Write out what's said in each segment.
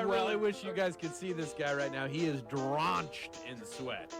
I really wish you guys could see this guy right now. He is drenched in sweat.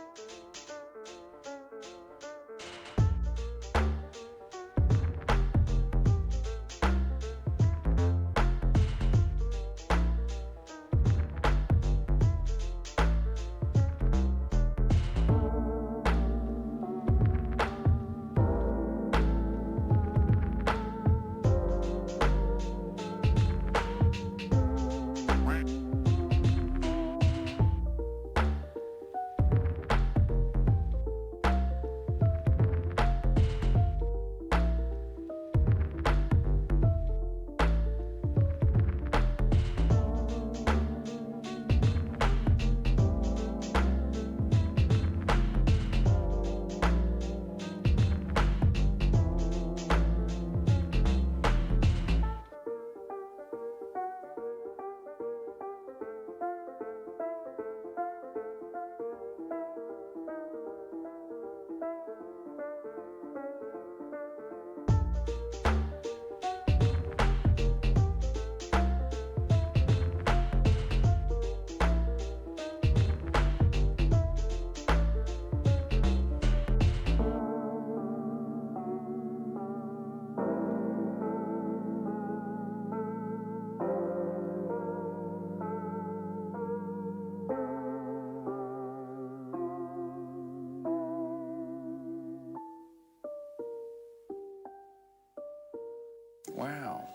Wow.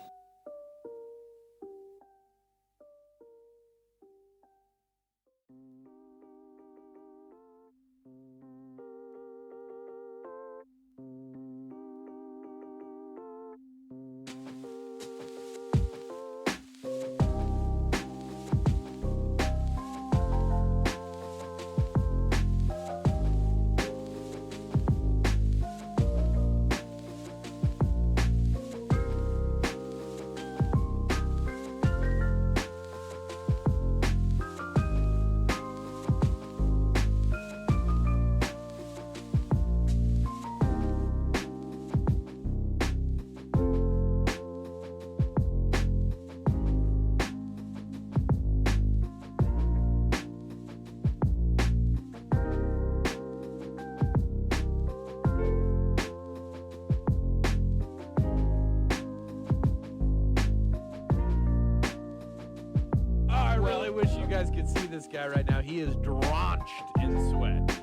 I wish you guys could see this guy right now. He is drenched in sweat.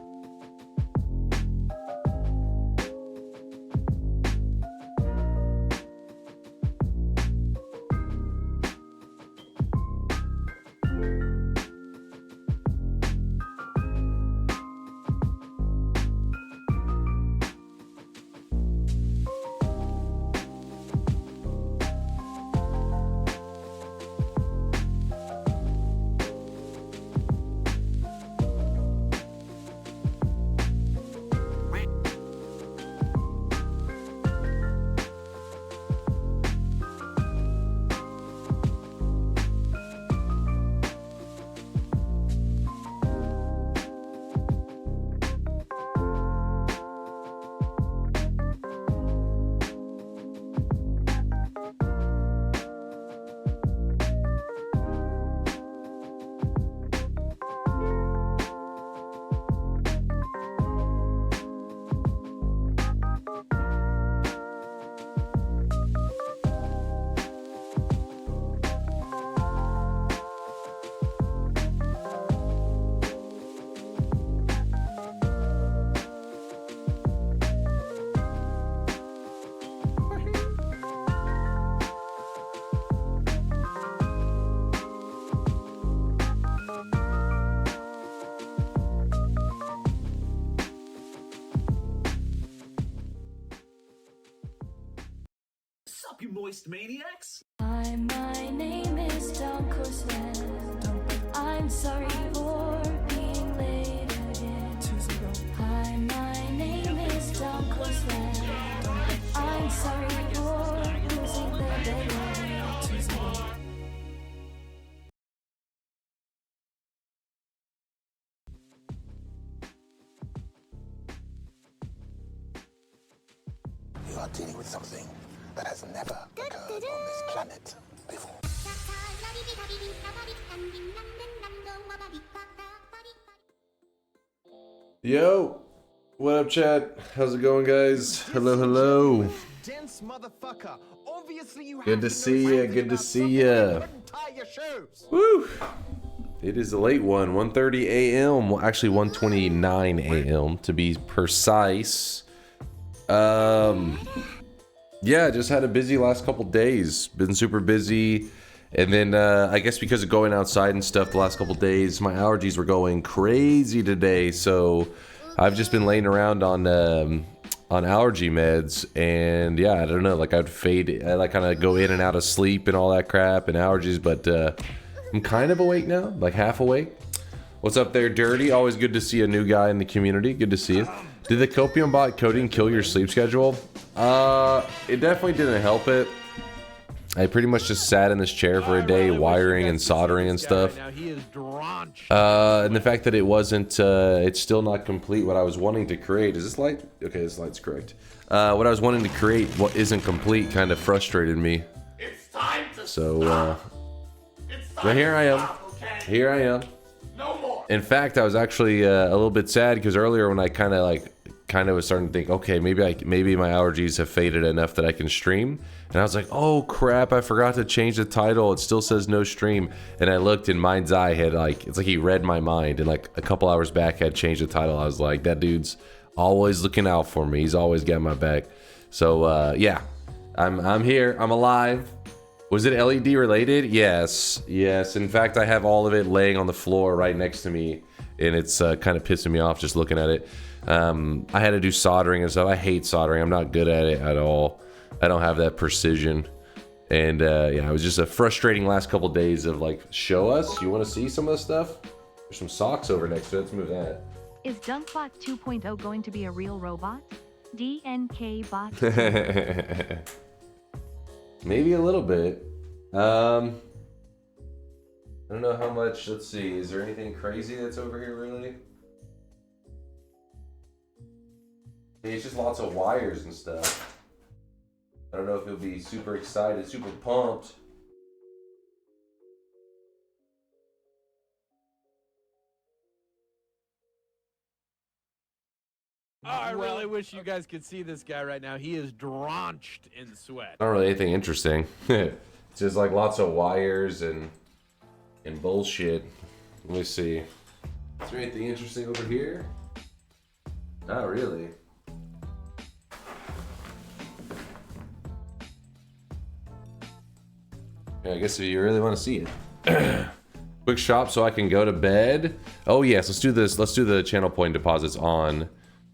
Sup, you moist maniacs? Hi, my name is DunkOrSlam. I'm sorry for being late again. Hi, my name is DunkOrSlam. I'm sorry for losing the deadline. You are dealing with something that has never occurred on this planet before. Yo, what up, chat? How's it going, guys? Hello, hello. Dense motherfucker. Obviously you Good to see ya. Good to see ya. Woo! It is a late one, 1:30 a.m. Well, actually 1:29 a.m. to be precise. Yeah, just had a busy last couple days. Been super busy. And then I guess because of going outside and stuff the last couple days, my allergies were going crazy today. So I've just been laying around on allergy meds, and yeah, I don't know, like I'd fade, I like kind of go in and out of sleep and all that crap and allergies, but I'm kind of awake now, like half awake. What's up there, Dirty? Always good to see a new guy in the community. Good to see you. Did the copium bot coding kill your sleep schedule? It definitely didn't help it. I pretty much just sat in this chair for a day, wiring and soldering and stuff. And the fact that it wasn't, it's still not complete what I was wanting to create. Is this light? Okay, this light's correct. What I was wanting to create, what isn't complete, kind of frustrated me. So, but here I am. Here I am. In fact, I was actually a little bit sad because earlier when I kind of was starting to think, okay, maybe my allergies have faded enough that I can stream. And I was like, oh crap, I forgot to change the title. It still says no stream. And I looked and Mind's Eye had it's like he read my mind. And like a couple hours back had changed the title. I was like, that dude's always looking out for me. He's always got my back. So yeah, I'm here. I'm alive. Was it LED related? Yes. Yes. In fact, I have all of it laying on the floor right next to me. And it's kind of pissing me off just looking at it. I had to do soldering and stuff. I hate soldering. I'm not good at it at all. I don't have that precision. And yeah, it was just a frustrating last couple days of like, show us. You want to see some of the stuff? There's some socks over next to it. Let's move that. Is DunkBot 2.0 going to be a real robot? DNK bot? Maybe a little bit. I don't know how much. Let's see. Is there anything crazy that's over here really? It's just lots of wires and stuff. I don't know if he'll be super excited, super pumped. Oh, I really wish you guys could see this guy right now. He is drenched in sweat. Not really anything interesting. It's just like lots of wires and bullshit. Let me see. Is there anything interesting over here? Not really. I guess if you really want to see it. Quick shop so I can go to bed. Oh yes, let's do this. Let's do the channel point deposits on.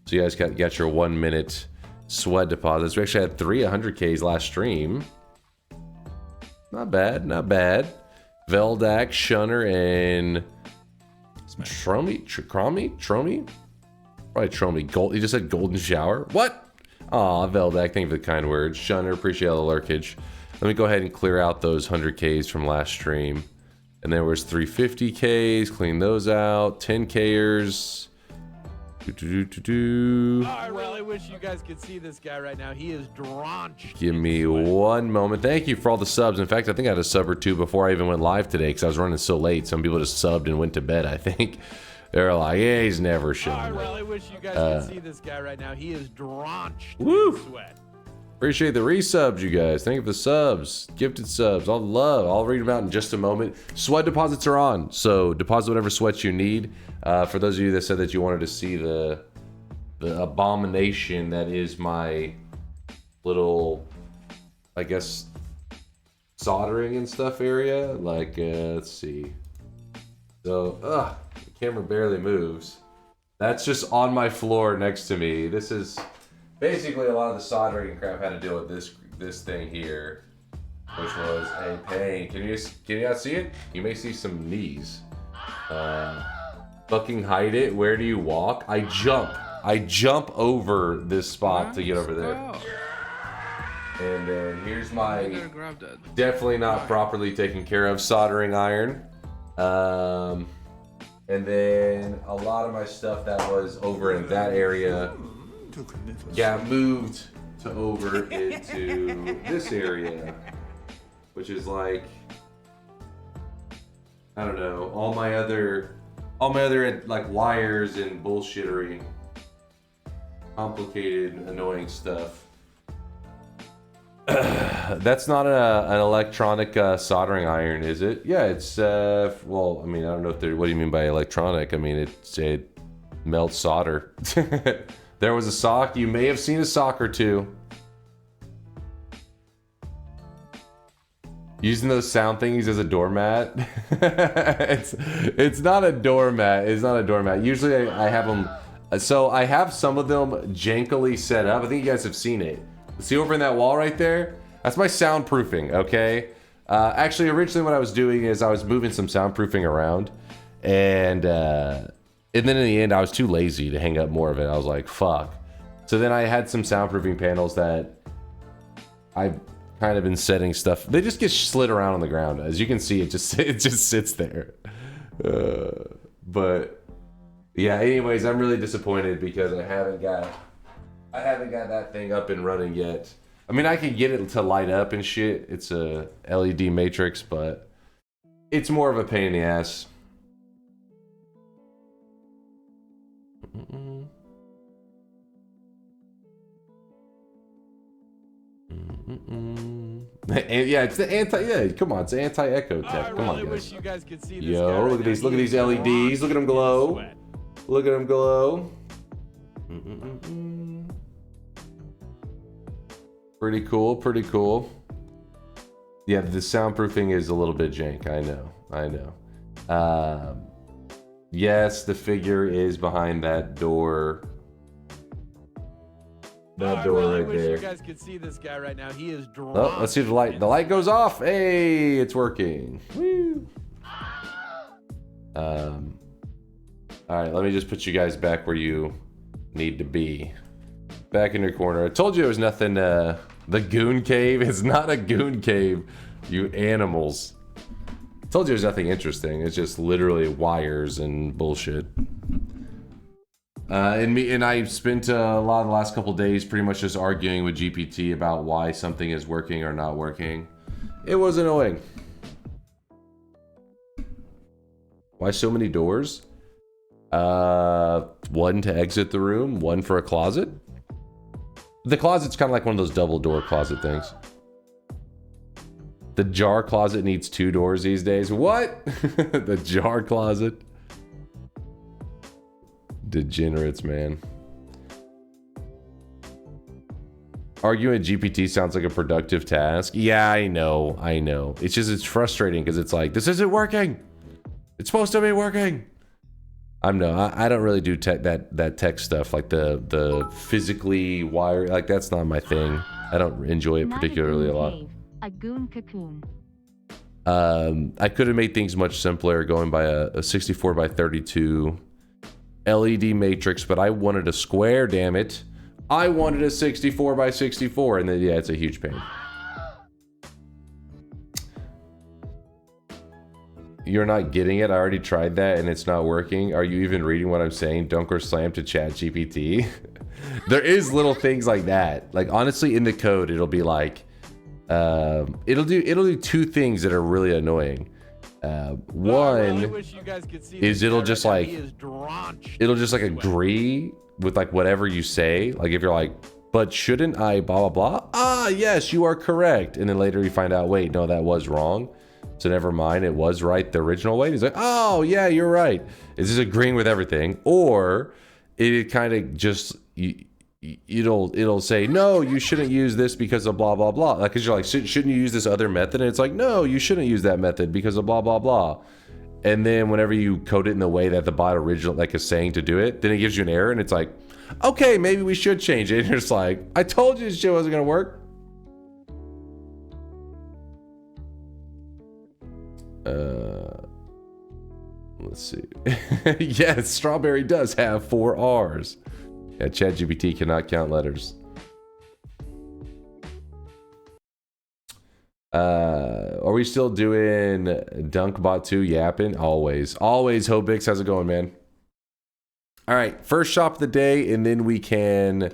So you guys got your 1 minute sweat deposits. We actually had 300Ks last stream. Not bad, not bad. Veldak, Shunner, and Tromi? Probably Tromi. Gold. You just said golden shower. What? Aw, Veldak, thank you for the kind words. Shunner, appreciate all the lurkage. Let me go ahead and clear out those 100Ks from last stream. And there was 350Ks, clean those out. 10Kers. Oh, I really wish you guys could see this guy right now. He is drenched. Give me one moment. Thank you for all the subs. In fact, I think I had a sub or two before I even went live today because I was running so late. Some people just subbed and went to bed, I think. They're like, yeah, he's never showing up. I really wish you guys could see this guy right now. He is drenched Woo! in sweat. Appreciate the resubs, you guys. Thank you for the subs. Gifted subs. All the love. I'll read them out in just a moment. Sweat deposits are on. So deposit whatever sweats you need. For those of you that said that you wanted to see the abomination that is my little, I guess, soldering and stuff area. Like, let's see. So, the camera barely moves. That's just on my floor next to me. This is... basically, a lot of the soldering and crap had to deal with this thing here, which was a pain. Can you not see it? You may see some knees. Fucking hide it. Where do you walk? I jump over this spot to get over there. And here's my definitely not properly taken care of soldering iron. And then a lot of my stuff that was over in that area got moved to over into this area, which is like I don't know, all my other like wires and bullshittery, complicated, annoying stuff. That's not an electronic soldering iron, is it? Yeah, it's well, I mean, I don't know if they're, what do you mean by electronic? I mean, it melts solder. There was a sock. You may have seen a sock or two. Using those sound thingies as a doormat. It's not a doormat. It's not a doormat. Usually I have them. So I have some of them jankily set up. I think you guys have seen it. See over in that wall right there? That's my soundproofing, okay? Actually, originally what I was doing is I was moving some soundproofing around. And then in the end, I was too lazy to hang up more of it. I was like, fuck. So then I had some soundproofing panels that I've kind of been setting stuff. They just get slid around on the ground. As you can see, it just sits there. But yeah, anyways, I'm really disappointed because I haven't got that thing up and running yet. I mean, I can get it to light up and shit. It's a LED matrix, but it's more of a pain in the ass. Yeah, it's the anti. Yeah, come on, it's anti-echo tech. Come on, guys. Wish you guys could see this Yo, guy right look at now. these. Look at He these is LEDs. Look at them glow. sweat. Look at them glow. Pretty cool. Pretty cool. Yeah, the soundproofing is a little bit jank. I know. I know. Yes, the figure is behind that door. That I door really right wish there. you guys could see this guy right now. He is drawn. Oh, let's see if the light. The light goes off. Hey, it's working. Woo. All right, let me just put you guys back where you need to be. Back in your corner. I told you it was nothing. The goon cave is not a goon cave. You animals. I told you it was nothing interesting. It's just literally wires and bullshit. And I spent a lot of the last couple days pretty much just arguing with GPT about why something is working or not working. It was annoying. Why so many doors? One to exit the room, one for a closet. The closet's kind of like one of those double door closet things. The jar closet needs 2 doors these days. What? The jar closet. Degenerates, man. Arguing with GPT sounds like a productive task. Yeah, I know. It's just, it's frustrating because it's like, this isn't working. It's supposed to be working. I don't really do that tech stuff, like the physically wire, like that's not my thing. I don't enjoy it Not particularly a goon lot. cave, a goon cocoon. I could have made things much simpler going by a 64 by 32 LED matrix, but I wanted a square, damn it. I wanted a 64 by 64, and then yeah, it's a huge pain. You're not getting it. I already tried that and it's not working. Are you even reading what I'm saying? DunkOrSlam to chat GPT. There is little things like that. Like honestly, in the code, it'll be like, it'll do 2 things that are really annoying. One is it'll just like agree with like whatever you say. Like if you're like, but shouldn't I blah blah blah? Ah, yes, you are correct. And then later you find out, wait, no, that was wrong. So never mind, it was right the original way. And he's like, oh yeah, you're right. Is this agreeing with everything? Or it kind of just it'll say, no, you shouldn't use this because of blah blah blah. Like, because you're like, shouldn't you use this other method? And it's like, no, you shouldn't use that method because of blah blah blah. And then whenever you code it in the way that the bot original like is saying to do it, then it gives you an error, and it's like, okay, maybe we should change it. And you're just like, I told you this shit wasn't gonna work. Let's see. Yes, strawberry does have 4 R's. Yeah, ChatGPT cannot count letters. Are we still doing DunkBot 2 yapping? Always. Always, Hobix. How's it going, man? All right, first shop of the day, and then we can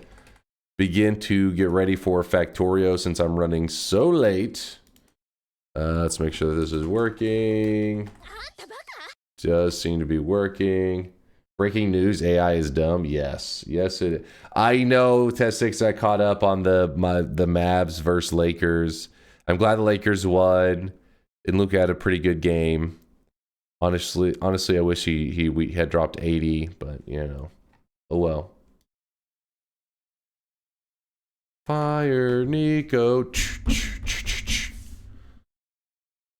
begin to get ready for Factorio since I'm running so late. Let's make sure that this is working. Does seem to be working. Breaking news: AI is dumb. Yes, yes it. I know. Test 6. I caught up on the Mavs versus Lakers. I'm glad the Lakers won, and Luka had a pretty good game. Honestly, I wish we had dropped 80, but you know, oh well. Fire Nico.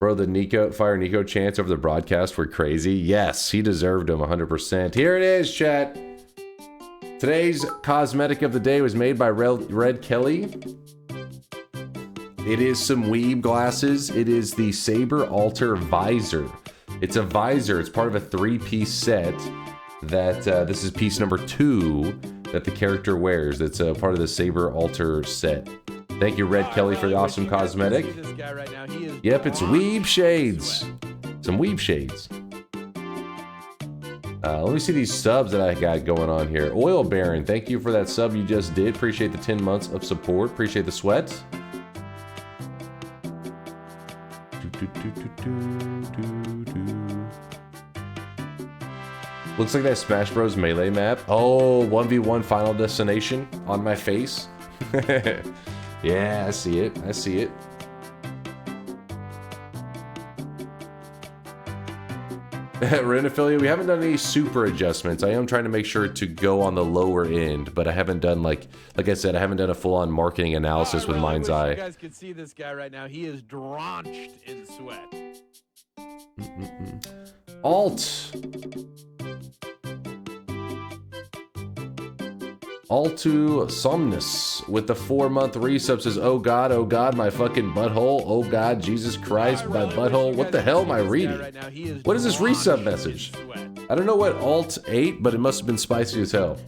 Bro, the Fire Nico chants over the broadcast were crazy. Yes, he deserved them 100%. Here it is, chat. Today's cosmetic of the day was made by Red Kelly. It is some weeb glasses. It is the Saber Alter Visor. It's a visor. It's part of a 3-piece set that this is piece number 2 that the character wears. It's a part of the Saber Alter set. Thank you, Red Kelly, for the awesome cosmetic. Yep, it's weeb shades. Some weeb shades. Let me see these subs that I got going on here. Oil Baron, thank you for that sub you just did. Appreciate the 10 months of support. Appreciate the sweat. Looks like that Smash Bros. Melee map. Oh, 1v1 Final Destination on my face. Yeah, I see it. I see it. Ren affiliate, we haven't done any super adjustments. I am trying to make sure to go on the lower end, but I haven't done like I said, I haven't done a full-on marketing analysis with Mind's Eye. You guys can see this guy right now. He is drenched in sweat. Alt. Altu Somnus with the 4-month resub says, oh God, my fucking butthole. Oh God, Jesus Christ, my butthole. What the hell am I reading? What is this resub message? I don't know what Alt ate, but it must have been spicy as hell.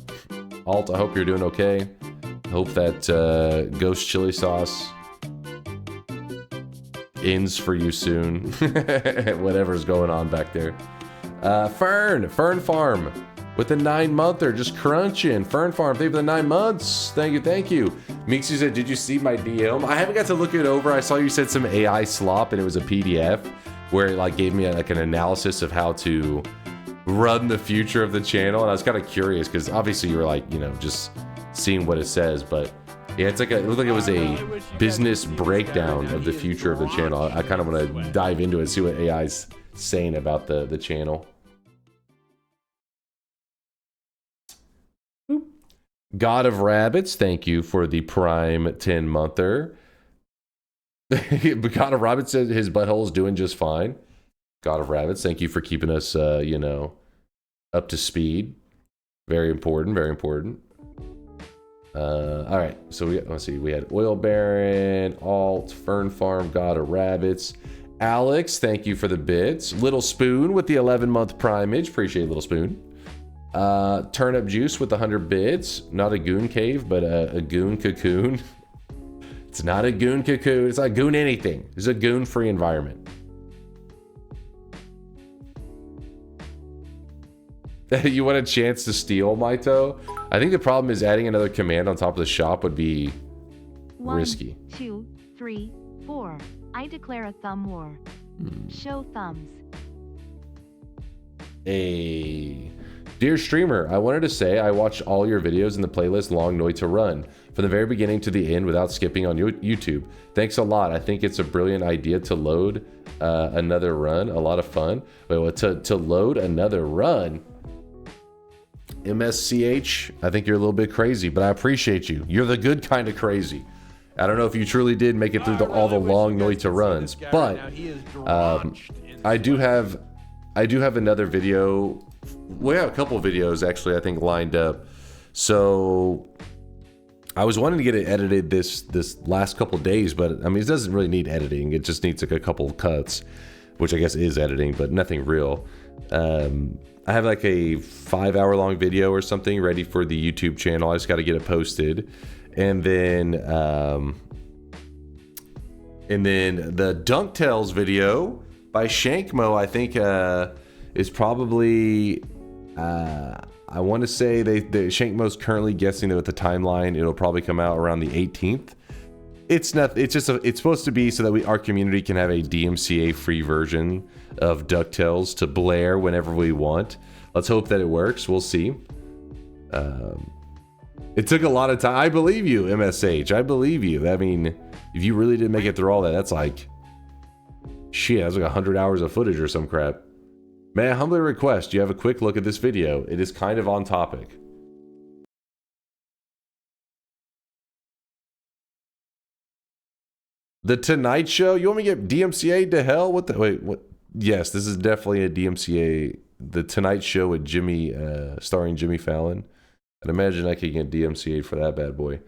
Alt, I hope you're doing okay. I hope that ghost chili sauce ends for you soon. Whatever's going on back there. Fern Farm. With the 9-monther, just crunching. Fern Farm, thank you for the 9 months. Thank you. Mixie said, did you see my DM? I haven't got to look it over. I saw you said some AI slop, and it was a PDF where it like gave me like an analysis of how to run the future of the channel. And I was kind of curious because obviously you were like, you know, just seeing what it says. But yeah, it looked like it was a business breakdown of the future of the channel. I kind of want to dive into it, see what AI's saying about the channel. God of Rabbits, thank you for the Prime 10-monther. God of Rabbits said his butthole is doing just fine. God of Rabbits, thank you for keeping us, you know, up to speed. Very important, very important. All right, so let's see. We had Oil Baron, Alt, Fern Farm, God of Rabbits. Alex, thank you for the bits. Little Spoon with the 11-month primage. Appreciate Little Spoon. Turnip Juice with 100 bits. Not a goon cave, but a goon cocoon. It's not a goon cocoon. It's not goon anything. It's a goon-free environment. You want a chance to steal, Maito? I think the problem is adding another command on top of the shop would be risky. 1, 2, 3, 4. I declare a thumb war. Show thumbs. Dear streamer, I wanted to say I watched all your videos in the playlist Long Noite to Run from the very beginning to the end without skipping on YouTube. Thanks a lot. I think it's a brilliant idea to load another run. A lot of fun. Wait, what? To load another run? MSCH, I think you're a little bit crazy, but I appreciate you. You're the good kind of crazy. I don't know if you truly did make it through all the Long Noite to runs, but I do have another video. We have a couple of videos actually, I think, lined up. So I was wanting to get it edited this last couple of days, but I mean, it doesn't really need editing. It just needs like a couple of cuts, which I guess is editing, but nothing real. I have like a 5-hour-long video or something ready for the YouTube channel. I just got to get it posted, and then the Dunk Tales video by Shankmo, I think, is probably, I want to say Shankmo's currently guessing that with the timeline, it'll probably come out around the 18th. It's not. It's just. It's supposed to be so that our community can have a DMCA free version of DuckTales to blare whenever we want. Let's hope that it works. We'll see. It took a lot of time. I believe you, MSH. I believe you. I mean, if you really didn't make it through all that, that's like shit. That's like 100 hours of footage or some crap. May I humbly request you have a quick look at this video? It is kind of on topic. The Tonight Show? You want me to get DMCA to hell? What the wait, what? Yes, this is definitely a DMCA. The Tonight Show with Jimmy, starring Jimmy Fallon. I'd imagine I could get DMCA for that bad boy.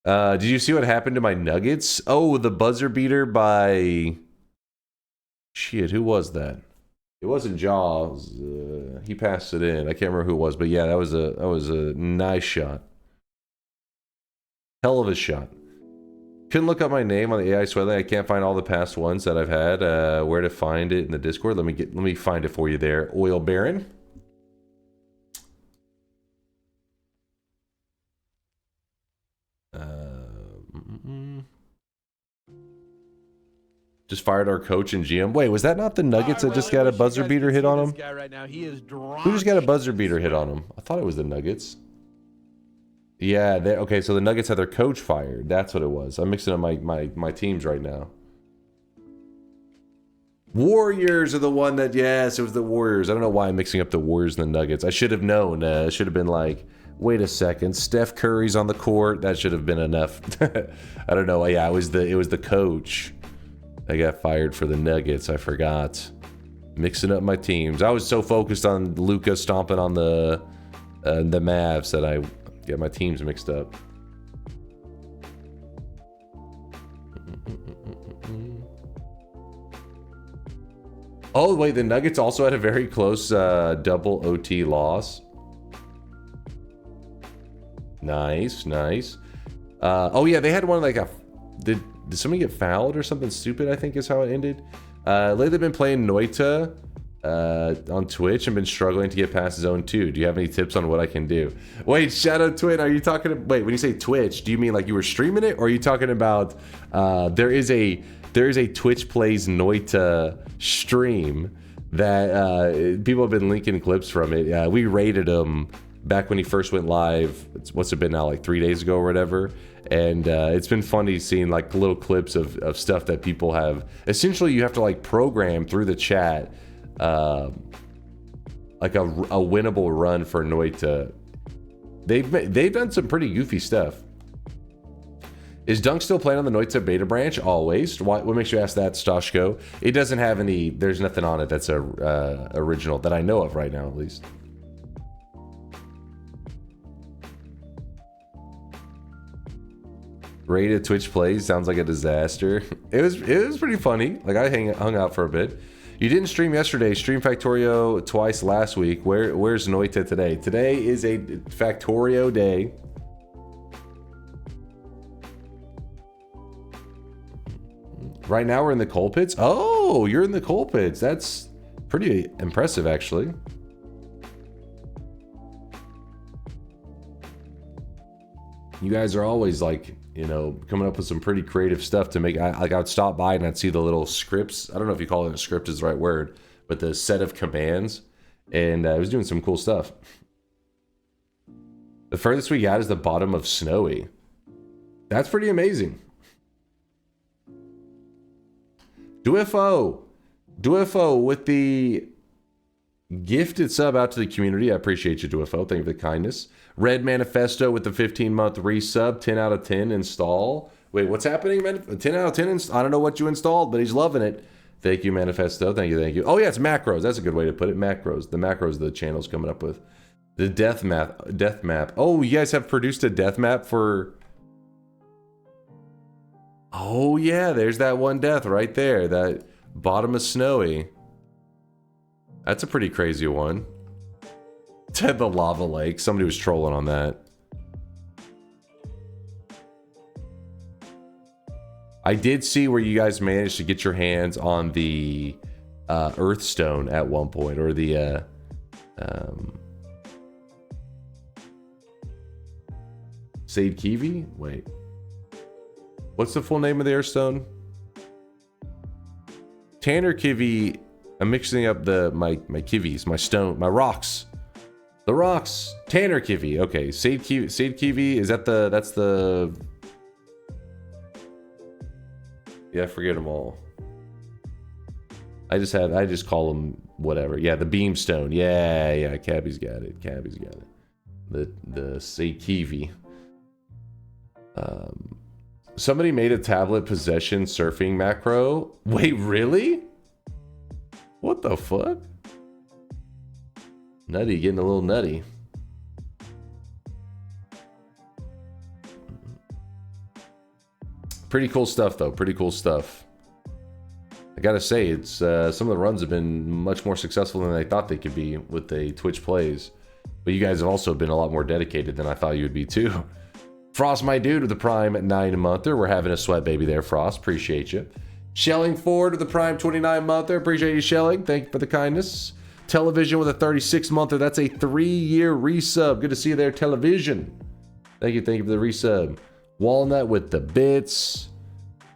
Did you see what happened to my Nuggets? Oh, the buzzer beater by... Shit, who was that? It wasn't Jaws. He passed it in. I can't remember who it was, but yeah, that was a nice shot. Hell of a shot. Couldn't look up my name on the AI Sweatley. I can't find all the past ones that I've had. Where to find it in the Discord? Let me find it for you there. Oil Baron. Just fired our coach and GM. Wait, was that not the Nuggets that just got a buzzer beater hit on him? This guy right now, he is Who just got a buzzer beater hit on him? I thought it was the Nuggets. Yeah, okay, so the Nuggets had their coach fired. That's what it was. I'm mixing up my teams right now. Warriors are the one that, yes, it was the Warriors. I don't know why I'm mixing up the Warriors and the Nuggets. I should have known. I should have been like, wait a second, Steph Curry's on the court. That should have been enough. I don't know. Yeah, it was the coach. I got fired for the Nuggets. I forgot. Mixing up my teams. I was so focused on Luka stomping on the Mavs that I get my teams mixed up. Oh, wait, the Nuggets also had a very close double OT loss. Nice, nice. Oh, yeah, they had one like a... Did somebody get fouled or something stupid, I think is how it ended. Lately, they've been playing Noita on Twitch and been struggling to get past Zone 2. Do you have any tips on what I can do? Wait, Shadow Twin, are you talking... Wait, when you say Twitch, do you mean like you were streaming it? Or are you talking about... There is a Twitch Plays Noita stream that people have been linking clips from it. We rated him back when he first went live. What's it been now, like 3 days ago or whatever? And it's been funny seeing like little clips of stuff that people have. Essentially, you have to like program through the chat like a winnable run for Noita. They've done some pretty goofy stuff. Is Dunk still playing on the Noita beta branch? Always. What makes you ask that, Stoshko? It doesn't have any... There's nothing on it that's a original that I know of right now, at least. Rated Twitch Plays sounds like a disaster. It was pretty funny. Like I hung out for a bit. You didn't stream yesterday. Stream Factorio twice last week. Where's Noita today? Today is a Factorio day. Right now we're in the coal pits. Oh, you're in the coal pits. That's pretty impressive, actually. You guys are always like, you know, coming up with some pretty creative stuff to make. I would stop by and I'd see the little scripts. I don't know if you call it a script is the right word, but the set of commands. And I was doing some cool stuff. The furthest we got is the bottom of Snowy. That's pretty amazing. Duifo with the gifted sub out to the community. I appreciate you, Duifo. Thank you for the kindness. Red Manifesto with the 15-month resub. 10 out of 10 install. Wait, what's happening, man? 10 out of 10 I don't know what you installed, but he's loving it. Thank you, Manifesto. Thank you, thank you. Oh, yeah, it's macros. That's a good way to put it. Macros. The macros the channel's coming up with. The death map. Oh, you guys have produced a death map for... Oh, yeah, there's that one death right there. That bottom of Snowy. That's a pretty crazy one. Ted the Lava Lake. Somebody was trolling on that. I did see where you guys managed to get your hands on the Earthstone at one point. Or the... Sade Kiwi? Wait. What's the full name of the Airstone? Tanner Kivy. I'm mixing up my kivis, my stone, my rocks. The rocks. Tanner Kivy. Okay, Sade Kivy. Is that that's the... Yeah, forget them all. I just call them whatever. Yeah, the Beamstone. Yeah, Cabby's got it. The Sade Kivy. Somebody made a tablet possession surfing macro. Wait, really? What the fuck? Nutty, getting a little nutty. Pretty cool stuff, though. Pretty cool stuff. I gotta say, it's some of the runs have been much more successful than I thought they could be with the Twitch plays. But you guys have also been a lot more dedicated than I thought you would be, too. Frost, my dude, with the Prime 9-monther. We're having a sweat baby there, Frost. Appreciate you. Shelling Ford with the Prime 29-monther. Appreciate you, Shelling. Thank you for the kindness. Television with a 36-monther. That's a 3-year resub. Good to see you there, Television. Thank you for the resub. Walnut with the bits.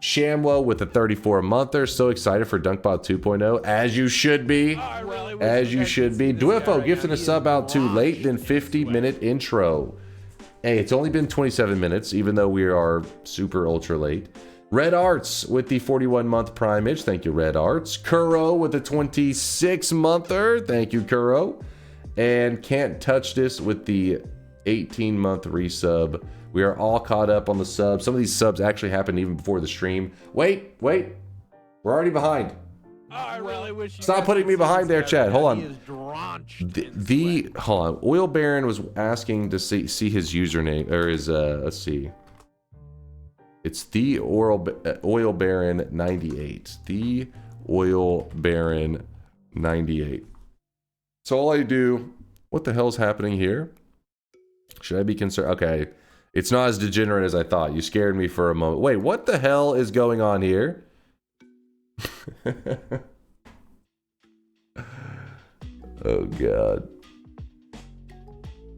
Shamwo with the 34-monther. So excited for Dunkbot 2.0. As you should be. As you should be. Dwiffo gifting a sub out too late than 50-minute intro. Hey, it's only been 27 minutes, even though we are super ultra late. Red Arts with the 41-month primage. Thank you, Red Arts. Kuro with the 26-monther. Thank you, Kuro. And Can't Touch This with the 18-month resub. We are all caught up on the subs. Some of these subs actually happened even before the stream. Wait. We're already behind. Stop putting me behind there, Chad. Hold on. Hold on. Oil Baron was asking to see his username, or his let's see. It's the Oil Baron 98. The Oil Baron 98. So all I do. What the hell's happening here? Should I be concerned? Okay, it's not as degenerate as I thought. You scared me for a moment. Wait, what the hell is going on here? Oh god.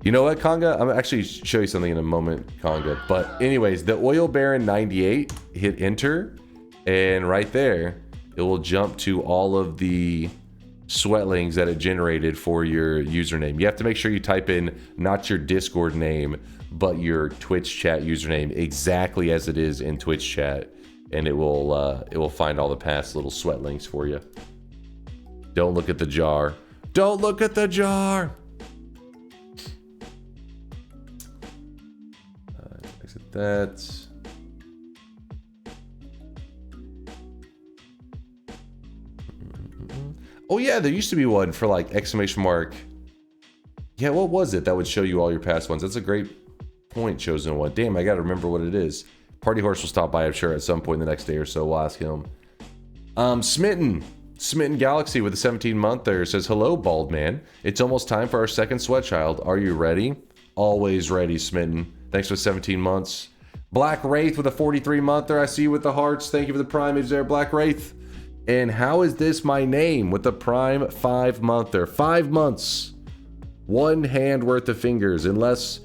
You know what, Conga? I'm actually show you something in a moment, Conga. But anyways, the Oil Baron 98, hit enter, and right there, it will jump to all of the sweatlings that it generated for your username. You have to make sure you type in not your Discord name, but your Twitch chat username exactly as it is in Twitch chat, and it will find all the past little sweatlings for you. Don't look at the jar. Don't look at the jar. Exit that. Oh yeah, there used to be one for like exclamation mark. Yeah, what was it that would show you all your past ones? That's a great point, Chosen One. Damn, I gotta remember what it is. Party Horse will stop by, I'm sure, at some point the next day or so. We'll ask him. Smitten Galaxy with a 17-month there says, hello, bald man. It's almost time for our second sweat child. Are you ready? Always ready, Smitten. Thanks for 17 months. Black Wraith with a 43-monther. I see you with the hearts. Thank you for the primage there, Black Wraith. And how is this my name with the prime 5-monther? 5 months. 1 hand worth of fingers, unless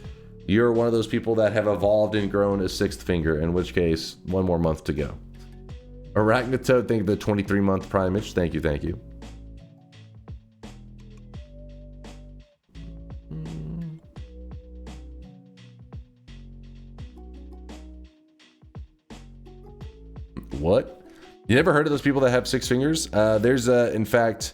you're one of those people that have evolved and grown a 6th finger, in which case, 1 more month to go. Arachnatoad, thank you for the 23-month primage. Thank you. What? You never heard of those people that have 6 fingers? There's in fact,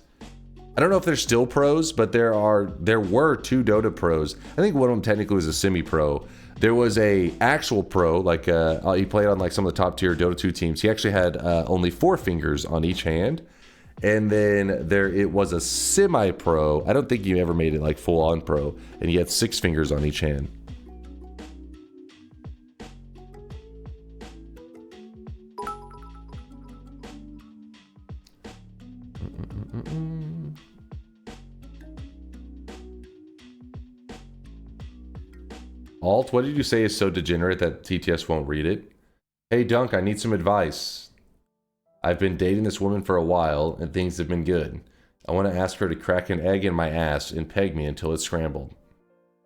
I don't know if they're still pros, but there were 2 Dota pros. I think one of them technically was a semi-pro. There was a actual pro, like he played on like some of the top tier Dota 2 teams. He actually had only 4 fingers on each hand. And then it was a semi-pro. I don't think he ever made it like full on pro. And he had 6 fingers on each hand. Alt, what did you say is so degenerate that TTS won't read it? Hey Dunk, I need some advice. I've been dating this woman for a while and things have been good. I want to ask her to crack an egg in my ass and peg me until it's scrambled.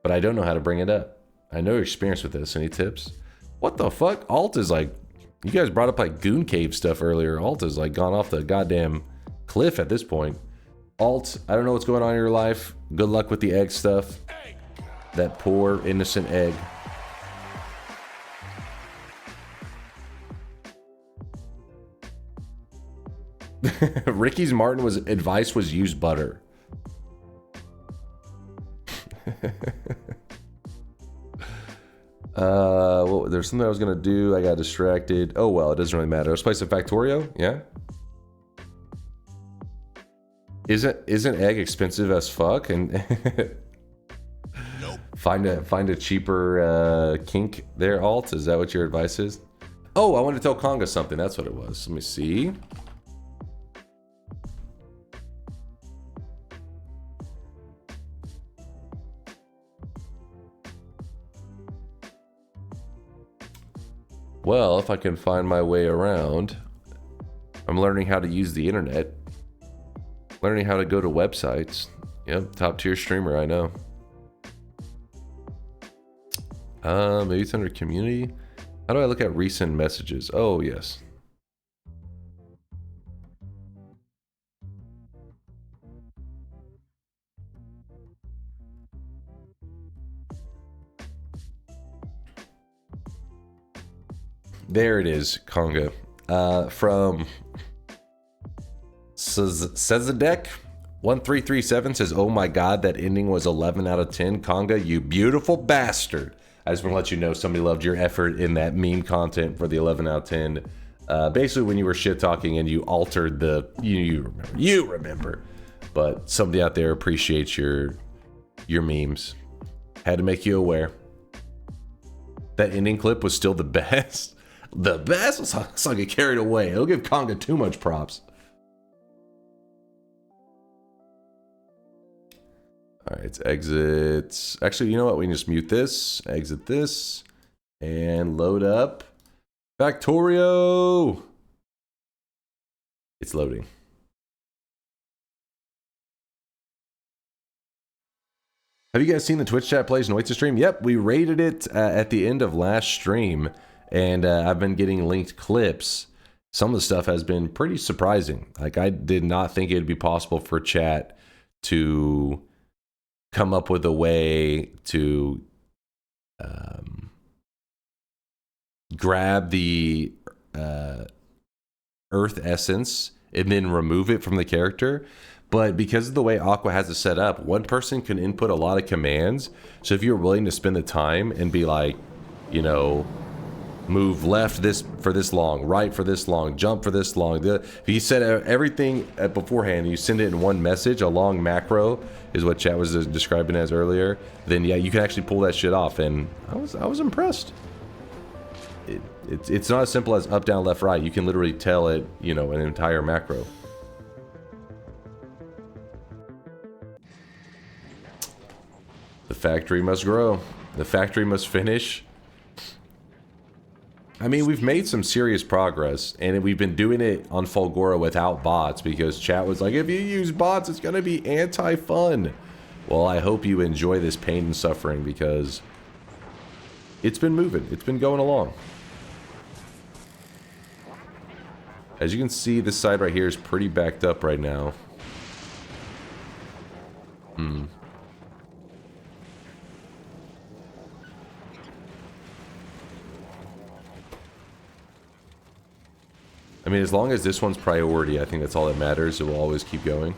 But I don't know how to bring it up. I know you're experienced with this. Any tips? What the fuck? Alt is like You guys brought up like Goon Cave stuff earlier. Alt has like gone off the goddamn cliff at this point. Alt, I don't know what's going on in your life. Good luck with the egg stuff. That poor innocent egg. Ricky's advice was use butter. Well, there's something I was gonna do. I got distracted. Oh well, it doesn't really matter. Let's play some Factorio. Yeah. Isn't egg expensive as fuck? And Nope. find a cheaper kink there. Alt, is that what your advice is? Oh, I wanted to tell Conga something. That's what it was. Let me see. Well, if I can find my way around, I'm learning how to use the internet. Learning how to go to websites. Yep, top tier streamer, I know. Maybe it's under community. How do I look at recent messages? Oh, yes. There it is, Conga. From Sezadek 1337 says, "Oh my god, that ending was 11 out of 10. Conga, you beautiful bastard." I just want to let you know somebody loved your effort in that meme content for the 11 out of 10. Basically, when you were shit talking and you altered the, you remember. But somebody out there appreciates your memes. Had to make you aware. That ending clip was still the best. The best? Let's not get carried away. It'll give Conga too much props. All right, it's exits. Actually, you know what? We can just mute this, exit this, and load up Factorio. It's loading. Have you guys seen the Twitch chat plays Noitza stream? Yep, we rated it at the end of last stream. And I've been getting linked clips. Some of the stuff has been pretty surprising. Like, I did not think it'd be possible for chat to come up with a way to grab the Earth essence and then remove it from the character. But because of the way Aqua has it set up, one person can input a lot of commands. So if you're willing to spend the time and be like, you know, move left this for this long, right for this long, jump for this long. If you set everything beforehand, you send it in one message, a long macro is what chat was describing as earlier, then yeah, you can actually pull that shit off. And I was impressed. It's not as simple as up, down, left, right. You can literally tell it, you know, an entire macro. The factory must grow. The factory must finish. I mean, we've made some serious progress, and we've been doing it on Fulgora without bots because chat was like, if you use bots, it's going to be anti-fun. Well, I hope you enjoy this pain and suffering because it's been moving. It's been going along. As you can see, this side right here is pretty backed up right now. I mean, as long as this one's priority, I think that's all that matters. It will always keep going.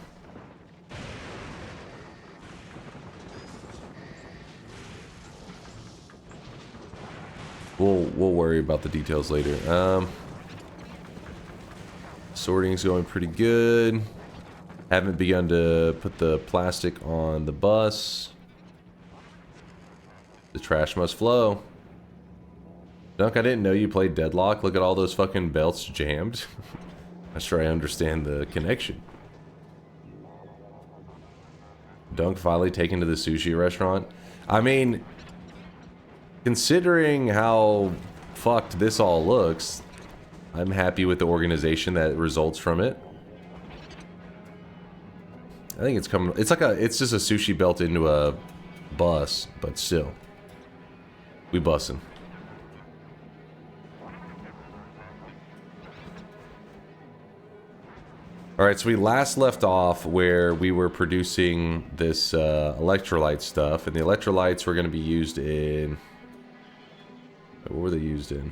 We'll worry about the details later. Sorting's going pretty good. Haven't begun to put the plastic on the bus. The trash must flow. Dunk, I didn't know you played Deadlock. Look at all those fucking belts jammed. Not sure I understand the connection. Dunk finally taken to the sushi restaurant. I mean, considering how fucked this all looks, I'm happy with the organization that results from it. I think it's coming. It's like it's just a sushi belt into a bus, but still, we bussin'. Alright, so we last left off where we were producing this electrolyte stuff, and the electrolytes were going to be used in... What were they used in?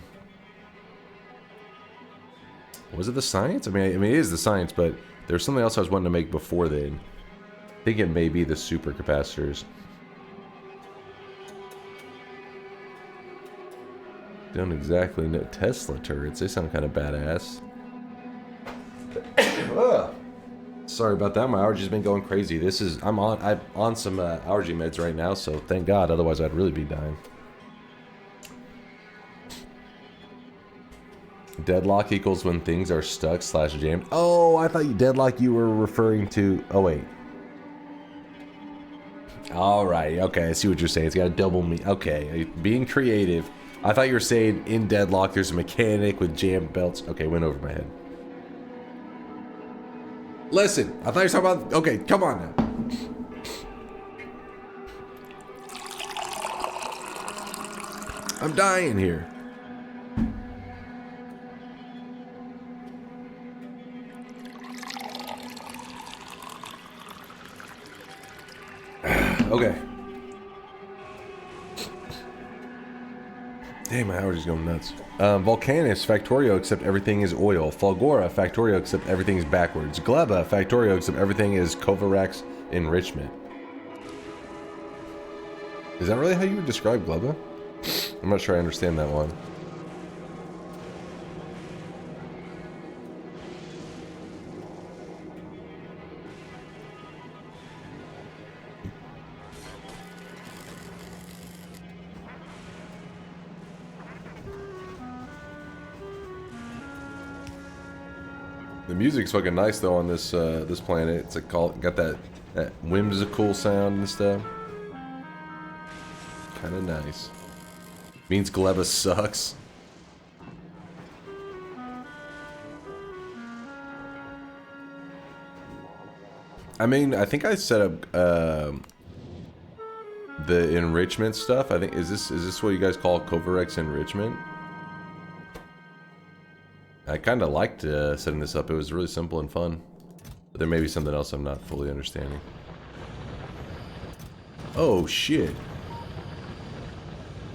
Was it the science? I mean, it is the science, but there's something else I was wanting to make before then. I think it may be the supercapacitors. Don't exactly know. Tesla turrets, they sound kind of badass. Sorry about that. My allergies been going crazy. I'm on some allergy meds right now, so thank God. Otherwise, I'd really be dying. Deadlock equals when things are stuck / jammed. Oh, I thought deadlock you were referring to. Oh wait. All right. Okay, I see what you're saying. It's got a double me. Okay, being creative. I thought you were saying in deadlock there's a mechanic with jammed belts. Okay, went over my head. Listen, I thought you were talking about... Okay, come on now. I'm dying here. Okay. Damn, my allergies going nuts. Volcanus, Factorio, except everything is oil. Fulgora, Factorio, except everything is backwards. Gleba, Factorio, except everything is Kovarex enrichment. Is that really how you would describe Gleba? I'm not sure I understand that one. The music's fucking nice though on this this planet. It's like got that whimsical sound and stuff. Kind of nice. Means Gleba sucks. I mean, I think I set up the enrichment stuff. I think is this what you guys call Kovarex enrichment? I kind of liked setting this up. It was really simple and fun. But there may be something else I'm not fully understanding. Oh, shit.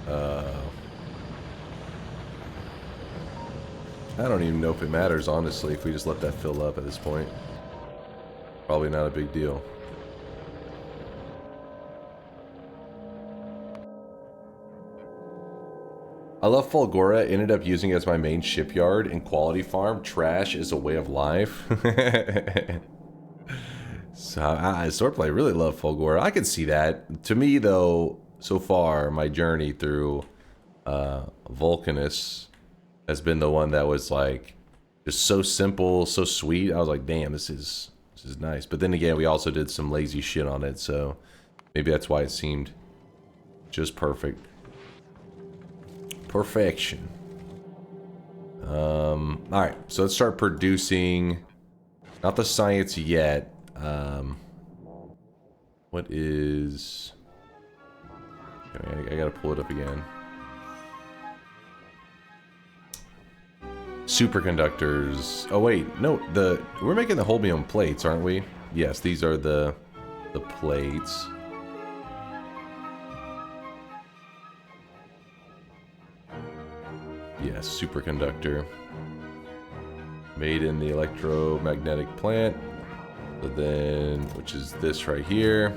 I don't even know if it matters, honestly, if we just let that fill up at this point. Probably not a big deal. I love Fulgora. Ended up using it as my main shipyard and quality farm. Trash is a way of life. So I swordplay really love Fulgora. I can see that. To me though, so far my journey through Vulcanus has been the one that was like just so simple, so sweet. I was like, damn, this is nice. But then again, we also did some lazy shit on it, so maybe that's why it seemed just perfect. Perfection. Alright, so let's start producing. Not the science yet. What is... I gotta pull it up again. Superconductors. Oh wait, no, we're making the holmium plates, aren't we? Yes, these are the plates. Yes, superconductor. Made in the electromagnetic plant. So then, which is this right here.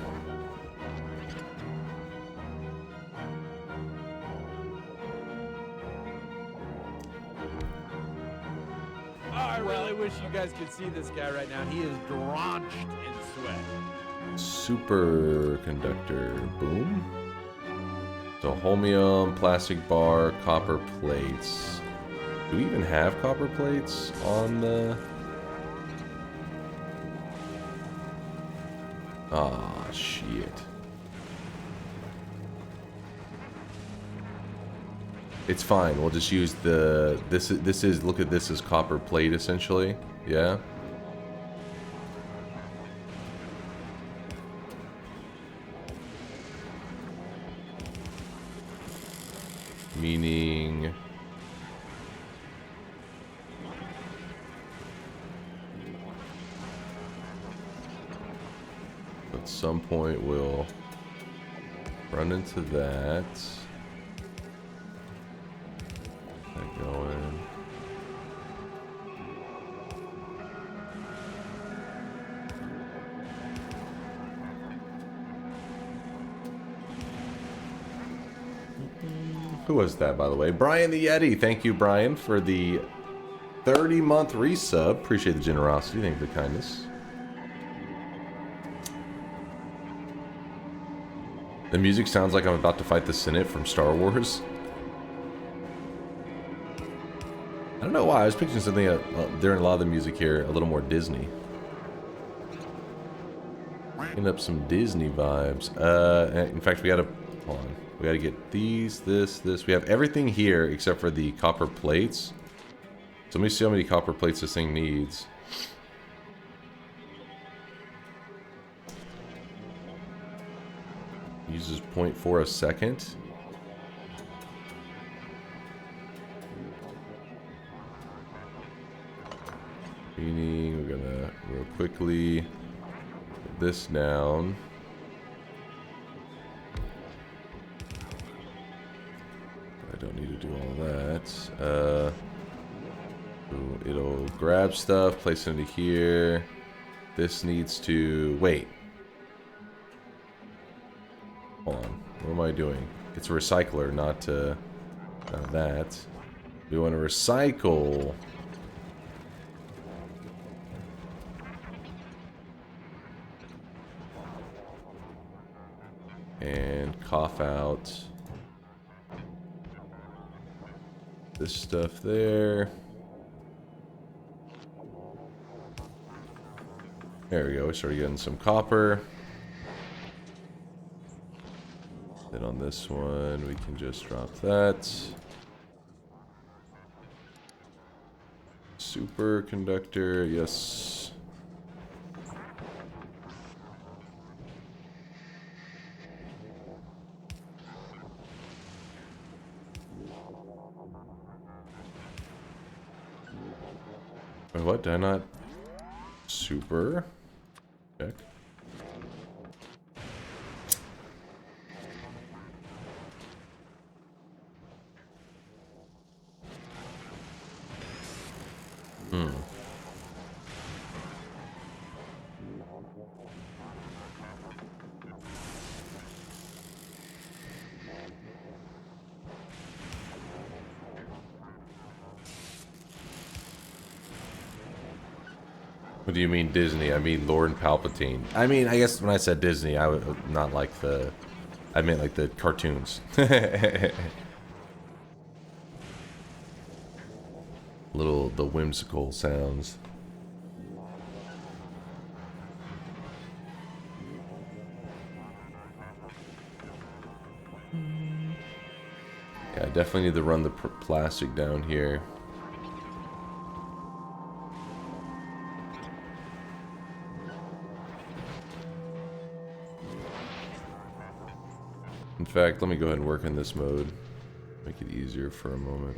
I really wish you guys could see this guy right now. He is drenched in sweat. Superconductor. Boom. So holmium, plastic bar, copper plates. Do we even have copper plates on the... Ah, shit. It's fine. We'll just use the... This is look at this as copper plate essentially. Yeah. Meaning... At some point we'll run into that. Get going. Who was that, by the way? Brian the Yeti. Thank you, Brian, for the 30-month resub. Appreciate the generosity. Thank you for the kindness. The music sounds like I'm about to fight the Senate from Star Wars. I don't know why. I was picturing something during a lot of the music here, a little more Disney. Getting up some Disney vibes. In fact, we gotta... Hold on. We gotta get these, this. We have everything here except for the copper plates. So let me see how many copper plates this thing needs. Uses 0.4 a second. Meaning we're gonna real quickly put this down. I don't need to do all that. It'll grab stuff, place it into here. This needs to wait. Hold on. What am I doing? It's a recycler, not that. We want to recycle. And cough out this stuff there. There we go. We started getting some copper. Then on this one, we can just drop that. Superconductor, yes. Wait, what? Did I not? Super. Check. What do you mean Disney? I mean Lord Palpatine. I mean, I guess when I said Disney, I would not like the... I meant like the cartoons. The whimsical sounds. Yeah, I definitely need to run the plastic down here. In fact, let me go ahead and work in this mode. Make it easier for a moment.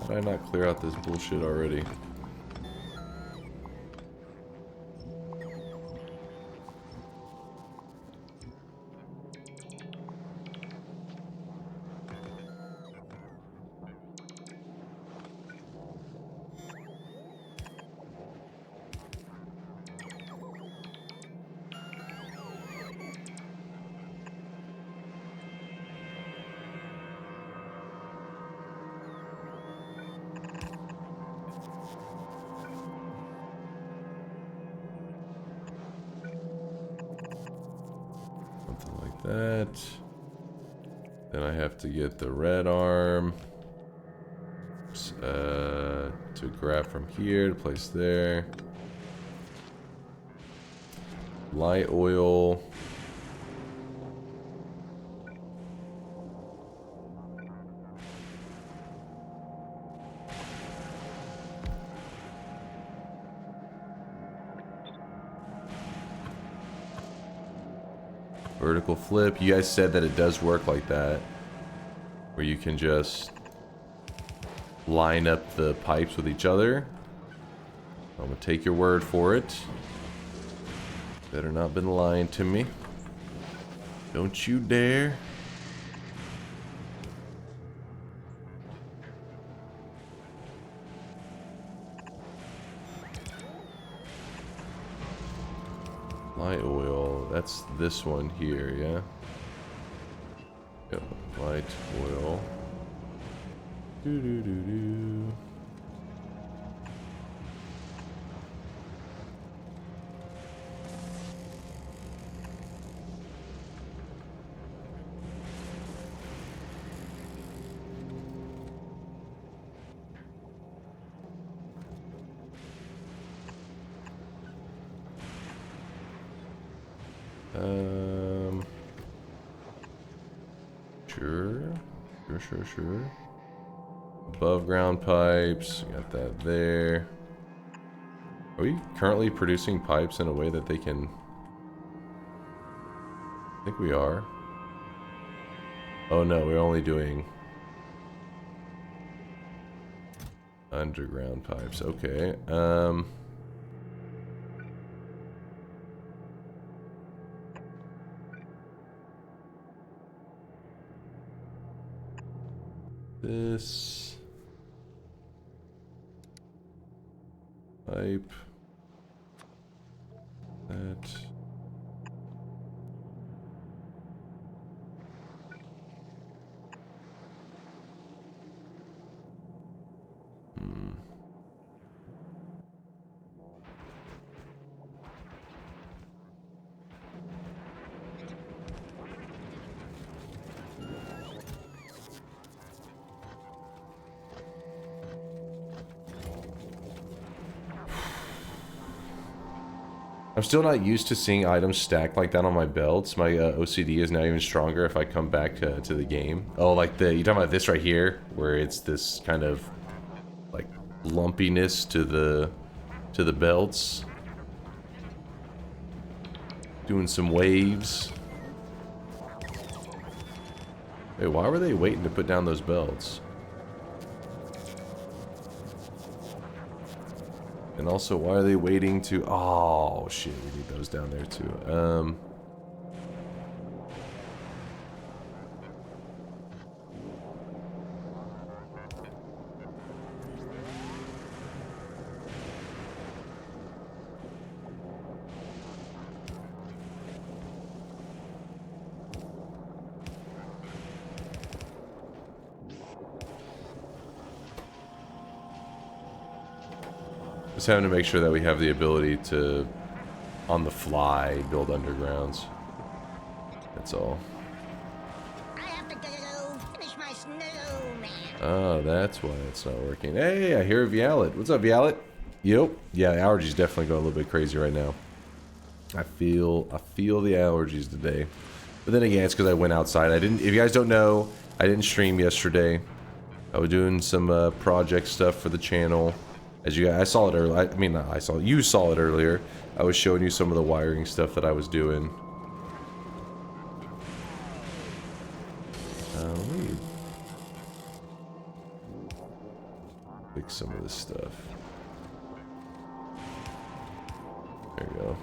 How did I not clear out this bullshit already? Something like that. Then I have to get the red arm to grab from here to place there. Light oil. Vertical flip. You guys said that it does work like that, where you can just line up the pipes with each other. I'm gonna take your word for it. Better not been lying to me. Don't you dare. Light oil, that's this one here, yeah? Yep, light oil. Do do do do. Sure. Above ground pipes, got that there. Are we currently producing pipes in a way that they can... I think we are. Oh no, we're only doing underground pipes. Okay. This pipe, that. I'm still not used to seeing items stacked like that on my belts. My OCD is now even stronger if I come back to the game. Oh, like you talking about this right here, where it's this kind of like lumpiness to the belts, doing some waves. Wait, why were they waiting to put down those belts? And also, why are they waiting to... Oh, shit, we need those down there, too. Just having to make sure that we have the ability to, on the fly, build undergrounds. That's all. I have to go finish my snowman. Oh, that's why it's not working. Hey, I hear Vialet. What's up, Vialet? Yep. Yeah, the allergies definitely going a little bit crazy right now. I feel the allergies today. But then again, it's because I went outside. If you guys don't know, I didn't stream yesterday. I was doing some project stuff for the channel. As you guys, I saw it earlier. I mean, not I saw it. You saw it earlier. I was showing you some of the wiring stuff that I was doing. Let me fix some of this stuff. There we go.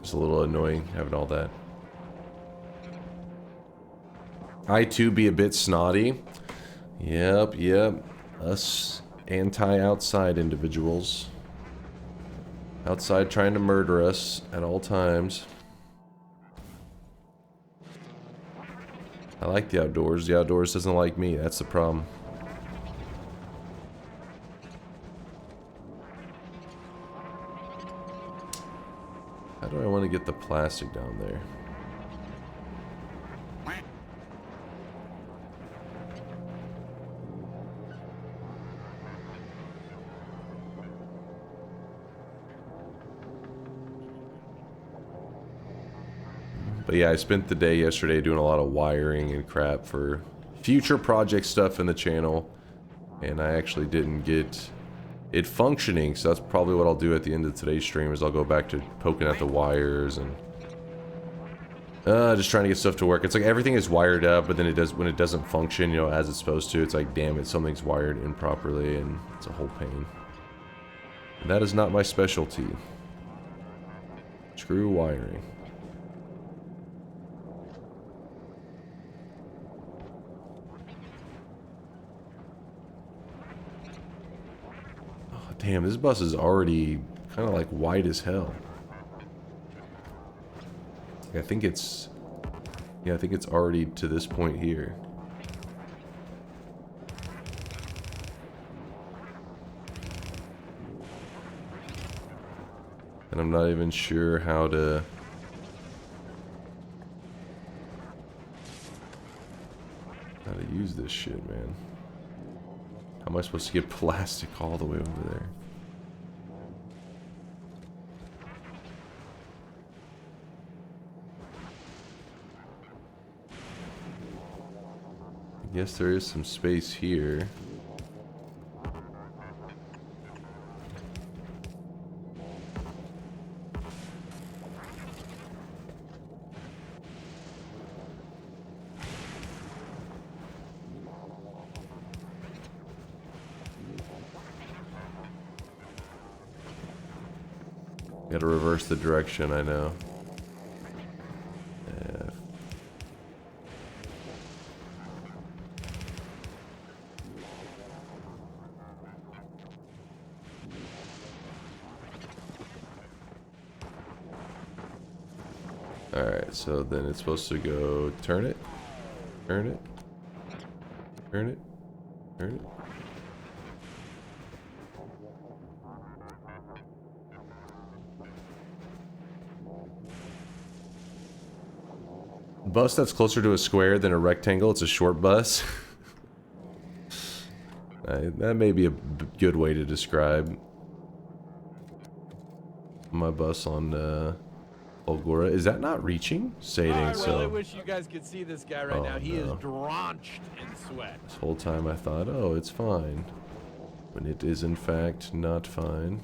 It's a little annoying having all that. I too be a bit snotty. Yep. Us anti-outside individuals. Outside trying to murder us at all times. I like the outdoors. The outdoors doesn't like me. That's the problem. How do I want to get the plastic down there? But yeah, I spent the day yesterday doing a lot of wiring and crap for future project stuff in the channel. And I actually didn't get it functioning, so that's probably what I'll do at the end of today's stream is I'll go back to poking at the wires and just trying to get stuff to work. It's like everything is wired up, but then when it doesn't function, you know, as it's supposed to, it's like, damn it, something's wired improperly, and it's a whole pain. And that is not my specialty. Screw wiring. Oh, damn, this bus is already kind of like wide as hell. I think it's... Yeah, I think it's already to this point here. And I'm not even sure how to... use this shit, man. How am I supposed to get plastic all the way over there? Yes, there is some space here. Gotta reverse the direction, I know. Alright, so then it's supposed to go turn it, turn it, turn it, turn it. Bus that's closer to a square than a rectangle, it's a short bus. That may be a good way to describe my bus on Olgora. Is that not reaching? Say it ain't so. I really wish you guys could see this guy right now. He is drenched in sweat. This whole time I thought, oh, it's fine. When it is in fact not fine.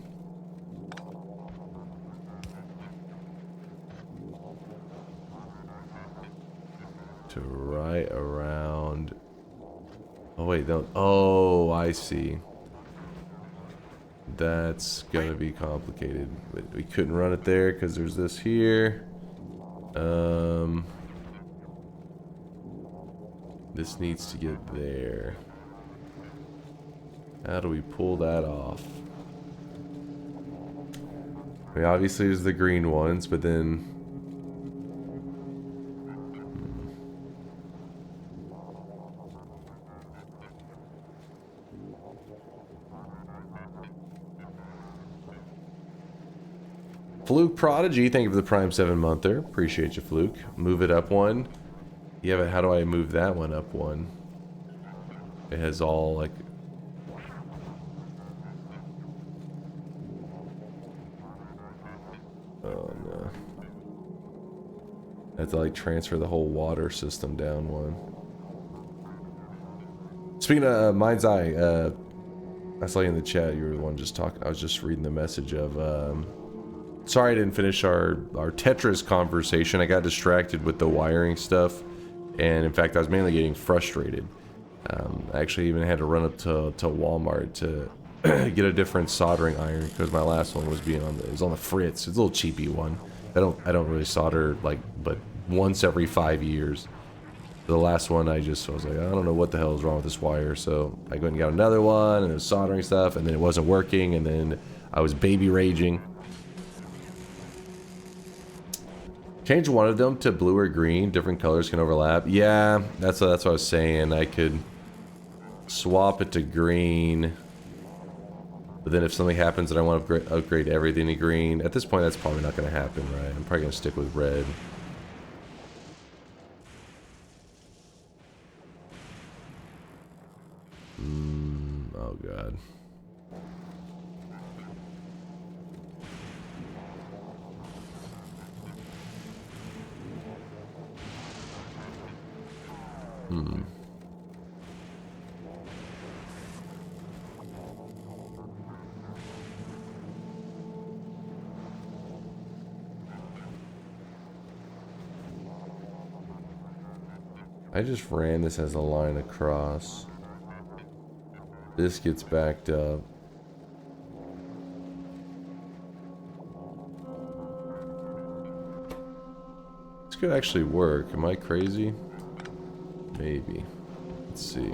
To right around. Oh wait, no. Oh, I see. That's gonna be complicated. But we couldn't run it there because there's this here. This needs to get there. How do we pull that off? I mean, obviously there's the green ones, but then Fluke Prodigy, thank you for the Prime 7-monther. Appreciate you, Fluke. Move it up one. Yeah, but how do I move that one up one? It has all, like... Oh, no. I have to, like, transfer the whole water system down one. Speaking of Mind's Eye, I saw you in the chat. You were the one just talking. I was just reading the message of... Sorry I didn't finish our Tetris conversation. I got distracted with the wiring stuff. And in fact, I was mainly getting frustrated. I actually even had to run up to Walmart to get a different soldering iron because my last one was on the fritz. It's a little cheapy one. I don't really solder like but once every 5 years. The last one I was like, I don't know what the hell is wrong with this wire. So I went and got another one and it was soldering stuff and then it wasn't working and then I was baby raging. Change one of them to blue or green. Different colors can overlap. Yeah, that's what I was saying. I could swap it to green. But then if something happens and I want to upgrade everything to green, at this point that's probably not going to happen, right? I'm probably going to stick with red. Oh god. Hmm. I just ran this as a line across. This gets backed up. This could actually work. Am I crazy? Maybe. Let's see.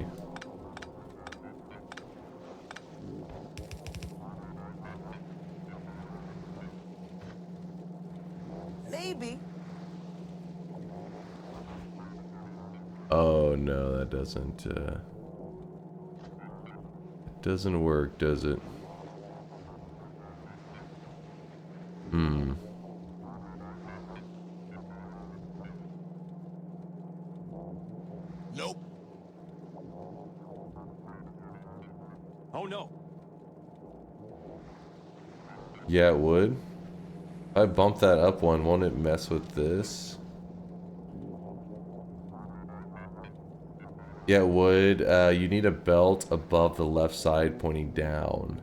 Maybe. Oh no, that doesn't it doesn't work, does it? Hmm. Nope. Oh no. Yeah, it would. If I bump that up one, won't it mess with this? Yeah, it would. You need a belt above the left side pointing down.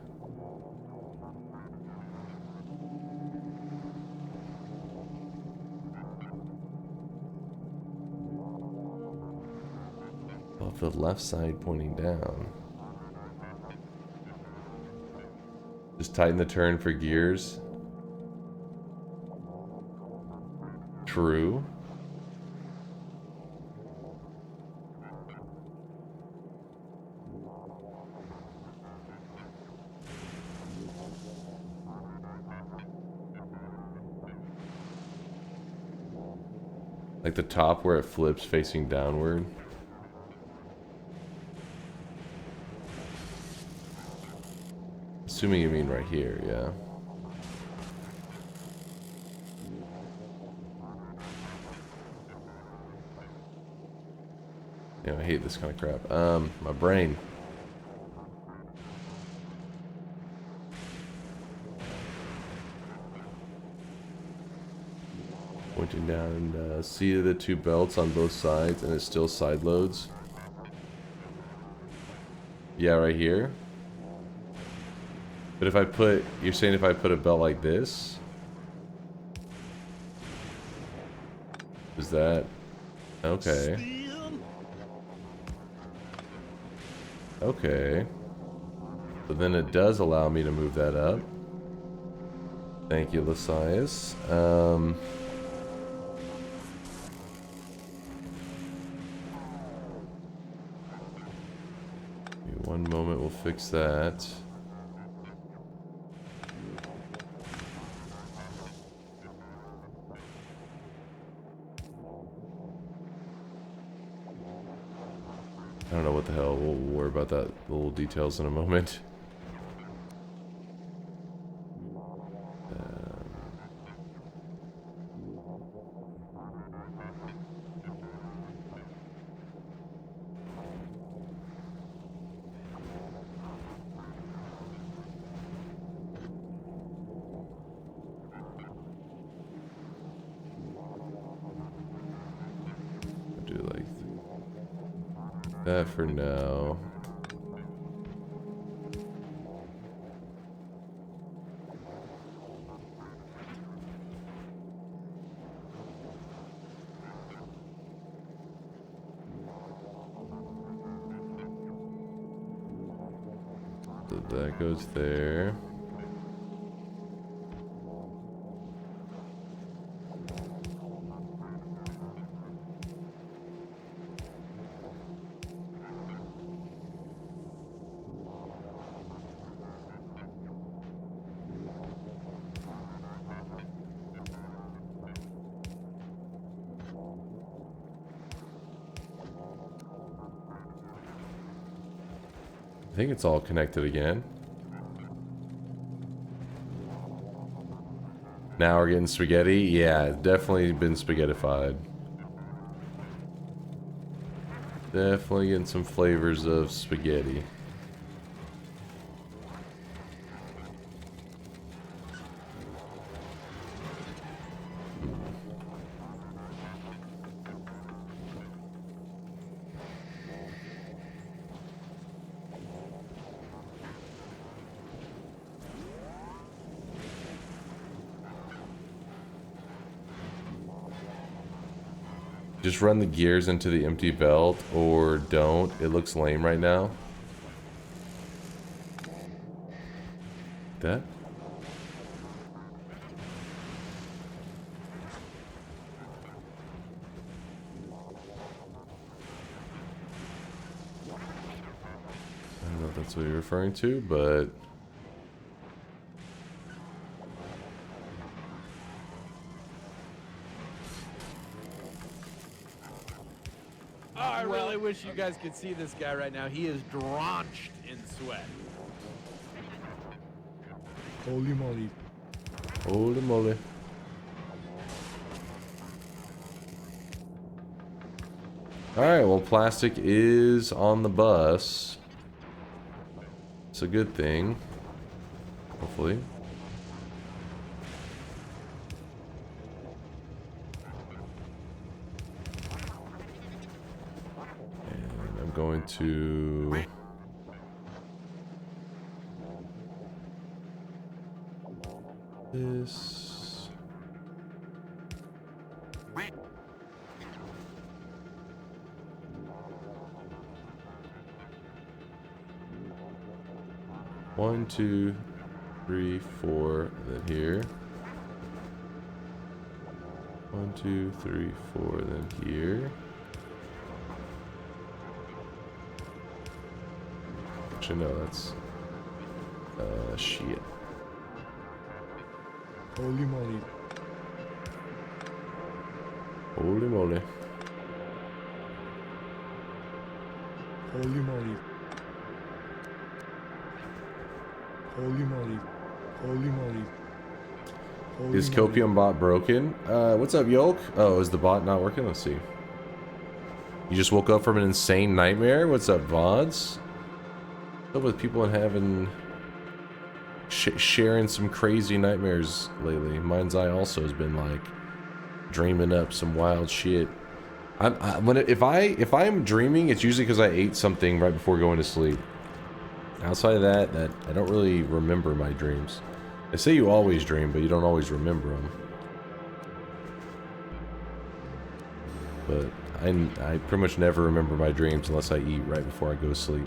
Above the left side pointing down. Just tighten the turn for gears. True. Like the top where it flips facing downward. Assuming you mean right here, yeah. Yeah, I hate this kind of crap. My brain. Pointing down and see the two belts on both sides and it still side loads. Yeah, right here. But if I put, you're saying if I put a belt like this? Is that, okay. Okay. So then it does allow me to move that up. Thank you, Lasias. One moment, we'll fix that. I don't know what the hell. We'll worry about that little details in a moment. Do like that for now. So that goes there. I think it's all connected again. Now we're getting spaghetti. Yeah, it's definitely been spaghettified. Definitely getting some flavors of spaghetti. Just run the gears into the empty belt or don't. It looks lame right now. That? I don't know if that's what you're referring to, but... I really wish you guys could see this guy right now. He is drenched in sweat. Holy moly. Holy moly. Alright, well, plastic is on the bus. It's a good thing. Hopefully. And I'm going to... this. One, two, three, four, and then here. 1, 2, 3, 4, then here. Actually, no, that's shit. Holy moly. Holy moly. Holy moly. Holy moly. Holy moly. Holy Is moly. Copium bot broken? What's up, Yolk? Oh, is the bot not working? Let's see. You just woke up from an insane nightmare? What's up, VODs? What's up with people having... sharing some crazy nightmares lately? Mine's Eye also has been, like, dreaming up some wild shit. If I'm dreaming, it's usually because I ate something right before going to sleep. Outside of that, I don't really remember my dreams. They say you always dream, but you don't always remember them. But I pretty much never remember my dreams unless I eat right before I go to sleep.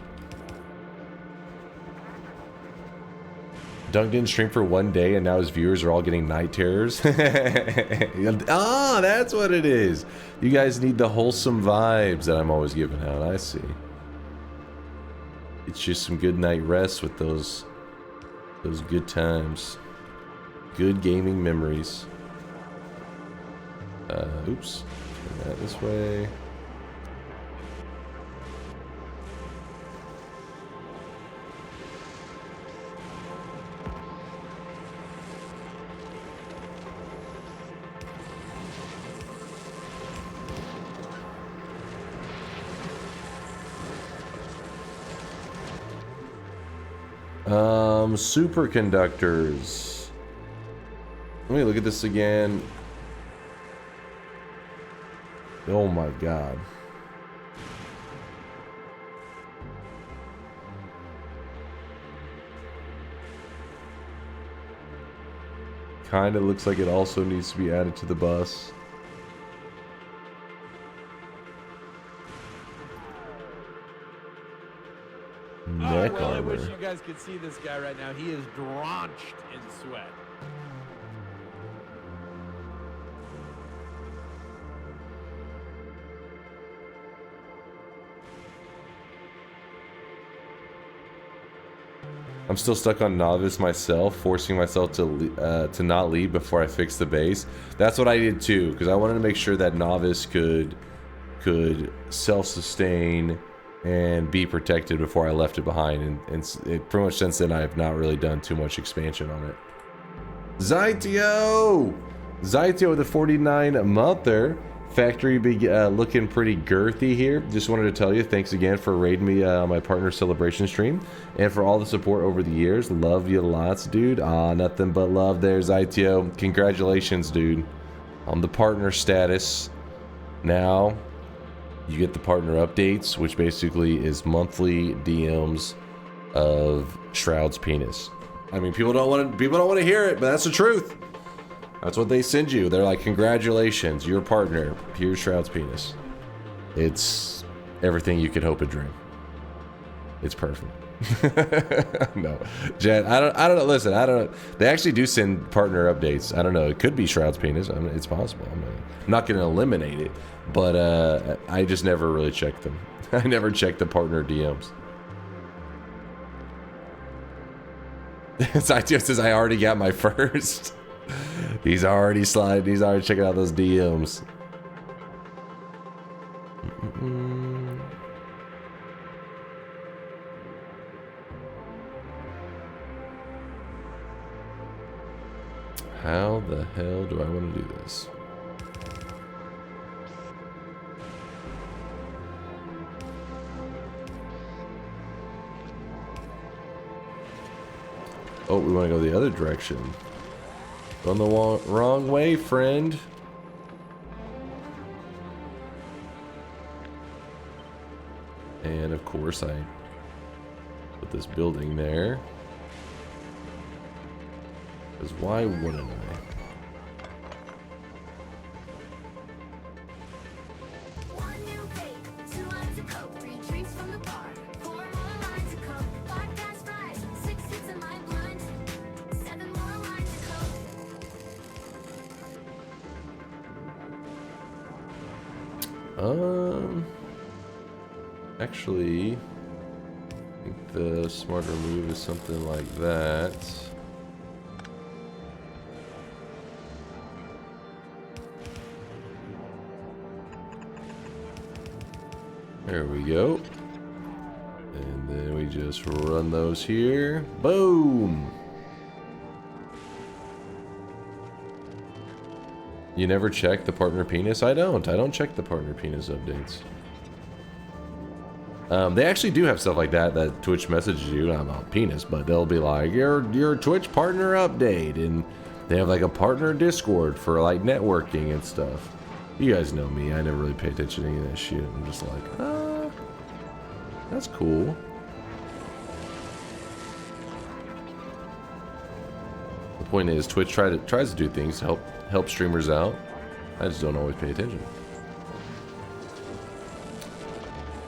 Dunk didn't stream for 1 day, and now his viewers are all getting night terrors. Ah, that's what it is. You guys need the wholesome vibes that I'm always giving out. I see. It's just some good night rest with those good times. Good gaming memories. Oops. Turn that this way. Superconductors. Let me look at this again. Oh my god. Kinda looks like it also needs to be added to the bus. I really wish you guys could see this guy right now. He is drenched in sweat. I'm still stuck on novice myself, forcing myself to not leave before I fix the base. That's what I did too, because I wanted to make sure that novice could self-sustain and be protected before I left it behind. And it pretty much since then I have not really done too much expansion on it. Zytio with a 49-monther. Factory be looking pretty girthy here. Just wanted to tell you, thanks again for raiding me on my partner celebration stream and for all the support over the years. Love you lots, dude. Nothing but love there, Zytio. Congratulations, dude, on the partner status. Now you get the partner updates, which basically is monthly DMs of Shroud's penis. I mean, people don't want to hear it, but that's the truth. That's what they send you. They're like, congratulations, your partner. Here's Shroud's penis. It's everything you could hope and dream. It's perfect. No, Jen, I don't know. Listen, I don't. They actually do send partner updates. I don't know. It could be Shroud's penis. I mean, it's possible. I'm not going to eliminate it, but I just never really checked them. I never checked the partner DMs. It's just as I already got my first. He's already sliding. He's already checking out those DMs. How the hell do I want to do this? Oh, we want to go the other direction. Going the wrong way, friend. And of course I put this building there. Because why wouldn't I? Actually, I think the smarter move is something like that. There we go. And then we just run those here. Boom! You never check the partner penis? I don't check the partner penis updates. They actually do have stuff like that Twitch messages you, not about penis, but they'll be like, your Twitch partner update, and they have like a partner Discord for like networking and stuff. You guys know me, I never really pay attention to any of that shit. I'm just like, that's cool. The point is, Twitch tries to do things to help streamers out. I just don't always pay attention.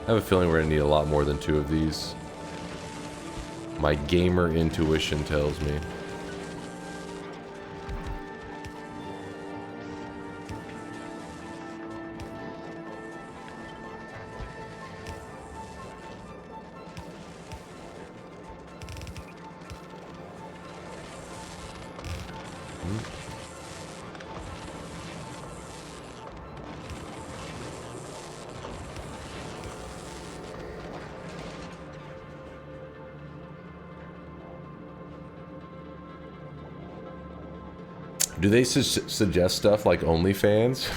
I have a feeling we're gonna need a lot more than 2 of these. My gamer intuition tells me. Do they suggest stuff like OnlyFans?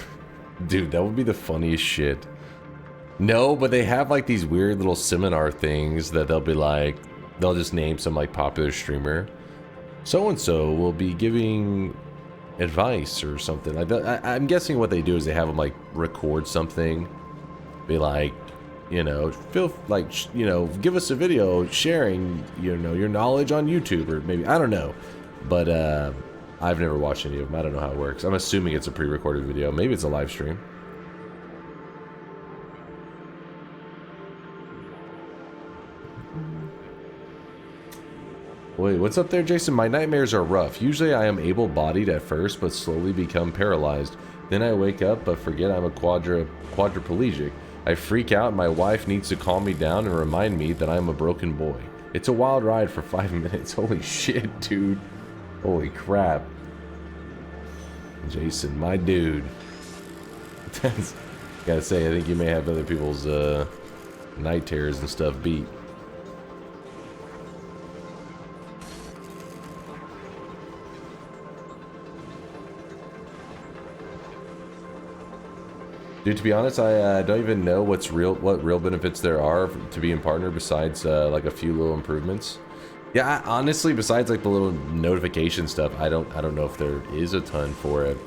Dude, that would be the funniest shit. No, but they have like these weird little seminar things that they'll be like, they'll just name some like popular streamer. So-and-so will be giving advice or something. I'm guessing what they do is they have them like record something. Be like, you know, feel like, you know, give us a video sharing, you know, your knowledge on YouTube, or maybe, I don't know. But, I've never watched any of them. I don't know how it works. I'm assuming it's a pre-recorded video. Maybe it's a live stream. Wait, what's up there, Jason? My nightmares are rough. Usually I am able-bodied at first, but slowly become paralyzed. Then I wake up, but forget I'm a quadriplegic. I freak out, and my wife needs to calm me down and remind me that I'm a broken boy. It's a wild ride for 5 minutes. Holy shit, dude. Holy crap. Jason, my dude. Gotta say, I think you may have other people's night terrors and stuff beat. Dude, to be honest, I don't even know what real benefits there are to being partner besides like a few little improvements. Yeah, honestly, besides like the little notification stuff, I don't know if there is a ton for it.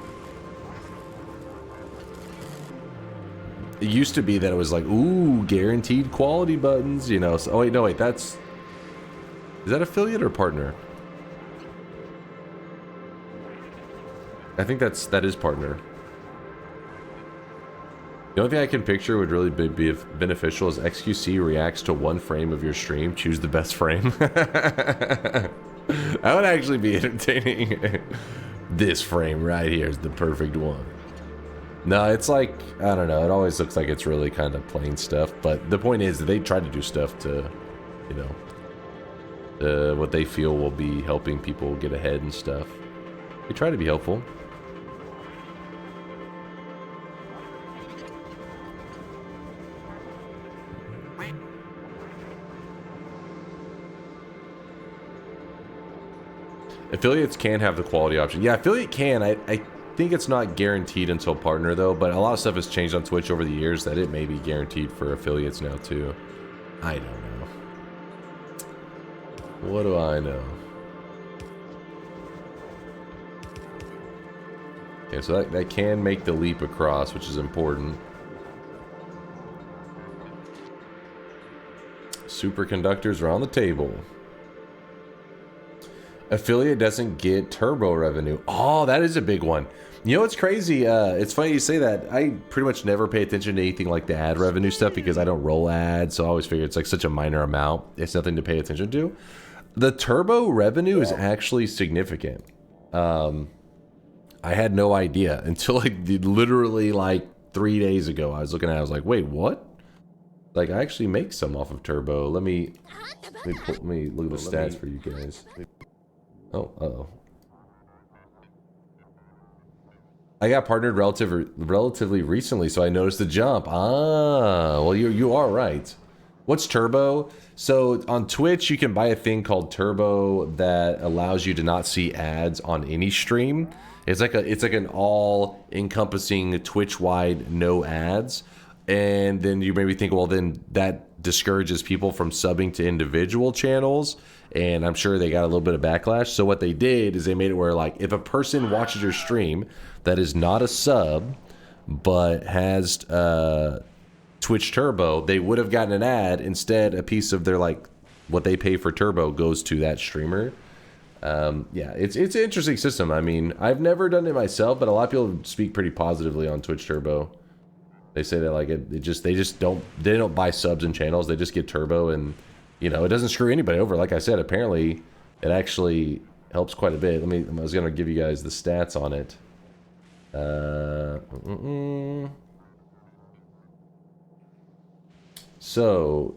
It used to be that it was like, ooh, guaranteed quality buttons, you know. So, oh wait, no, wait, is that affiliate or partner? I think that is partner. The only thing I can picture would really be beneficial is XQC reacts to one frame of your stream. Choose the best frame. That would actually be entertaining. This frame right here is the perfect one. No, it's like, I don't know. It always looks like it's really kind of plain stuff. But the point is that they try to do stuff to, you know, what they feel will be helping people get ahead and stuff. They try to be helpful. Affiliates can have the quality option. Yeah, affiliate can. I think it's not guaranteed until partner, though. But a lot of stuff has changed on Twitch over the years that it may be guaranteed for affiliates now, too. I don't know. What do I know? Okay, so that can make the leap across, which is important. Superconductors are on the table. Affiliate doesn't get turbo revenue. Oh, that is a big one. You know what's crazy? It's funny you say that. I pretty much never pay attention to anything like the ad revenue stuff because I don't roll ads, so I always figure it's like such a minor amount. It's nothing to pay attention to. The turbo revenue is actually significant. I had no idea until like literally like 3 days ago. I was looking at it, I was like, wait, what? Like, I actually make some off of turbo. Let me look at the stats for you guys. Oh, uh-oh. I got partnered relatively recently, so I noticed the jump. Ah, well, you are right. What's turbo? So on Twitch, you can buy a thing called turbo that allows you to not see ads on any stream. It's like an all-encompassing Twitch-wide no ads. And then you maybe think, well, then that discourages people from subbing to individual channels. And I'm sure they got a little bit of backlash. So what they did is they made it where, like, if a person watches your stream that is not a sub, but has Twitch Turbo, they would have gotten an ad. Instead, a piece of their, like, what they pay for Turbo goes to that streamer. Yeah, it's an interesting system. I mean, I've never done it myself, but a lot of people speak pretty positively on Twitch Turbo. They say that like they just don't buy subs and channels. They just get turbo, and you know it doesn't screw anybody over. Like I said, apparently it actually helps quite a bit. I was gonna give you guys the stats on it. So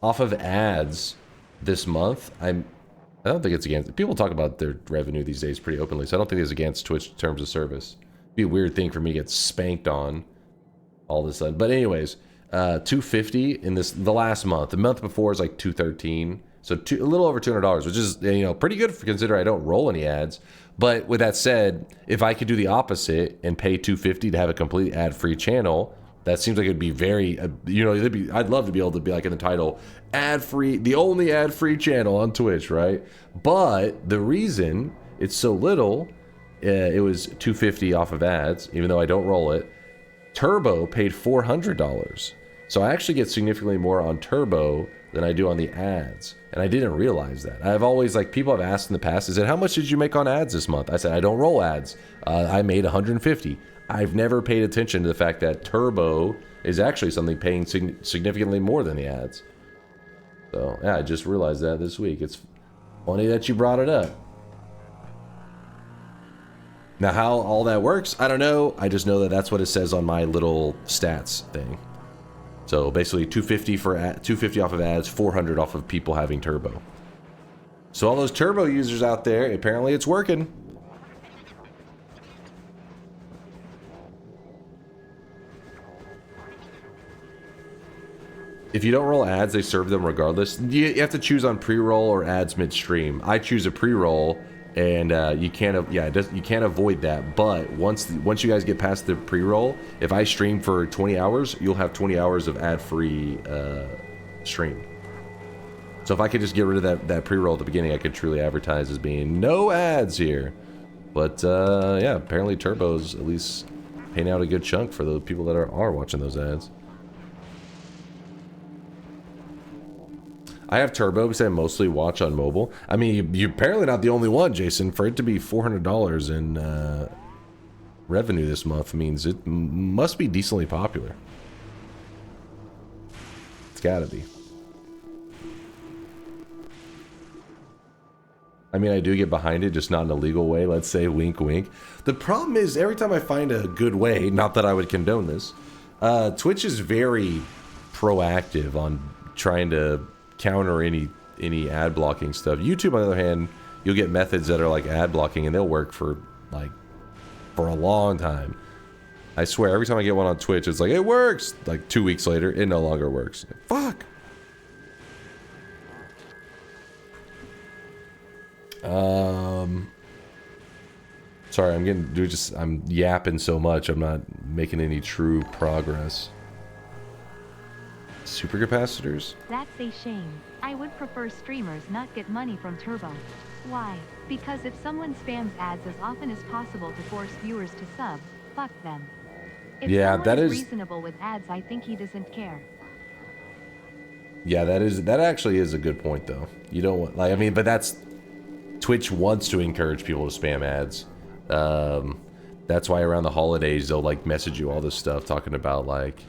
off of ads this month, I don't think it's against. People talk about their revenue these days pretty openly, so I don't think it's against Twitch terms of service. It'd be a weird thing for me to get spanked on all of a sudden. But anyways, 250 in the last month. The month before is like 213, so a little over $200, which is, you know, pretty good for considering I don't roll any ads. But with that said, if I could do the opposite and pay 250 to have a completely ad-free channel, that seems like it'd be very, you know, I'd love to be able to be like in the title, ad-free, the only ad-free channel on Twitch, right? But the reason it's so little, it was 250 off of ads, even though I don't roll it. Turbo paid $400. So I actually get significantly more on Turbo than I do on the ads. And I didn't realize that. I've always, like, people have asked in the past, how much did you make on ads this month? I said, I don't roll ads. I made 150. I've never paid attention to the fact that Turbo is actually something paying significantly more than the ads. So, yeah, I just realized that this week. It's funny that you brought it up. Now, how all that works, I don't know. I just know that that's what it says on my little stats thing. So basically, 250 off of ads, 400 off of people having turbo. So all those turbo users out there, apparently it's working. If you don't roll ads, they serve them regardless. You have to choose on pre-roll or ads midstream. I choose a pre-roll. And you can't avoid that. But once you guys get past the pre-roll, if I stream for 20 hours, you'll have 20 hours of ad-free stream. So if I could just get rid of that pre-roll at the beginning, I could truly advertise as being no ads here. But yeah, apparently Turbo's at least paying out a good chunk for the people that are watching those ads. I have Turbo because I mostly watch on mobile. I mean, you're apparently not the only one, Jason. For it to be $400 and revenue this month means it must be decently popular. It's gotta be. I mean, I do get behind it, just not in a legal way, let's say, wink wink. The problem is, every time I find a good way, not that I would condone this, Twitch is very proactive on trying to counter any ad blocking stuff. YouTube, on the other hand, you'll get methods that are like ad blocking, and they'll work for a long time. I swear, every time I get one on Twitch, it's like, it works! Like 2 weeks later, it no longer works. Fuck! Sorry, I'm yapping so much, I'm not making any true progress. Supercapacitors? That's a shame. I would prefer streamers not get money from Turbo. Why? Because if someone spams ads as often as possible to force viewers to sub, fuck them. If Yeah, someone that is is reasonable with ads, I think he doesn't care. Yeah, that actually is a good point though. You don't want, like, I mean, but that's Twitch wants to encourage people to spam ads. That's why around the holidays they'll like message you all this stuff talking about like,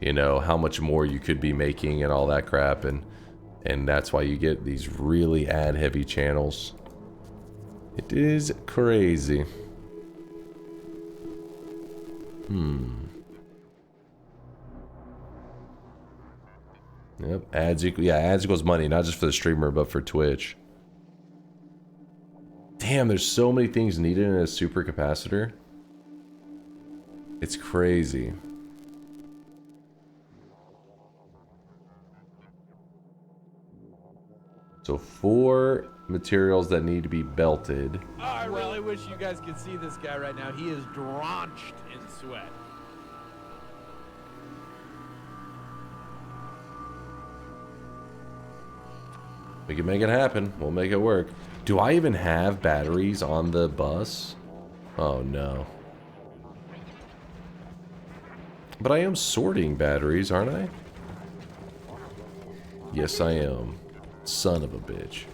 you know, how much more you could be making and all that crap, and that's why you get these really ad heavy channels. It is crazy. Yep, ads equals money, not just for the streamer, but for Twitch. Damn, there's so many things needed in a supercapacitor. It's crazy. So 4 materials that need to be belted. Oh, I really wish you guys could see this guy right now. He is drenched in sweat. We can make it happen. We'll make it work. Do I even have batteries on the bus? Oh no. But I am sorting batteries, aren't I? Yes, I am. Son of a bitch.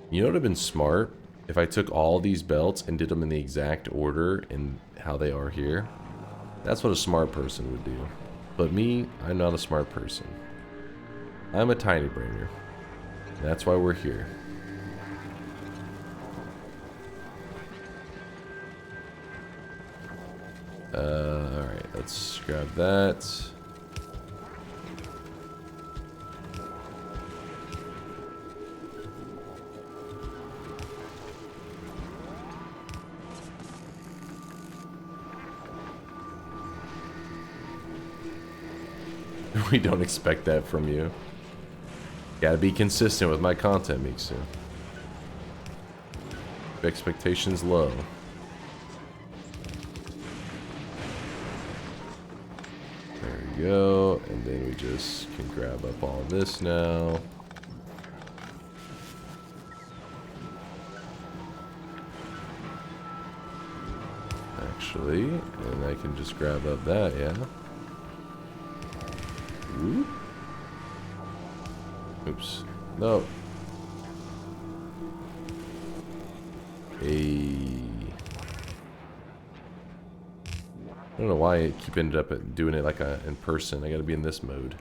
You know what would have been smart? If I took all these belts and did them in the exact order and how they are here. That's what a smart person would do. But me, I'm not a smart person. I'm a tiny brainer. That's why we're here. Alright, let's grab that. We don't expect that from you. Gotta be consistent with my content, Miksu. Expectations low. There we go. And then we just can grab up all this now. Actually, and I can just grab up that, yeah. Ooh. Oops. No. Hey. I don't know why I keep ended up doing it like in person. I gotta be in this mode.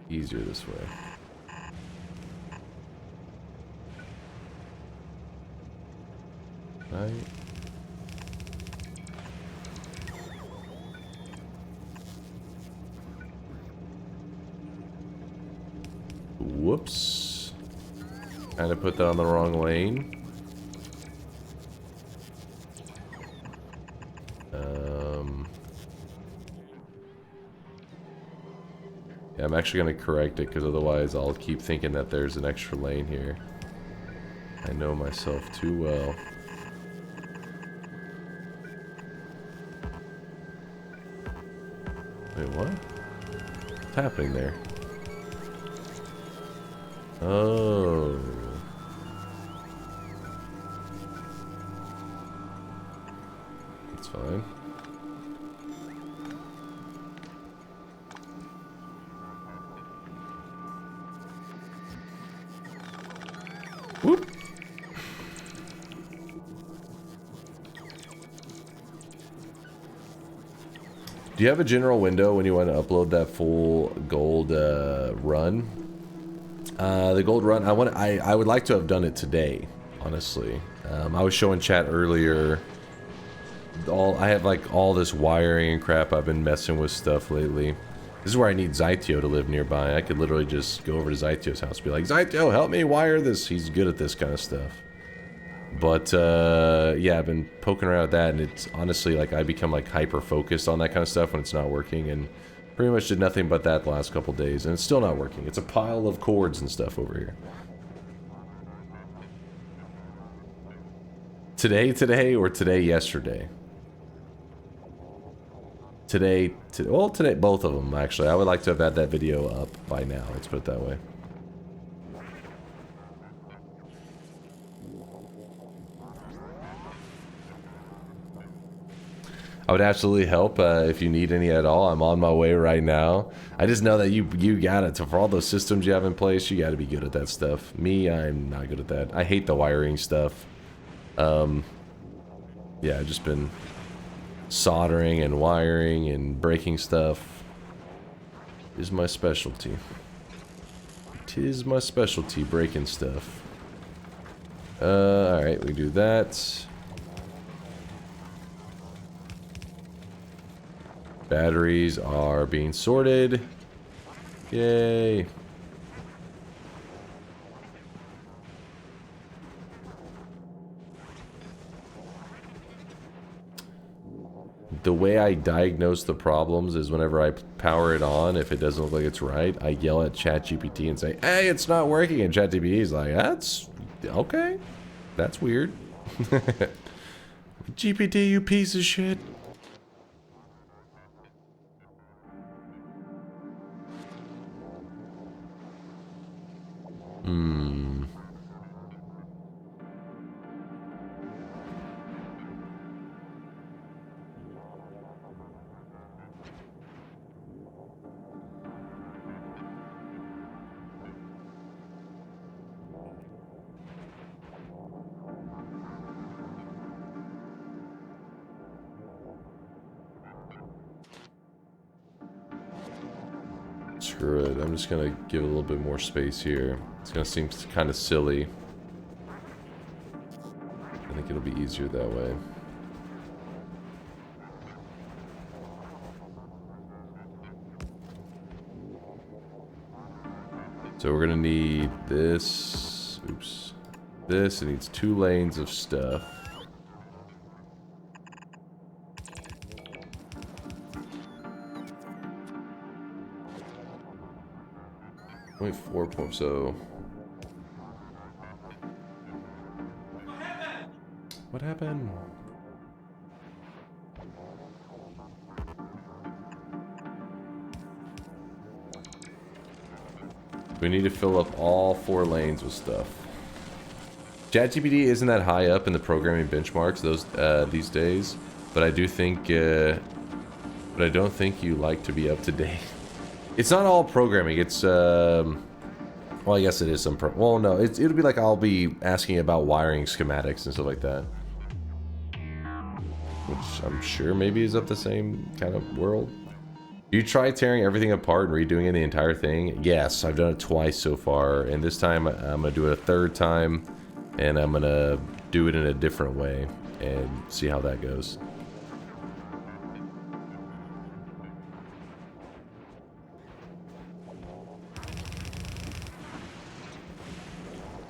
Easier this way. Right. Whoops. Kind of put that on the wrong lane. Yeah, I'm actually going to correct it because otherwise I'll keep thinking that there's an extra lane here. I know myself too well. Wait, what? What's happening there? Oh. That's fine. Whoop. Do you have a general window when you want to upload that full gold run? The gold run, I would like to have done it today, honestly. I was showing chat earlier. I have like all this wiring and crap. I've been messing with stuff lately. This is where I need Zytio to live nearby. I could literally just go over to Zytio's house and be like, Zytio, help me wire this. He's good at this kind of stuff. But yeah, I've been poking around with that, and it's honestly like I become like hyper focused on that kind of stuff when it's not working, and pretty much did nothing but that the last couple days, and it's still not working. It's a pile of cords and stuff over here. Today, or today, yesterday? Today, both of them, actually. I would like to have had that video up by now, let's put it that way. I would absolutely help if you need any at all. I'm on my way right now. I just know that you got it. So for all those systems you have in place, you got to be good at that stuff. Me, I'm not good at that. I hate the wiring stuff. Yeah, I've just been soldering and wiring and breaking stuff. Is my specialty. Tis my specialty, breaking stuff. Alright, we do that. Batteries are being sorted. Yay. The way I diagnose the problems is whenever I power it on, if it doesn't look like it's right, I yell at ChatGPT and say, hey, it's not working. And ChatGPT is like, that's okay. That's weird. GPT, you piece of shit. Screw it. I'm just gonna give it a little bit more space here. It's gonna seem kind of silly. I think it'll be easier that way. So we're gonna need this. Oops. This. It needs 2 lanes of stuff. Only 4 points, so... What happened? We need to fill up all 4 lanes with stuff. ChatGPT isn't that high up in the programming benchmarks these days, but I do think, but I don't think you like to be up to date. It's not all programming. It's well, I guess it is some. Well, no, it'll be like I'll be asking about wiring schematics and stuff like that, which I'm sure maybe is up the same kind of world. You try tearing everything apart and redoing the entire thing? Yes, I've done it twice so far, and this time I'm gonna do it a 3rd time, and I'm gonna do it in a different way and see how that goes.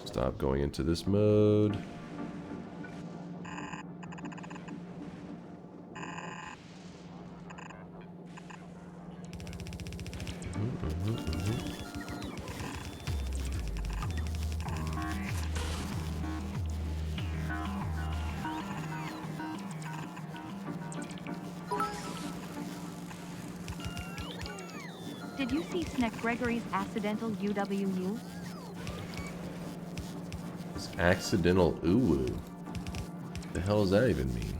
Stop going into this mode. Did you see Sneck Gregory's accidental UWU? Accidental uwu. The hell does that even mean?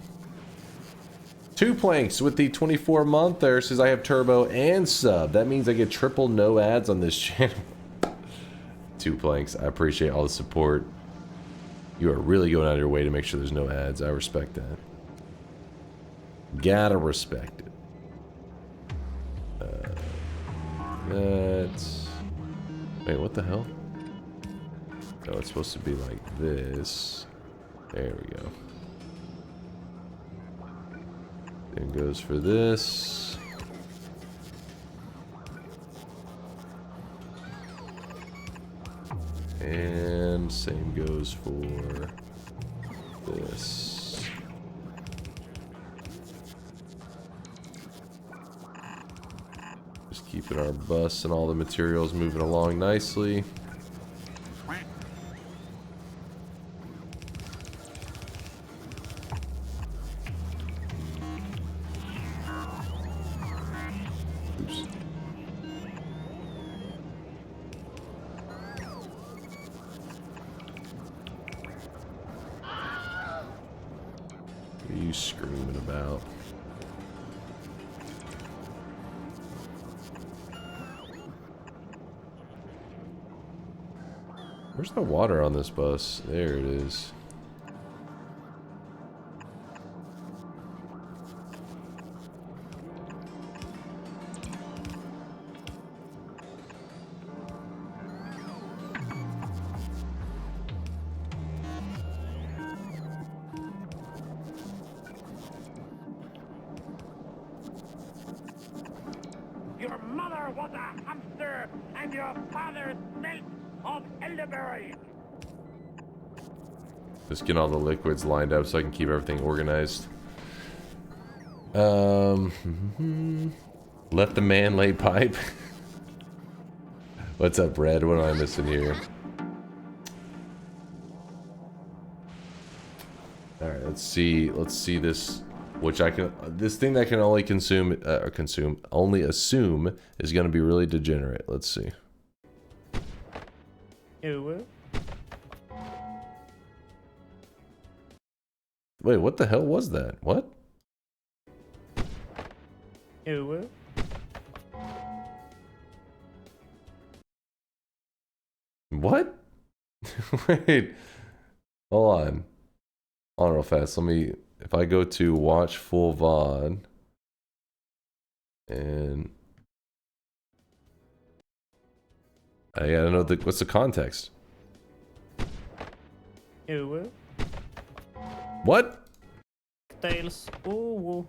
2 planks with the 24-month there says I have turbo and sub. That means I get triple no ads on this channel. 2 planks. I appreciate all the support. You are really going out of your way to make sure there's no ads. I respect that. Gotta respect it. that. Wait, what the hell? No, it's supposed to be like this. There we go. Then goes for this. And same goes for this. Just keeping our bus and all the materials moving along nicely. Oops. What are you screaming about? Where's the water on this bus? There it is. Your mother was a hamster, and your father smelt of elderberry. Just getting all the liquids lined up so I can keep everything organized. Let the man lay pipe. What's up, Brad? What am I missing here? All right, let's see this, which this thing that I can only only assume is going to be really degenerate. Let's see. Wait, what the hell was that? What? What? Wait. Hold on. Hold on real fast. Let me, if I go to watch full VOD and I gotta know what's the context. What? Tails. Ooh.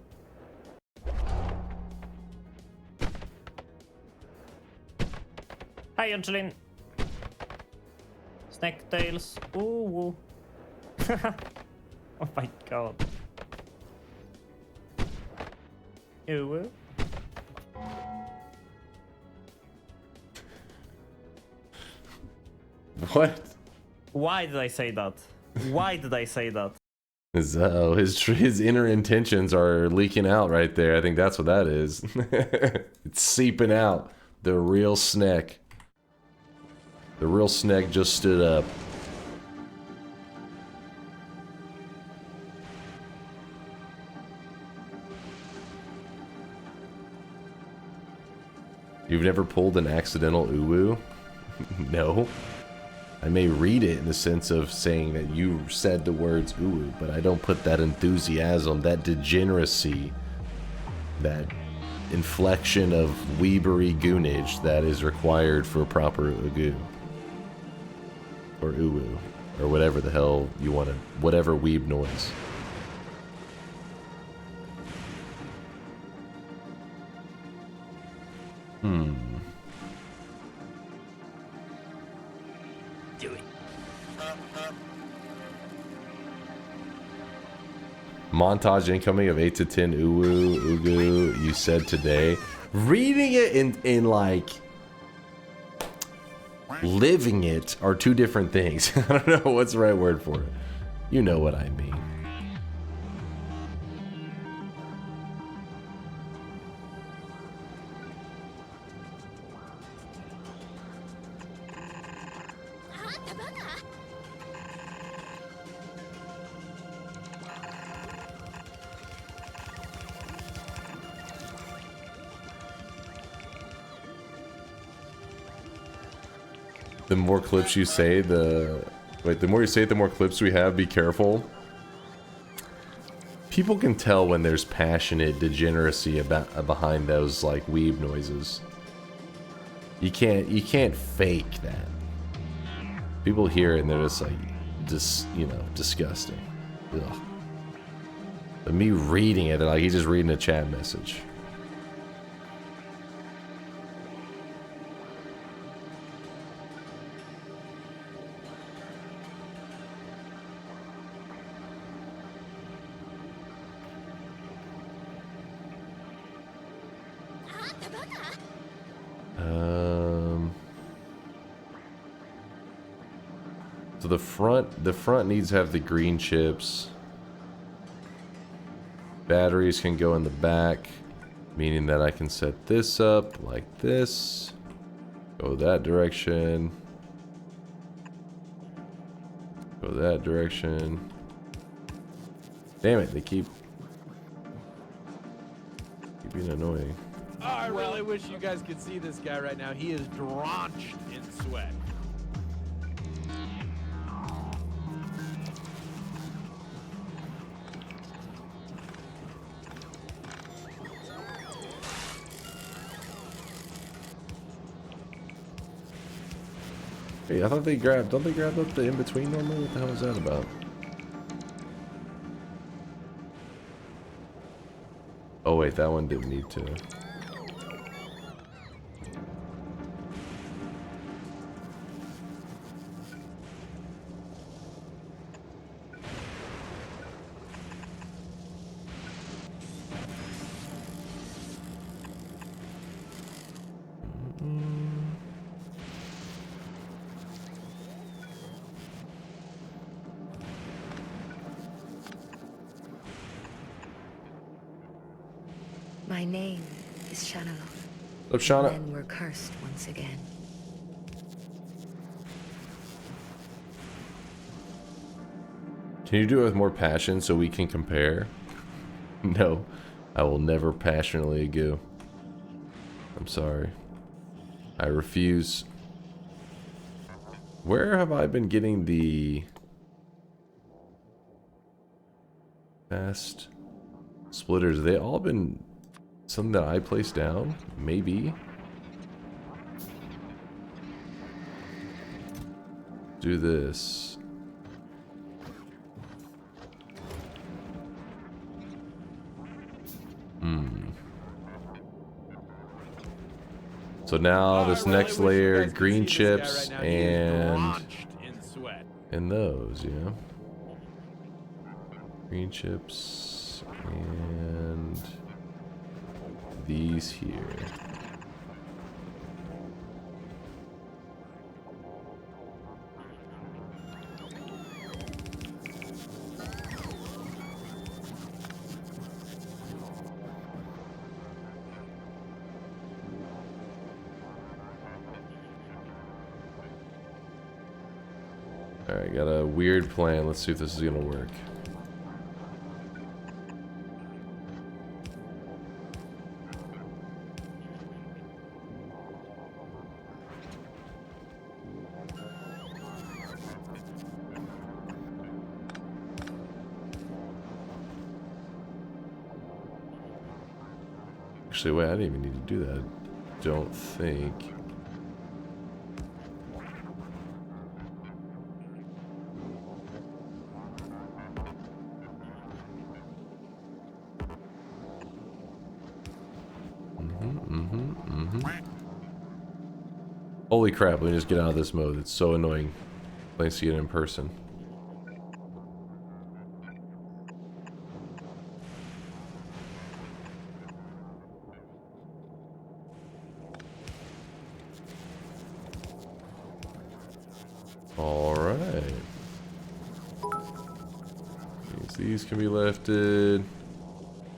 Hi, Angelin. Snack tails. Ooh. Oh my god. Ooh. What? Why did I say that? Why did I say that? His inner intentions are leaking out right there. I think that's what that is. It's seeping out. The real Sneck. The real Sneck just stood up. You've never pulled an accidental uwu? No. I may read it in the sense of saying that you said the words uwu, but I don't put that enthusiasm, that degeneracy, that inflection of weebery goonage that is required for proper ugu. Or uwu. Or whatever the hell you want to, whatever weeb noise. Do it. Montage incoming of 8 to 10 ugu you said today. Reading it in like living it are two different things. I don't know what's the right word for it. You know what I mean. The more clips you say, the more you say it, the more clips we have. Be careful. People can tell when there's passionate degeneracy behind those like weeb noises. You can't fake that. People hear it and they're just like, disgusting. Ugh. But me reading it, they're like, he's just reading a chat message. So the front needs to have the green chips. Batteries can go in the back, meaning that I can set this up like this. Go that direction. Go that direction. Damn it, they keep being annoying. Oh, I really wish you guys could see this guy right now. He is drenched in sweat. Hey, I thought they grabbed, don't they grab up the in-between normally? What the hell is that about? Oh wait, that one didn't need to. My name is Shana. What's up, Shauna? And we're cursed once again. Can you do it with more passion so we can compare? No, I will never passionately go. I'm sorry. I refuse. Where have I been getting the fast splitters? They all been something that I placed down? Maybe. Do this. So now this next layer, green chips and those, yeah. Green chips and these here. Alright, got a weird plan. Let's see if this is gonna work. Actually, wait, I didn't even need to do that. Don't think. Holy crap, let me just get out of this mode. It's so annoying. Playing see it in person. Alright. These can be lifted.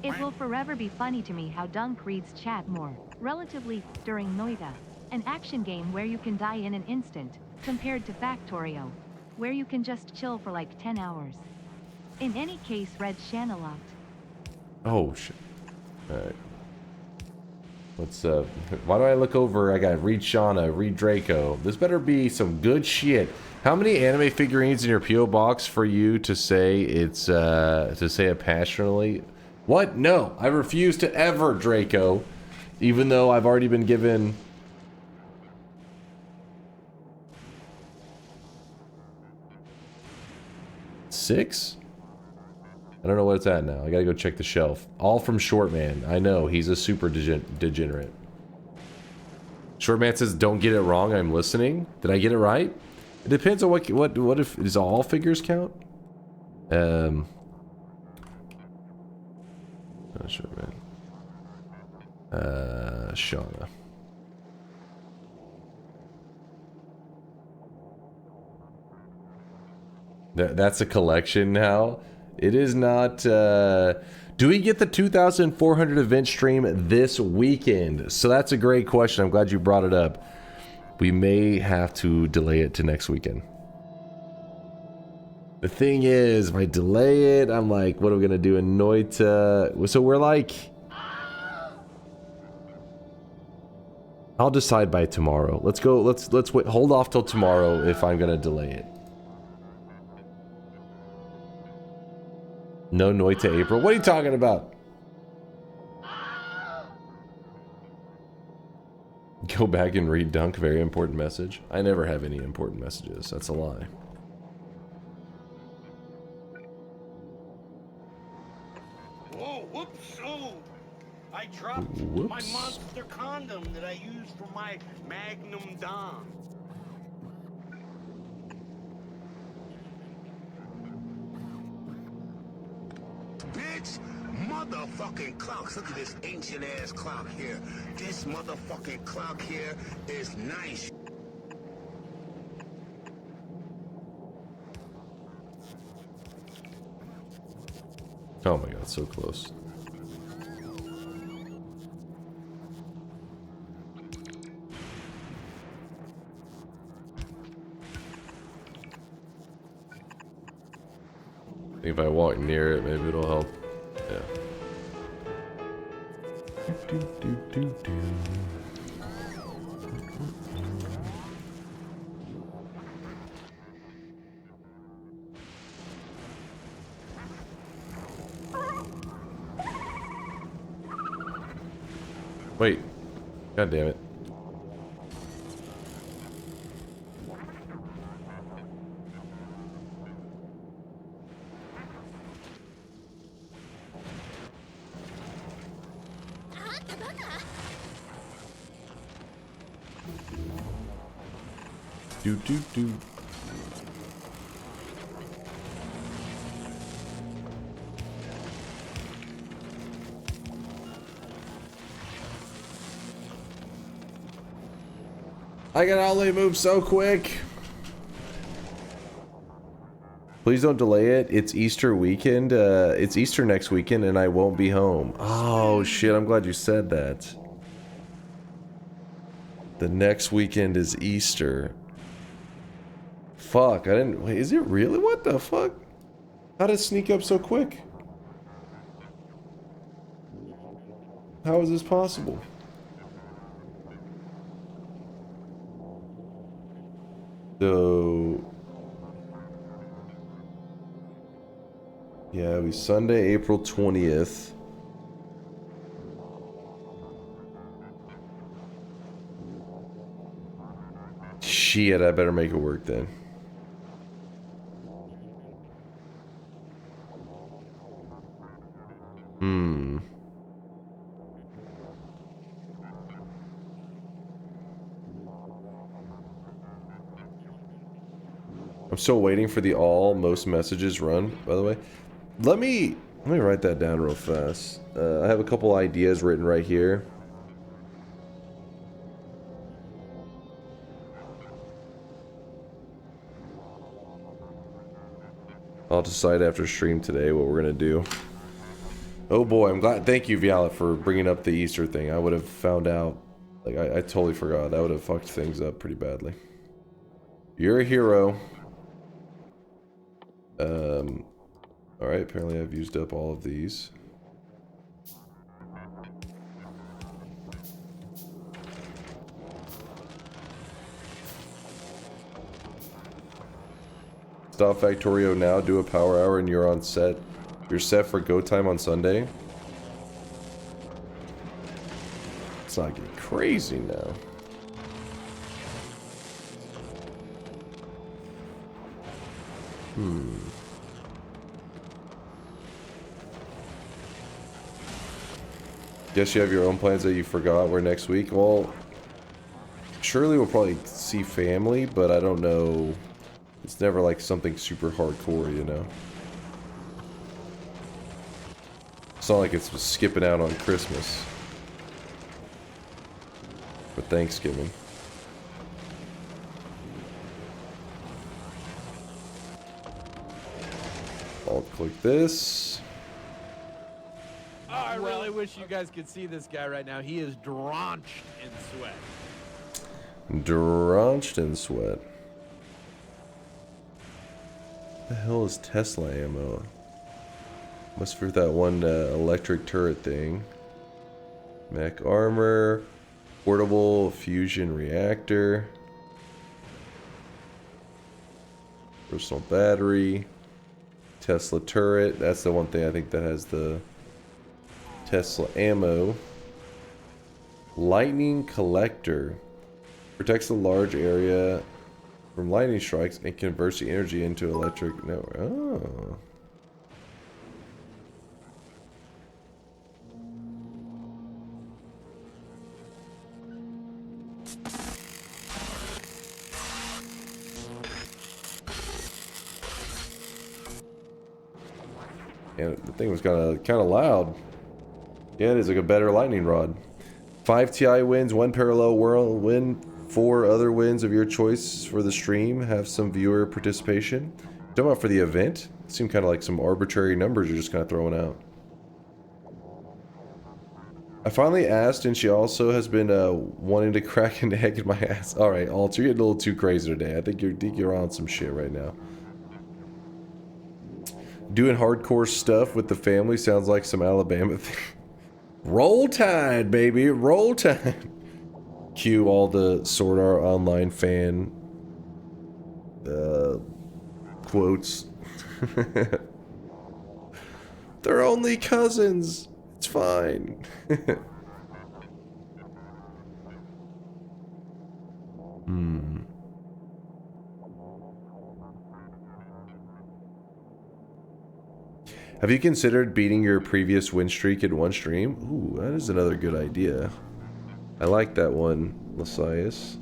It will forever be funny to me how Dunk reads chat more, relatively, during Noita. An action game where you can die in an instant, compared to Factorio, where you can just chill for like 10 hours. In any case, read Shanalot. Oh, shit. Alright. What's up? Why do I look over? I got read Shauna, read Draco. This better be some good shit. How many anime figurines in your P.O. box for you to say it's, to say it passionately? What? No, I refuse to ever, Draco. Even though I've already been given 6? I don't know what it's at now. I gotta go check the shelf. All from Shortman. I know, he's a super degenerate. Shortman says, don't get it wrong, I'm listening. Did I get it right? It depends on what if, does all figures count? Not sure, man. Shauna. That's a collection now. It is not. Do we get the 2,400 event stream this weekend? So that's a great question. I'm glad you brought it up. We may have to delay it to next weekend. The thing is, if I delay it, I'm like, what are we gonna do in Noita? So we're like, I'll decide by tomorrow. Let's go. Let's wait. Hold off till tomorrow if I'm gonna delay it. No Noita April. What are you talking about? Go back and read Dunk. Very important message. I never have any important messages. That's a lie. Whoa, whoops, oh! I dropped my monster condom that I used for my Magnum Dom. Bitch, motherfucking clocks. Look at this ancient ass clock here. This motherfucking clock here is nice. Oh my god, so close. I think if I walk near it, maybe it'll help. Yeah. Wait. God damn it. Do. I can only move so quick. Please don't delay it. It's Easter weekend. It's Easter next weekend and I won't be home. Oh shit, I'm glad you said that. The next weekend is Easter. Fuck, I didn't... Wait, is it really? What the fuck? How did it sneak up so quick? How is this possible? So... yeah, it'll be Sunday, April 20th. Shit, I better make it work then. I'm still waiting for the most messages run, by the way. Let me write that down real fast. I have a couple ideas written right here. I'll decide after stream today what we're gonna do. Oh boy, I'm glad. Thank you, Vialet, for bringing up the Easter thing. I would have found out. Like, I totally forgot. That would have fucked things up pretty badly. You're a hero. Alright, apparently I've used up all of these. Stop Factorio now, do a power hour, and you're on set. You're set for go time on Sunday. It's not getting crazy now. Guess you have your own plans that you forgot were next week. Well, surely we'll probably see family, but I don't know. It's never like something super hardcore, you know? It's not like it's skipping out on Christmas. Or Thanksgiving. I'll click this. Oh, I really wish you guys could see this guy right now. He is drenched in sweat. Drenched in sweat. What the hell is Tesla ammo? Must for that one electric turret thing. Mech armor. Portable fusion reactor. Personal battery. Tesla turret. That's the one thing I think that has the Tesla ammo. Lightning collector. Protects a large area from lightning strikes and converts the energy into electric network. Oh. And the thing was kind of loud. Yeah, it is like a better lightning rod. 5 TI wins, 1 parallel world win, 4 other wins of your choice for the stream. Have some viewer participation. Talking about for the event? It seemed kind of like some arbitrary numbers you're just kind of throwing out. I finally asked, and she also has been wanting to crack an egg in my ass. All right, Alter, you're getting a little too crazy today. I think you're on some shit right now. Doing hardcore stuff with the family sounds like some Alabama thing. Roll Tide, baby, roll tide. Cue all the Sword Art Online fan quotes. They're only cousins. It's fine. Have you considered beating your previous win streak in one stream? Ooh, that is another good idea. I like that one, Messias.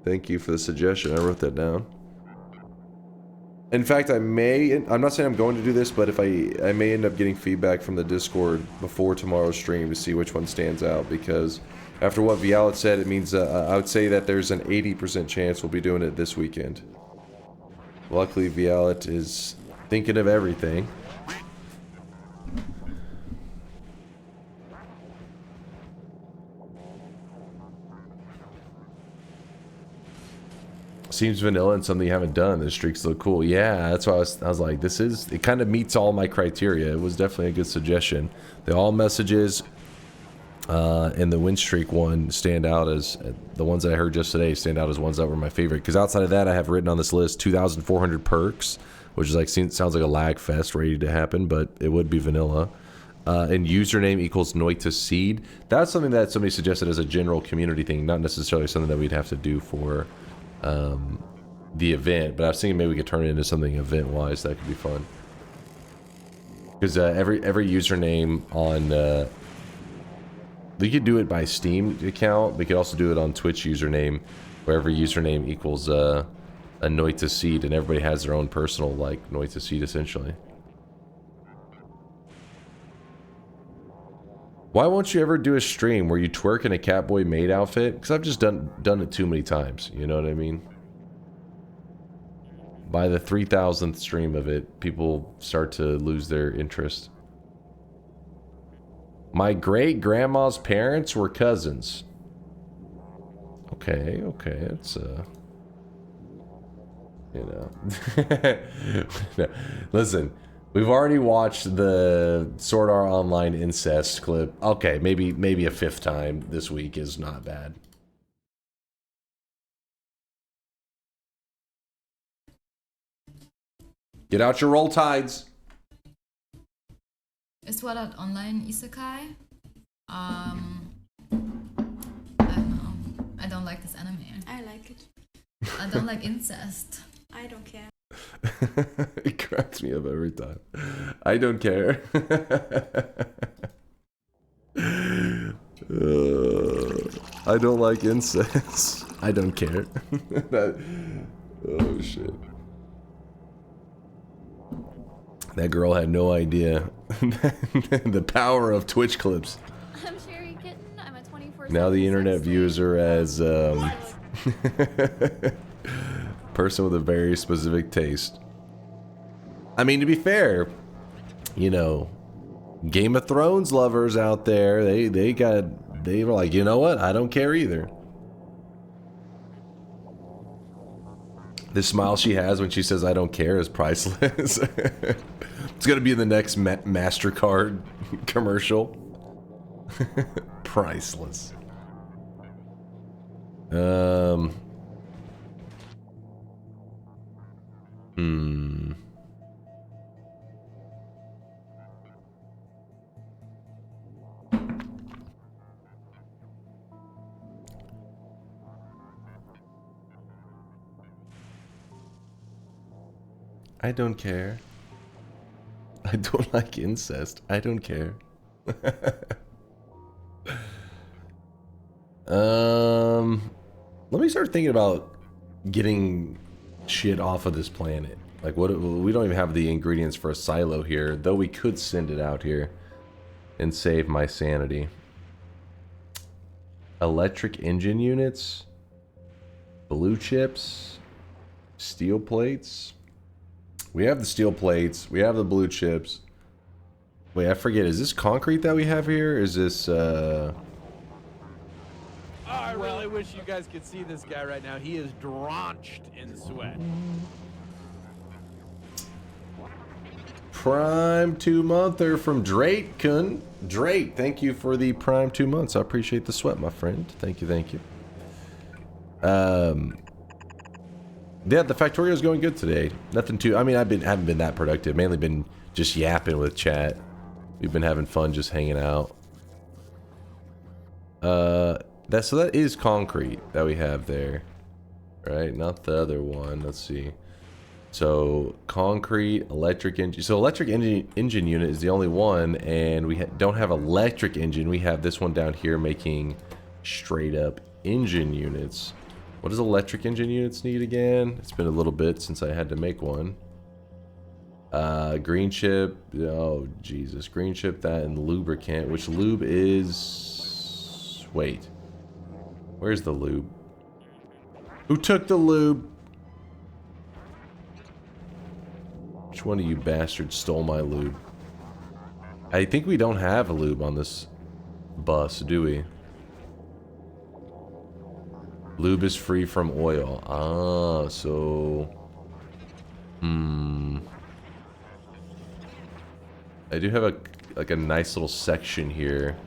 Thank you for the suggestion. I wrote that down. In fact, I'm not saying I'm going to do this, but if I may end up getting feedback from the Discord before tomorrow's stream to see which one stands out, because after what Vialet said, it means I would say that there's an 80% chance we'll be doing it this weekend. Luckily, Vialet is thinking of everything. Seems vanilla and something you haven't done. The streaks look cool. Yeah, that's why I was like, it kind of meets all my criteria. It was definitely a good suggestion. The all messages and the win streak one stand out as the ones that I heard just today stand out as ones that were my favorite. Because outside of that, I have written on this list 2,400 perks, which is like sounds like a lag fest ready to happen, but it would be vanilla. And username equals Noita Seed. That's something that somebody suggested as a general community thing, not necessarily something that we'd have to do for the event, but I was thinking maybe we could turn it into something event-wise that could be fun. Because every username on we could do it by Steam account. We could also do it on Twitch username, where every username equals a Noita Seed, and everybody has their own personal like Noita Seed essentially. Why won't you ever do a stream where you twerk in a Catboy maid outfit? Because I've just done it too many times, you know what I mean? By the 3,000th stream of it, people start to lose their interest. My great-grandma's parents were cousins. Okay, it's you know. Listen. We've already watched the Sword Art Online incest clip. Okay, maybe a 5th time this week is not bad. Get out your roll tides. Is Sword Art Online isekai? I don't know. I don't like this anime. I like it. I don't like incest. I don't care. It cracks me up every time. I don't care. I don't like incest. I don't care. Oh shit. That girl had no idea the power of Twitch clips. I'm Sherry Kitten. I'm a 24/7 Now the internet views her as person with a very specific taste. I mean, to be fair, you know, Game of Thrones lovers out there, they were like, you know what? I don't care either. The smile she has when she says I don't care is priceless. It's gonna be in the next MasterCard commercial. Priceless. I don't care. I don't like incest. I don't care. Let me start thinking about getting shit off of this planet. Like, what? We don't even have the ingredients for a silo here, though we could send it out here and save my sanity. Electric engine units, blue chips, steel plates. We have the steel plates. We have the blue chips. Wait, I forget. Is this concrete that we have here? Is this, Oh, I really wish you guys could see this guy right now. He is drenched in sweat. Prime 2-monther from Drake, kun. Drake, thank you for the Prime 2 months. I appreciate the sweat, my friend. Thank you, thank you. Yeah, the Factorio is going good today. Nothing too. I mean, haven't been that productive. Mainly been just yapping with chat. We've been having fun, just hanging out. So that is concrete that we have there, right? Not the other one. Let's see. So concrete, electric engine. So electric engine unit is the only one, and we don't have electric engine. We have this one down here making straight up engine units. What does electric engine units need again? It's been a little bit since I had to make one. Green chip. Oh, Jesus. Green chip, that, and lubricant. Which lube is... Wait. Where's the lube? Who took the lube? Which one of you bastards stole my lube? I think we don't have a lube on this bus, do we? Lube is free from oil. Ah, so... I do have a nice little section here.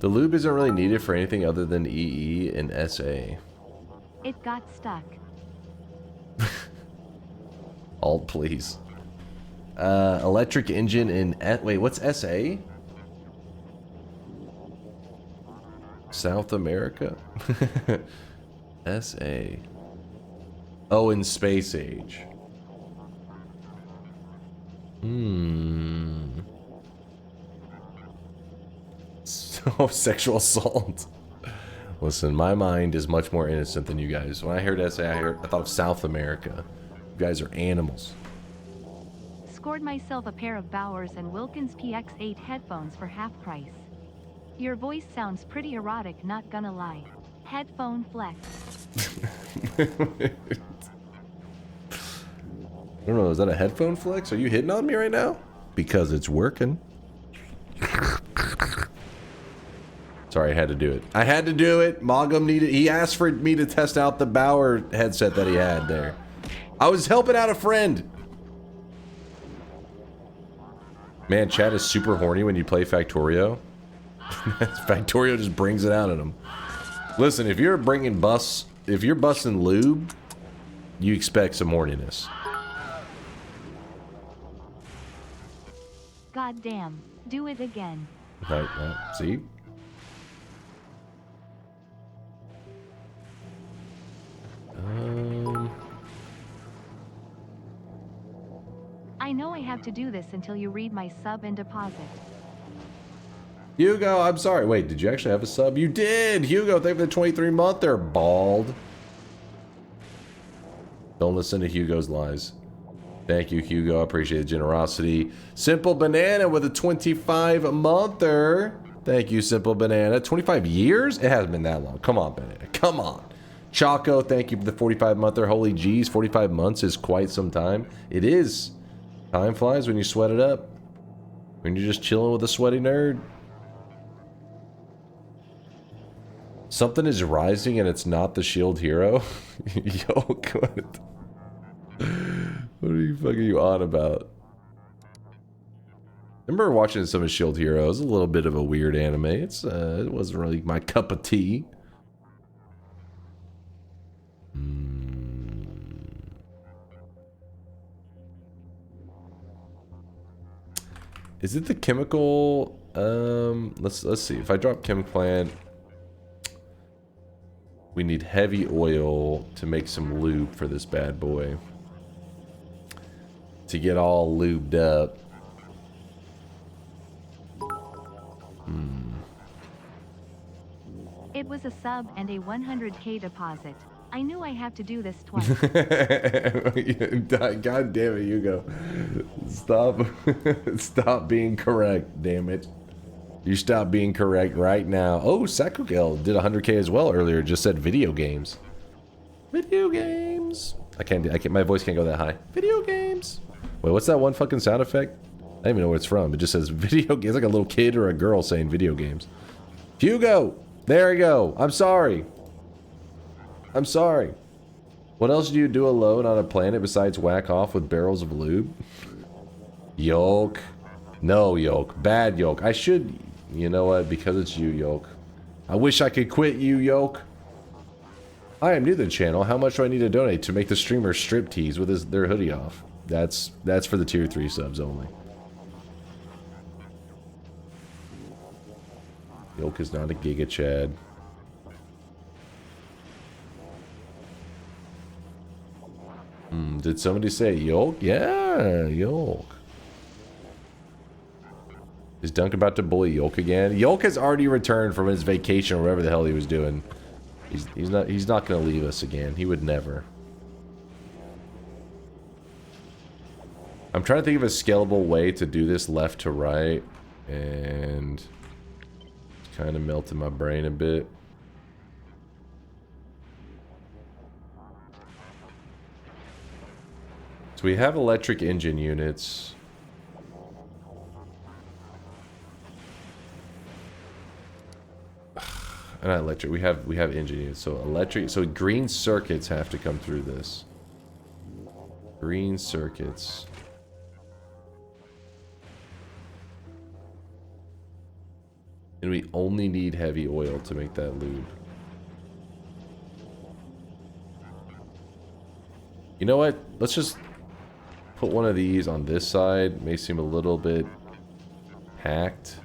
The lube isn't really needed for anything other than EE and SA. It got stuck. Alt, please. Electric engine in... Wait, what's SA? South America? SA. Oh, in space age. So, sexual assault. Listen, my mind is much more innocent than you guys. When I heard SA, I thought of South America. You guys are animals. Scored myself a pair of Bowers and Wilkins PX8 headphones for half price. Your voice sounds pretty erotic, not gonna lie. Headphone flex. I don't know, is that a headphone flex? Are you hitting on me right now? Because it's working. Sorry, I had to do it. I had to do it. Mogum needed... He asked for me to test out the Bauer headset that he had there. I was helping out a friend. Man, chat is super horny when you play Factorio. Factorio just brings it out in them. Listen, if you're busting lube you expect some horniness. God damn, do it again. Right, see? I know I have to do this until you read my sub and deposit. Hugo, I'm sorry. Wait, did you actually have a sub? You did! Hugo, thank you for the 23 month. They're bald. Don't listen to Hugo's lies. Thank you, Hugo. I appreciate the generosity. Simple Banana with a 25-monther. Thank you, Simple Banana. 25 years? It hasn't been that long. Come on, Banana. Come on. Choco, thank you for the 45-monther. Holy geez, 45 months is quite some time. It is. Time flies when you sweat it up. When you're just chilling with a sweaty nerd. Something is rising and it's not the shield hero. Yo, what? What are you on about? I remember watching some of Shield Hero. It was a little bit of a weird anime. It wasn't really my cup of tea. Is it the chemical? Let's see. If I drop Chem Plant, we need heavy oil to make some lube for this bad boy. To get all lubed up. It was a sub and a 100k deposit. I knew I have to do this twice. God damn it, Hugo. Stop. Stop being correct, damn it. You stop being correct right now. Oh, Sakugel did 100k as well earlier. Just said video games. Video games. I can't, my voice can't go that high. Video games. Wait, what's that one fucking sound effect? I don't even know where it's from. It just says video games. It's like a little kid or a girl saying video games. Hugo! There you go. I'm sorry. I'm sorry. What else do you do alone on a planet besides whack off with barrels of lube? Yolk. No, Yolk. Bad Yolk. I should... You know what? Because it's you, Yolk. I wish I could quit you, Yolk. I am new to the channel. How much do I need to donate to make the streamer strip tease with their hoodie off? That's for the tier 3 subs only. Yolk is not a Giga Chad. Did somebody say Yolk? Yeah, Yolk. Is Dunk about to bully Yolk again? Yolk has already returned from his vacation or whatever the hell he was doing. He's not gonna leave us again. He would never. I'm trying to think of a scalable way to do this left to right, and it's kind of melting my brain a bit. So we have electric engine units. Not electric. We have engine units. So electric. So green circuits have to come through this. Green circuits. And we only need heavy oil to make that lube. You know what? Let's just put one of these on this side. May seem a little bit hacked,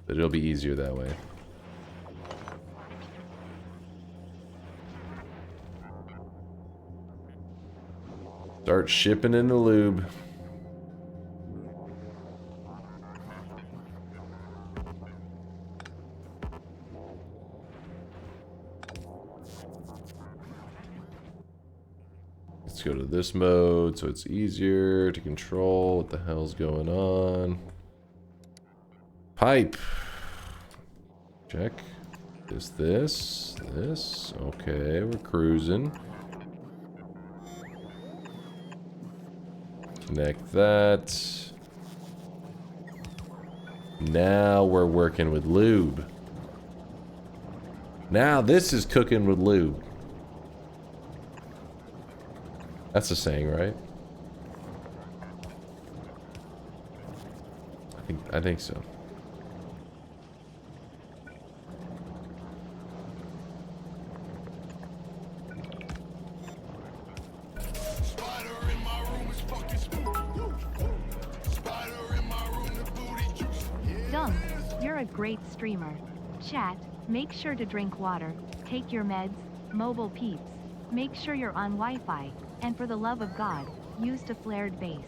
but it'll be easier that way. Start shipping in the lube. Let's go to this mode so it's easier to control what the hell's going on. Pipe. Check. This. Okay, we're cruising. Connect that. Now we're working with lube. Now this is cooking with lube. That's the saying, right? I think so. Dunk, you're a great streamer. Chat, make sure to drink water, take your meds, mobile peeps, make sure you're on Wi-Fi, and for the love of God, use a flared base.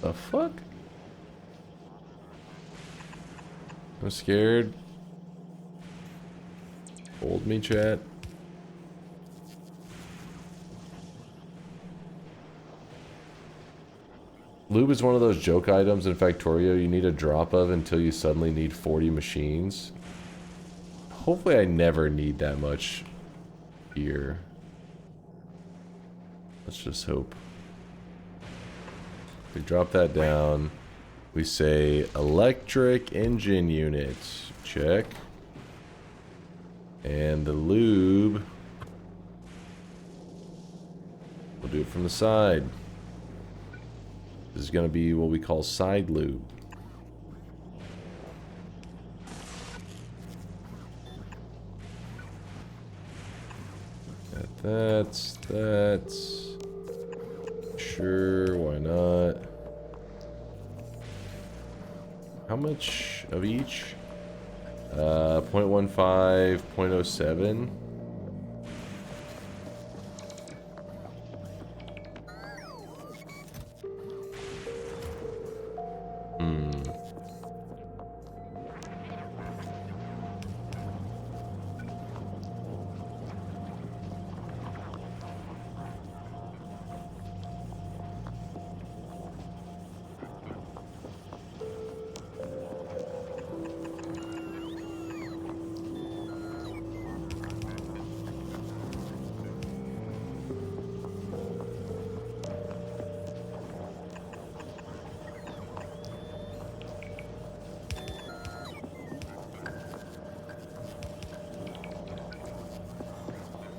The fuck? I'm scared. Hold me, chat. Lube is one of those joke items in Factorio you need a drop of until you suddenly need 40 machines. Hopefully I never need that much here. Let's just hope. We drop that down. We say electric engine unit. Check. And the lube. We'll do it from the side. This is going to be what we call side lube. That's sure, why not? How much of each? 0.15, 0.07.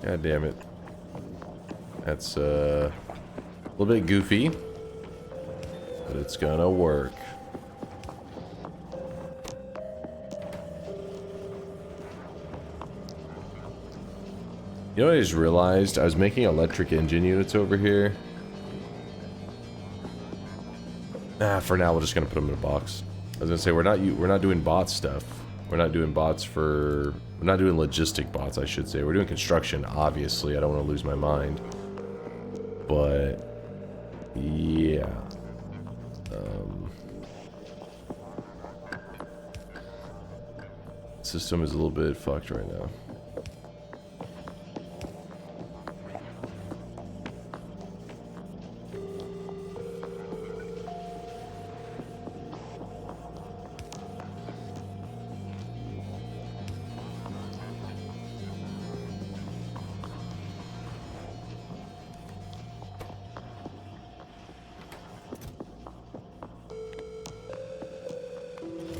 God damn it. That's a little bit goofy, but it's gonna work. You know what I just realized? I was making electric engine units over here. For now we're just gonna put them in a box. I was gonna say we're not doing bot stuff. We're not doing bots for... We're not doing logistic bots, I should say. We're doing construction, obviously. I don't want to lose my mind. But... yeah. System is a little bit fucked right now.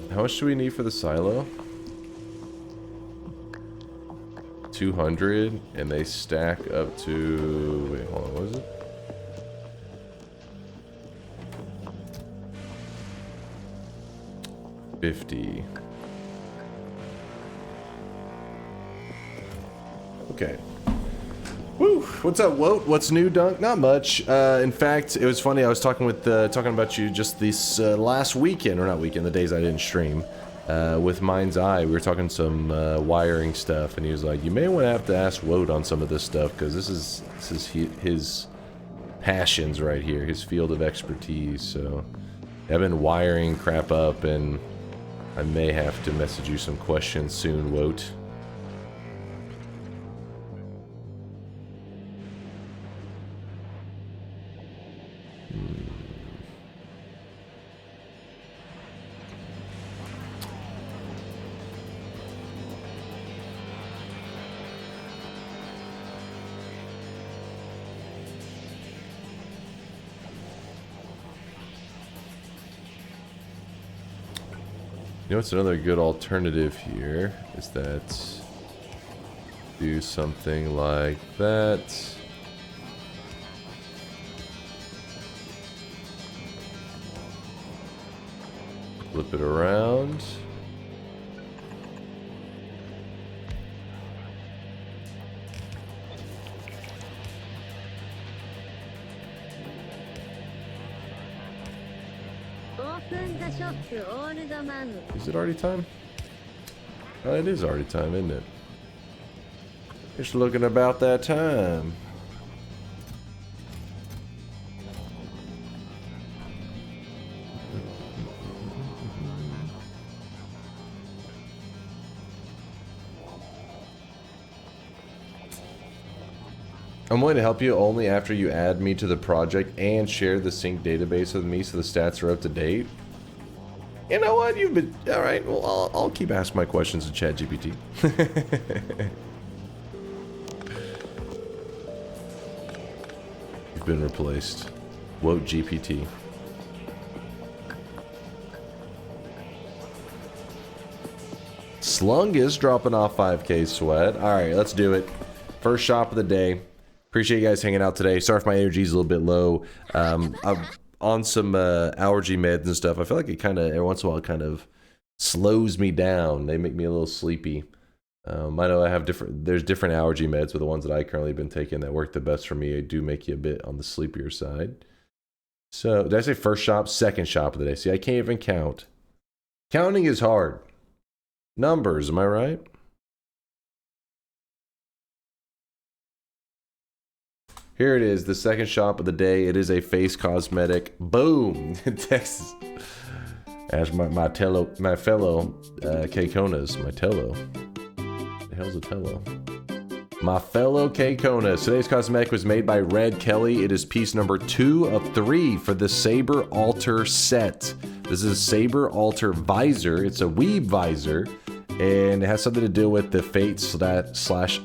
How much do we need for the silo? 200, and they stack up to... wait, hold on, what is it? $50. Okay. Woo! What's up, Woat? What's new, Dunk? Not much. In fact, it was funny. I was talking about you just this last weekend, or not weekend, the days I didn't stream, with Mind's Eye. We were talking some wiring stuff, and he was like, "You may want to have to ask Woat on some of this stuff because this is his passions right here, his field of expertise." So I've been wiring crap up, and I may have to message you some questions soon, Woat. You know what's another good alternative here is that do something like that. Flip it around. Is it already time? Oh, it is already time, isn't it? It's looking about that time. I'm willing to help you only after you add me to the project and share the sync database with me so the stats are up to date. You know what? You've been... Alright, well, I'll keep asking my questions to ChatGPT. You've been replaced. Woke GPT. Slungus dropping off 5k sweat. Alright, let's do it. First shop of the day. Appreciate you guys hanging out today. Sorry if my energy's a little bit low. I'm on some allergy meds and stuff. I feel like it kind of, every once in a while, kind of slows me down. They make me a little sleepy. I know I have there's different allergy meds, but the ones that I currently have been taking that work the best for me, do make you a bit on the sleepier side. So, did I say first shop? Second shop of the day. See, I can't even count. Counting is hard. Numbers, am I right? Here it is, the second shop of the day. It is a face cosmetic. Boom! Texas. As my fellow K-Konas. My tello. The hell's a tello? My fellow K-Konas. Today's cosmetic was made by Red Kelly. It is piece number 2 of 3 for the Saber Altar set. This is a Saber Altar visor. It's a weeb visor. And it has something to do with the Fate /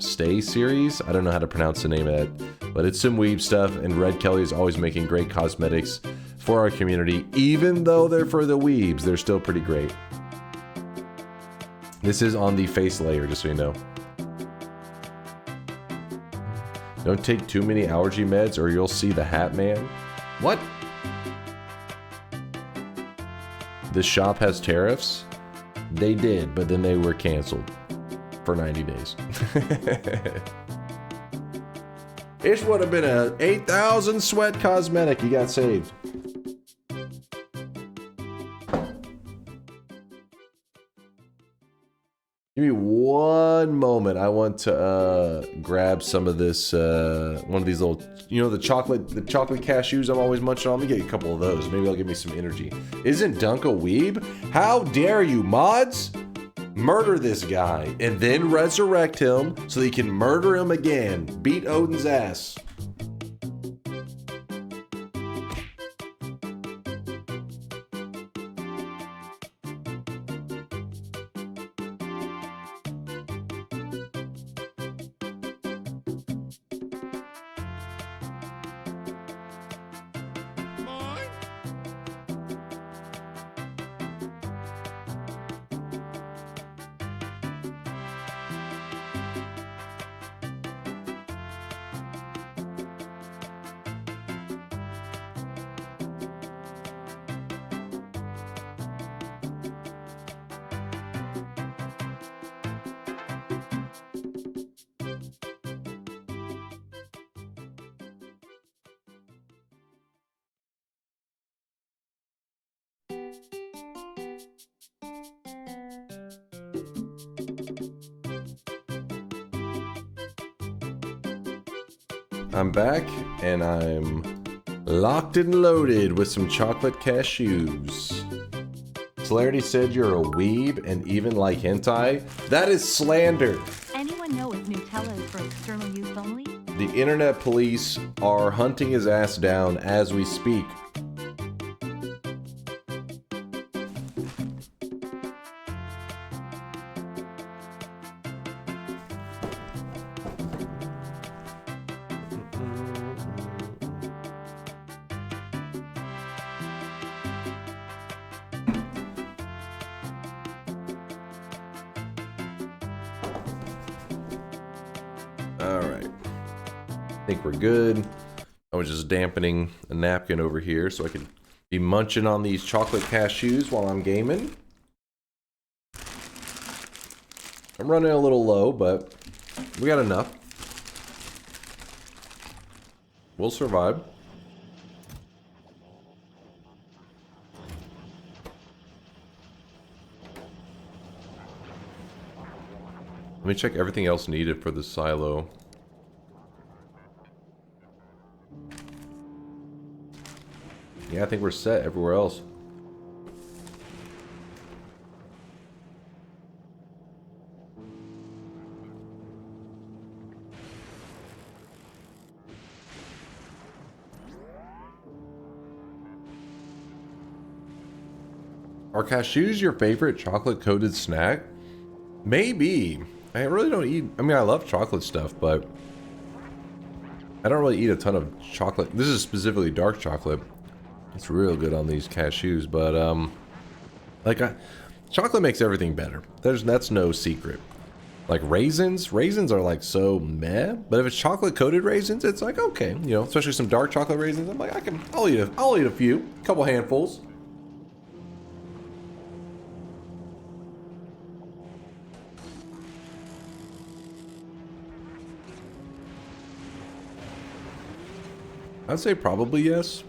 Stay series. I don't know how to pronounce the name of that. But it's some weeb stuff, and Red Kelly is always making great cosmetics for our community. Even though they're for the weebs, they're still pretty great. This is on the face layer, just so you know. Don't take too many allergy meds or you'll see the Hat Man. What? This shop has tariffs? They did, but then they were canceled for 90 days. It would have been a 8,000 sweat cosmetic you got saved. Give me one moment. I want to grab some of this, one of these little, you know, the chocolate cashews I'm always munching on. Let me get a couple of those. Maybe they'll give me some energy. Isn't Dunk a weeb? How dare you, mods? Murder this guy and then resurrect him so that you can murder him again. Beat Odin's ass. I'm back, and I'm locked and loaded with some chocolate cashews. Celerity said you're a weeb and even like hentai? That is slander! Anyone know if Nutella is for external use only? The internet police are hunting his ass down as we speak. Good. I was just dampening a napkin over here so I could be munching on these chocolate cashews while I'm gaming. I'm running a little low, but we got enough. We'll survive. Let me check everything else needed for the silo. Yeah, I think we're set everywhere else. Are cashews your favorite chocolate-coated snack? Maybe. I really don't eat... I mean, I love chocolate stuff, but... I don't really eat a ton of chocolate. This is specifically dark chocolate. It's real good on these cashews, but, chocolate makes everything better. That's no secret. Like, raisins are, like, so meh. But if it's chocolate-coated raisins, it's like, okay. You know, especially some dark chocolate raisins. I'm like, I'll eat a few. A couple handfuls. I'd say probably yes,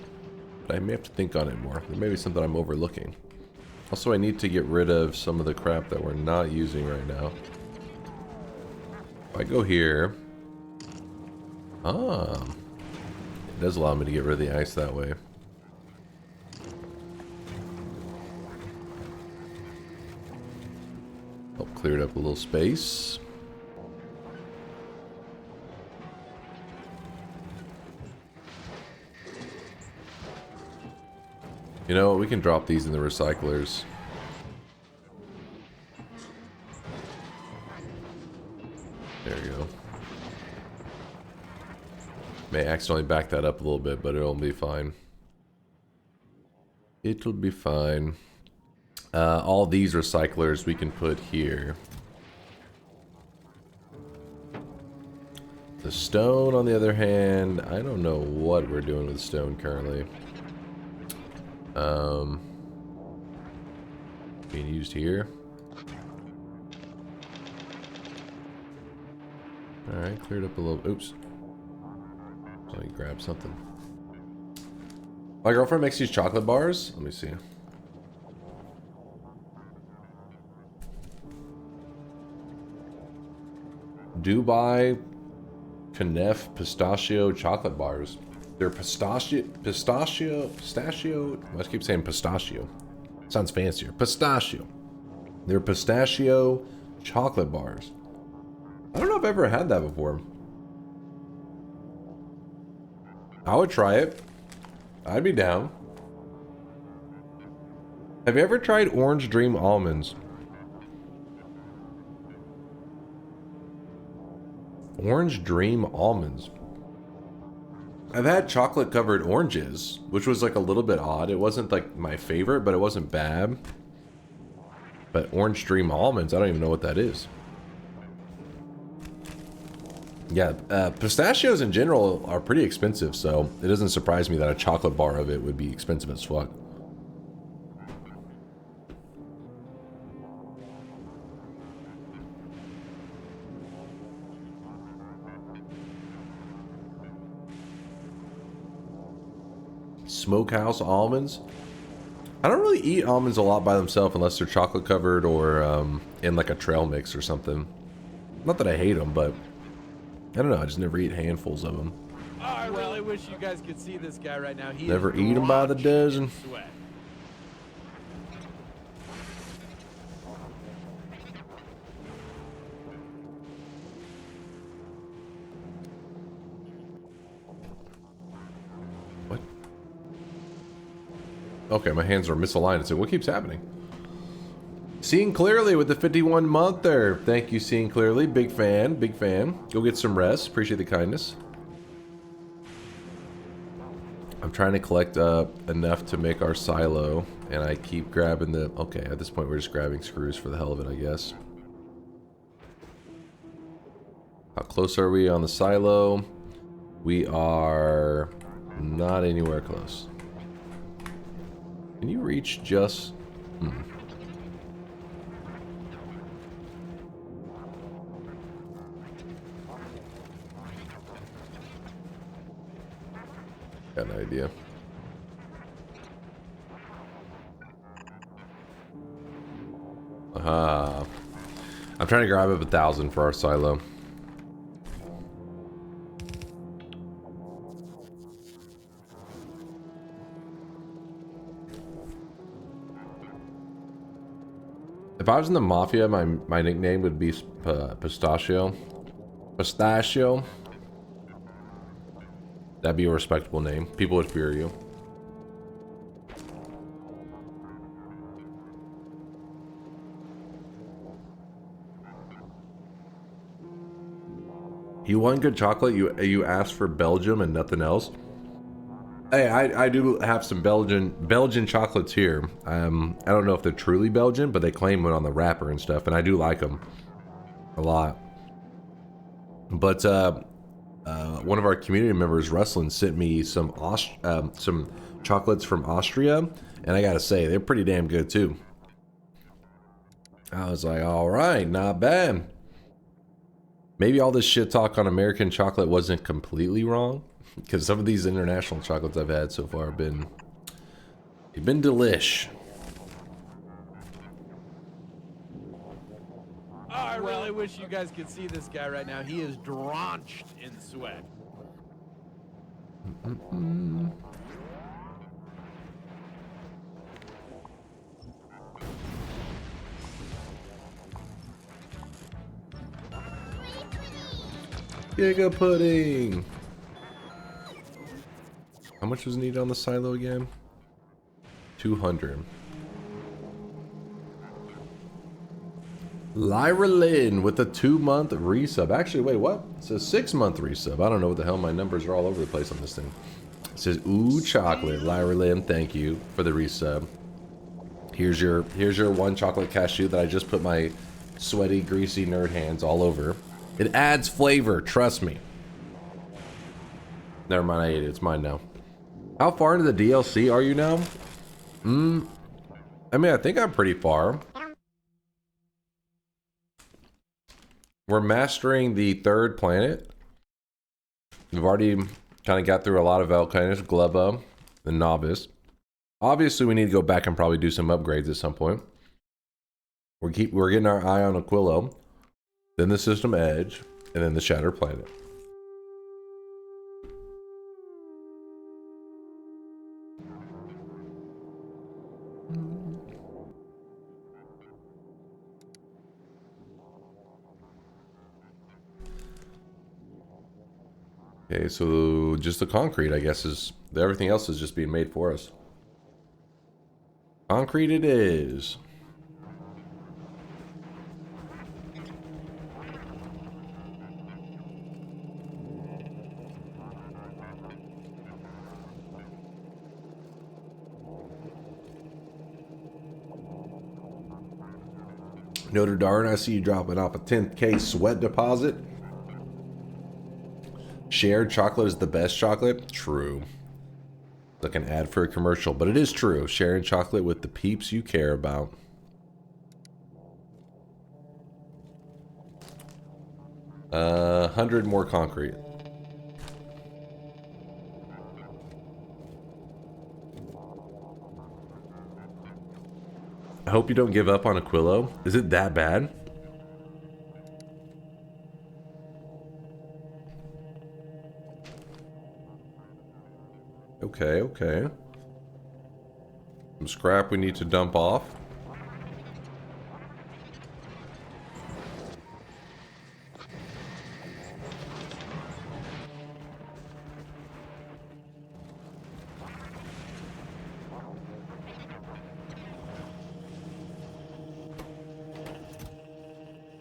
but I may have to think on it more. There may be something I'm overlooking. Also, I need to get rid of some of the crap that we're not using right now. If I go here... Ah. It does allow me to get rid of the ice that way. Oh, cleared up a little space. You know what? We can drop these in the recyclers. There you go. May accidentally back that up a little bit, but it'll be fine. It'll be fine. All these recyclers we can put here. The stone, on the other hand, I don't know what we're doing with stone currently. Being used here. Alright, cleared up a little. Oops. Let me grab something. My girlfriend makes these chocolate bars. Let me see. Dubai Kneff pistachio chocolate bars. They're pistachio. I keep saying pistachio. Sounds fancier. Pistachio. They're pistachio chocolate bars. I don't know if I've ever had that before. I would try it. I'd be down. Have you ever tried Orange Dream almonds? Orange Dream almonds. I've had chocolate covered oranges, which was like a little bit odd. It wasn't like my favorite, but it wasn't bad. But Orange Dream almonds, I don't even know what that is. Yeah, pistachios in general are pretty expensive, so it doesn't surprise me that a chocolate bar of it would be expensive as fuck. Smokehouse almonds. I don't really eat almonds a lot by themselves unless they're chocolate covered or in like a trail mix or something. Not that I hate them, but I don't know. I just never eat handfuls of them. Oh, I really wish you guys could see this guy right now. He Never eat them by the dozen. Sweat. Okay, my hands are misaligned. So what keeps happening? Seeing Clearly with the 51 monther. Thank you, Seeing Clearly. Big fan, big fan. Go get some rest. Appreciate the kindness. I'm trying to collect enough to make our silo, and I keep grabbing the... Okay, at this point we're just grabbing screws for the hell of it, I guess. How close are we on the silo? We are not anywhere close. Can you reach just... Got an idea. Aha. I'm trying to grab up 1,000 for our silo. If I was in the mafia, my nickname would be Pistachio. Pistachio. That'd be a respectable name. People would fear you. You want good chocolate? You asked for Belgium and nothing else. Hey, I do have some Belgian chocolates here. I don't know if they're truly Belgian, but they claim it on the wrapper and stuff, and I do like them a lot. But one of our community members, Ruslan, sent me some chocolates from Austria, and I gotta say they're pretty damn good too. I was like, all right, not bad. Maybe all this shit talk on American chocolate wasn't completely wrong, because some of these international chocolates I've had so far have been delish. Oh, I really wish you guys could see this guy right now. He is drenched in sweat. Giga pudding. How much was needed on the silo again? 200. Lyra Lynn with a 2-month resub. Actually, wait, what? It says 6-month resub. I don't know what the hell. My numbers are all over the place on this thing. It says, ooh, chocolate. Lyra Lynn, thank you for the resub. Here's your 1 chocolate cashew that I just put my sweaty, greasy nerd hands all over. It adds flavor, trust me. Never mind, I ate it. It's mine now. How far into the DLC are you now? I mean, I think I'm pretty far. We're mastering the 3rd planet. We've already kind of got through a lot of Volcanus, Gleba, the Novice. Obviously, we need to go back and probably do some upgrades at some point. We're getting our eye on Aquilo, then the System Edge, and then the Shattered Planet. Okay, so just the concrete, I guess, is everything else is just being made for us. Concrete it is. Notre Dame, I see you dropping off a 10K sweat deposit. Shared chocolate is the best chocolate? True. Like an ad for a commercial, but it is true. Sharing chocolate with the peeps you care about. Uh, 100 more concrete. I hope you don't give up on Aquilo. Is it that bad? Okay, okay. Some scrap we need to dump off.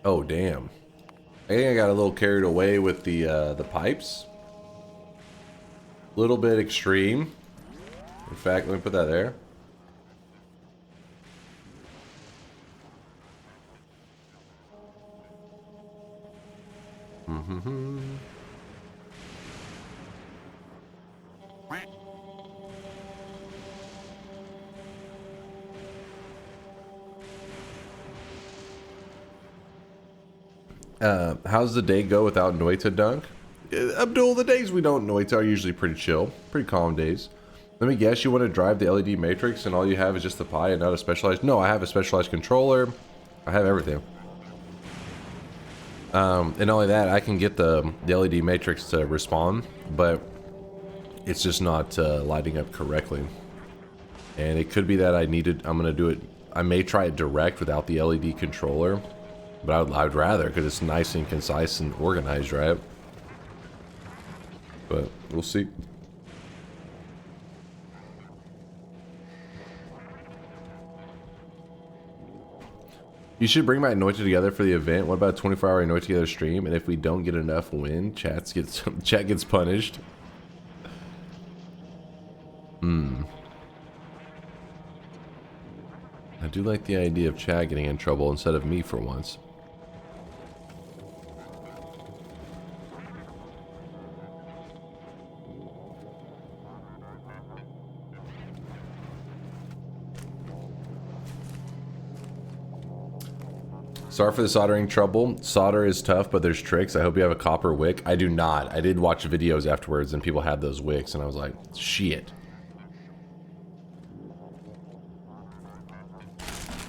Oh, damn. I think I got a little carried away with the pipes. Little bit extreme. In fact, let me put that there. How's the day go without Noita Dunk? Abdul, the days we don't Noita are usually pretty chill, pretty calm days. Let me guess, you want to drive the LED matrix and all you have is just the pie and not a specialized... No, I have a specialized controller. I have everything. And not only that, I can get the LED matrix to respond, but it's just not lighting up correctly. And it could be that I'm going to do it. I may try it direct without the LED controller, but I'd rather, because it's nice and concise and organized, right? But we'll see. You should bring my Anointed together for the event. What about a 24-hour Anointed together stream? And if we don't get enough win, chat gets punished. I do like the idea of Chad getting in trouble instead of me for once. Sorry for the soldering trouble. Solder is tough, but there's tricks. I hope you have a copper wick. I do not. I did watch videos afterwards and people had those wicks and I was like, shit.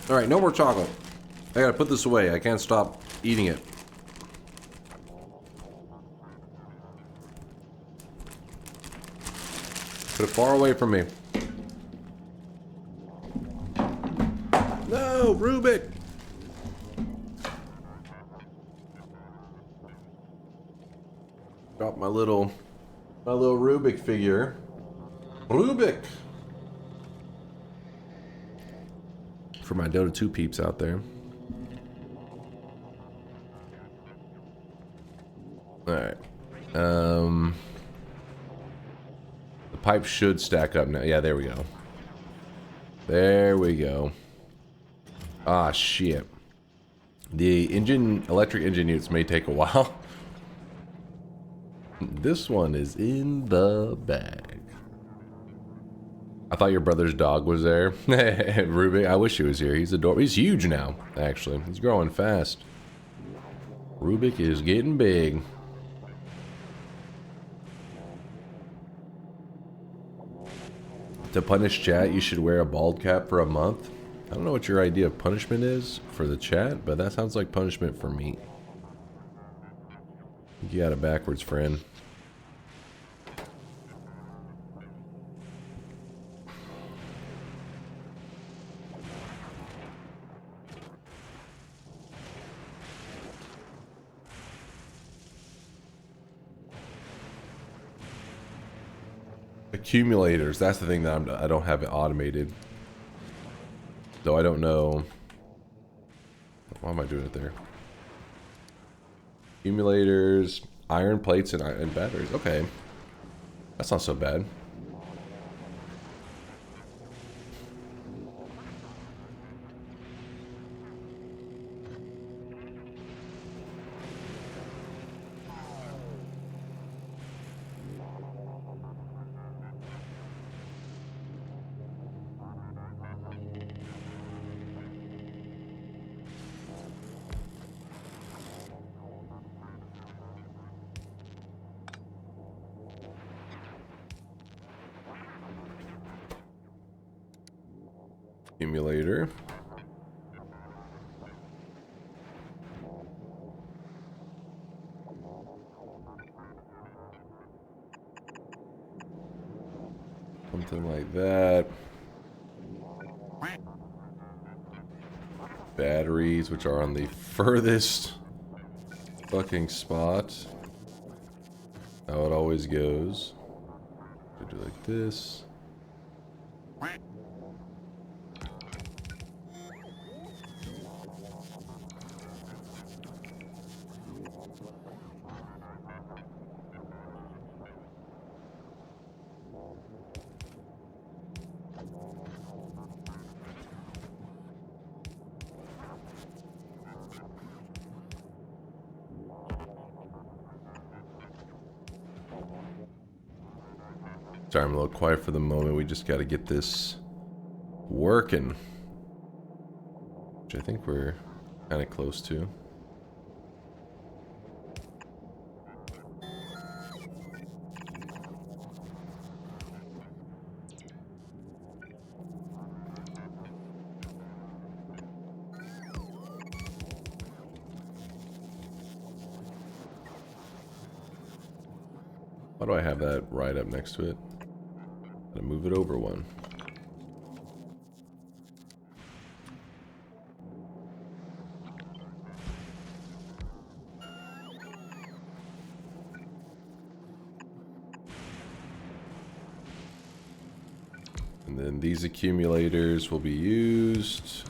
Alright, no more chocolate. I gotta put this away. I can't stop eating it. Put it far away from me. No, Rubik! Got my little Rubik figure. Rubik! For my Dota 2 peeps out there. Alright. The pipe should stack up now. Yeah, there we go. There we go. Ah, shit. The electric engine units may take a while. This one is in the bag. I thought your brother's dog was there. Rubik, I wish he was here. He's adorable. He's huge now, actually. He's growing fast. Rubik is getting big. To punish chat, you should wear a bald cap for a month. I don't know what your idea of punishment is for the chat, but that sounds like punishment for me. You got it backwards, friend. Accumulators, that's the thing that I don't have it automated. Though I don't know. Why am I doing it there? Accumulators, iron plates, and batteries. Okay. That's not so bad. Accumulator. Something like that. Batteries, which are on the furthest fucking spot. How it always goes. Do like this. Sorry, I'm a little quiet for the moment. We just got to get this working. Which I think we're kind of close to. Why do I have that right up next to it? Gotta move it over one. And then these accumulators will be used.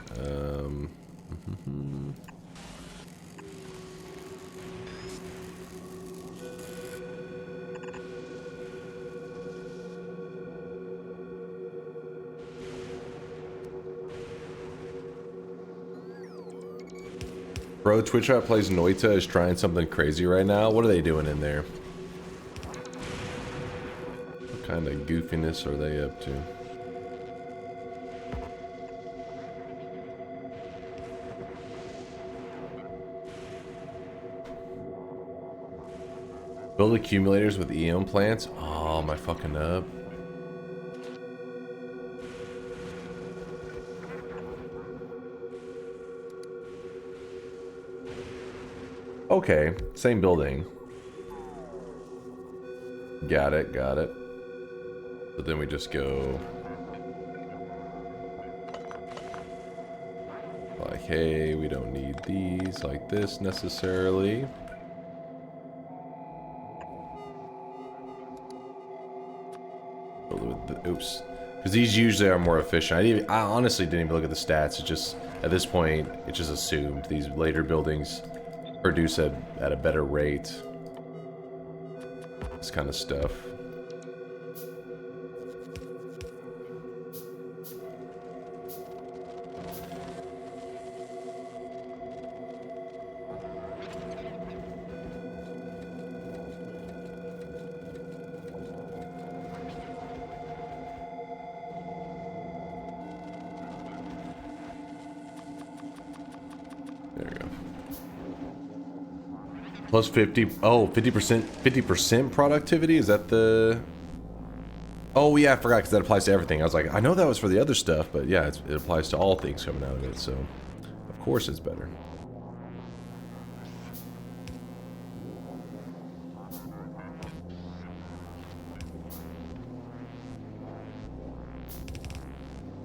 Bro, Twitch Out Plays Noita is trying something crazy right now. What are they doing in there? What kind of goofiness are they up to? Build accumulators with Eon plants? Oh, am I fucking up? Okay, same building. Got it, got it. But then we just go... like, hey, we don't need these like this necessarily. Oops. Because these usually are more efficient. I honestly didn't even look at the stats. It just, at this point, it just assumed these later buildings produce at a better rate. This kind of stuff. Plus 50, oh, 50% productivity? Is that the... Oh yeah, I forgot because that applies to everything. I was like, I know that was for the other stuff, but yeah, it applies to all things coming out of it, so of course it's better.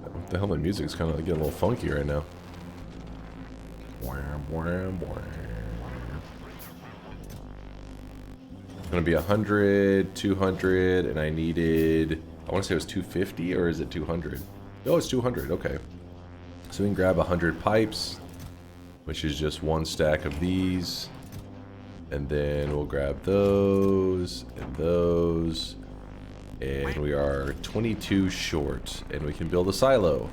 What the hell, the music's kind of getting a little funky right now. It's gonna be 100, 200, and I needed, I want to say it was 250, or is it 200? Oh, it's 200, okay. So we can grab 100 pipes, which is just one stack of these. And then we'll grab those, and those. And we are 22 short, and we can build a silo.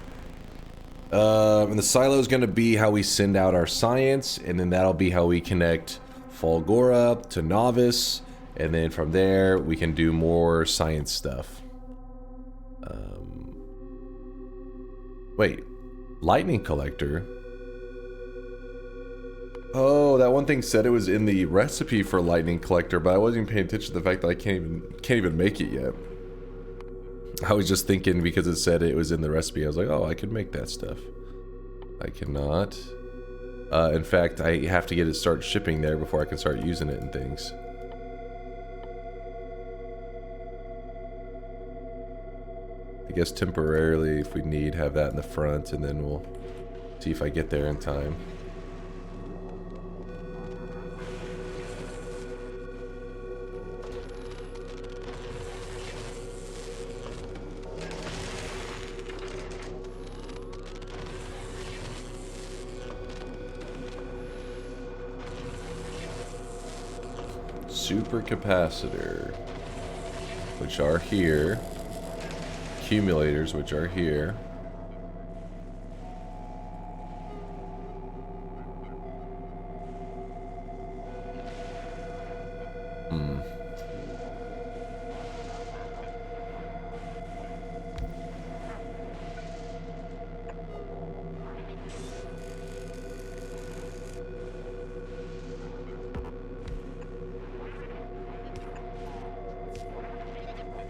And the silo is gonna be how we send out our science, and then that'll be how we connect Folgora to Novice. And then from there, we can do more science stuff. Wait, lightning collector? Oh, that one thing said it was in the recipe for lightning collector, but I wasn't even paying attention to the fact that I can't even make it yet. I was just thinking because it said it was in the recipe, I was like, oh, I could make that stuff. I cannot. In fact, I have to get it start shipping there before I can start using it and things. I guess temporarily, if we need, have that in the front, and then we'll see if I get there in time. Super capacitor, which are here. Accumulators, which are here.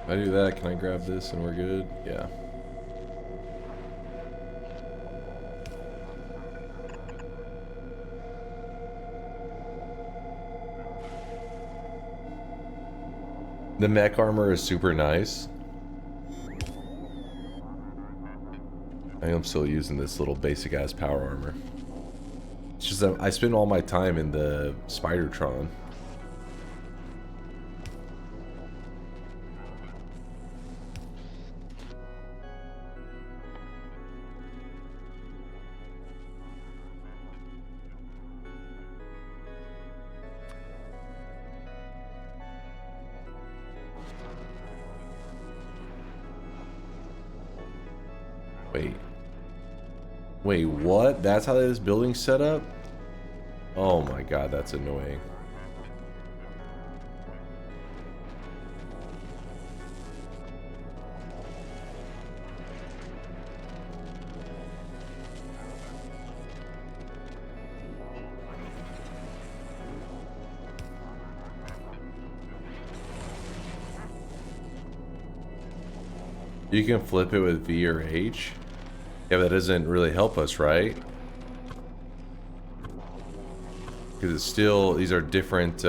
If I do that, can I grab this and we're good? Yeah. The mech armor is super nice. I am still using this little basic ass power armor. It's just that I spend all my time in the Spidertron. Wait, what? That's how this building's set up? Oh my god, that's annoying. You can flip it with V or H? Yeah, that doesn't really help us, right? Because it's still, these are different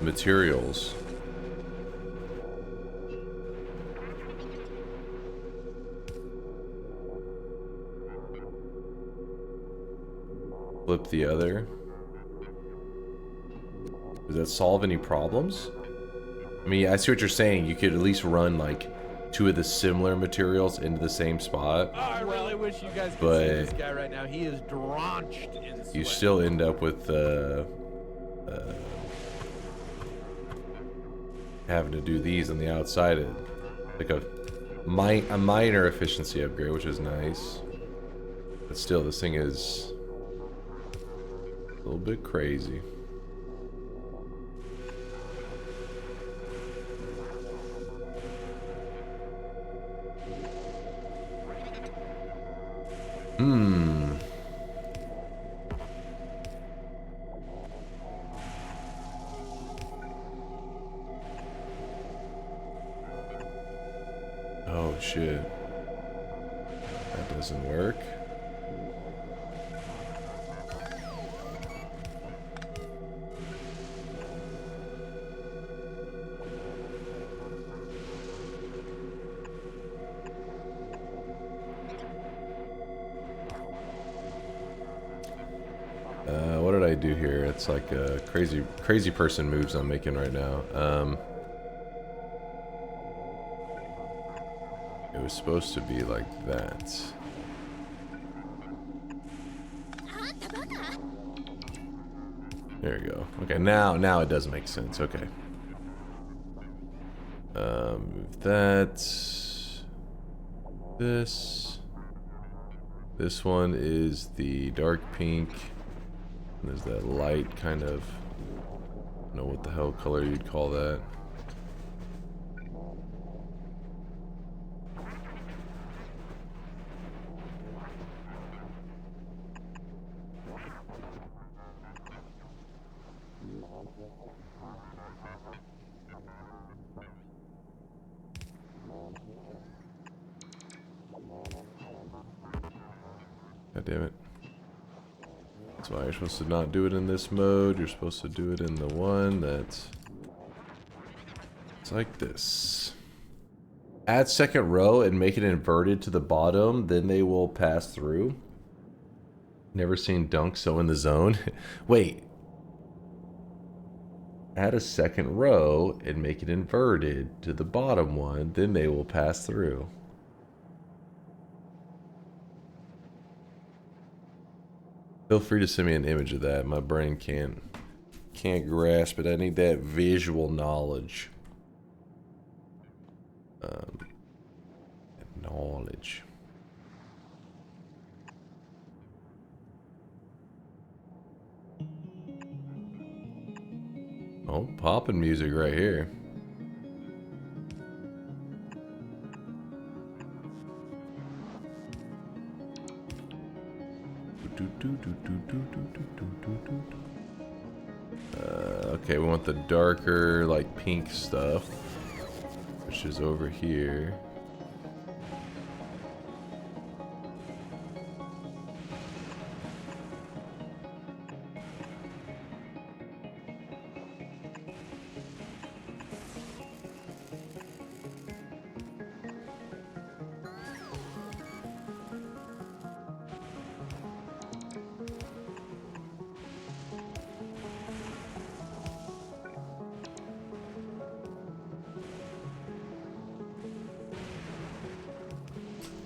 materials. Flip the other. Does that solve any problems? I mean, I see what you're saying. You could at least run like two of the similar materials into the same spot. Oh, I really wish you guys could see this guy right now. He is drenched in sweat. You still end up with having to do these on the outside. Like a minor efficiency upgrade, which is nice. But still, this thing is a little bit crazy. Oh shit. That doesn't work. What did I do here? It's like a crazy person moves I'm making right now. It was supposed to be like that. There you go. Okay, now it does make sense. Okay. Move that. This one is the dark pink. And there's that light kind of, I don't know what the hell color you'd call that. God damn it. That's why you're supposed to not do it in this mode. You're supposed to do it in the one that's... It's like this. Add second row and make it inverted to the bottom, then they will pass through. Never seen Dunk so in the zone. Wait. Add a second row and make it inverted to the bottom one, then they will pass through. Feel free to send me an image of that. My brain can't grasp it. I need that visual knowledge. Knowledge. Oh, poppin' music right here. Okay, we want the darker, like, pink stuff, which is over here.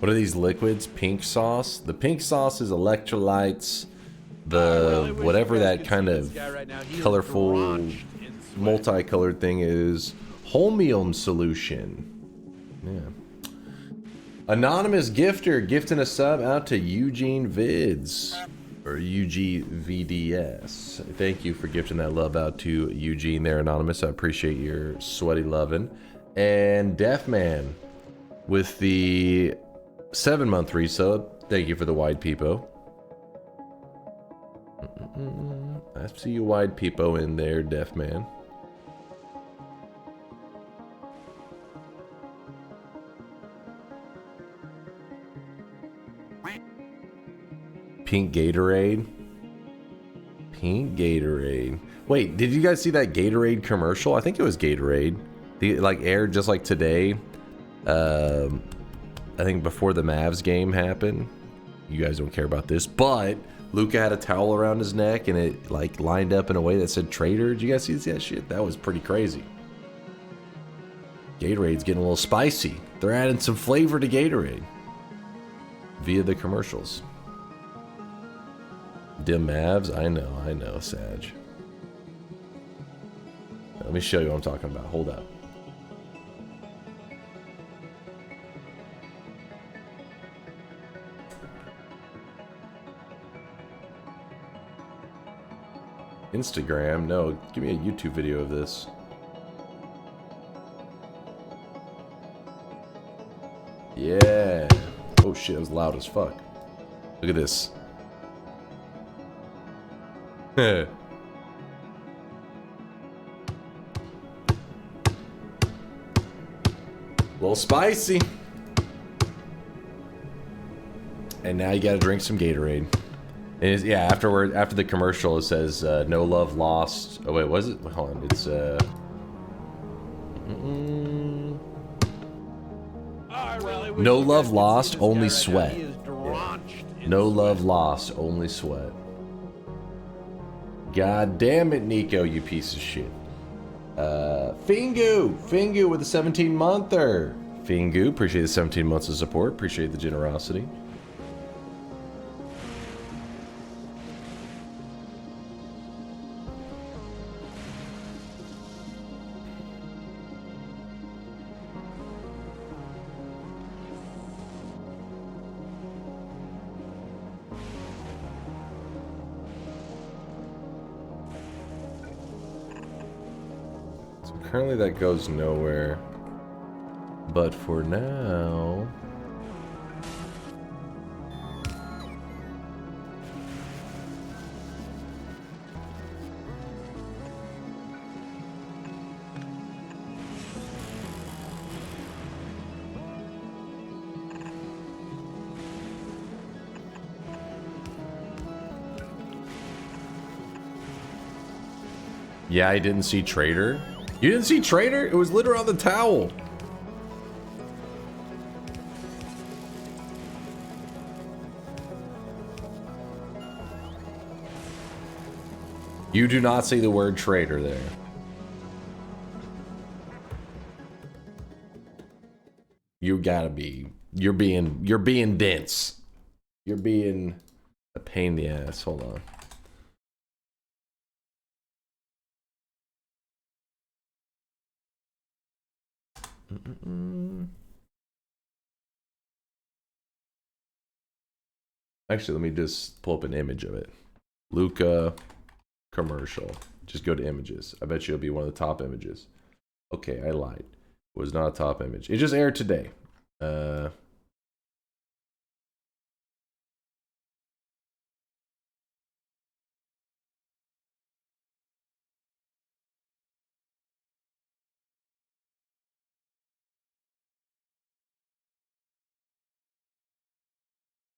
What are these liquids? Pink sauce? The pink sauce is electrolytes. The whatever that kind of colorful, multicolored thing is holmium solution. Yeah. Anonymous gifter gifting a sub out to Eugene Vids. Or UGVDS. Thank you for gifting that love out to Eugene there, Anonymous. I appreciate your sweaty loving. And Deafman with the 7-month resub. Thank you for the wide peepo. I see you wide peepo in there, Deafman. Pink Gatorade. Pink Gatorade. Wait, did you guys see that Gatorade commercial? I think it was Gatorade. The like aired just like today. I think before the Mavs game happened. You guys don't care about this, but Luka had a towel around his neck and it like lined up in a way that said traitor. Did you guys see that shit? That was pretty crazy. Gatorade's getting a little spicy. They're adding some flavor to Gatorade via the commercials. Dim Mavs? I know, Sag. Let me show you what I'm talking about. Hold up. Instagram? No, give me a YouTube video of this. Yeah. Oh shit, it was loud as fuck. Look at this. Little spicy. And now you gotta drink some Gatorade. And yeah, after the commercial it says no love lost. Oh wait, was it? Hold on, it's no love lost, only sweat. Yeah. No love lost, only sweat. God damn it, Nico, you piece of shit. Fingu with a 17-monther. Fingu, appreciate the 17 months of support. Appreciate the generosity. Currently that goes nowhere, but for now... Yeah, I didn't see Trader. You didn't see Trader? It was literally on the towel. You do not see the word Trader there. You gotta be. You're being dense. You're being a pain in the ass. Hold on. Actually, let me just pull up an image of it. Luca commercial. Just go to images. I bet you it'll be one of the top images. Okay, I lied. It was not a top image. It just aired today.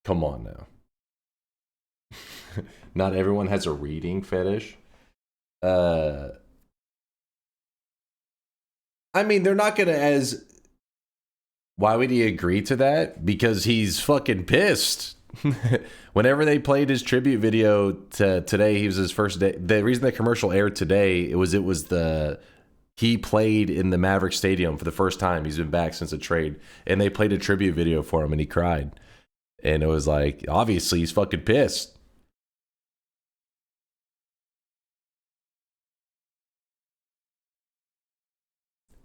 Come on now. Not everyone has a reading fetish. I mean, they're not gonna as... Why would he agree to that? Because he's fucking pissed. Whenever they played his tribute video today, he was his first day. The reason the commercial aired today, it was he played in the Maverick Stadium for the first time. He's been back since the trade, and they played a tribute video for him, and he cried. And it was like, obviously, he's fucking pissed.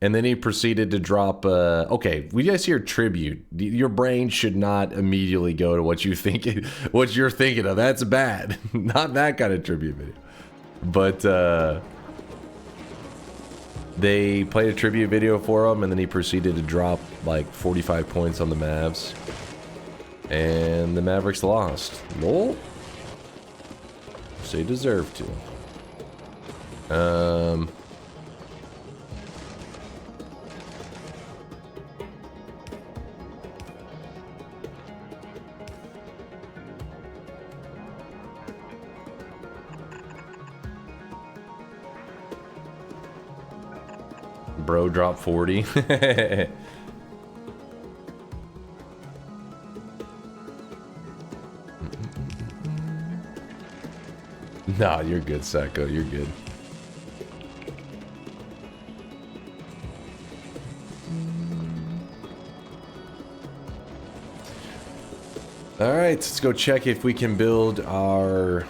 And then he proceeded to drop, okay, we guys hear tribute. Your brain should not immediately go to what you're thinking of. That's bad. Not that kind of tribute video. But they played a tribute video for him, and then he proceeded to drop like 45 points on the Mavs. And the Mavericks lost. Lol. So they deserve to. Bro dropped 40. Nah, you're good, Sacco. You're good. Alright, let's go check if we can build our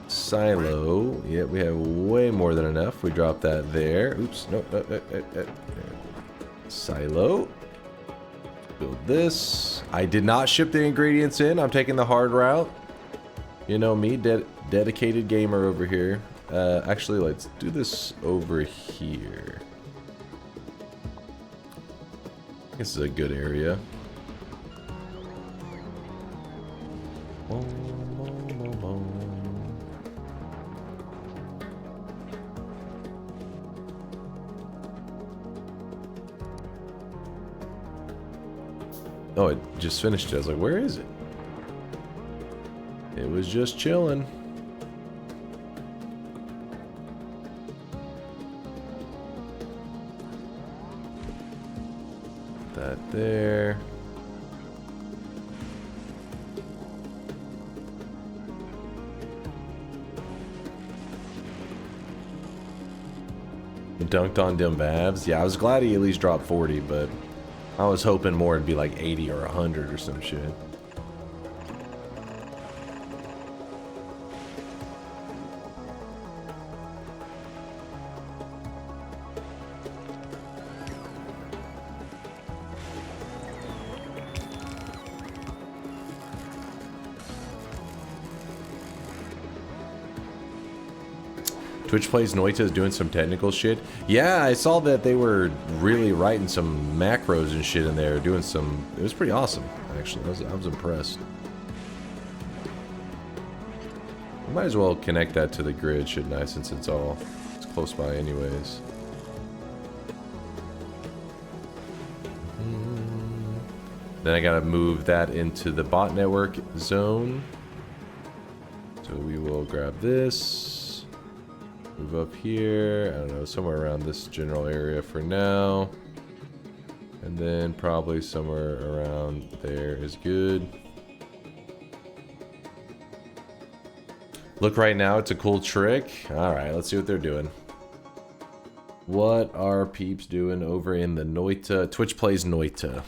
silo. Yeah, we have way more than enough. We dropped that there. Oops, no. Silo. Build this. I did not ship the ingredients in. I'm taking the hard route. You know me, dedicated gamer over here. Actually, let's do this over here. This is a good area. Oh, it just finished it. I was like, where is it? It was just chilling. That there. Dunked on them Babs. Yeah, I was glad he at least dropped 40, but I was hoping more it'd be like 80 or 100 or some shit. Twitch Plays Noita is doing some technical shit. Yeah, I saw that they were really writing some macros and shit in there, doing some. It was pretty awesome, actually. I was impressed. Might as well connect that to the grid, shouldn't I? Since it's close by, anyways. Then I gotta move that into the bot network zone. So we will grab this. Move up here, I don't know, somewhere around this general area for now. And then probably somewhere around there is good. Look, right now it's a cool trick. Alright, let's see what they're doing. What are peeps doing over in the Noita? Twitch Plays Noita.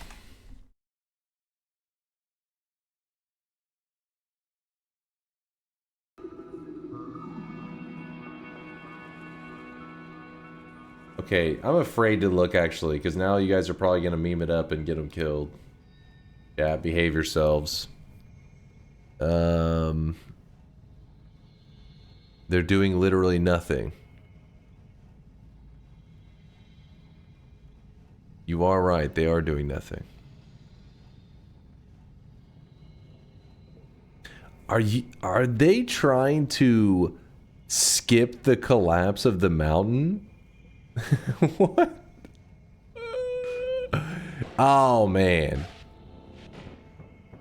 Okay, I'm afraid to look, actually, because now you guys are probably going to meme it up and get them killed. Yeah, behave yourselves. They're doing literally nothing. You are right, they are doing nothing. Are they trying to skip the collapse of the mountain? What? Oh, man.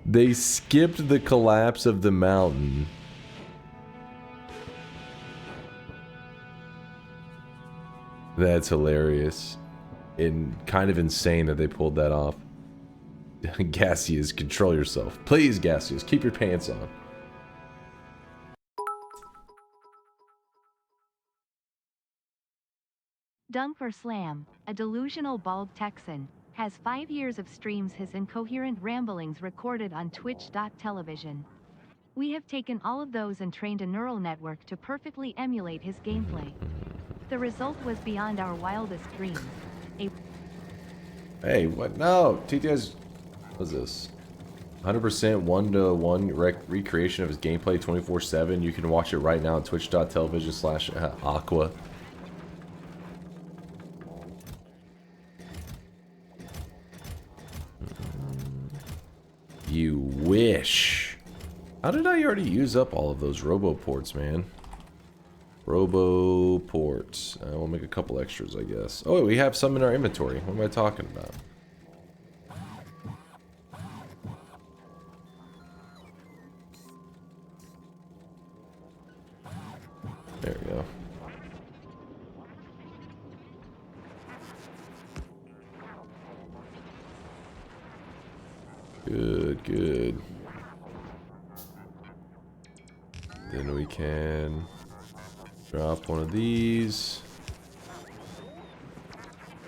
They skipped the collapse of the mountain. That's hilarious. And kind of insane that they pulled that off. Gaseous, control yourself. Please, Gaseous, keep your pants on. DunkOrSlam, a delusional bald Texan, has 5 years of streams his incoherent ramblings recorded on Twitch.television. We have taken all of those and trained a neural network to perfectly emulate his gameplay. The result was beyond our wildest dreams. Hey, what? No, TTS. What's this? 100% one-to-one recreation of his gameplay 24/7. You can watch it right now on twitch.tv/aqua. You wish. How did I already use up all of those robo ports, man? Robo ports. We'll make a couple extras, I guess. Oh, wait, we have some in our inventory. What am I talking about? There we go. Good, good. Then we can drop one of these.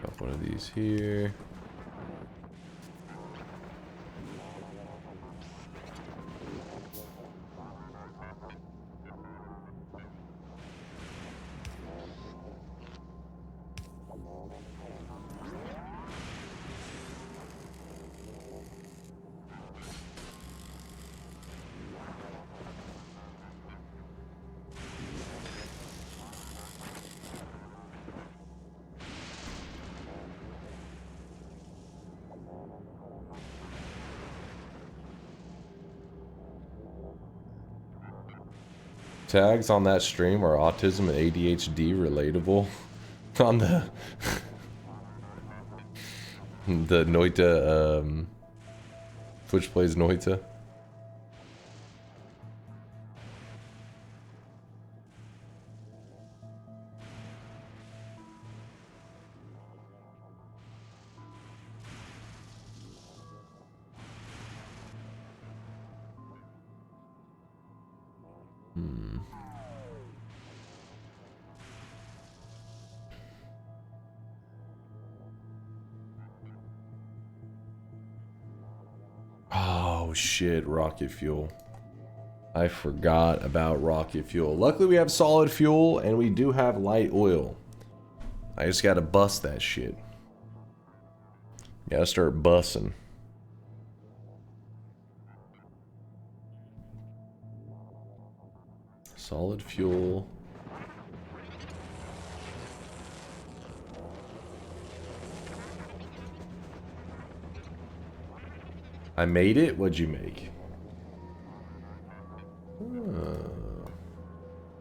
Drop one of these here. Tags on that stream are autism and ADHD relatable. On the the Noita Twitch plays Noita. Oh shit, rocket fuel. I forgot about rocket fuel. Luckily we have solid fuel and we do have light oil. I just gotta bust that shit. Gotta start bussing. Solid fuel. I made it? What'd you make?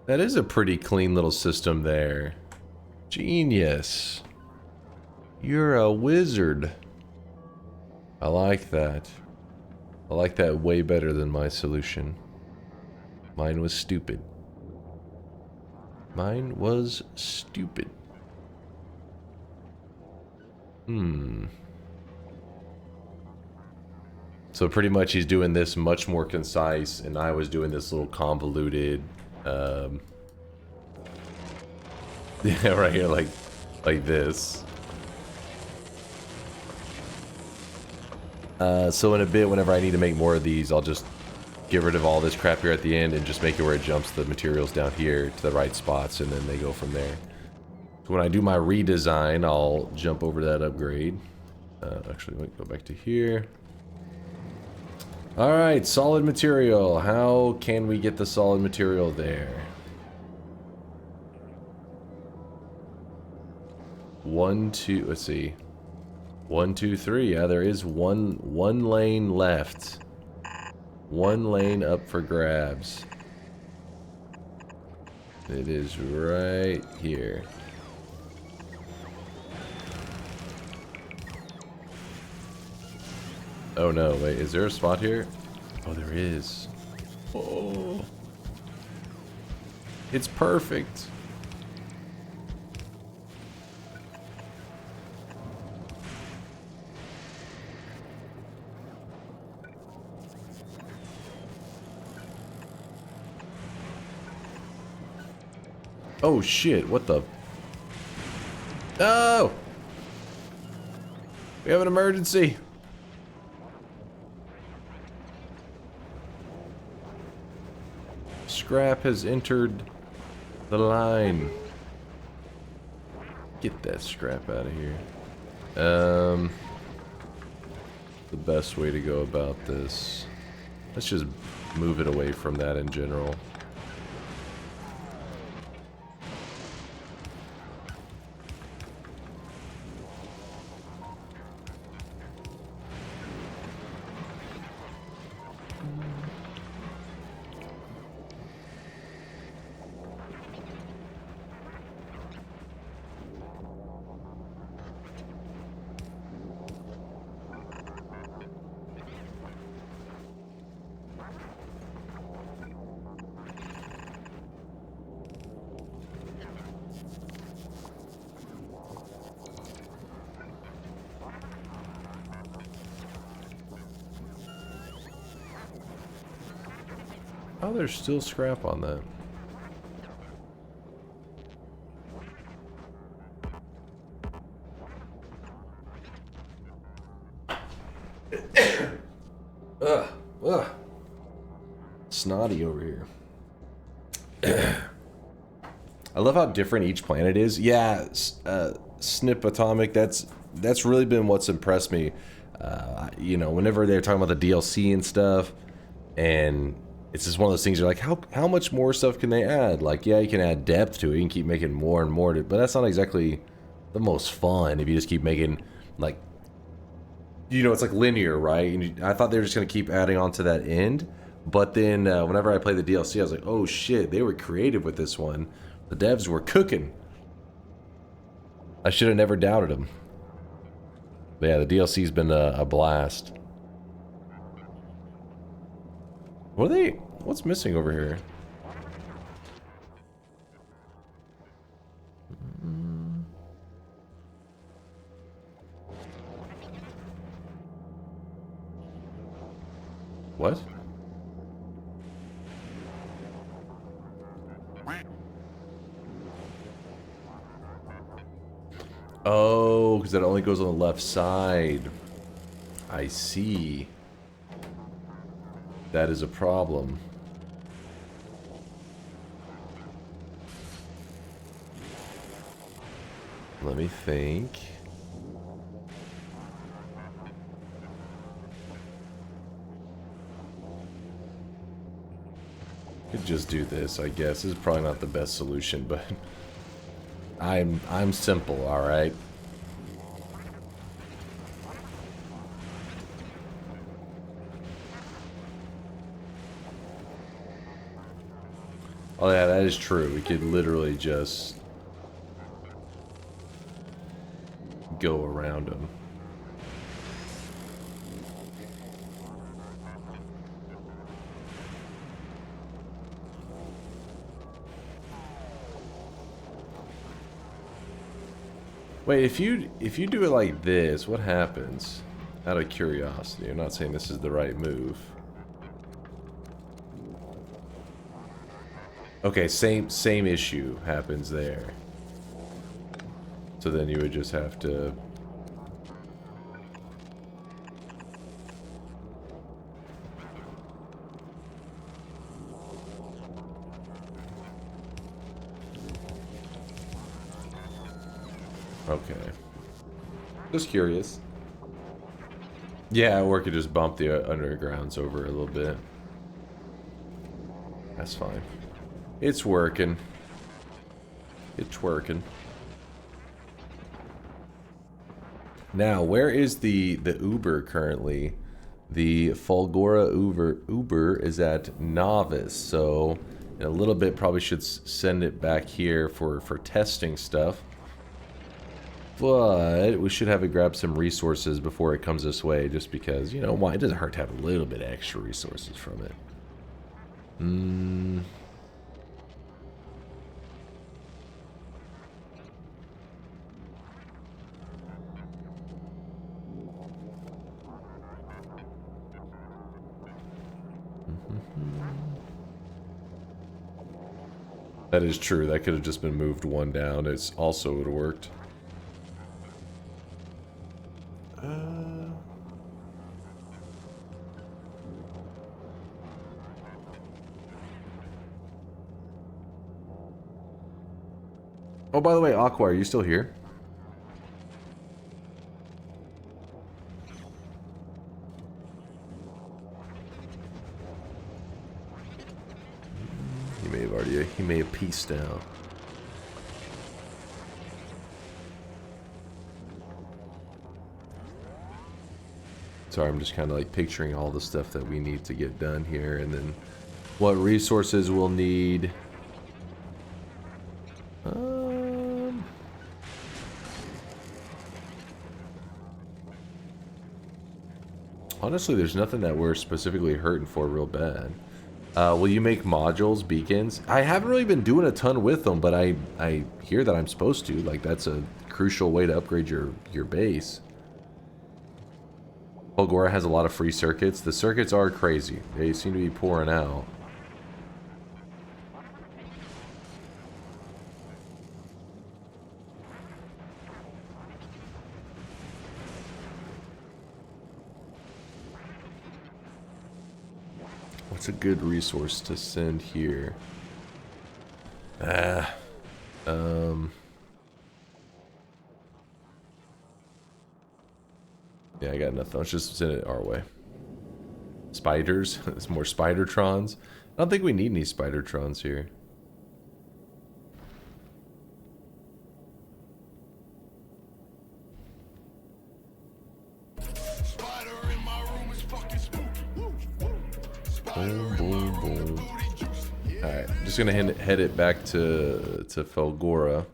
That is a pretty clean little system there. Genius. You're a wizard. I like that. I like that way better than my solution. Mine was stupid. Mine was stupid. So pretty much he's doing this much more concise, and I was doing this little convoluted, yeah, right here, like this. So in a bit, whenever I need to make more of these, I'll just get rid of all this crap here at the end and just make it where it jumps the materials down here to the right spots, and then they go from there. So when I do my redesign, I'll jump over that upgrade. Actually, let me go back to here. Alright, solid material. How can we get the solid material there? 1, 2, let's see. 1, 2, 3. Yeah, there is one lane left. One lane up for grabs. It is right here. Oh no, wait, is there a spot here? Oh, there is. Oh. It's perfect. Oh shit, what the? Oh! We have an emergency. Scrap has entered the line. Get that scrap out of here. The best way to go about this. Let's just move it away from that in general. Oh, there's still scrap on that. Ugh. Snotty over here. I love how different each planet is. Yeah, Snip Atomic, that's really been what's impressed me. You know, whenever they're talking about the DLC and stuff, and it's just one of those things you're like, how much more stuff can they add? Like, yeah, you can add depth to it, you can keep making more and more, but that's not exactly the most fun if you just keep making, like, you know, it's like linear, right? And I thought they were just going to keep adding on to that end, but then whenever I played the DLC, I was like, oh shit, they were creative with this one. The devs were cooking. I should have never doubted them. But yeah, the DLC's been a blast. What are they? What's missing over here? What? Oh, because that only goes on the left side. I see. That is a problem. Let me think. Could just do this, I guess. This is probably not the best solution, but I'm simple, all right? Oh yeah, that is true. We could literally just go around them. Wait, if you do it like this, what happens? Out of curiosity, I'm not saying this is the right move. Okay, same issue happens there. So then you would just have to... Okay. Just curious. Yeah, or could just bump the undergrounds over a little bit. That's fine. It's working. It's working. Now, where is the Uber currently? The Fulgora Uber is at Novice, so in a little bit probably should send it back here for testing stuff. But we should have it grab some resources before it comes this way, just because, you know, why? It doesn't hurt to have a little bit of extra resources from it. That is true. That could have just been moved one down. It's also would have worked. Oh, by the way, Aqua, are you still here? He may have pieced out. Sorry, I'm just kind of like picturing all the stuff that we need to get done here, and then what resources we'll need. Honestly, there's nothing that we're specifically hurting for real bad. Will you make modules, beacons? I haven't really been doing a ton with them, but I hear that I'm supposed to. Like, that's a crucial way to upgrade your base. Fulgora has a lot of free circuits. The circuits are crazy. They seem to be pouring out. What's a good resource to send here? Yeah, I got nothing. Let's just send it our way. Spiders? It's more Spidertrons. I don't think we need any Spidertrons here. Boom, boom, boom. Alright, I'm just gonna head it back to Fulgora.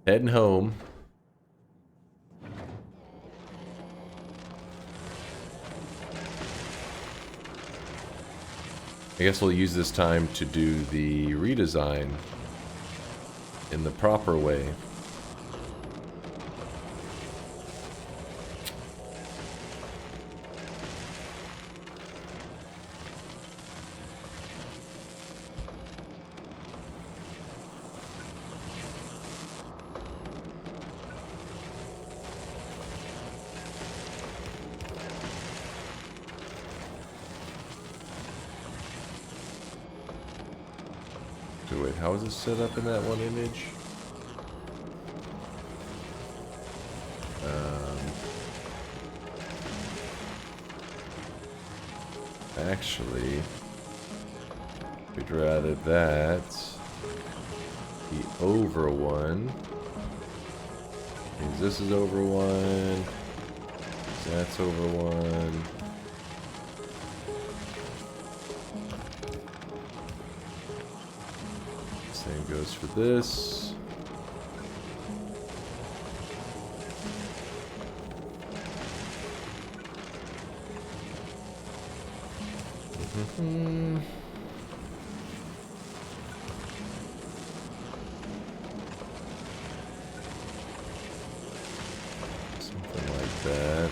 Heading home. I guess we'll use this time to do the redesign in the proper way. Wait, how is it set up in that one image? Actually, we'd rather that be over one. Means this is over one. That's over one. Same goes for this. Something like that.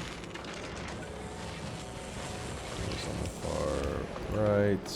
Goes on the far right.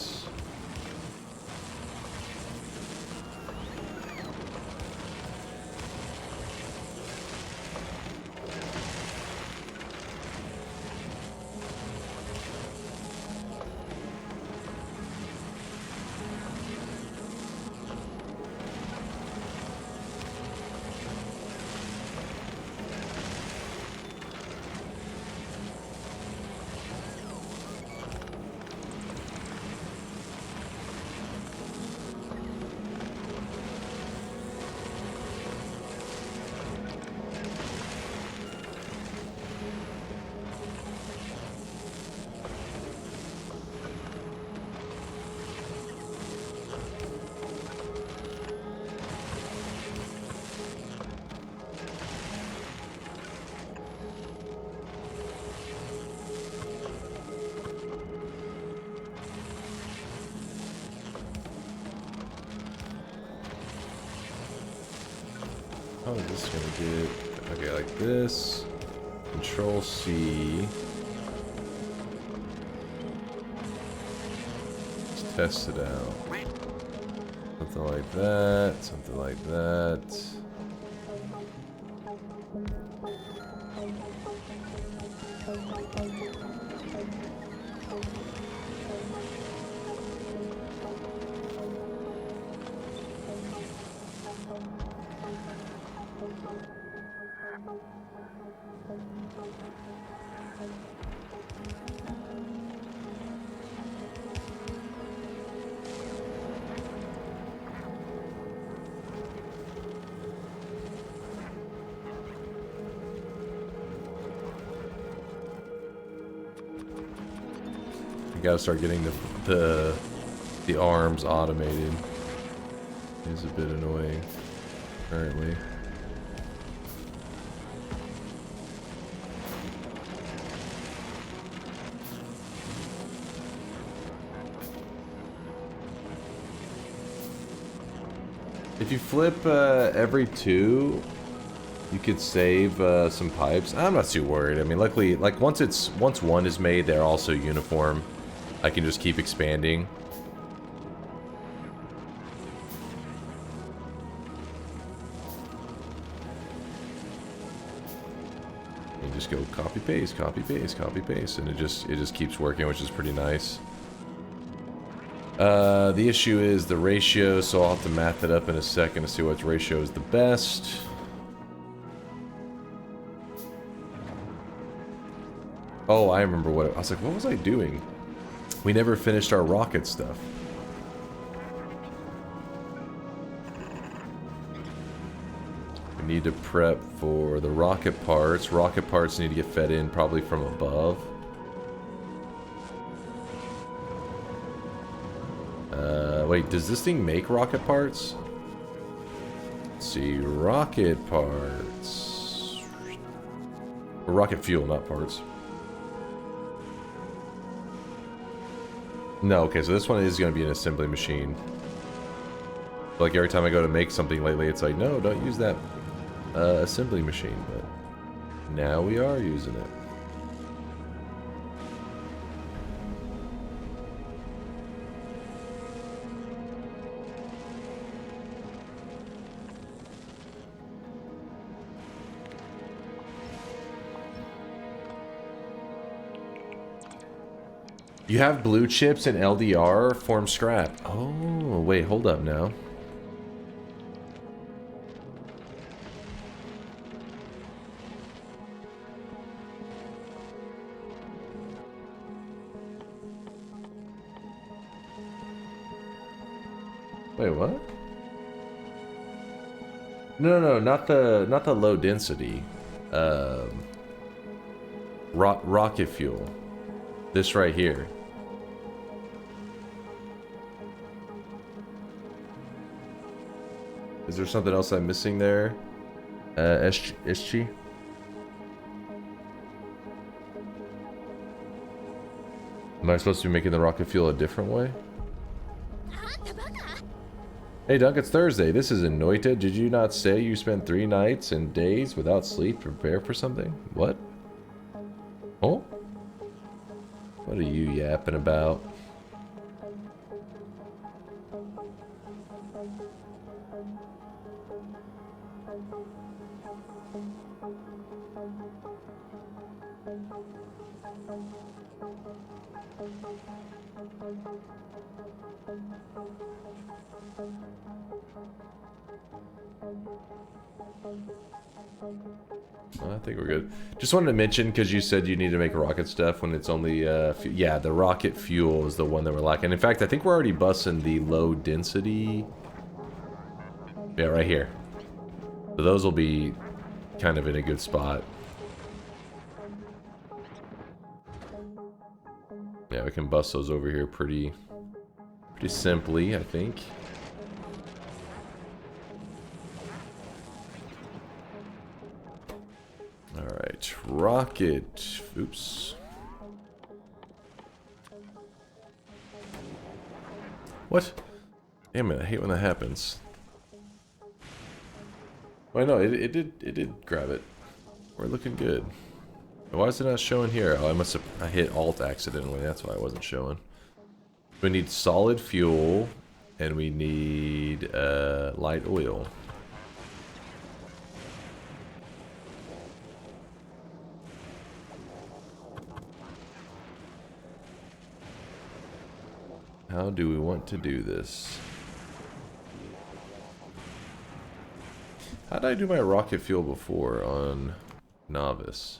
How is this gonna get? Okay, like this. Control C. Let's test it out. Something like that. Something like that. Gotta start getting the arms automated. It's a bit annoying currently. If you flip every two, you could save some pipes. I'm not too worried. I mean, luckily, like once one is made, they're also uniform. I can just keep expanding. And just go copy paste, copy paste, copy paste, and it just keeps working, which is pretty nice. The issue is the ratio, so I'll have to math it up in a second to see which ratio is the best. Oh, I remember I was like, what was I doing? We never finished our rocket stuff. We need to prep for the rocket parts. Rocket parts need to get fed in probably from above. Wait, does this thing make rocket parts? Let's see, rocket parts. Or rocket fuel, not parts. No, okay, so this one is going to be an assembly machine. Like every time I go to make something lately, it's like, no, don't use that assembly machine, but now we are using it. You have blue chips and LDR form scrap. Oh, wait, hold up now. Wait, what? No, not the low density. Rocket fuel. This right here. Is there something else I'm missing there? Ischi? Am I supposed to be making the rocket fuel a different way? Hey Dunk, it's Thursday. This is in Noita. Did you not say you spent 3 nights and days without sleep to prepare for something? What? Oh? What are you yapping about? I think we're good. Just wanted to mention, because you said you need to make rocket stuff when it's only, yeah, the rocket fuel is the one that we're lacking. In fact, I think we're already busting the low density. Yeah, right here. So those will be kind of in a good spot. Yeah, we can bust those over here pretty simply, I think. Alright, rocket. Oops. What? Damn it, I hate when that happens. Wait, no, it did grab it. We're looking good. Why is it not showing here? Oh, I hit Alt accidentally, that's why it wasn't showing. We need solid fuel, and we need light oil. How do we want to do this? How did I do my rocket fuel before on Novice?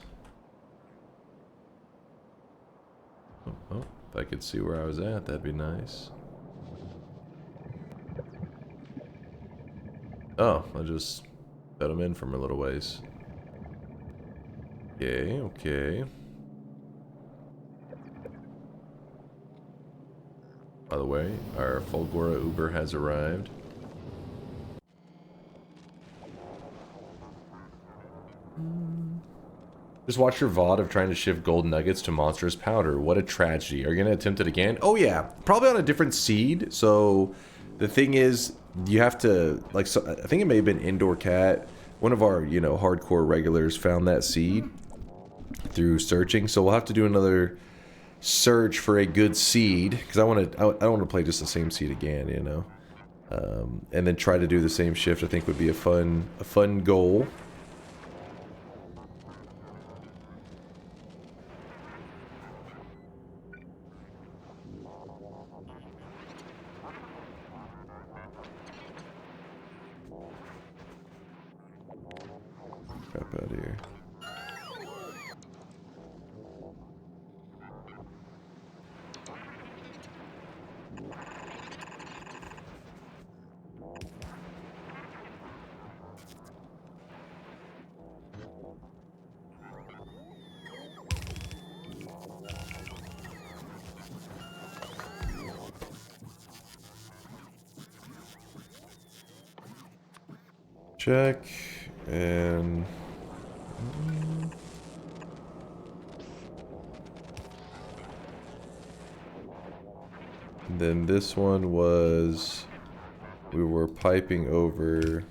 Oh, if I could see where I was at, that'd be nice. Oh, I just fed them in from a little ways. Okay, okay. By the way, our Fulgora Uber has arrived. Just watch your VOD of trying to shift gold nuggets to monstrous powder. What a tragedy. Are you going to attempt it again? Oh yeah, probably on a different seed. So the thing is, you have to, like, so, I think it may have been Indoor Cat. One of our, you know, hardcore regulars found that seed through searching. So we'll have to do another search for a good seed, because I don't want to play just the same seed again, you know. And then try to do the same shift. I think would be a fun goal. Crap out of here. Check, and then this one was, we were piping over.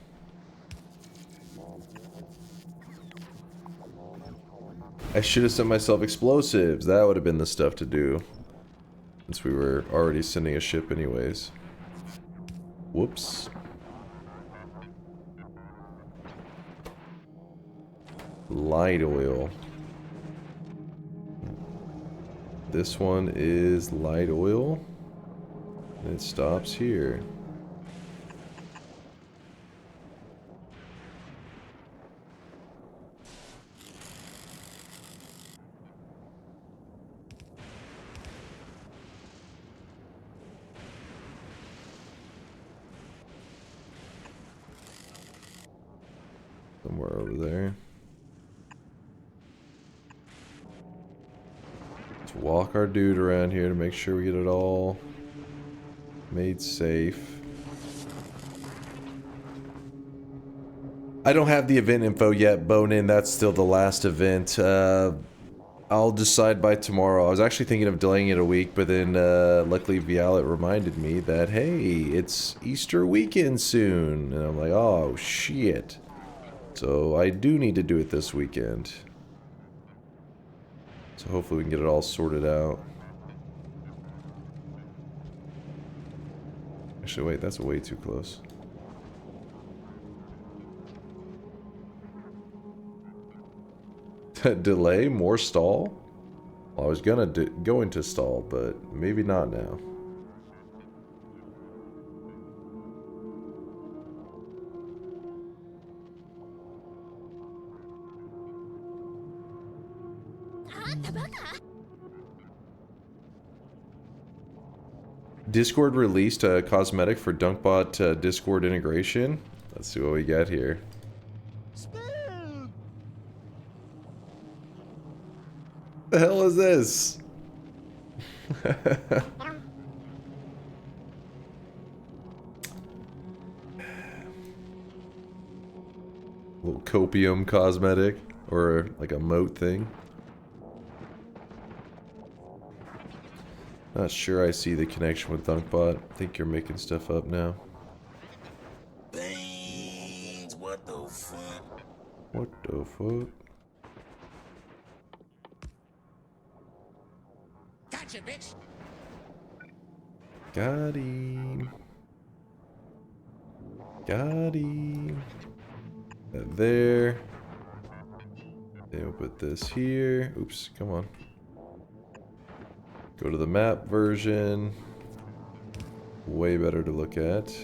I should have sent myself explosives. That would have been the stuff to do, since we were already sending a ship anyways. Whoops. Light oil. This one is light oil, and it stops here. Somewhere over there. Walk our dude around here to make sure we get it all made safe. I don't have the event info yet, Bonin. That's still the last event. I'll decide by tomorrow. I was actually thinking of delaying it a week, but then luckily Violet reminded me that, hey, it's Easter weekend soon. And I'm like, oh, shit. So I do need to do it this weekend. So hopefully we can get it all sorted out. Actually, wait, that's way too close. Delay? More stall? Well, I was gonna go into stall, but maybe not now. Discord released a cosmetic for DunkBot Discord integration. Let's see what we got here. The hell is this? Little copium cosmetic, or like a moat thing. Not sure I see the connection with DunkBot. I think you're making stuff up now. Beans, what the fuck? What the fuck? Gotcha, bitch. Got him. Got him. That there. Then we'll put this here. Oops, come on. Go to the map version. way better to look at.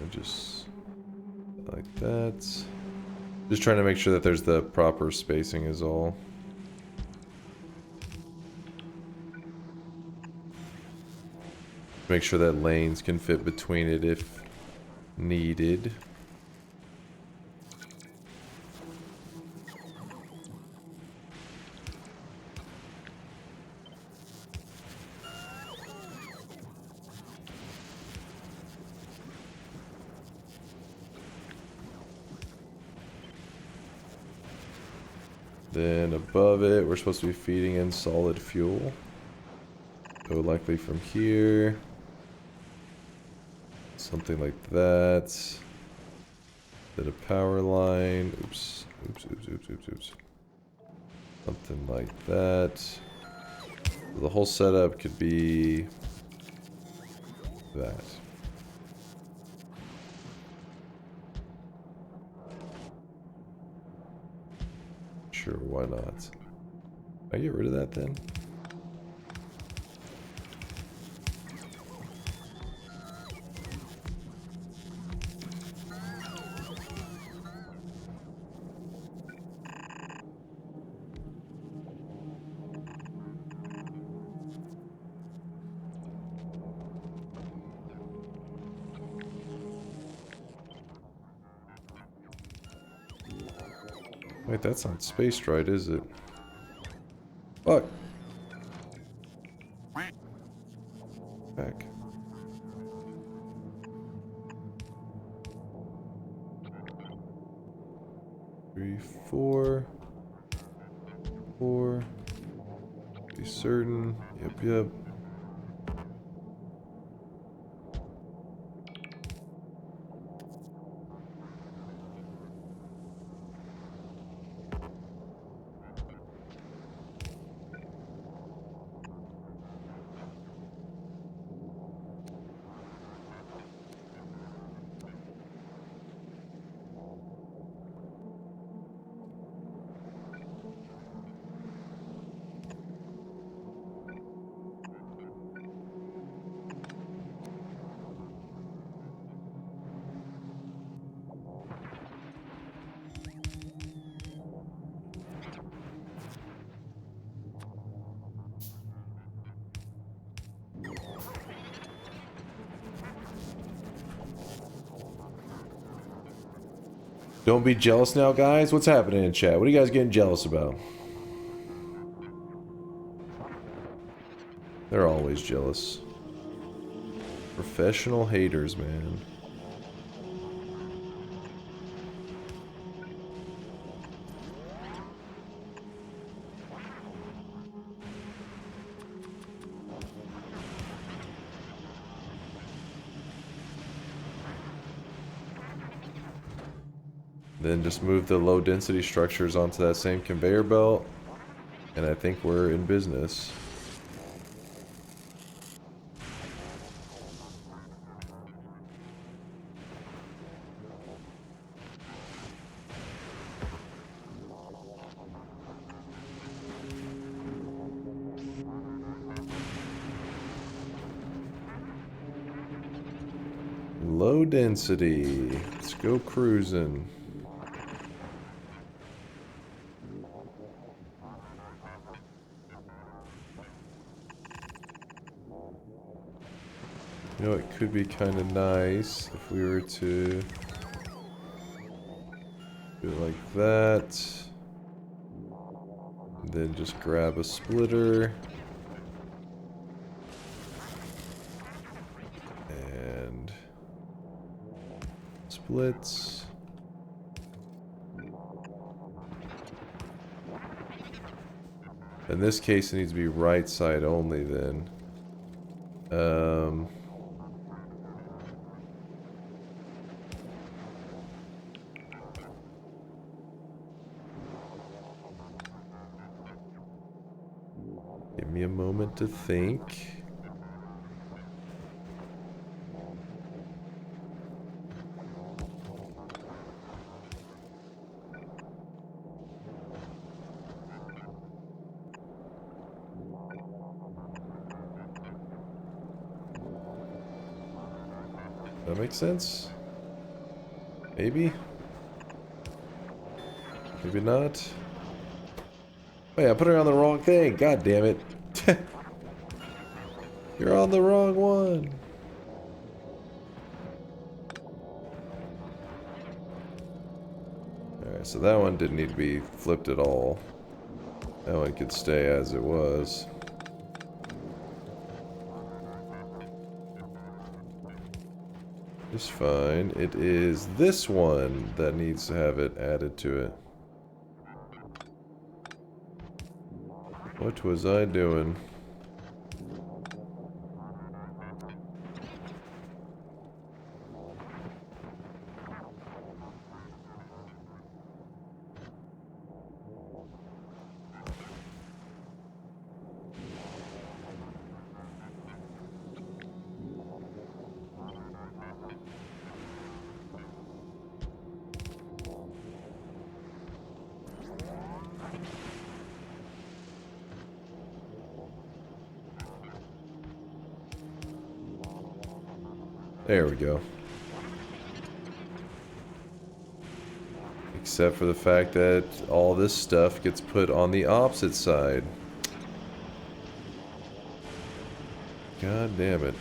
And just like that. Just trying to make sure that there's the proper spacing is all. Make sure that lanes can fit between it if needed. Then above it, we're supposed to be feeding in solid fuel. So likely from here. Something like that. Then a power line. Oops. Oops. Something like that. So the whole setup could be that. Sure, why not? Can I get rid of that then? Wait, that's not spaced right, is it? Fuck. Back. Three, four. Be certain. Yep. Don't be jealous now, guys. What's happening in chat? What are you guys getting jealous about? They're always jealous. Professional haters, man. Then just move the low density structures onto that same conveyor belt. And I think we're in business. Low density. Let's go cruising. You know, it could be kind of nice if we were to do it like that. And then just grab a splitter. And splits. In this case, it needs to be right side only then. Give me a moment to think. That makes sense? Maybe? Maybe not? Oh yeah, I put her on the wrong thing. God damn it. You're on the wrong one. Alright, so that one didn't need to be flipped at all. That one could stay as it was. Just fine. It is this one that needs to have it added to it. What was I doing? There we go. Except for the fact that all this stuff gets put on the opposite side. God damn it.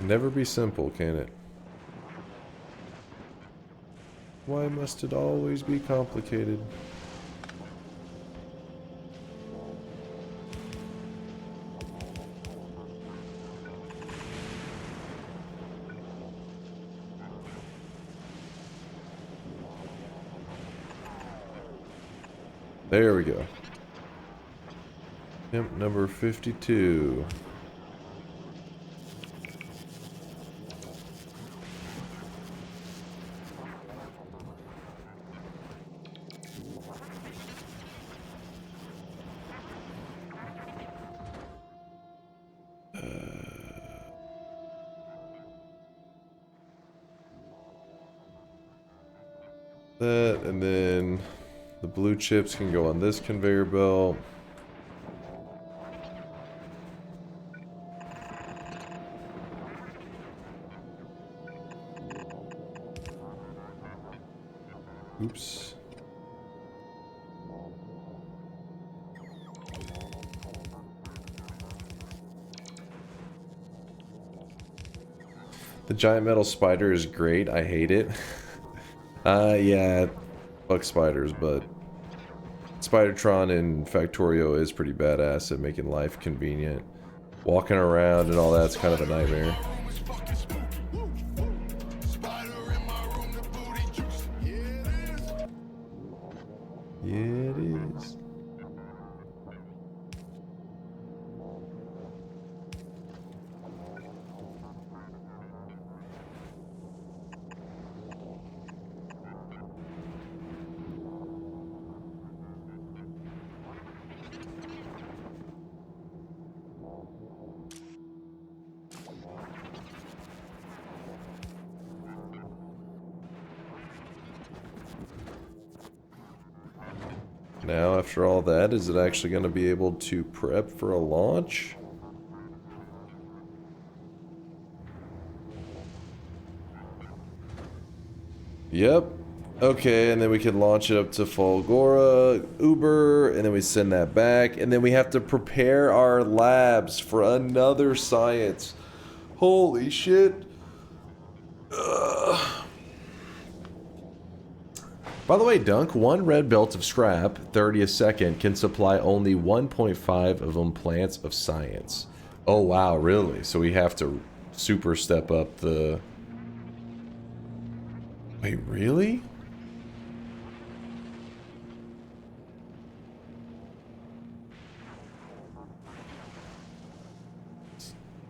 Never be simple, can it? Why must it always be complicated? There we go. Pimp number 52. That, and then the blue chips can go on this conveyor belt. Oops. The giant metal spider is great. I hate it. Yeah, fuck spiders, but Spidertron in Factorio is pretty badass at making life convenient. Walking around and all that's kind of a nightmare. Yeah, it is. Now, after all that, is it actually going to be able to prep for a launch? Yep. Okay, and then we can launch it up to Folgora, Uber, and then we send that back, and then we have to prepare our labs for another science. Holy shit. Ugh. By the way, Dunk, one red belt of scrap, 30 a second, can supply only 1.5 of them plants of science. Oh wow, really? So we have to super step up the... Wait, really?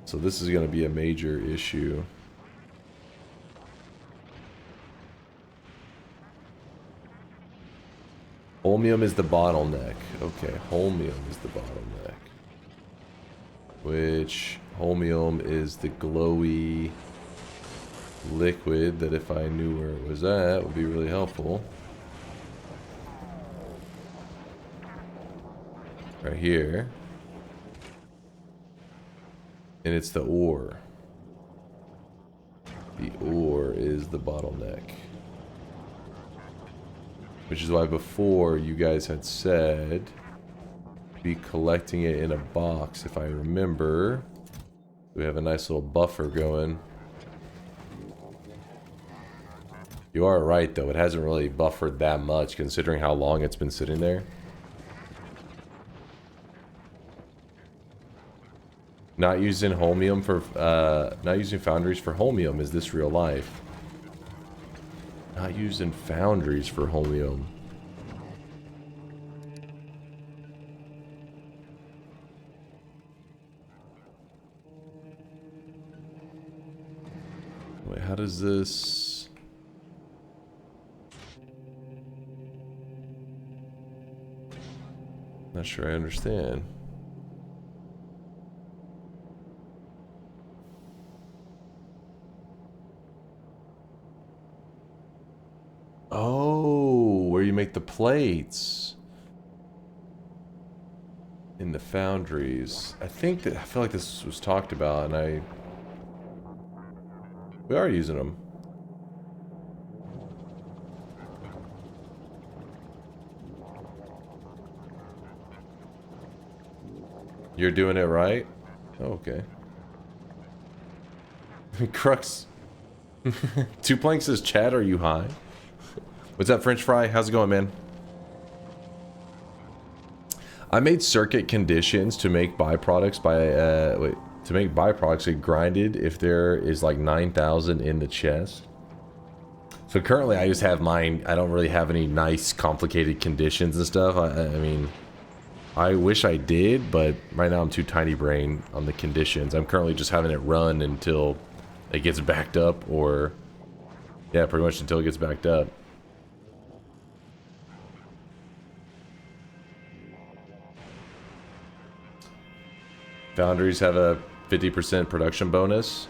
So this is going to be a major issue. Holmium is the bottleneck. Okay, holmium is the bottleneck. Which holmium is the glowy liquid that if I knew where it was at would be really helpful. Right here. And it's the ore. The ore is the bottleneck. Which is why before you guys had said be collecting it in a box, if I remember. We have a nice little buffer going. You are right though, it hasn't really buffered that much considering how long it's been sitting there. Not using holmium for, not using foundries for holmium. Is this real life? Not using foundries for holmium. Wait, how does this... Not sure I understand. Oh, where you make the plates in the foundries. I feel like this was talked about, and we are using them. You're doing it right? Oh, okay. Crux. Two Planks says, Chad, are you high? What's up, French Fry? How's it going, man? I made circuit conditions to make byproducts to make byproducts get grinded if there is like 9,000 in the chest. So currently I just have mine. I don't really have any nice complicated conditions and stuff. I mean, I wish I did, but right now I'm too tiny brain on the conditions. I'm currently just having it run until it gets backed up, or yeah, pretty much until it gets backed up. Foundries have a 50% production bonus.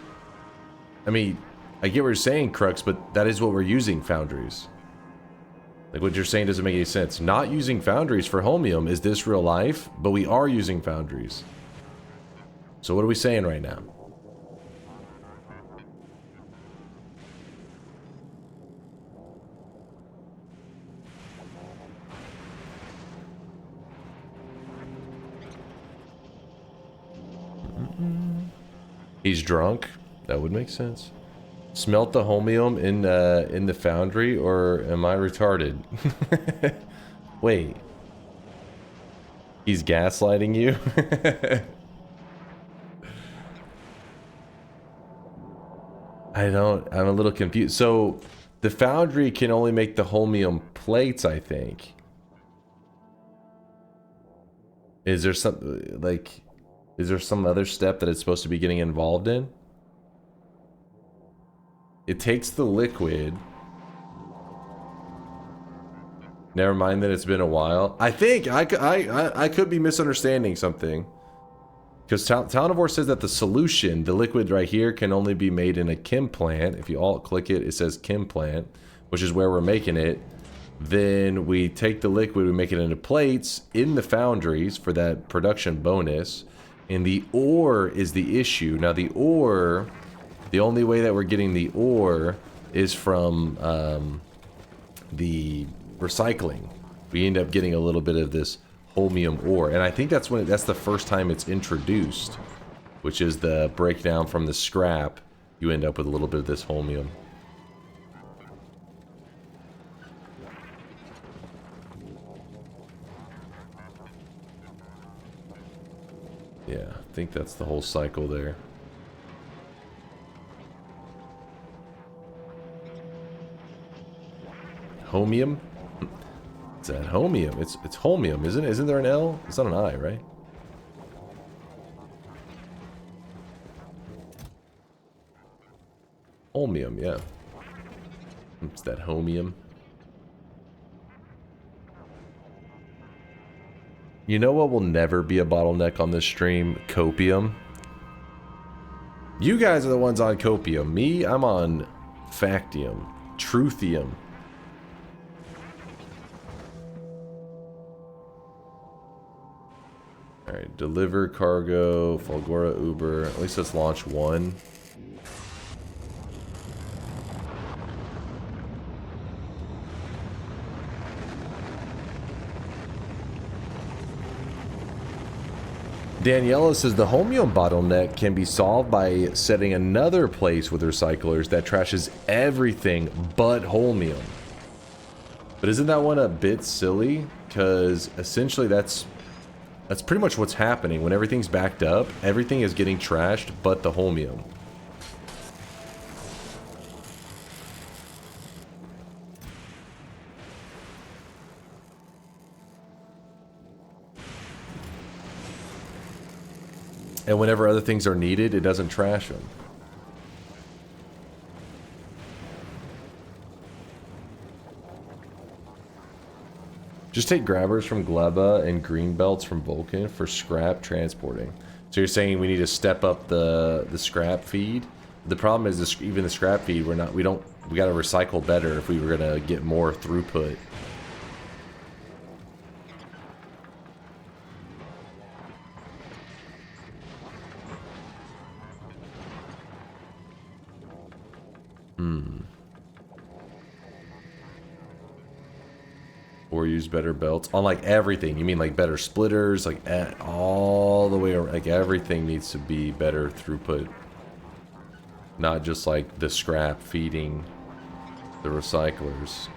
I mean, I get what you're saying, Crux, but that is what we're using foundries. Like, what you're saying doesn't make any sense. Not using foundries for holmium, is this real life? But we are using foundries. So what are we saying right now? He's drunk. That would make sense. Smelt the holmium in the foundry, or am I retarded? Wait. He's gaslighting you? I'm a little confused. So the foundry can only make the holmium plates, I think. Is there some, like, is there some other step that it's supposed to be getting involved in? It takes the liquid. Never mind that it's been a while. I think I could be misunderstanding something. Because Talnivore says that the solution, the liquid right here, can only be made in a chem plant. If you alt click it, it says chem plant, which is where we're making it. Then we take the liquid, we make it into plates in the foundries for that production bonus. And the ore is the issue. Now the ore, the only way that we're getting the ore is from the recycling. We end up getting a little bit of this holmium ore, and I think that's when that's the first time it's introduced, which is the breakdown from the scrap. You end up with a little bit of this holmium. Yeah, I think that's the whole cycle there. Holmium? It's that holmium. It's holmium, isn't it? Isn't there an L? It's not an I, right? Holmium, yeah. It's that holmium. You know what will never be a bottleneck on this stream? Copium. You guys are the ones on Copium. Me, I'm on Factium. Truthium. Alright, deliver cargo, Fulgora, Uber. At least let's launch one. Daniela says the Homium bottleneck can be solved by setting another place with recyclers that trashes everything but Homium. But isn't that one a bit silly? Because essentially that's pretty much what's happening. When everything's backed up, everything is getting trashed but the Homium. And whenever other things are needed, it doesn't trash them. Just take grabbers from Gleba and green belts from Vulcan for scrap transporting. So you're saying we need to step up the scrap feed? The problem is this, even the scrap feed, we gotta recycle better if we were gonna get more throughput. Or use better belts on like everything. You mean like better splitters, like all the way around, like everything needs to be better throughput, not just like the scrap feeding the recyclers.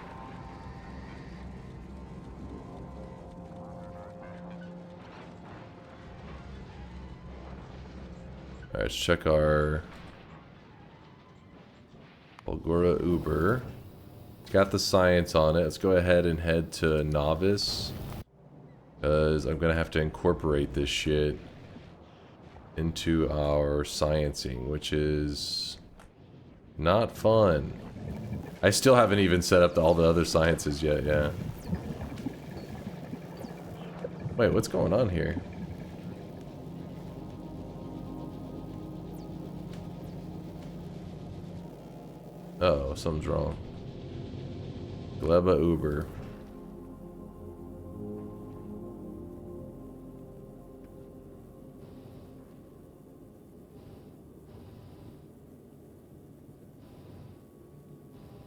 All right, let's check our Fulgora Uber. Got the science on it. Let's go ahead and head to Novice, because I'm gonna have to incorporate this shit into our sciencing, which is not fun. I still haven't even set up all the other sciences yet, yeah. Wait, what's going on here? Uh-oh, something's wrong. Gleba Uber.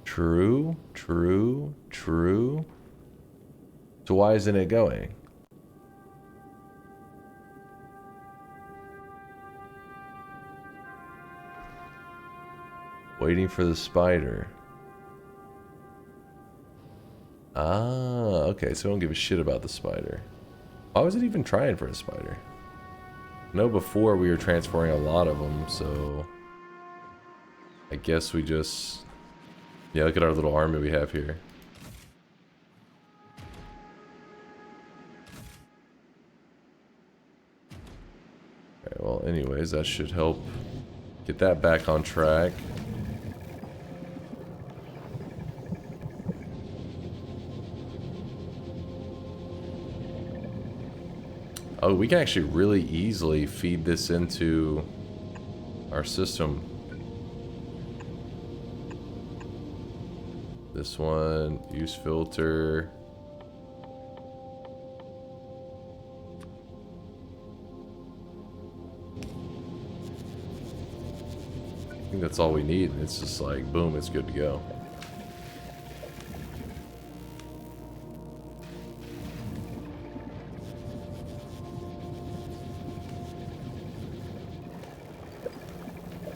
True, true, true. So why isn't it going? Waiting for the spider. Ah, okay, so I don't give a shit about the spider. Why was it even trying for a spider? I know before we were transferring a lot of them, so I guess we just... Yeah, look at our little army we have here. Okay, well, anyways, that should help get that back on track. Oh, we can actually really easily feed this into our system. This one, use filter. I think that's all we need. It's just like, boom, it's good to go.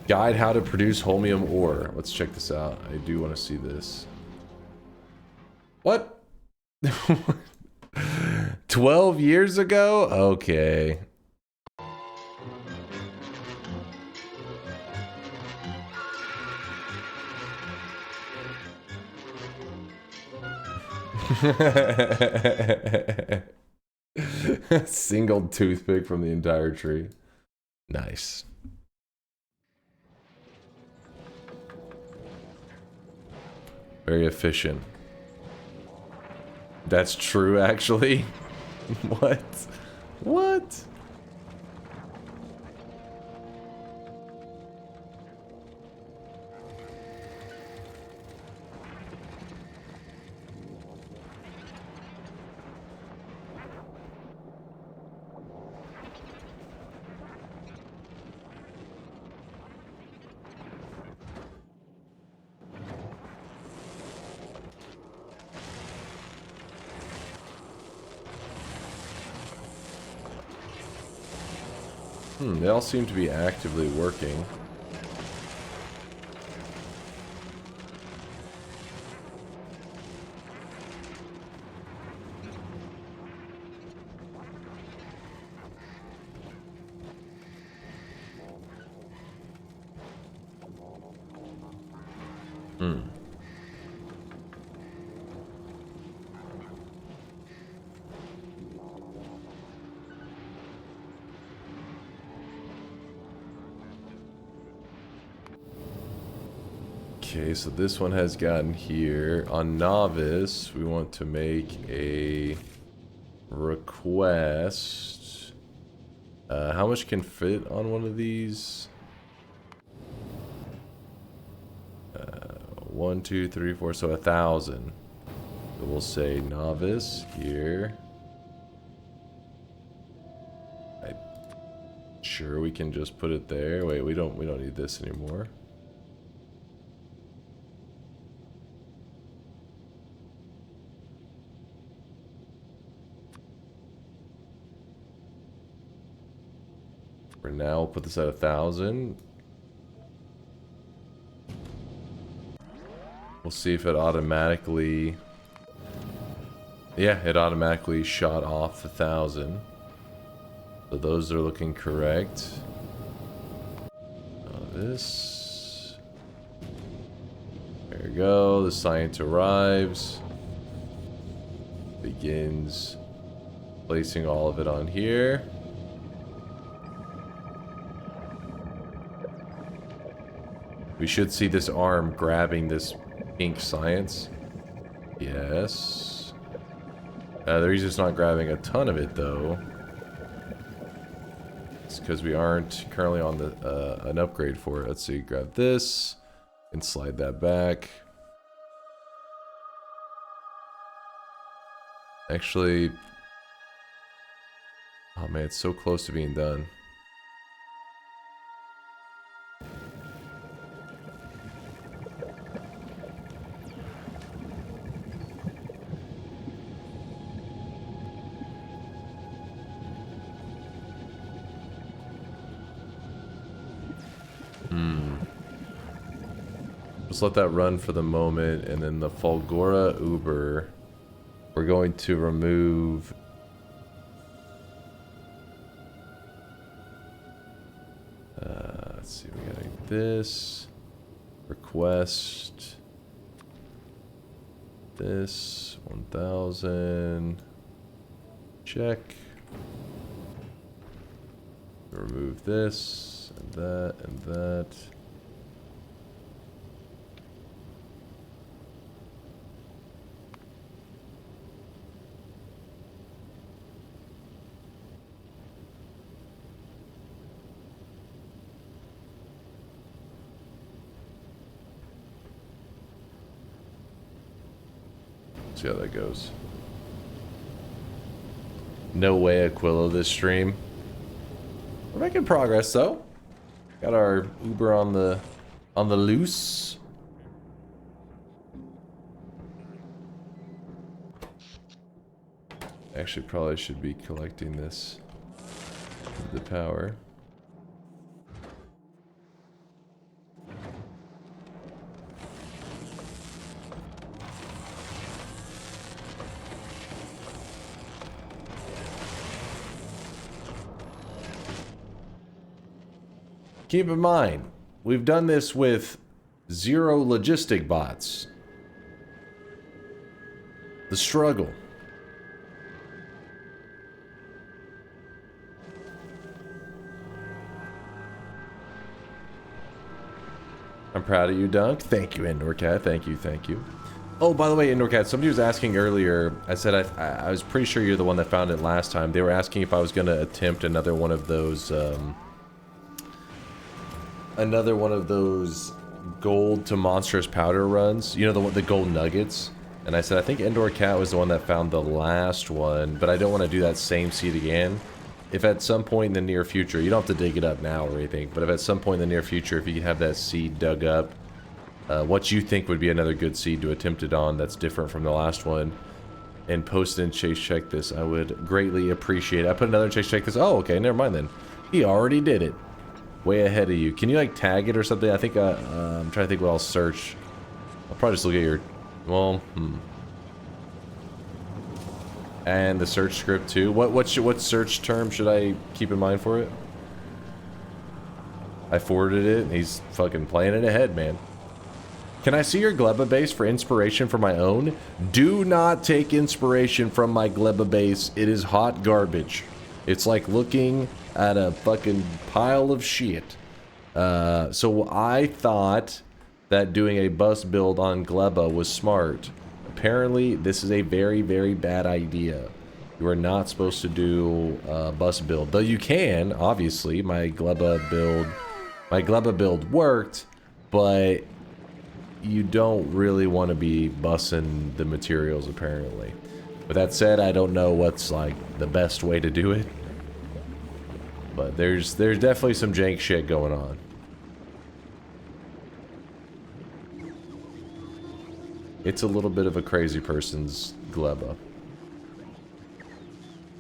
Guide how to produce holmium ore. Let's check this out. I do want to see this. What? 12 years ago? Okay. Single toothpick from the entire tree. Nice. Very efficient. That's true, actually. What? What? They all seem to be actively working. Okay, so this one has gotten here. On Novice, we want to make a request. How much can fit on one of these? 1, 2, 3, 4, so 1,000. So we'll say Novice here. Sure, we can just put it there. Wait, we don't need this anymore. For now, we'll put this at 1,000. We'll see if it automatically... Yeah, it automatically shot off 1,000. So those are looking correct. This. There we go. The science arrives. Begins placing all of it on here. We should see this arm grabbing this pink science. Yes. They're just not grabbing a ton of it though. It's because we aren't currently on the an upgrade for it. Let's see, grab this and slide that back. Actually, oh man, it's so close to being done. Just let that run for the moment, and then the Fulgora Uber, we're going to remove let's see, we gotta get this request, this 1,000, check, remove this and that and that. See how that goes. No way Aquila this stream. We're making progress though. Got our Uber on the loose. Actually probably should be collecting this the power. Keep in mind, we've done this with 0 logistic bots. The struggle. I'm proud of you, Dunk. Thank you, Indoor Cat. Thank you, thank you. Oh, by the way, Indoor Cat, somebody was asking earlier. I said I was pretty sure you're the one that found it last time. They were asking if I was going to attempt another one of those gold to monstrous powder runs. You know, the gold nuggets. And I said I think Indoor Cat was the one that found the last one, but I don't want to do that same seed again. If at some point in the near future, you don't have to dig it up now or anything, but if at some point in the near future, if you could have that seed dug up, what you think would be another good seed to attempt it on that's different from the last one, and post in Chase Check This, I would greatly appreciate it. I put another in Chase Check This. Oh, okay, never mind then. He already did it. Way ahead of you. Can you like tag it or something? I think I'm trying to think what I'll search. I'll probably just look at your, well, and the search script too. What search term should I keep in mind for it? I forwarded it, and he's fucking playing it ahead, man. Can I see your Gleba base for inspiration for my own? Do not take inspiration from my Gleba base. It is hot garbage. It's like looking at a fucking pile of shit. So I thought that doing a bus build on Gleba was smart. Apparently, this is a very, very bad idea. You are not supposed to do a bus build. Though you can, obviously. My Gleba build worked, but you don't really want to be bussing the materials, apparently. With that said, I don't know what's like the best way to do it. But there's definitely some jank shit going on. It's a little bit of a crazy person's Gleba.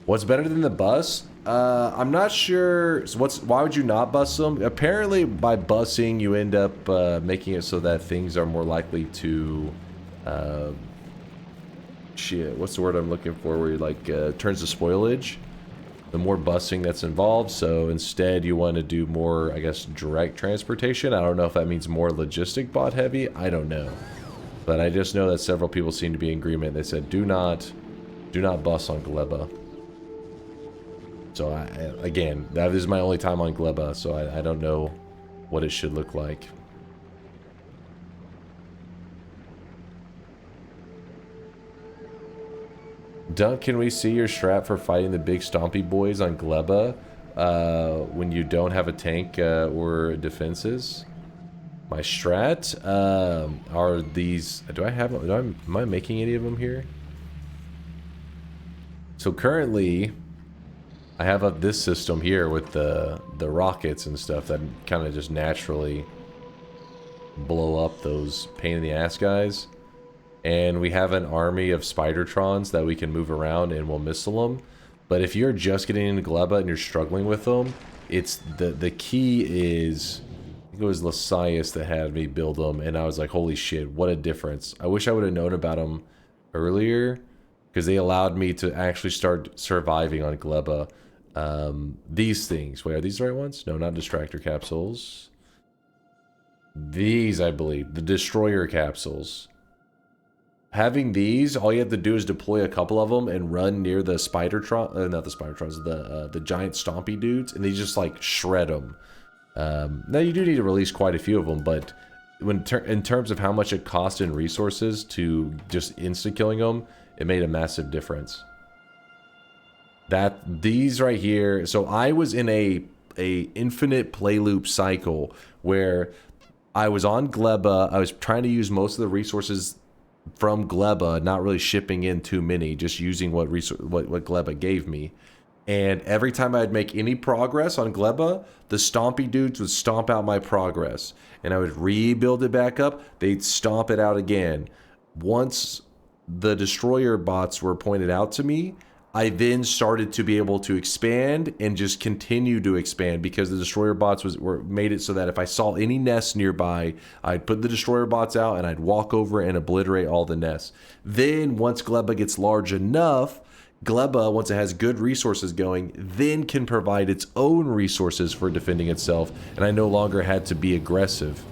What's better than the bus? I'm not sure. So why would you not bus them? Apparently, by busing, you end up making it so that things are more likely to... shit, what's the word I'm looking for? Where you like turns to spoilage. The more busing that's involved. So instead, you want to do more, I guess, direct transportation. I don't know if that means more logistic bot heavy. I don't know. But I just know that several people seem to be in agreement. They said, do not bus on Gleba. So, again, that is my only time on Gleba, so I don't know what it should look like. Dunk, can we see your strat for fighting the big stompy boys on Gleba when you don't have a tank or defenses? My strat are these. Am I making any of them here? So currently, I have this system here with the rockets and stuff that kind of just naturally blow up those pain in the ass guys. And we have an army of Spidertrons that we can move around and we'll missile them. But if you're just getting into Gleba and you're struggling with them, it's the key is, I think it was Lasias that had me build them, and I was like, holy shit, what a difference. I wish I would have known about them earlier, because they allowed me to actually start surviving on Gleba. These things, wait, are these the right ones? No, not distractor capsules. These, I believe, the destroyer capsules. Having these, all you have to do is deploy a couple of them and run near the Spidertron, not the Spidertrons, the giant stompy dudes, and they just like shred them. Now you do need to release quite a few of them, but in terms of how much it cost in resources to just insta killing them, it made a massive difference. These right here, so I was in a infinite play loop cycle where I was on Gleba. I was trying to use most of the resources from Gleba, not really shipping in too many, just using what Gleba gave me. And every time I'd make any progress on Gleba, the stompy dudes would stomp out my progress. And I would rebuild it back up, they'd stomp it out again. Once the destroyer bots were pointed out to me, I then started to be able to expand and just continue to expand, because the destroyer bots made it so that if I saw any nests nearby, I'd put the destroyer bots out and I'd walk over and obliterate all the nests. Then once Gleba gets large enough, Gleba, once it has good resources going, then can provide its own resources for defending itself, and I no longer had to be aggressive.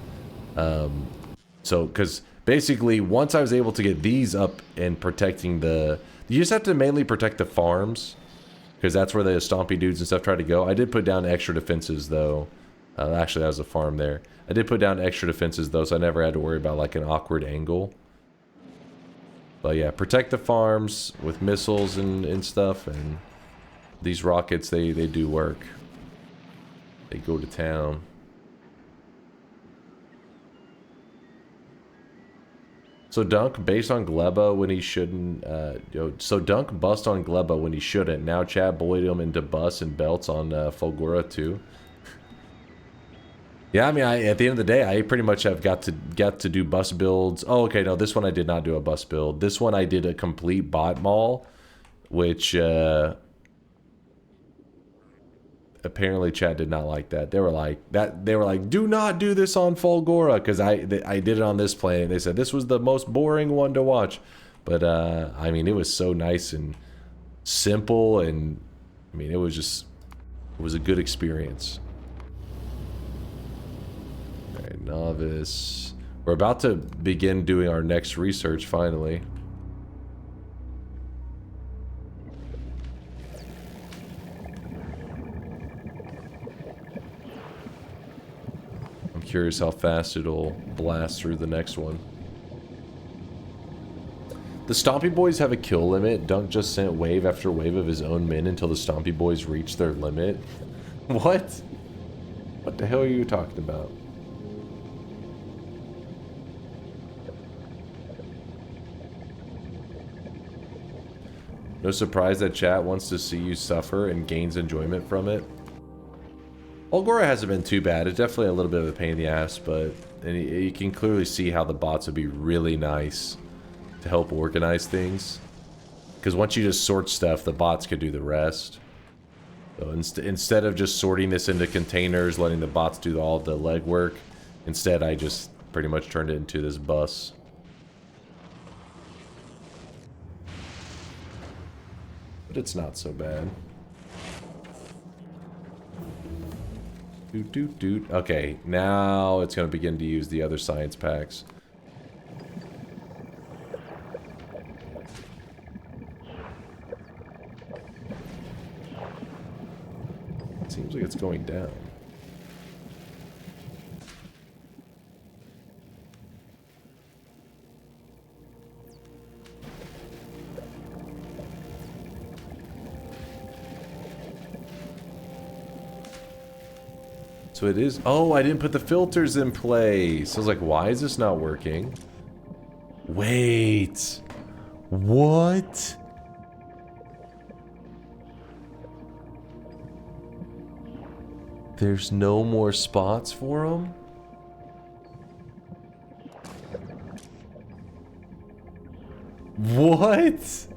Because basically, once I was able to get these up and protecting you just have to mainly protect the farms, because that's where the stompy dudes and stuff try to go. I did put down extra defenses, though. Actually, that was a farm there. I did put down extra defenses, though, so I never had to worry about, like, an awkward angle. But yeah, protect the farms with missiles and stuff, and these rockets, they do work. They go to town. So Dunk based on Gleba when he shouldn't. So Dunk bust on Gleba when he shouldn't. Now Chad bullied him into bus and belts on Fulgura too. Yeah, I mean, at the end of the day, I pretty much have got to do bus builds. Oh, okay, no, this one I did not do a bus build. This one I did a complete bot mall, which apparently Chad did not like that. They were like, do not do this on Fulgura, because I did it on this plane. They said this was the most boring one to watch, but I mean, it was so nice and simple, and I mean, it was a good experience. All right, novice. We're about to begin doing our next research finally. Curious how fast it'll blast through the next one. The Stompy Boys have a kill limit. Dunk just sent wave after wave of his own men until the Stompy Boys reach their limit. What? What the hell are you talking about? No surprise that chat wants to see you suffer and gains enjoyment from it. Fulgura hasn't been too bad. It's definitely a little bit of a pain in the ass, but you can clearly see how the bots would be really nice to help organize things. Because once you just sort stuff, the bots could do the rest. So instead of just sorting this into containers, letting the bots do all the legwork, instead I just pretty much turned it into this bus. But it's not so bad. Okay, now it's going to begin to use the other science packs. It seems like it's going down. So it is. Oh, I didn't put the filters in place. I was like, why is this not working? Wait. What? There's no more spots for them? What?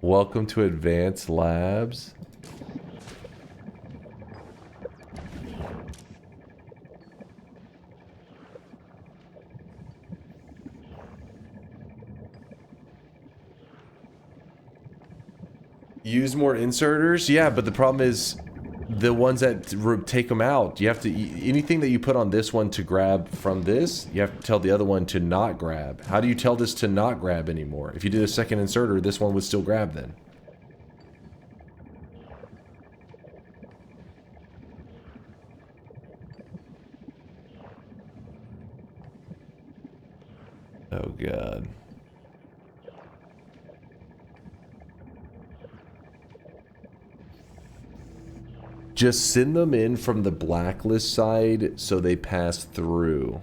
Welcome to Advanced Labs. Use more inserters? Yeah, but the problem is the ones that take them out. You have to, anything that you put on this one to grab from this, you have to tell the other one to not grab. How do you tell this to not grab anymore? If you did a second inserter, this one would still grab then. Oh God. Just send them in from the blacklist side so they pass through.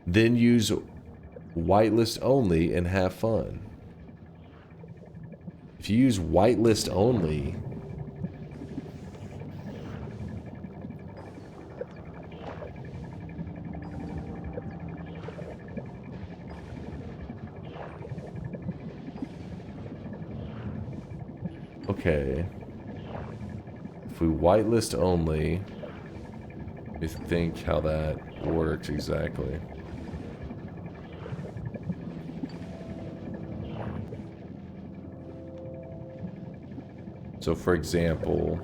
Then use whitelist only and have fun. If you use whitelist only, okay. If we whitelist only, let me think how that works exactly. So for example,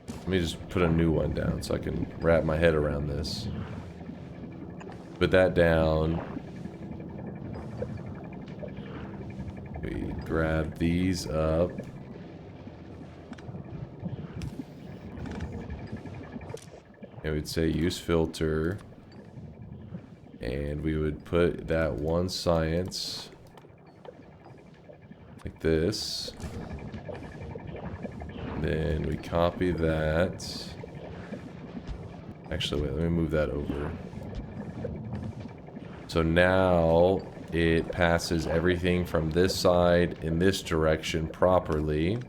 let me just put a new one down so I can wrap my head around this. Put that down. We grab these up. It would say use filter. And we would put that one science like this. Then we copy that. Actually, wait, let me move that over. So now it passes everything from this side in this direction properly.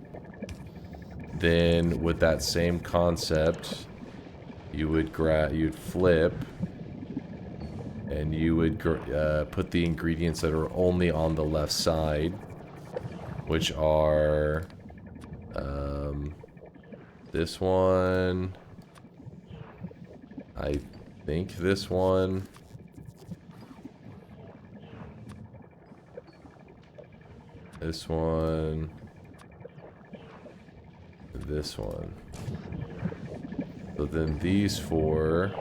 Then with that same concept, you would you'd flip, and you would put the ingredients that are only on the left side, which are this one, I think this one, this one, this one. So then these four.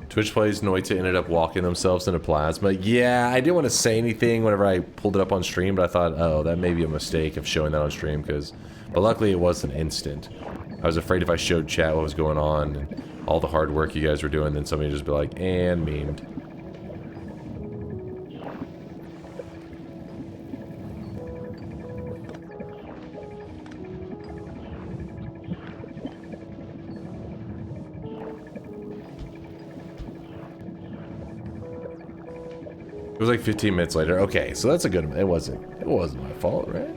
Twitch plays Noita ended up walking themselves into plasma. Yeah, I didn't want to say anything whenever I pulled it up on stream, but I thought, oh, that may be a mistake of showing that on stream, but luckily it wasn't instant. I was afraid if I showed chat what was going on and all the hard work you guys were doing, then somebody would just be like, and memed. It was like 15 minutes later. Okay, so that's a good. It wasn't my fault, right?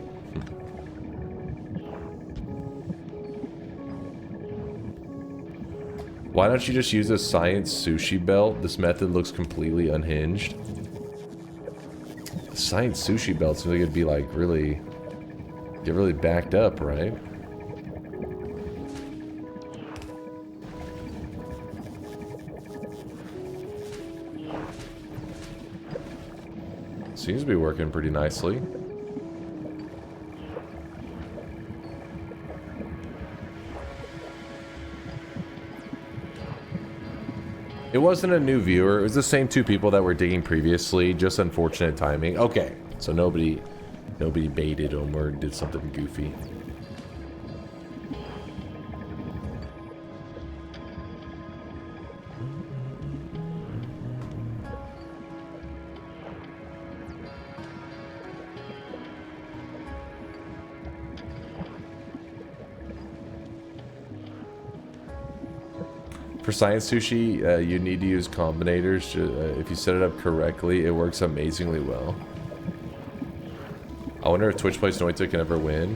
Why don't you just use a science sushi belt? This method looks completely unhinged. A science sushi belt seems like it'd be like really get really backed up, right? Seems to be working pretty nicely. It wasn't a new viewer. It was the same two people that were digging previously. Just unfortunate timing. Okay, so nobody baited them or did something goofy. For science sushi, you need to use combinators. If you set it up correctly, it works amazingly well. I wonder if Twitch Plays Noita can ever win.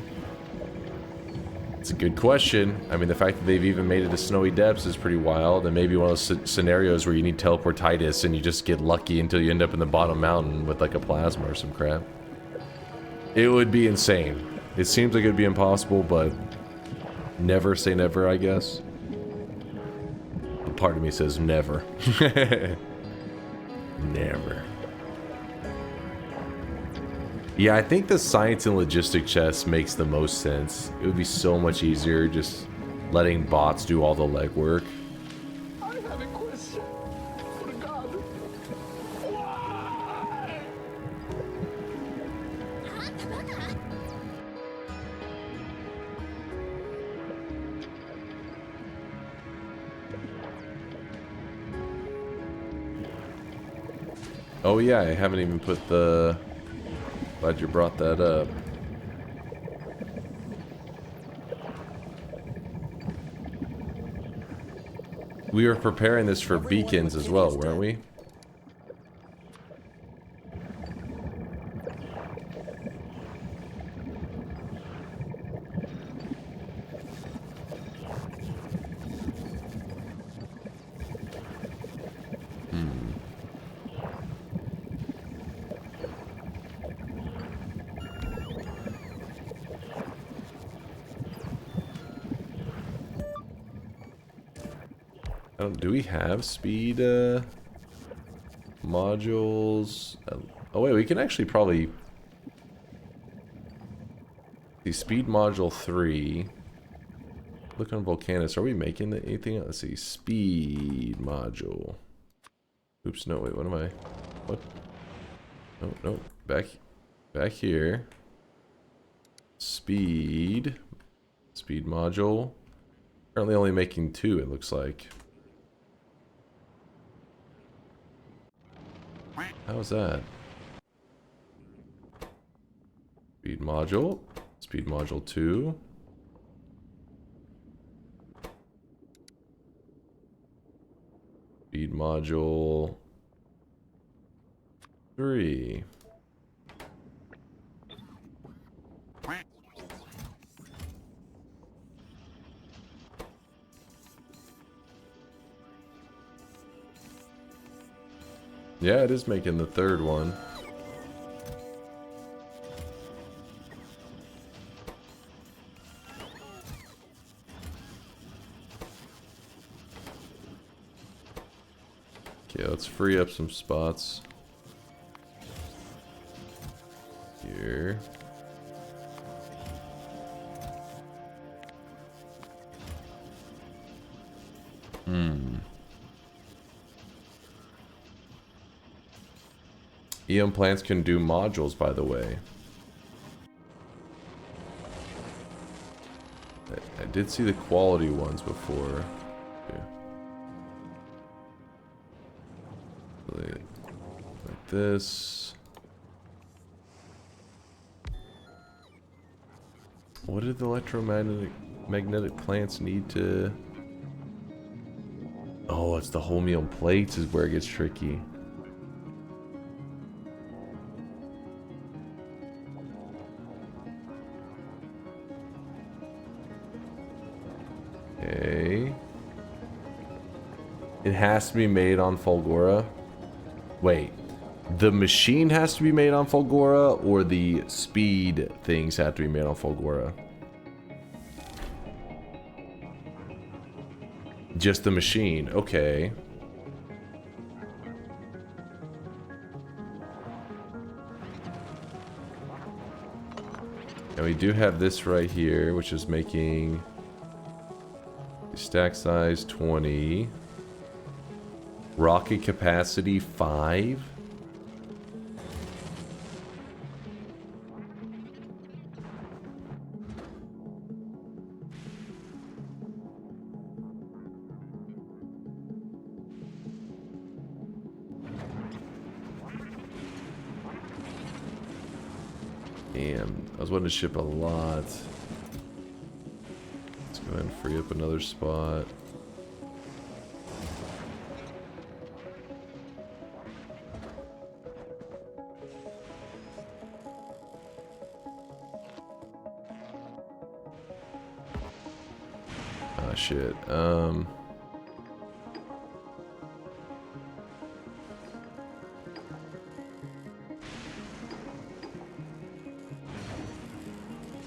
It's a good question. I mean, the fact that they've even made it to Snowy Depths is pretty wild. And maybe one of those scenarios where you need teleportitis and you just get lucky until you end up in the bottom mountain with like a plasma or some crap. It would be insane. It seems like it would be impossible, but never say never, I guess. Part of me says never. Never. Yeah, I think the science and logistic chess makes the most sense. It would be so much easier just letting bots do all the legwork. I have a question. For God. Why? Oh yeah, I haven't even put the... Glad you brought that up. We were preparing this for beacons as well, weren't we? Do we have speed modules? Oh wait, we can actually probably the speed module 3. Look on Volcanus. Are we making anything? Let's see. Speed module. Oops, no, wait, what am I? What? No, no. Back here. Speed module. Currently only making 2, it looks like. How's that? Speed module 2. Speed module 3. Yeah, it is making the 3rd one. Okay, let's free up some spots. Here. Eon plants can do modules, by the way. I did see the quality ones before. Okay. Like this. What did the magnetic plants need to... Oh, it's the holmium plates is where it gets tricky. Okay. It has to be made on Fulgora. Wait. The machine has to be made on Fulgora, or the speed things have to be made on Fulgora? Just the machine. Okay. And we do have this right here, which is making stack size 20. Rocket capacity 5. Damn, I was wanting to ship a lot. Let's go ahead and free up another spot. Ah, shit.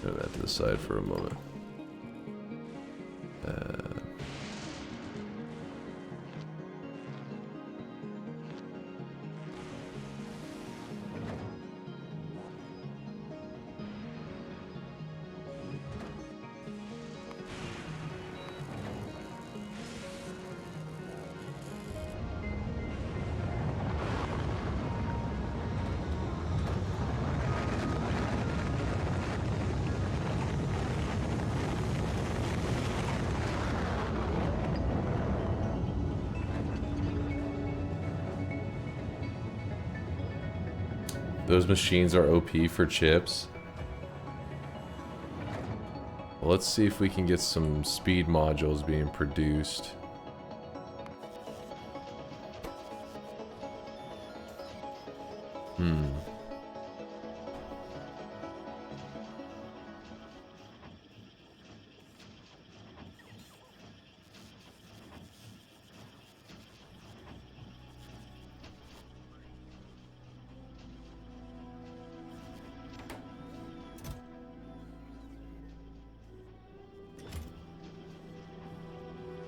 Put that to the side for a moment. Those machines are OP for chips. Well, let's see if we can get some speed modules being produced.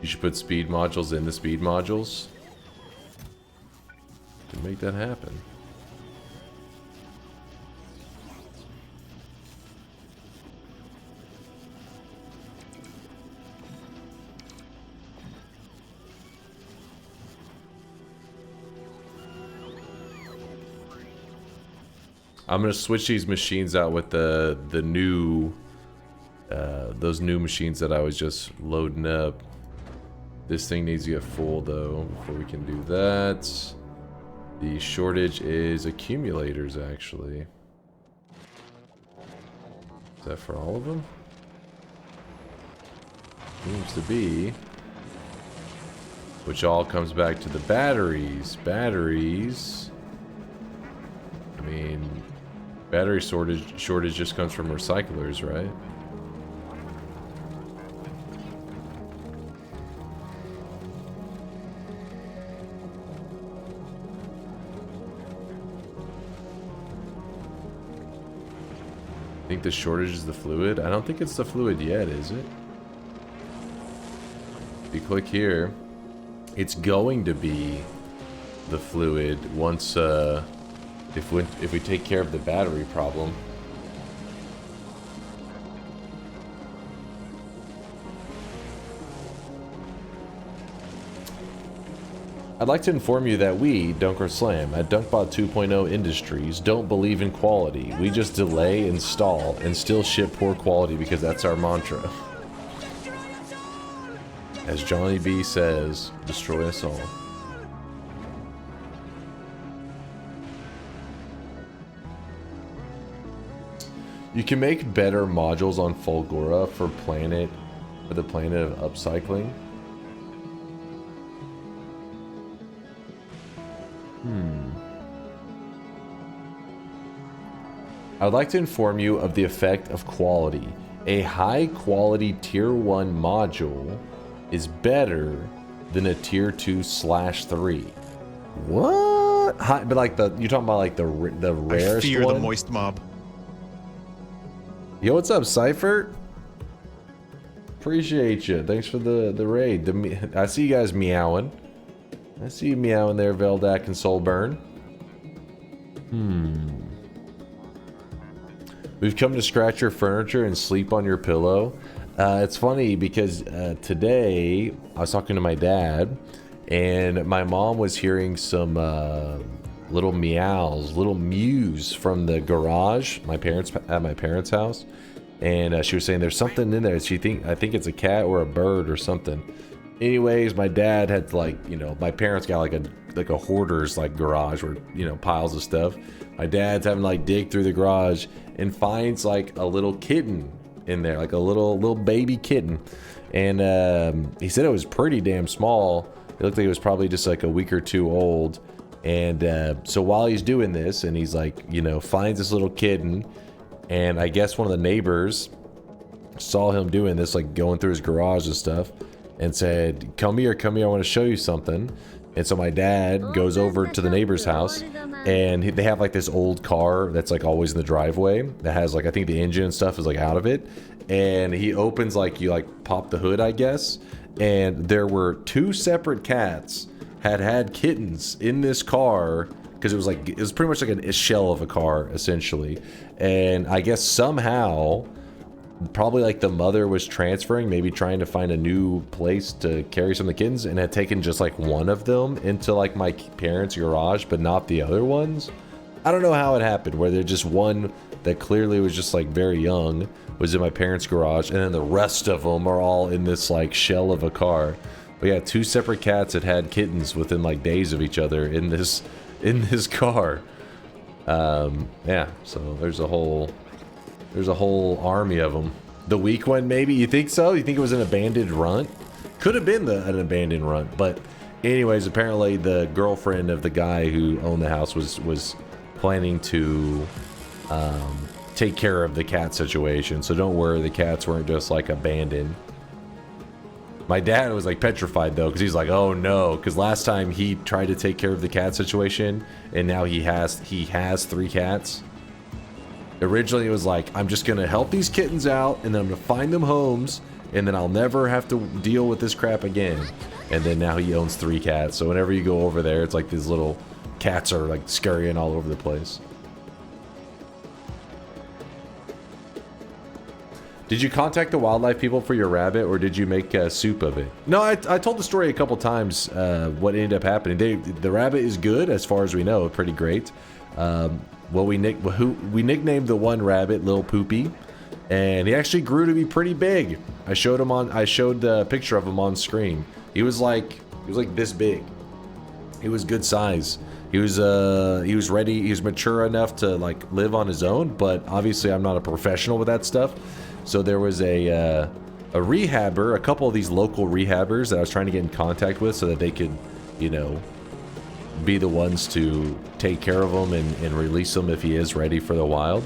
You should put speed modules in the speed modules to make that happen. I'm gonna switch these machines out with the new those new machines that I was just loading up. This thing needs to get full though before we can do that. The shortage is accumulators actually. Is that for all of them? Seems to be. Which all comes back to the batteries. Batteries. I mean, battery shortage just comes from recyclers, right? I think the shortage is the fluid. I don't think it's the fluid yet, is it? If you click here, it's going to be the fluid once if we take care of the battery problem. I'd like to inform you that we, DunkOrSlam, at DunkBot 2.0 Industries, don't believe in quality. We just delay, install, and still ship poor quality because that's our mantra. As Johnny B says, destroy us all. You can make better modules on Fulgora for the planet of upcycling. I would like to inform you of the effect of quality. A high quality tier 1 module is better than a tier 2/3. What? High, but like you're talking about like the rarest I fear one? the moist mob. Yo, what's up, Cypher? Appreciate you. Thanks for the raid. I see you guys meowing. I see you meowing there, Veldak and Soulburn. We've come to scratch your furniture and sleep on your pillow. It's funny because today I was talking to my dad, and my mom was hearing some little meows, little mews from the garage at my parents' house, and she was saying there's something in there. I think it's a cat or a bird or something. Anyways, my dad had my parents got like a hoarder's garage where piles of stuff. My dad's having to dig through the garage and finds like a little kitten in there, like a little baby kitten, and he said it was pretty damn small. It looked like it was probably just like a week or two old. And so while he's doing this, and he's finds this little kitten, and I guess one of the neighbors saw him doing this, going through his garage and stuff, and said, come here, I want to show you something. And so my dad goes over to the neighbor's house, and they have this old car that's always in the driveway that has I think the engine and stuff is out of it. And he opens you pop the hood, I guess, and there were two separate cats had kittens in this car, because it was pretty much like a shell of a car essentially. And I guess somehow probably the mother was transferring, maybe trying to find a new place to carry some of the kittens, and had taken just one of them into my parents' garage, but not the other ones. I don't know how it happened, where there's just one that clearly was just very young was in my parents' garage, and then the rest of them are all in this shell of a car. But yeah, two separate cats that had kittens within days of each other in this car. Yeah, so there's a whole army of them. The weak one, maybe? You think so? You think it was an abandoned runt? Could have been an abandoned runt. But anyways, apparently the girlfriend of the guy who owned the house was planning to take care of the cat situation. So don't worry, the cats weren't just abandoned. My dad was petrified though, because he's oh no, because last time he tried to take care of the cat situation, and now he has 3 cats. Originally it was I'm just gonna help these kittens out, and then I'm gonna find them homes, and then I'll never have to deal with this crap again. And then now he owns 3 cats, so whenever you go over there, it's like these little cats are like scurrying all over the place. Did you contact the wildlife people for your rabbit, or did you make soup of it? No, I told the story a couple times, what ended up happening. The rabbit is good, as far as we know, pretty great. Well, we nicknamed the one rabbit Lil Poopy, and he actually grew to be pretty big. I showed the picture of him on screen. He was like this big. He was good size. He was ready. He was mature enough to like live on his own. But obviously, I'm not a professional with that stuff. So there was a rehabber, a couple of these local rehabbers that I was trying to get in contact with, so that they could, you know, be the ones to take care of him and release him if he is ready for the wild.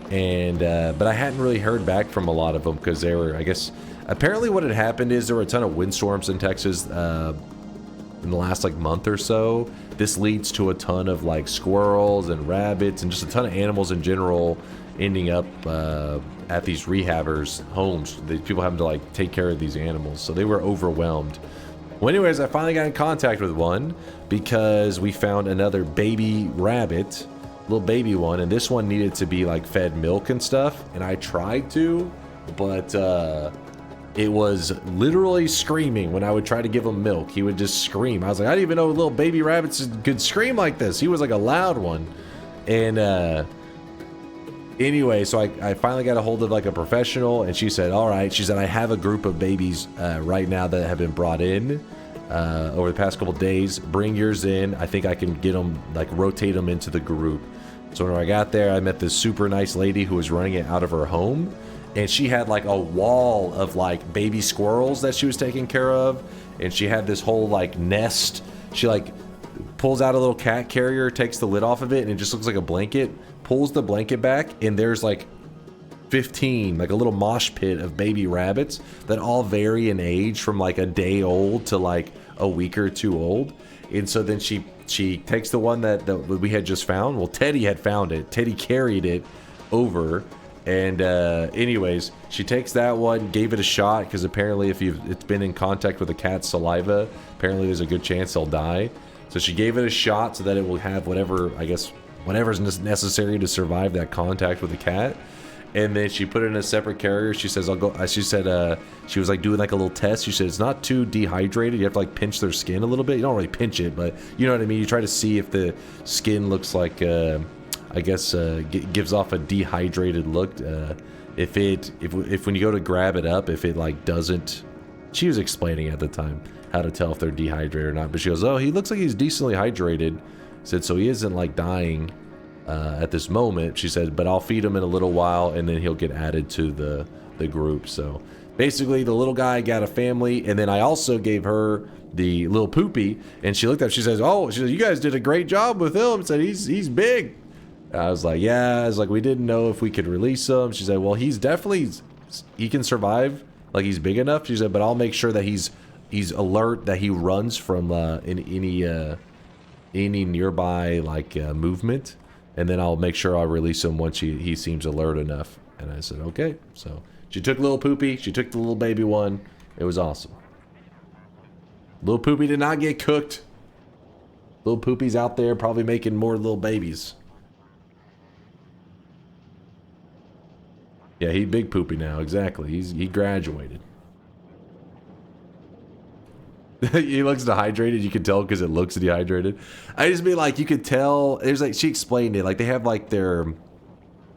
And but I hadn't really heard back from a lot of them because they were, I guess, apparently what had happened is there were a ton of windstorms in Texas in the last like month or so. This leads to a ton of like squirrels and rabbits and just a ton of animals in general ending up at these rehabbers' homes. The people having to like take care of these animals, so they were overwhelmed. Well, anyways, I finally got in contact with one because we found another baby rabbit, little baby one, and this one needed to be like fed milk and stuff, and I tried to, but it was literally screaming when I would try to give him milk. He would just scream. I was like, I didn't even know little baby rabbits could scream like this. He was like a loud one. And anyway, so I finally got a hold of like a professional, and she said, all right, she said, I have a group of babies right now that have been brought in over the past couple days. Bring yours in. I think I can get them, like rotate them into the group. So when I got there, I met this super nice lady who was running it out of her home, and she had like a wall of like baby squirrels that she was taking care of, and she had this whole like nest. She like pulls out a little cat carrier, takes the lid off of it, and it just looks like a blanket, pulls the blanket back, and there's like 15, like a little mosh pit of baby rabbits that all vary in age from like a day old to like a week or two old. And so then she takes the one that we had just found. Well, Teddy had found it. Teddy carried it over. And anyways, she takes that one, gave it a shot, because apparently if it's been in contact with a cat's saliva, apparently there's a good chance they'll die. So she gave it a shot so that it will have whatever, I guess, whatever's necessary to survive that contact with the cat. And then she put it in a separate carrier. She says, I'll go. She said, she was like doing like a little test. She said, it's not too dehydrated. You have to like pinch their skin a little bit. You don't really pinch it, but you know what I mean? You try to see if the skin looks like, I guess, gives off a dehydrated look. If when you go to grab it up, if it like doesn't, she was explaining at the time how to tell if they're dehydrated or not. But she goes, oh, he looks like he's decently hydrated. Said, so he isn't like dying at this moment. She said, but I'll feed him in a little while, and then he'll get added to the group. So basically the little guy got a family, and then I also gave her the little Poopy, and she looked up, she says, oh, she said, you guys did a great job with him. Said he's big. I was like, yeah. I was like, we didn't know if we could release him. She said, well, he can survive, like he's big enough. She said, but I'll make sure that he's alert, that he runs from any nearby like movement, and then I'll make sure I'll release him once he seems alert enough. And I said, okay. So she took little Poopy, she took the little baby one. It was awesome. Little Poopy did not get cooked. Little Poopy's out there probably making more little babies. Yeah, he big Poopy now, exactly. He graduated. He looks dehydrated. You can tell because it looks dehydrated. I just mean like you could tell. There's like, she explained it, like they have like their,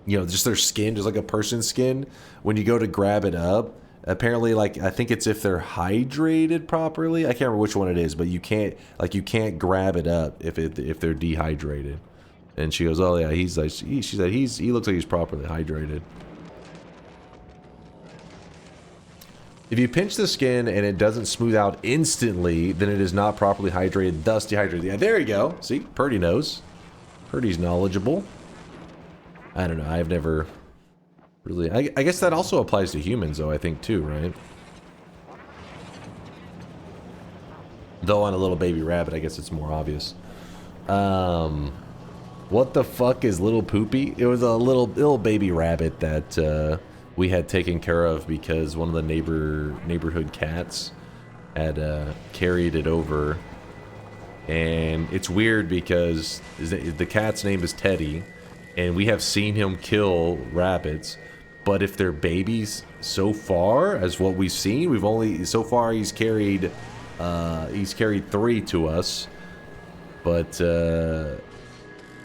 you know, just their skin, just like a person's skin. When you go to grab it up, apparently, like I think it's if they're hydrated properly. I can't remember which one it is, but you can't grab it up if they're dehydrated. And she goes, oh yeah, he's like, she said he looks like he's properly hydrated. If you pinch the skin and it doesn't smooth out instantly, then it is not properly hydrated, thus dehydrated. Yeah, there you go. See, Purdy knows. Purdy's knowledgeable. I don't know. I've never really... I guess that also applies to humans, though, I think, too, right? Though on a little baby rabbit, I guess it's more obvious. What the fuck is little Poopy? It was a little baby rabbit that... we had taken care of because one of the neighborhood cats had carried it over. And it's weird because the cat's name is Teddy, and we have seen him kill rabbits, but if they're babies, so far as what we've seen, we've only so far he's carried 3 to us, but the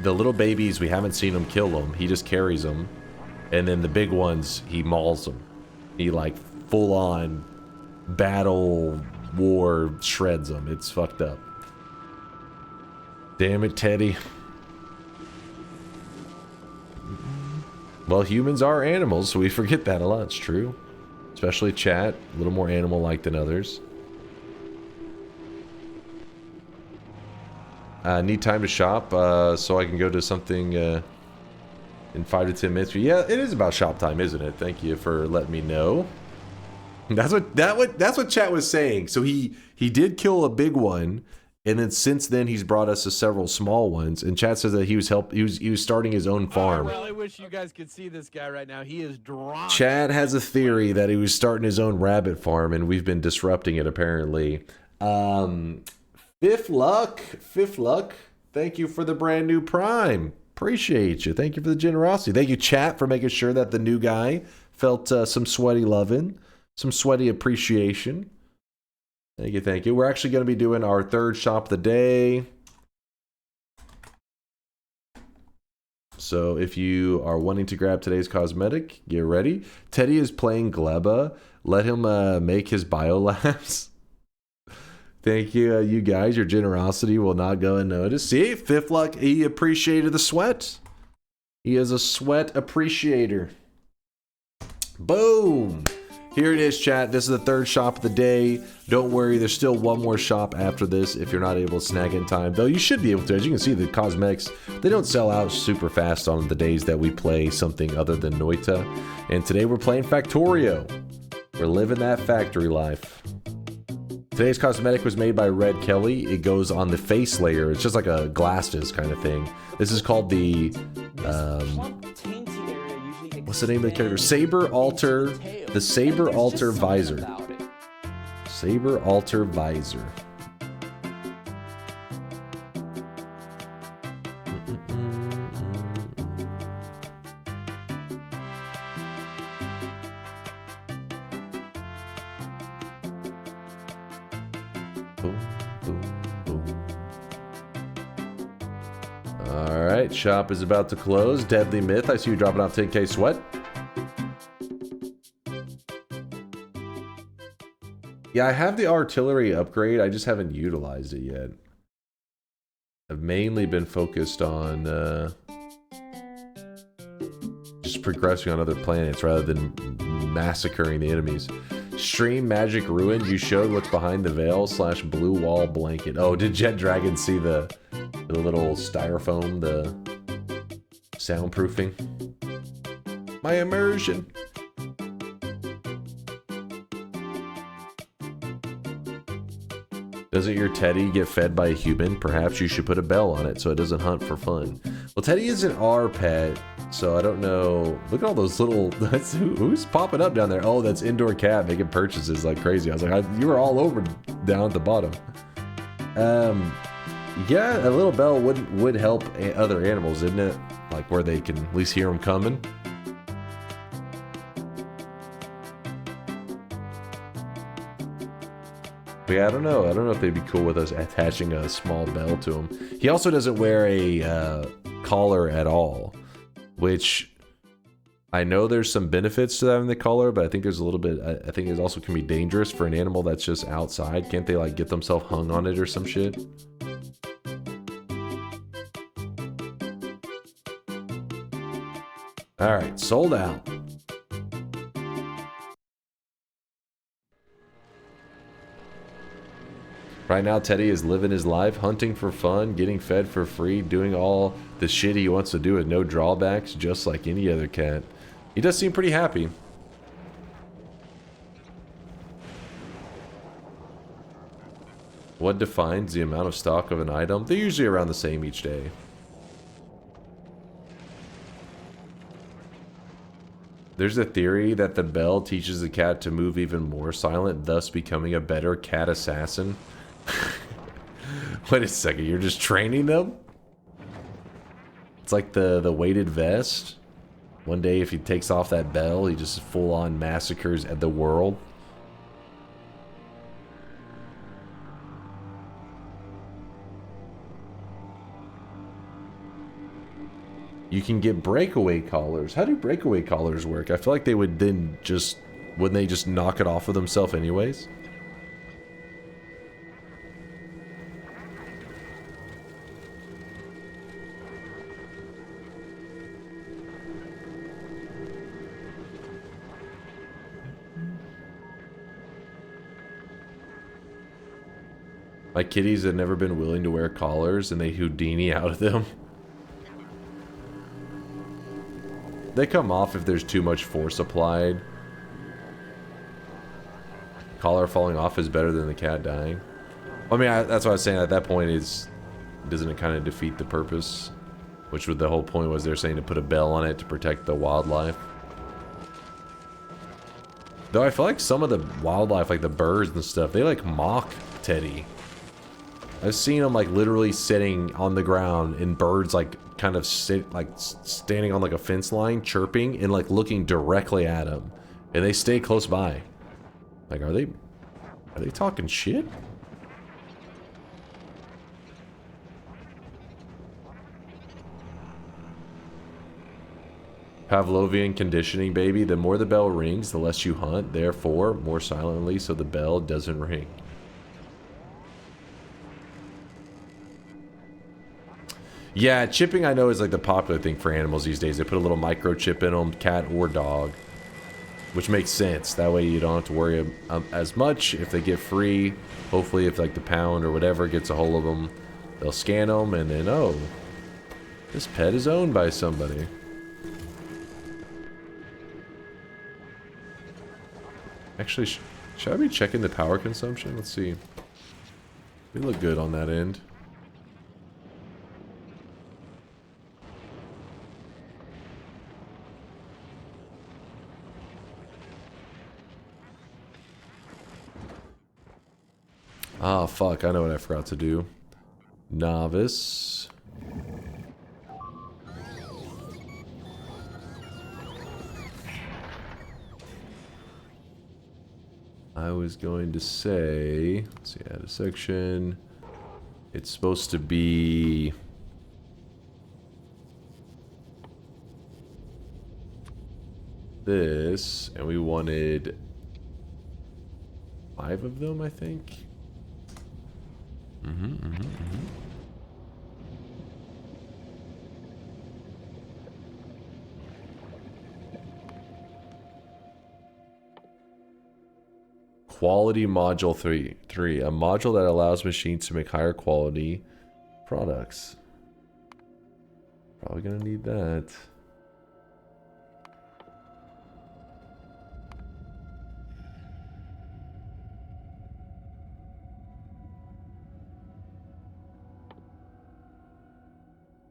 little babies we haven't seen him kill them. He just carries them, and then the big ones he mauls them. He like full on battle war shreds them. It's fucked up. Damn it, Teddy. Well, humans are animals, so we forget that a lot. It's true. Especially chat. A little more animal-like than others. Need time to shop, so I can go to something in 5 to 10 minutes. Yeah, it is about shop time, isn't it? Thank you for letting me know. That's what chat was saying. So he did kill a big one. And then since then, he's brought us to several small ones. And chat says that he was starting his own farm. I really wish you guys could see this guy right now. He is drawn. Chad has a theory that he was starting his own rabbit farm, and we've been disrupting it apparently. Fifth Luck. Thank you for the brand new Prime. Appreciate you. Thank you for the generosity. Thank you, chat, for making sure that the new guy felt some sweaty loving, some sweaty appreciation. Thank you. We're actually going to be doing our third shop of the day. So if you are wanting to grab today's cosmetic, get ready. Teddy is playing Gleba. Let him make his biolabs. Thank you, you guys. Your generosity will not go unnoticed. See, Fifth Luck, he appreciated the sweat. He is a sweat appreciator. Boom. Here it is, chat. This is the third shop of the day. Don't worry, there's still one more shop after this if you're not able to snag in time. Though you should be able to. As you can see, the cosmetics, they don't sell out super fast on the days that we play something other than Noita. And today we're playing Factorio. We're living that factory life. Today's cosmetic was made by Red Kelly. It goes on the face layer. It's just like a glasses kind of thing. This is called the... what's the name of the character? Saber Alter. The Saber Alter Visor. Saber Alter Visor. Alright, shop is about to close. Deadly Myth, I see you dropping off 10k sweat. Yeah, I have the artillery upgrade, I just haven't utilized it yet. I've mainly been focused on just progressing on other planets rather than massacring the enemies. Stream Magic Ruin, you showed what's behind the veil / blue wall blanket. Oh, did Jet Dragon see the little styrofoam, the soundproofing? My immersion. Doesn't your Teddy get fed by a human? Perhaps you should put a bell on it so it doesn't hunt for fun. Well, Teddy isn't our pet, so I don't know. Look at all those little... who's popping up down there? Oh, that's Indoor Cat making purchases like crazy. I was like, you were all over down at the bottom. Yeah, a little bell would help other animals, isn't it? Like where they can at least hear them coming. But yeah, I don't know. I don't know if they'd be cool with us attaching a small bell to him. He also doesn't wear a collar at all, which I know there's some benefits to having the collar, but I think there's a little bit. I think it also can be dangerous for an animal that's just outside. Can't they like get themselves hung on it or some shit? All right, sold out. Right now, Teddy is living his life, hunting for fun, getting fed for free, doing all the shit he wants to do with no drawbacks, just like any other cat. He does seem pretty happy. What defines the amount of stock of an item? They're usually around the same each day. There's a theory that the bell teaches the cat to move even more silent, thus becoming a better cat assassin. Wait a second, you're just training them? It's like the weighted vest. One day if he takes off that bell, he just full-on massacres at the world. You can get breakaway collars. How do breakaway collars work? I feel like they would then just... Wouldn't they just knock it off of themselves anyways? My kitties have never been willing to wear collars and they Houdini out of them. They come off if there's too much force applied. Collar falling off is better than the cat dying. I mean, that's what I was saying. At that point, doesn't it kind of defeat the purpose? Which the whole point was they're saying to put a bell on it to protect the wildlife. Though I feel like some of the wildlife, like the birds and stuff, they like mock Teddy. I've seen them like literally sitting on the ground and birds like kind of standing on like a fence line, chirping and like looking directly at him, and they stay close by. Like, are they talking shit? Pavlovian conditioning, baby. The more the bell rings, the less you hunt. Therefore, more silently, so the bell doesn't ring. Yeah, chipping I know is like the popular thing for animals these days. They put a little microchip in them, cat or dog. Which makes sense. That way you don't have to worry as much if they get free. Hopefully if like the pound or whatever gets a hold of them, they'll scan them and then, oh, this pet is owned by somebody. Actually, should I be checking the power consumption? Let's see. We look good on that end. Ah, fuck, I know what I forgot to do. Novice. I was going to say, let's see, add a section. It's supposed to be this, and we wanted 5 of them, I think. Quality module 3. A module that allows machines to make higher quality products. Probably gonna need that.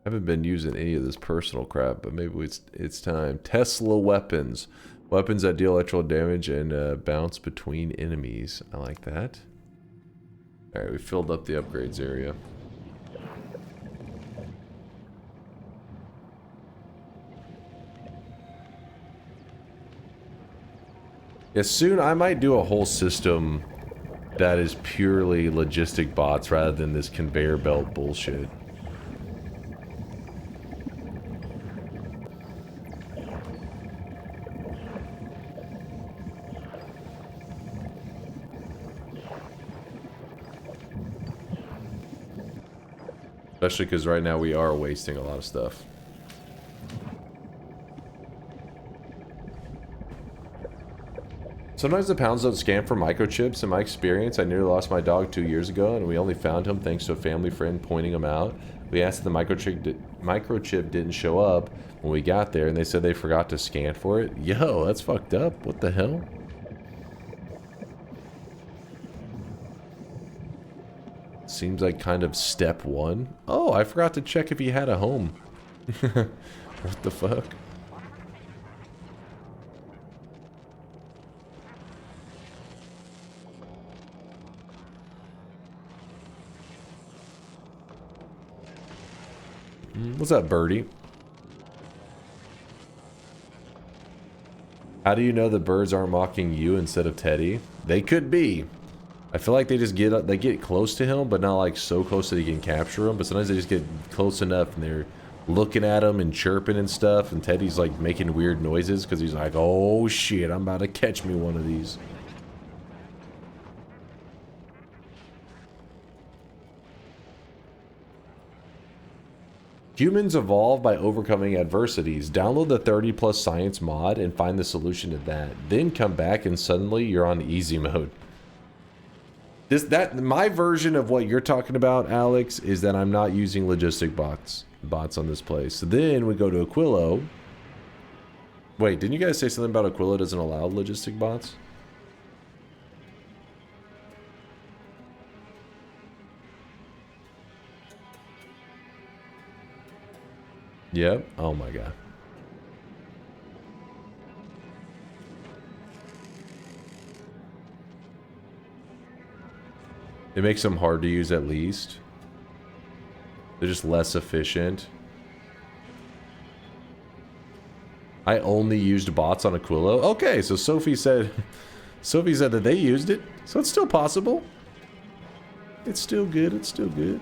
I haven't been using any of this personal crap, but maybe it's time. Tesla weapons. Weapons that deal electrical damage and bounce between enemies. I like that. Alright, we filled up the upgrades area. Yeah, soon I might do a whole system that is purely logistic bots rather than this conveyor belt bullshit. Especially because right now we are wasting a lot of stuff. Sometimes the pounds don't scan for microchips. In my experience, I nearly lost my dog 2 years ago, and we only found him thanks to a family friend pointing him out. We asked if the microchip didn't show up when we got there, and they said they forgot to scan for it. Yo, that's fucked up. What the hell? Seems like kind of step 1. Oh, I forgot to check if he had a home. What the fuck? What's up, Birdie? How do you know the birds aren't mocking you instead of Teddy? They could be. I feel like they just get close to him, but not like so close that he can capture him. But sometimes they just get close enough and they're looking at him and chirping and stuff. And Teddy's like making weird noises because he's like, oh shit, I'm about to catch me one of these. Humans evolve by overcoming adversities. Download the 30+ science mod and find the solution to that. Then come back and suddenly you're on easy mode. My version of what you're talking about, Alex, is that I'm not using logistic bots on this place. So then we go to Aquilo. Wait, didn't you guys say something about Aquilo doesn't allow logistic bots? Yep. Oh my god. It makes them hard to use at least. They're just less efficient. I only used bots on Aquilo. Okay, so Sophie said that they used it. So it's still possible. It's still good. It's still good.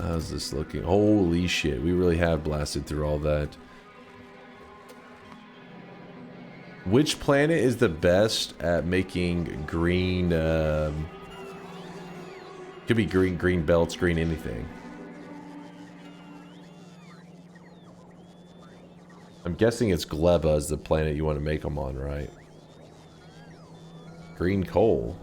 How's this looking? Holy shit, we really have blasted through all that. Which planet is the best at making green, could be green belts, green anything. I'm guessing it's Gleba is the planet you want to make them on, right? Green coal.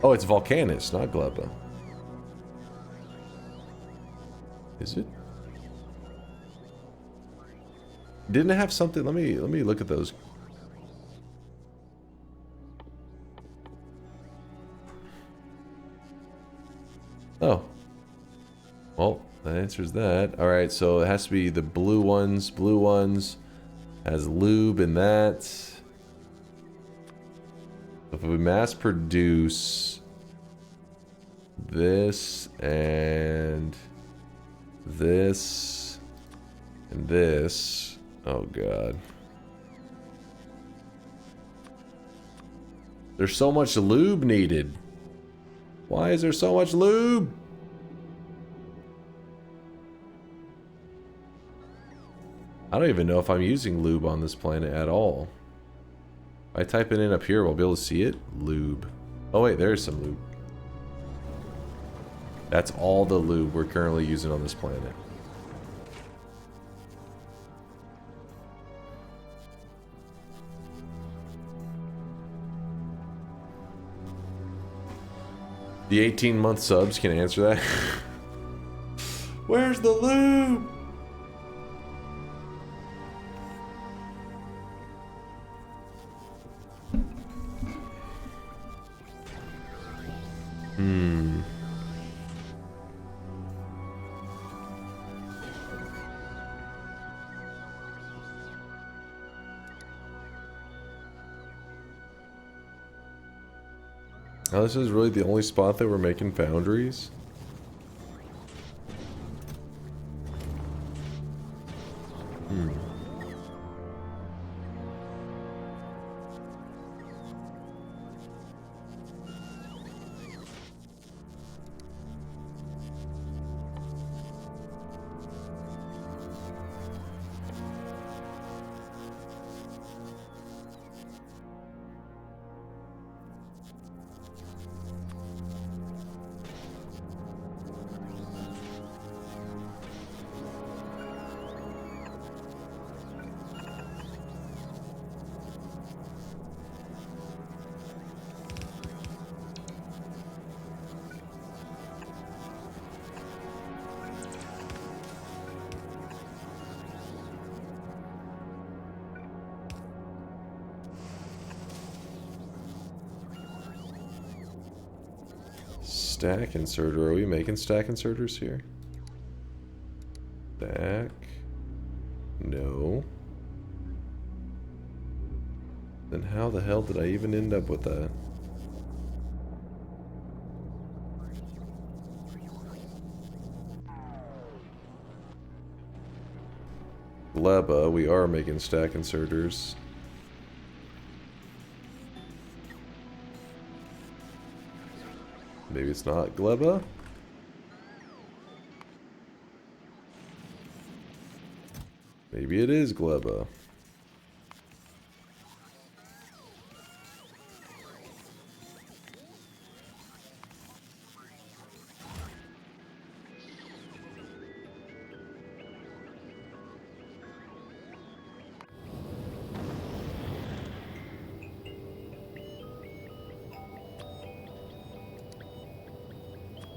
Oh, it's Volcanus, not Gleba. Is it? Didn't it have something? Let me look at those. Oh. Well, that answers that. All right, so it has to be the blue ones. Blue ones has lube in that. If we mass produce this and this and this, oh god. There's so much lube needed. Why is there so much lube? I don't even know if I'm using lube on this planet at all. If I type it in up here, we'll be able to see it. Lube. Oh wait, there's some lube. That's all the lube we're currently using on this planet. The 18-month subs can answer that. Where's the lube? Oh, this is really the only spot that we're making foundries? Stack inserter. Are we making stack inserters here? Stack. No. Then how the hell did I even end up with that? Gleba, we are making stack inserters. Maybe it's not Gleba? Maybe it is Gleba.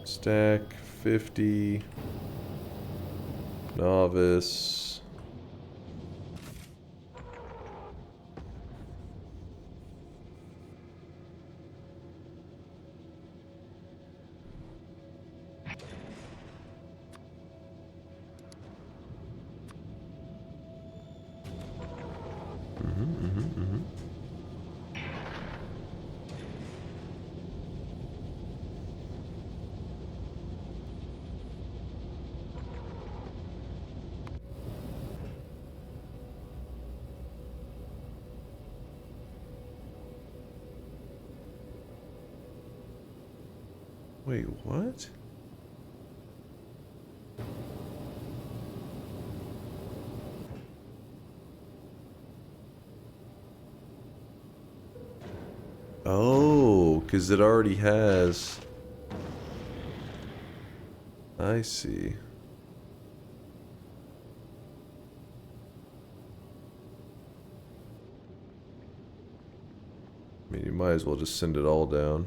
Stack 50. Novice. Wait, what? Oh, because it already has. I see. I mean, you might as well just send it all down.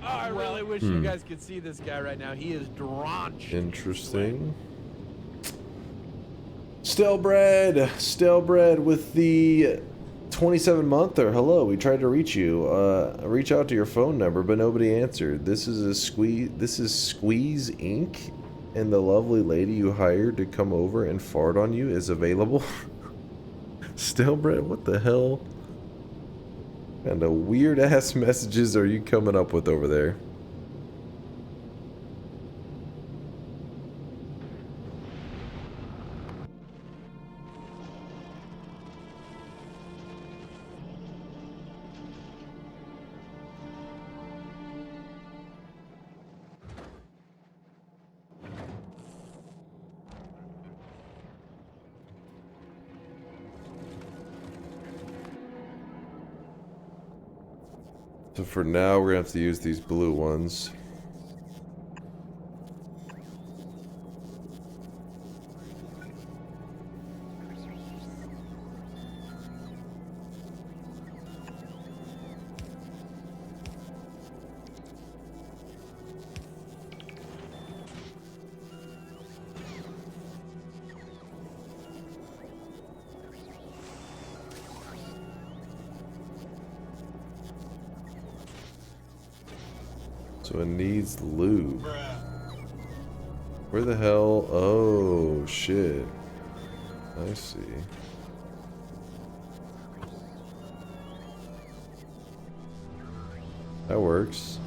I really wish you guys could see this guy right now. He is drenched. Interesting. Stelbred with the 27-monther. Hello, we tried to reach you. Reach out to your phone number, but nobody answered. This is Squeeze Inc. And the lovely lady you hired to come over and fart on you is available. Stelbred, what the hell? What kind of weird ass messages are you coming up with over there? So for now, we're gonna have to use these blue ones. So it needs lube. Where the hell? Oh, shit. I see. That works.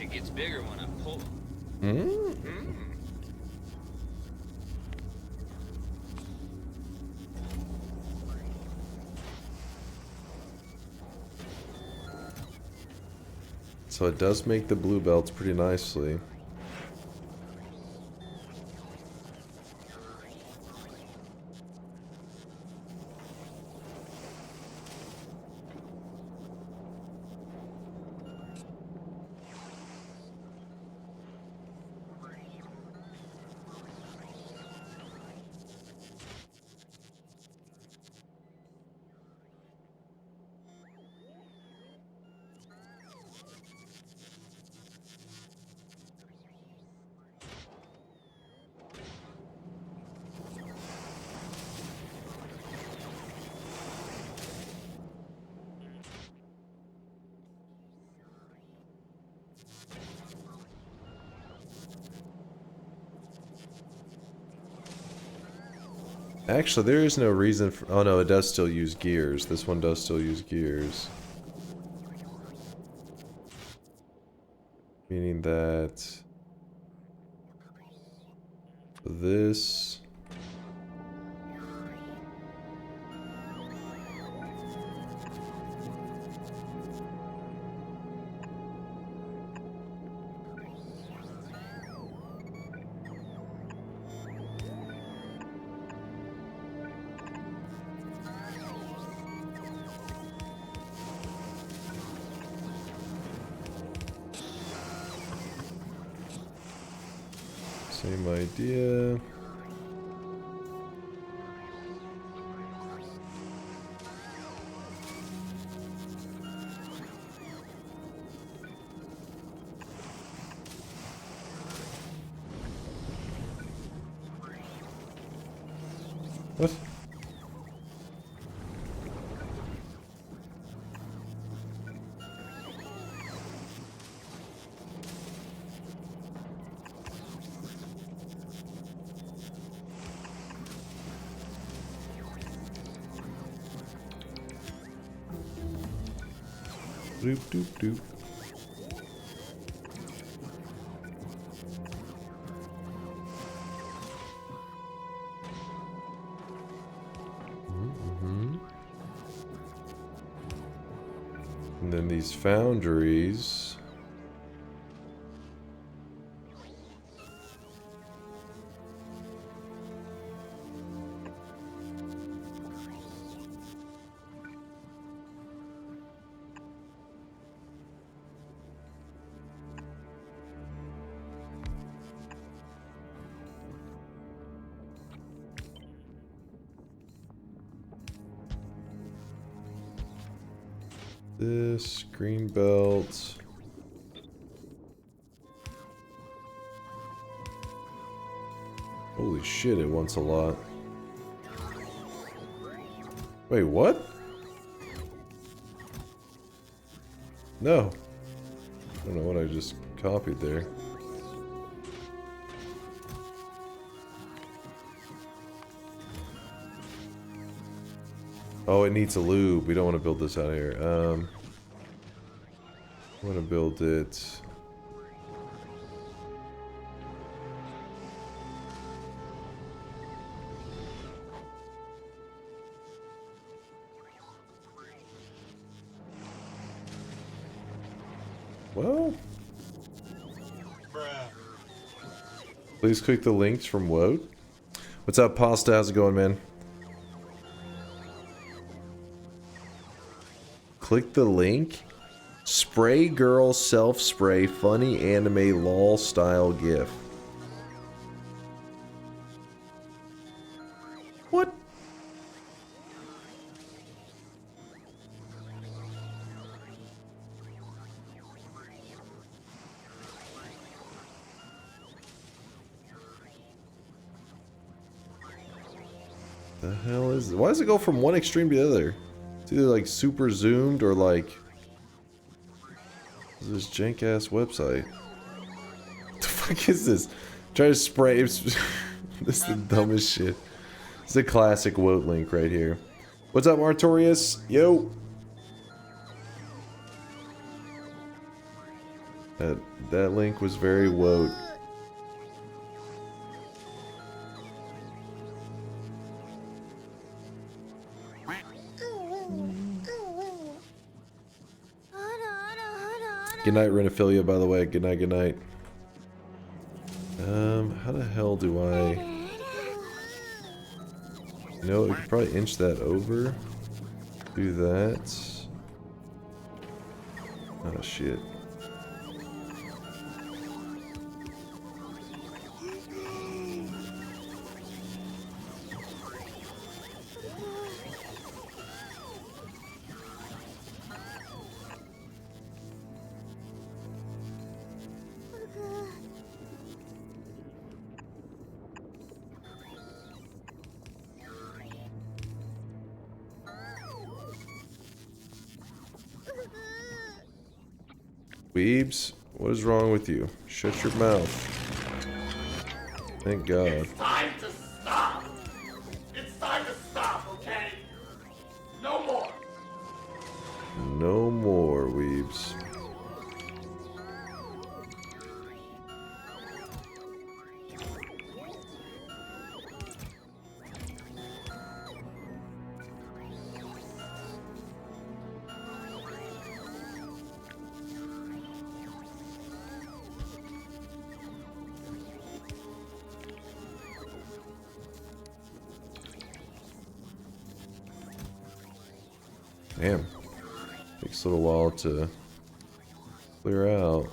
It gets bigger when I pull. So it does make the blue belts pretty nicely. Actually, there is no reason for... Oh no, it does still use gears. This one does still use gears. Meaning that... this... Same idea. What? Doop doop doop. And then these foundries. This green belt. Holy shit, it wants a lot. Wait, what? No. I don't know what I just copied there. Oh, it needs a lube. We don't want to build this out of here. I want to build it. Well, please click the links from Woat. What's up, Pasta? How's it going, man? Click the link. Spray girl self-spray funny anime lol style gif. What? The hell is it? Why does it go from one extreme to the other? It's either like super zoomed or like this jank ass website. What the fuck is this? Try to spray. This is the dumbest shit. It's a classic Woat link right here. What's up, Artorius? Yo. That link was very Woat. Good night, Renophilia, by the way. Good night, good night. How the hell do I... You know, we could probably inch that over. Do that. Oh, shit. Weebs, what is wrong with you? Shut your mouth. Thank God. It's time to stop. It's time to stop, okay? No more. No more, Weebs. Damn. Takes a little while to clear out.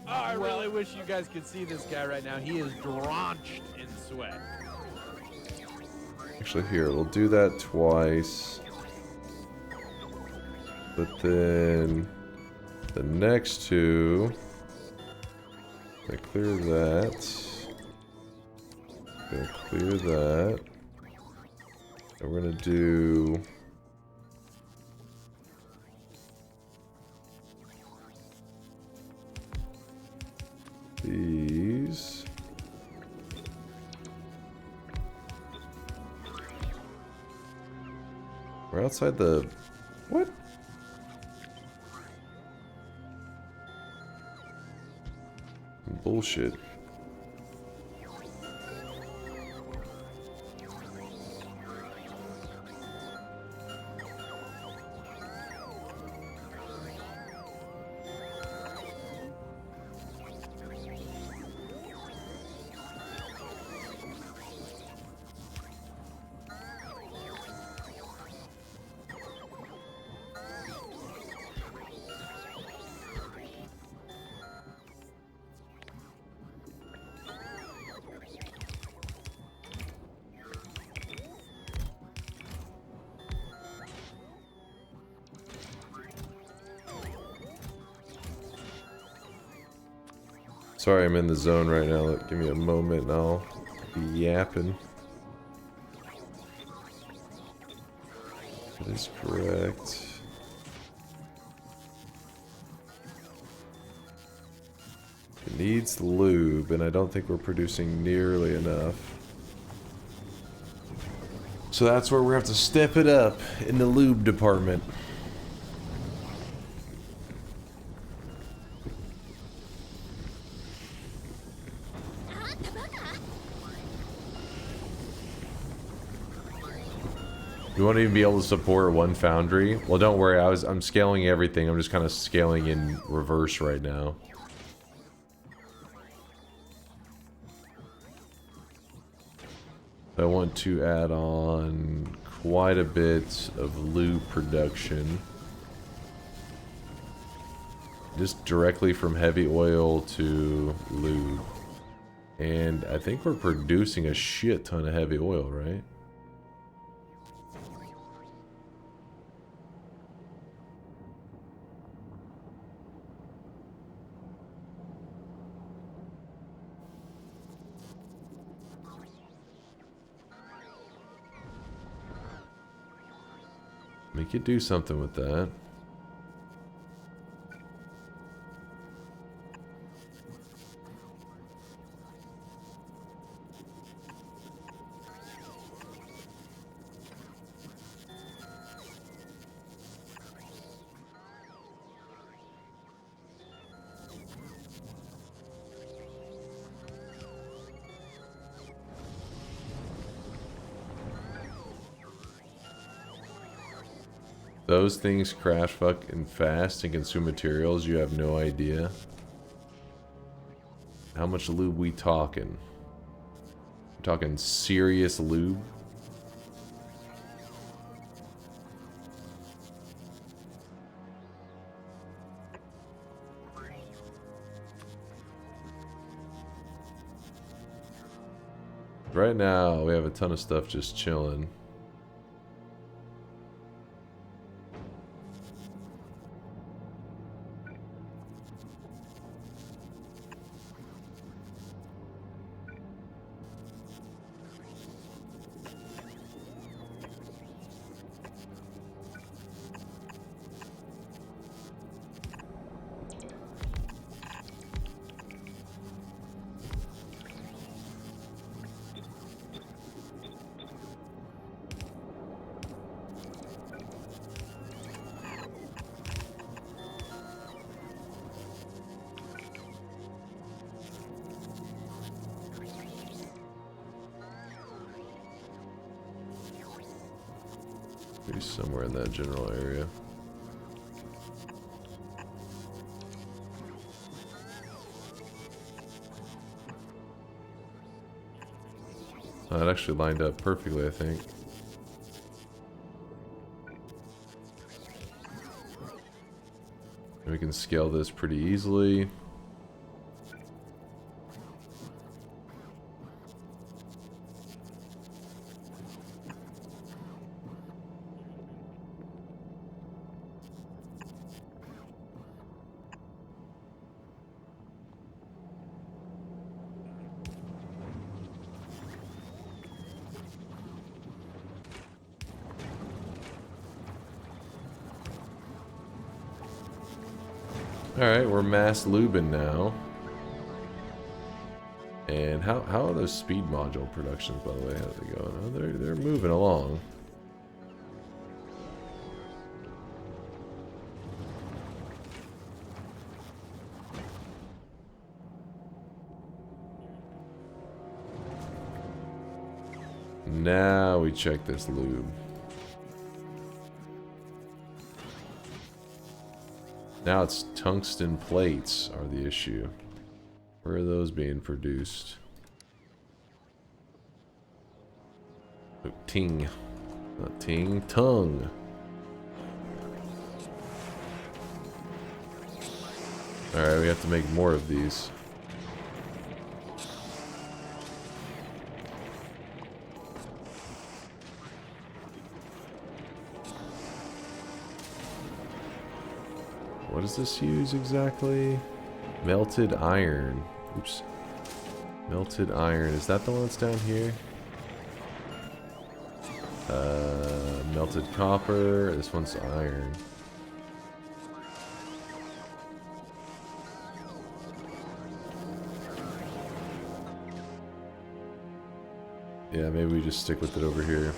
Oh, I really wish you guys could see this guy right now. He is drenched in sweat. Actually, here, we'll do that twice. But then the next two, I clear that. Gonna clear that. And we're gonna do these. We're outside the... What? Bullshit. Sorry, I'm in the zone right now. Give me a moment and I'll be yapping. That is correct. It needs lube, and I don't think we're producing nearly enough. So that's where we have to step it up in the lube department. You won't even be able to support one foundry? Well, don't worry, I'm scaling everything. I'm just kind of scaling in reverse right now. I want to add on quite a bit of lube production. Just directly from heavy oil to lube. And I think we're producing a shit ton of heavy oil, right? We could do something with that. Those things crash fucking fast and consume materials. You have no idea. How much lube we talking? We're talking serious lube. Right now, we have a ton of stuff just chilling. Maybe somewhere in that general area. Oh, it actually lined up perfectly, I think. And we can scale this pretty easily. Alright, we're mass lubing now. And how are those speed module productions, by the way? How are they going? Oh, they're moving along. Now we check this lube. Now it's tungsten plates are the issue. Where are those being produced? Oh, ting. Not ting, tongue. Alright, we have to make more of these. What does this use exactly? Melted iron. Oops. Melted iron. Is that the one that's down here? Melted copper. This one's iron. Yeah, maybe we just stick with it over here.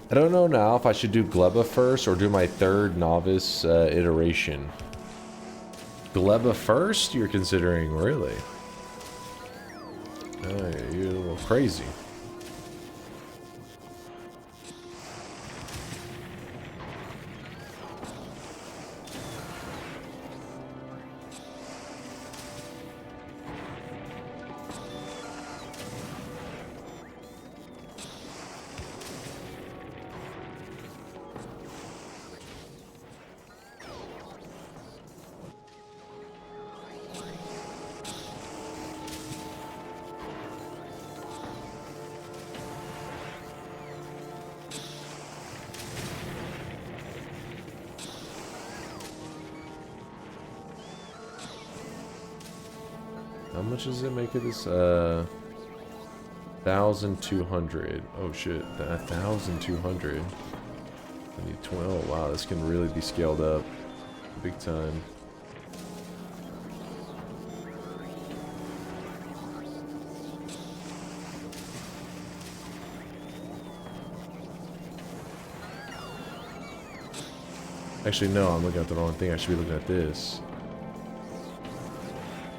I don't know now if I should do Gleba first or do my third novice iteration. Gleba first, you're considering, really? Oh, yeah, you're a little crazy. How much does it make it this? 1,200. Oh shit, 1,200. I need 20. Oh wow, this can really be scaled up big time. Actually, no, I'm looking at the wrong thing. I should be looking at this.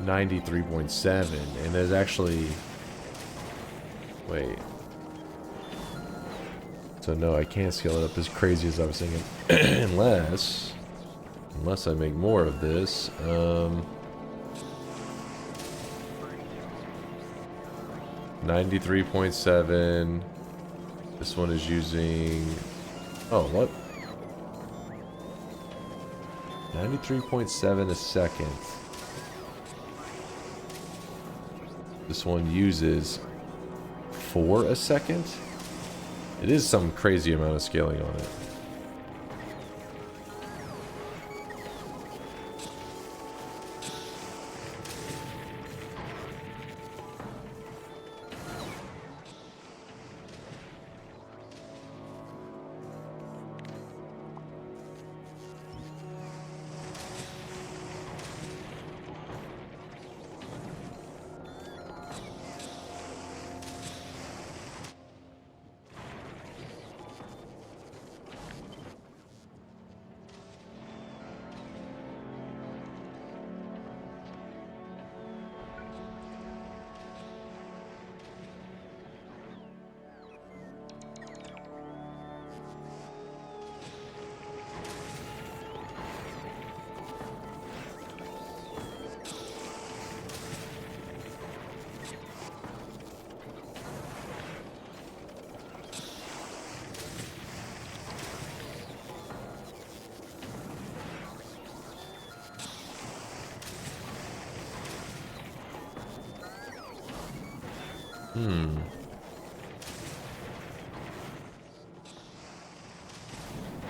93.7, and there's actually... Wait. So no, I can't scale it up as crazy as I was thinking. Unless I make more of this. 93.7. This one is using... Oh, what? 93.7 a second. This one uses 4 a second. It is some crazy amount of scaling on it.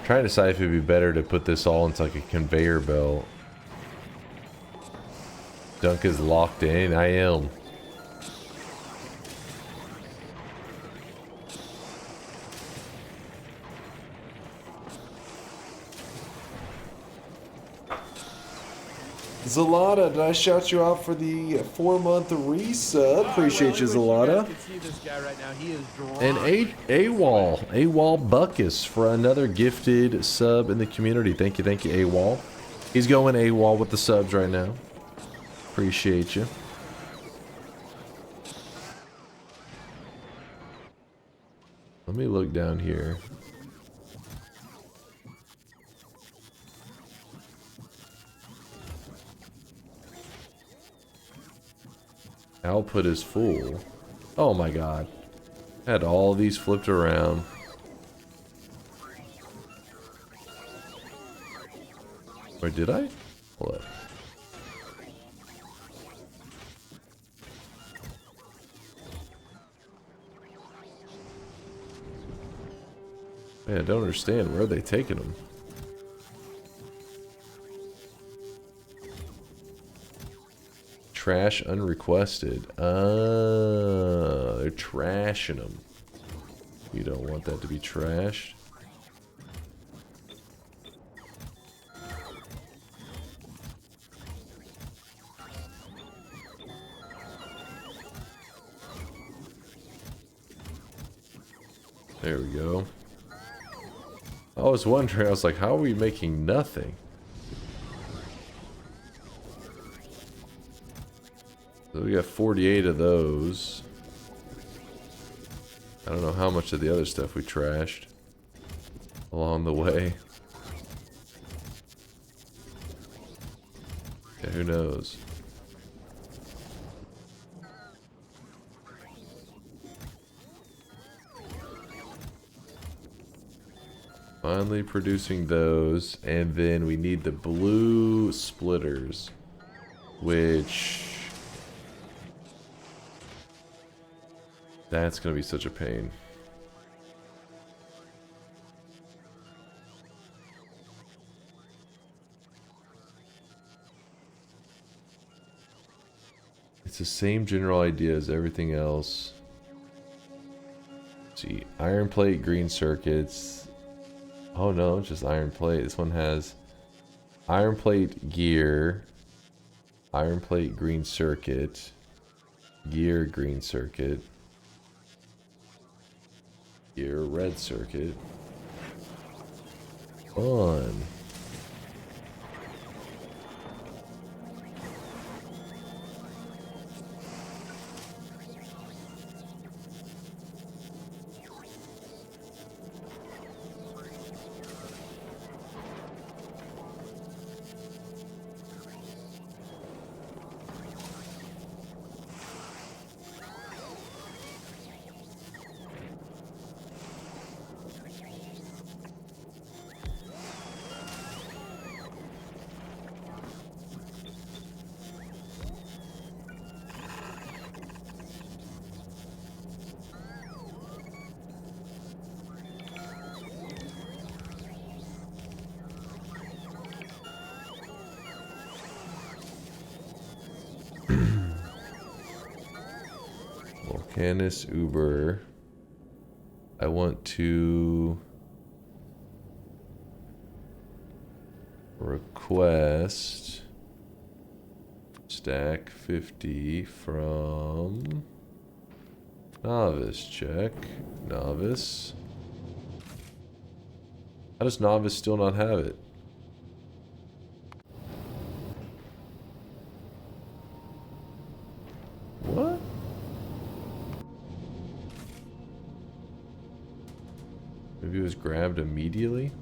Trying to decide if it'd be better to put this all into like a conveyor belt. Dunk is locked in. I am. Zalata, did I shout you out for the 4-month resub? Appreciate you, Zalata. And AWOL Buckus for another gifted sub in the community. Thank you, AWOL. He's going AWOL with the subs right now. Appreciate you. Let me look down here. Output is full. Oh my god. Had all these flipped around. Or did I? Hold up. Man, I don't understand. Where are they taking them? Trash unrequested. They're trashing them. You don't want that to be trashed. There we go. I was wondering, I was like, how are we making nothing? So we got 48 of those. I don't know how much of the other stuff we trashed along the way. Yeah, who knows? Finally producing those, and then we need the blue splitters, which... That's gonna be such a pain. It's the same general idea as everything else. Let's see, iron plate, green circuits. Oh no, it's just iron plate. This one has iron plate, gear, iron plate, green circuit, gear, green circuit, gear, red circuit. Fun. Volcanus Uber. I want to request stack 50 from Novice. Check. Novice. How does Novice still not have it? What? Maybe it was grabbed immediately?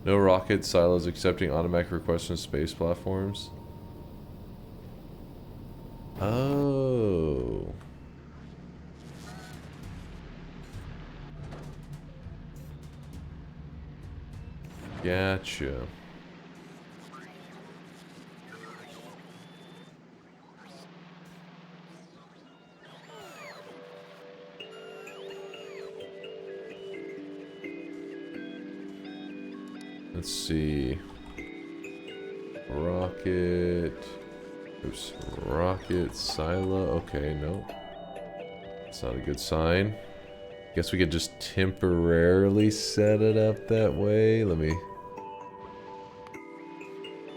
No rocket silos accepting automatic requests from space platforms. Oh. Gotcha. Let's see. Rocket. Oops. Rocket silo. Okay, no. That's not a good sign. Guess we could just temporarily set it up that way. Let me...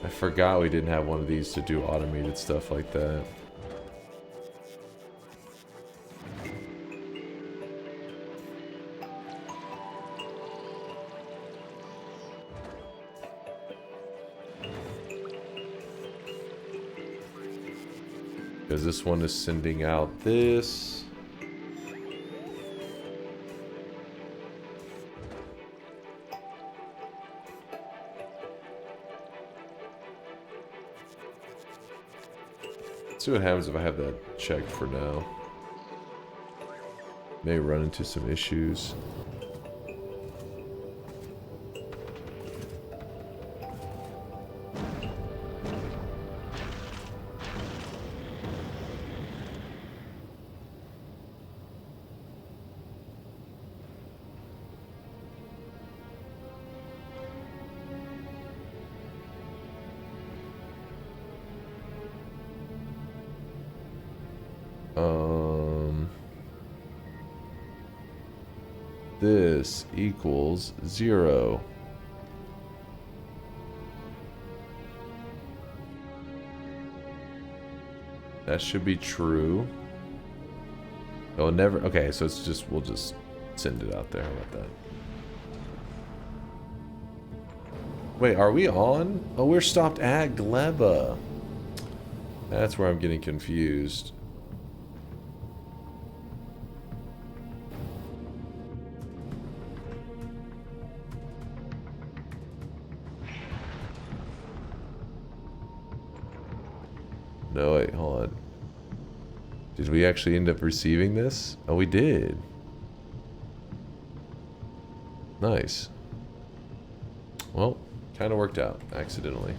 I forgot we didn't have one of these to do automated stuff like that. Because this one is sending out this. Let's see what happens if I have that checked for now. May run into some issues. This equals 0. That should be true. Oh, never. Okay, so it's just, we'll just send it out there. How about that? Wait, are we on? Oh, we're stopped at Gleba. That's where I'm getting confused. No, wait, hold on. Did we actually end up receiving this? Oh, we did. Nice. Well, kind of worked out accidentally.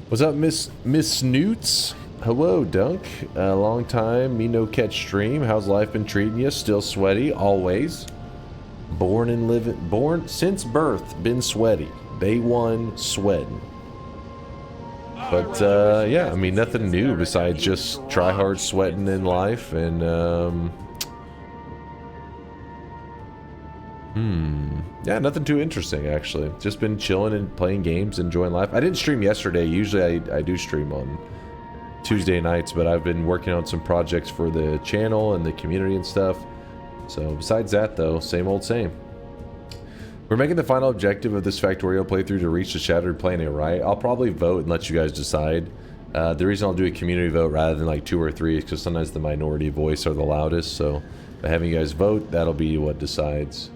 What's up, Miss Snoots? Hello, Dunk. Long time, me no catch stream. How's life been treating you? Still sweaty, always. Born since birth, been sweaty. Day one, sweating. But yeah, I mean, nothing new besides just try hard sweating in life and yeah, nothing too interesting actually. Just been chilling and playing games, enjoying life. I didn't stream yesterday. Usually I do stream on Tuesday nights, but I've been working on some projects for the channel and the community and stuff. So besides that though, same old same. We're making the final objective of this Factorio playthrough to reach the Shattered Planet, right? I'll probably vote and let you guys decide. The reason I'll do a community vote rather than like 2 or 3 is because sometimes the minority voice are the loudest. So by having you guys vote, that'll be what decides.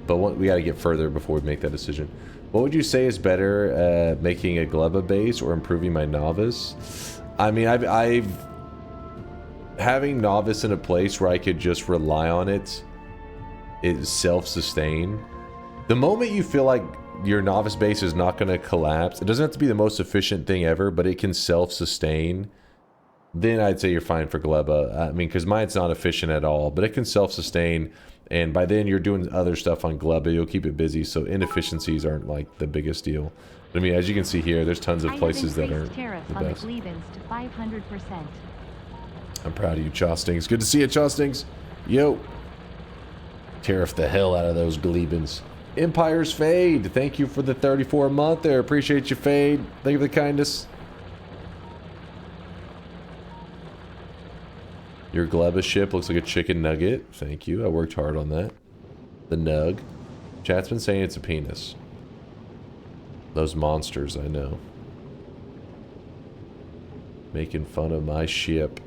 But we got to get further before we make that decision. What would you say is better, making a Gleba base or improving my Novice? I mean, I've having Novice in a place where I could just rely on it is self-sustain. The moment you feel like your Novice base is not going to collapse, it doesn't have to be the most efficient thing ever, but it can self-sustain, then I'd say you're fine for Gleba. I mean, because mine's not efficient at all, but it can self-sustain, and by then you're doing other stuff on Gleba, you'll keep it busy, so inefficiencies aren't like the biggest deal. But I mean, as you can see here, there's tons of places that aren't the best. To 500%. I'm proud of you, Chostings. Good to see you, Chostings. Yo. Tariff the hell out of those Glebans. Empire's Fade. Thank you for the 34 a month there. Appreciate you, Fade. Thank you for the kindness. Your Gleba ship looks like a chicken nugget. Thank you. I worked hard on that. The nug. Chat's been saying it's a penis. Those monsters, I know. Making fun of my ship.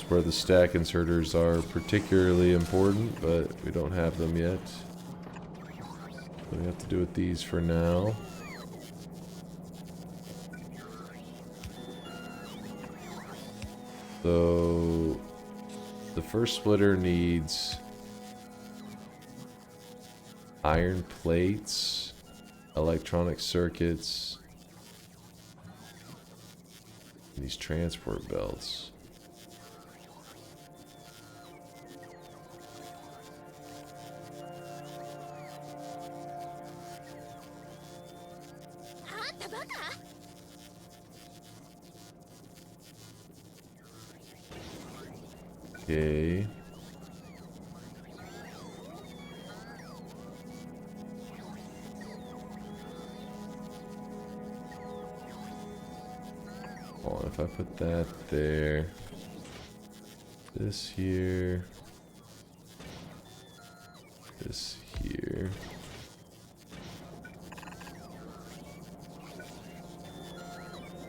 Where the stack inserters are particularly important, but we don't have them yet. So we have to do with these for now. So the first splitter needs iron plates, electronic circuits, and these transport belts. Okay. Hold on, if I put that there, this here, this here.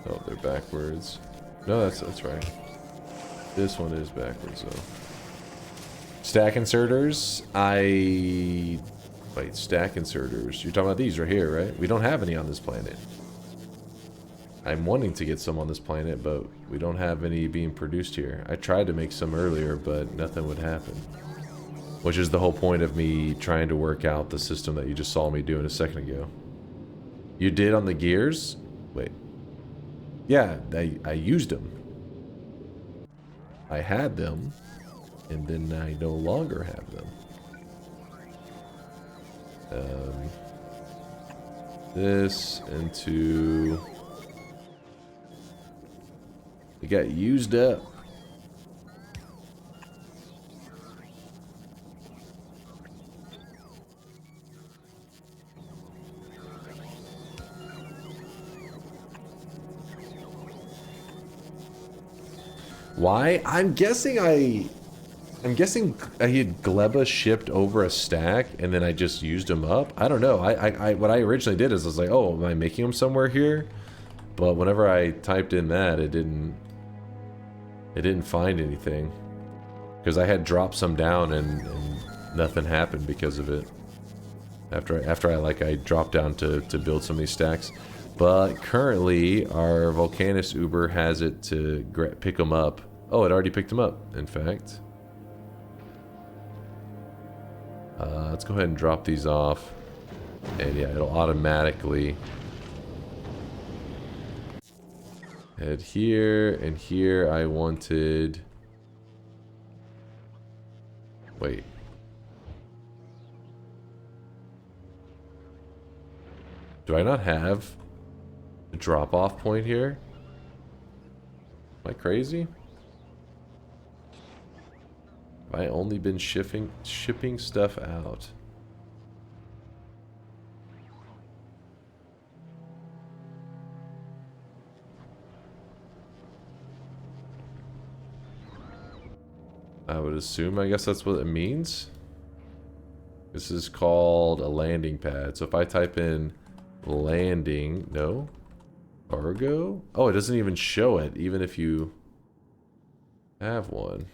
Oh, they're backwards. No, that's right. This one is backwards, though. Stack inserters. Wait, stack inserters. You're talking about these right here, right? We don't have any on this planet. I'm wanting to get some on this planet, but we don't have any being produced here. I tried to make some earlier, but nothing would happen. Which is the whole point of me trying to work out the system that you just saw me doing a second ago. You did on the gears? Wait. Yeah, I used them. I had them, and then I no longer have them. This into... It got used up. Why? I'm guessing I had Gleba shipped over a stack and then I just used them up. I don't know. What I originally did is I was like, oh, am I making them somewhere here? But whenever I typed in that, it didn't find anything. Because I had dropped some down and nothing happened because of it. After I dropped down to build some of these stacks. But currently, our Volcanus Uber has it to pick them up. Oh, it already picked them up, in fact. Let's go ahead and drop these off. And yeah, it'll automatically head here, and here I wanted... Wait. Do I not have a drop-off point here? Am I crazy? Have I only been shipping stuff out? I would assume, I guess that's what it means. This is called a landing pad. So if I type in landing, no? Cargo? Oh, it doesn't even show it, even if you have one.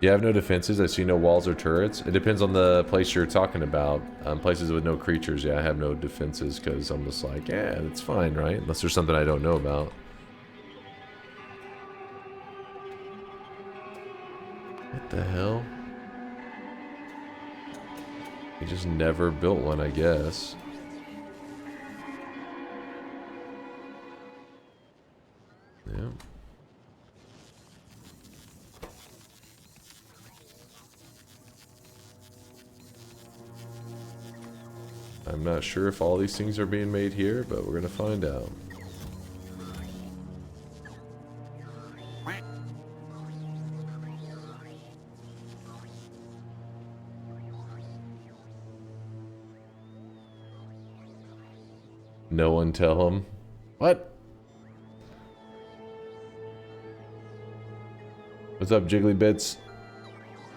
You have no defenses. I see no walls or turrets. It depends on the place you're talking about. Places with no creatures, yeah, I have no defenses because I'm just like, yeah, that's fine, right? Unless there's something I don't know about. What the hell? He just never built one, I guess. Yeah. I'm not sure if all these things are being made here, but we're gonna find out. No one tell him. What? What's up, Jiggly Bits?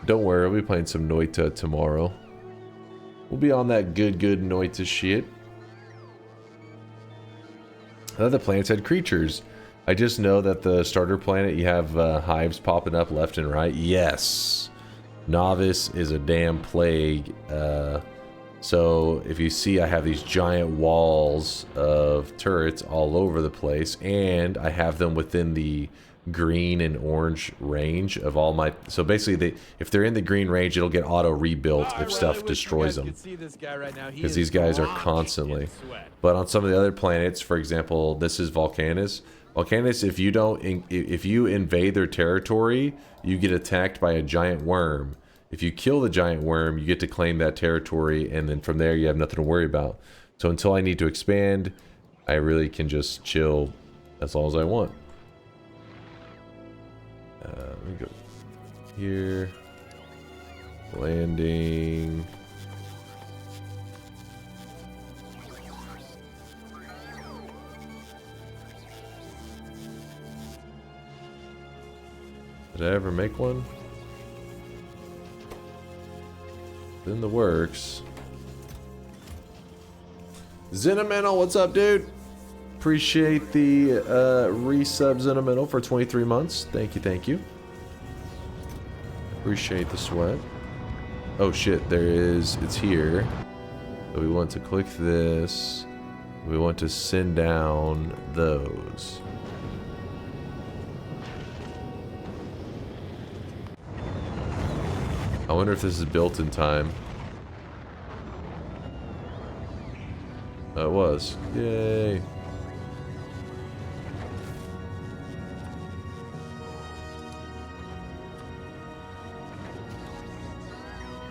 Don't worry, I'll be playing some Noita tomorrow. We'll be on that good Noita shit. I thought the planets had creatures. I just know that the starter planet, you have hives popping up left and right. Yes. Novice is a damn plague. So if you see, I have these giant walls of turrets all over the place, and I have them within the green and orange range of all my... So basically, if they're in the green range, it'll get auto rebuilt if stuff destroys them. Because these guys are constantly... But on some of the other planets, for example, this is Volcanus. Volcanus, if you invade their territory, you get attacked by a giant worm. If you kill the giant worm, you get to claim that territory, and then from there you have nothing to worry about. So until I need to expand, I really can just chill as long as I want. Let me go here. Landing. Did I ever make one? In the works. Zenimental, what's up, dude? Appreciate the resub, Zenimental, for 23 months. Thank you, thank you. Appreciate the sweat. Oh shit, it's here. So we want to click this. We want to send down those. I wonder if this is built in time. Oh, it was. Yay.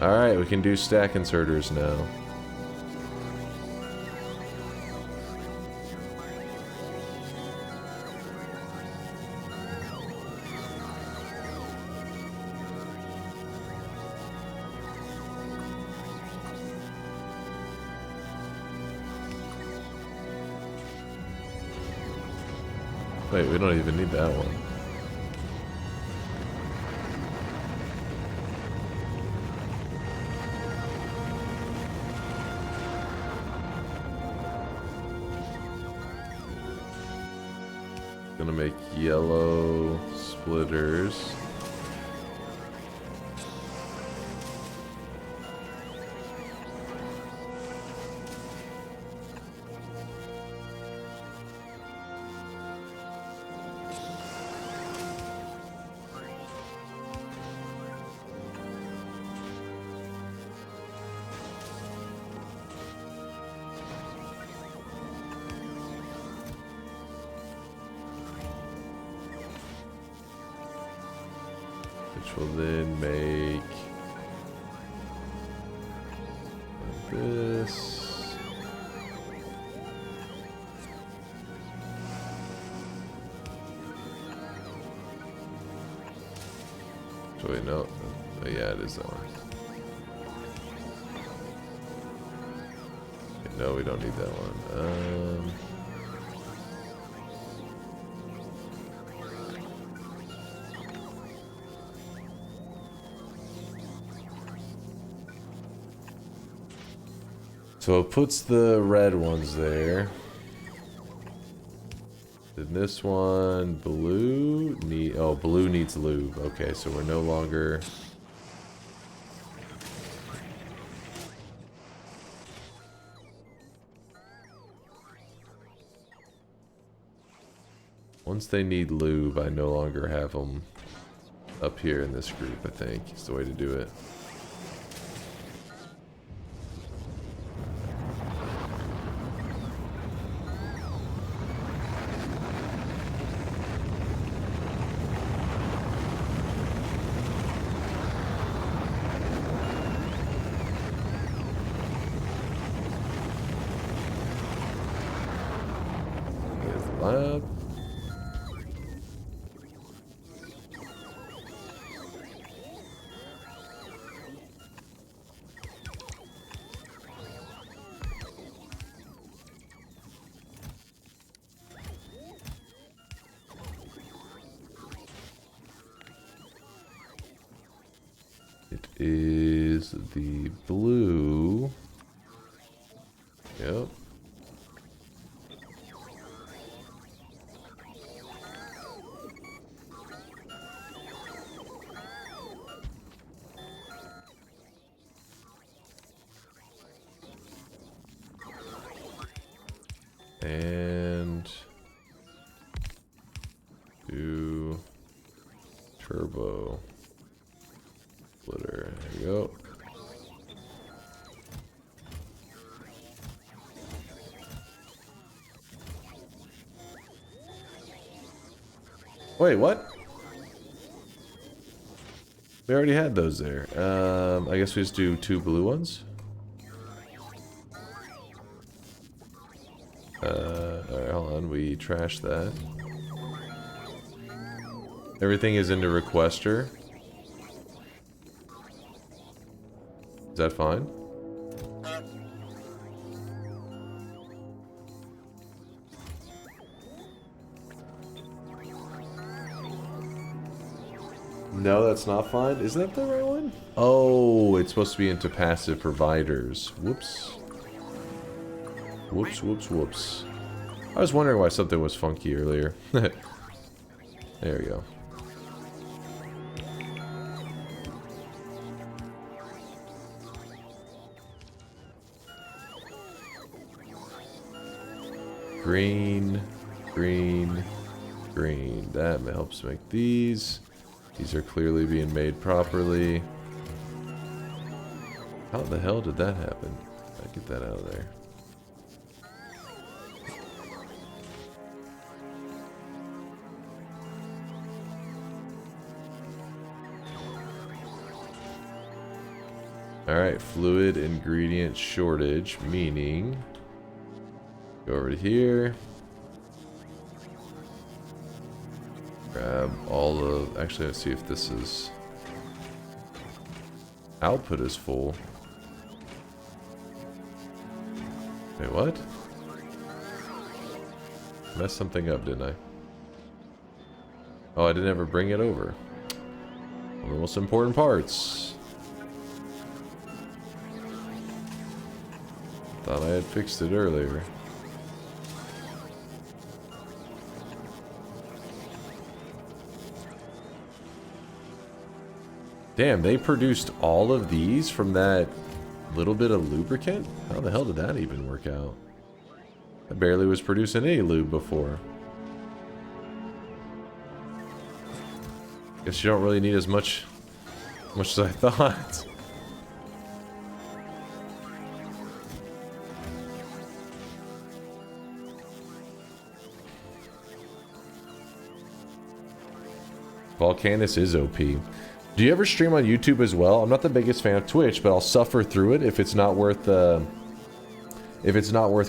Alright, we can do stack inserters now. Wait, we don't even need that one. want to make yellow splitters. Which will then make this. So wait, no. Oh, yeah, it is that one. Okay, no, we don't need that one. So it puts the red ones there. Then this one, blue blue needs lube. Okay, so we're no longer. Once they need lube, I no longer have them up here in this group, I think. It's the way to do it. Lab. It is the blue. Yep. And do turbo splitter. There we go. Wait, what? We already had those there. I guess we just do 2 blue ones. Alright, hold on. We trash that. Everything is into requester. Is that fine? No, that's not fine. Is that the right one? Oh, it's supposed to be into passive providers. Whoops. Whoops, whoops, whoops. I was wondering why something was funky earlier. There we go. Green, green, green. That helps make these. These are clearly being made properly. How the hell did that happen? I get that out of there. Alright, fluid ingredient shortage, meaning go over to here. Grab all of, actually let's see if this is, output is full. Wait, what? Messed something up, didn't I? Oh, I didn't ever bring it over. One of the most important parts. Thought I had fixed it earlier. Damn, they produced all of these from that little bit of lubricant? How the hell did that even work out? I barely was producing any lube before. Guess you don't really need as much as I thought. Volcanus is OP. Do you ever stream on YouTube as well? I'm not the biggest fan of Twitch, but I'll suffer through it if it's not worth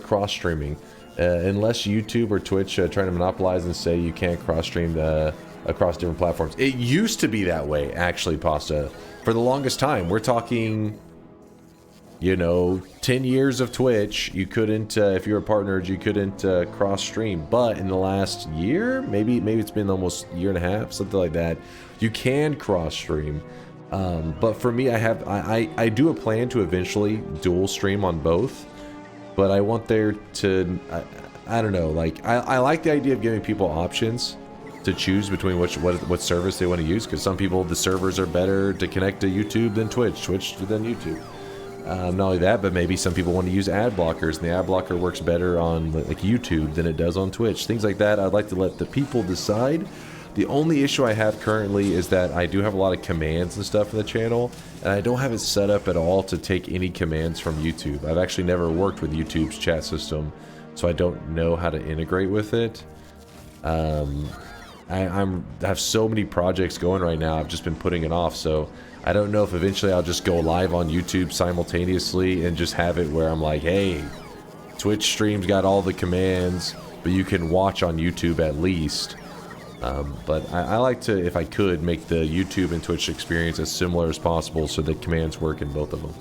cross streaming. Unless YouTube or Twitch trying to monopolize and say you can't cross stream across different platforms. It used to be that way, actually, Pasta. For the longest time, we're talking, you know, 10 years of Twitch. You couldn't, if you were partnered, you couldn't cross stream. But in the last year, maybe it's been almost a year and a half, something like that, you can cross stream. But for me, I do a plan to eventually dual stream on both. But I want there to, I don't know, like, I like the idea of giving people options to choose between what service they want to use, because some people, the servers are better to connect to YouTube than Twitch than YouTube. Not only that, but maybe some people want to use ad blockers, and the ad blocker works better on like YouTube than it does on Twitch. Things like that, I'd like to let the people decide. The only issue I have currently is that I do have a lot of commands and stuff in the channel, and I don't have it set up at all to take any commands from YouTube. I've actually never worked with YouTube's chat system, so I don't know how to integrate with it. I have so many projects going right now, I've just been putting it off, so I don't know if eventually I'll just go live on YouTube simultaneously and just have it where I'm like, hey, Twitch stream's got all the commands, but you can watch on YouTube at least. But I like to, if I could, make the YouTube and Twitch experience as similar as possible so that commands work in both of them.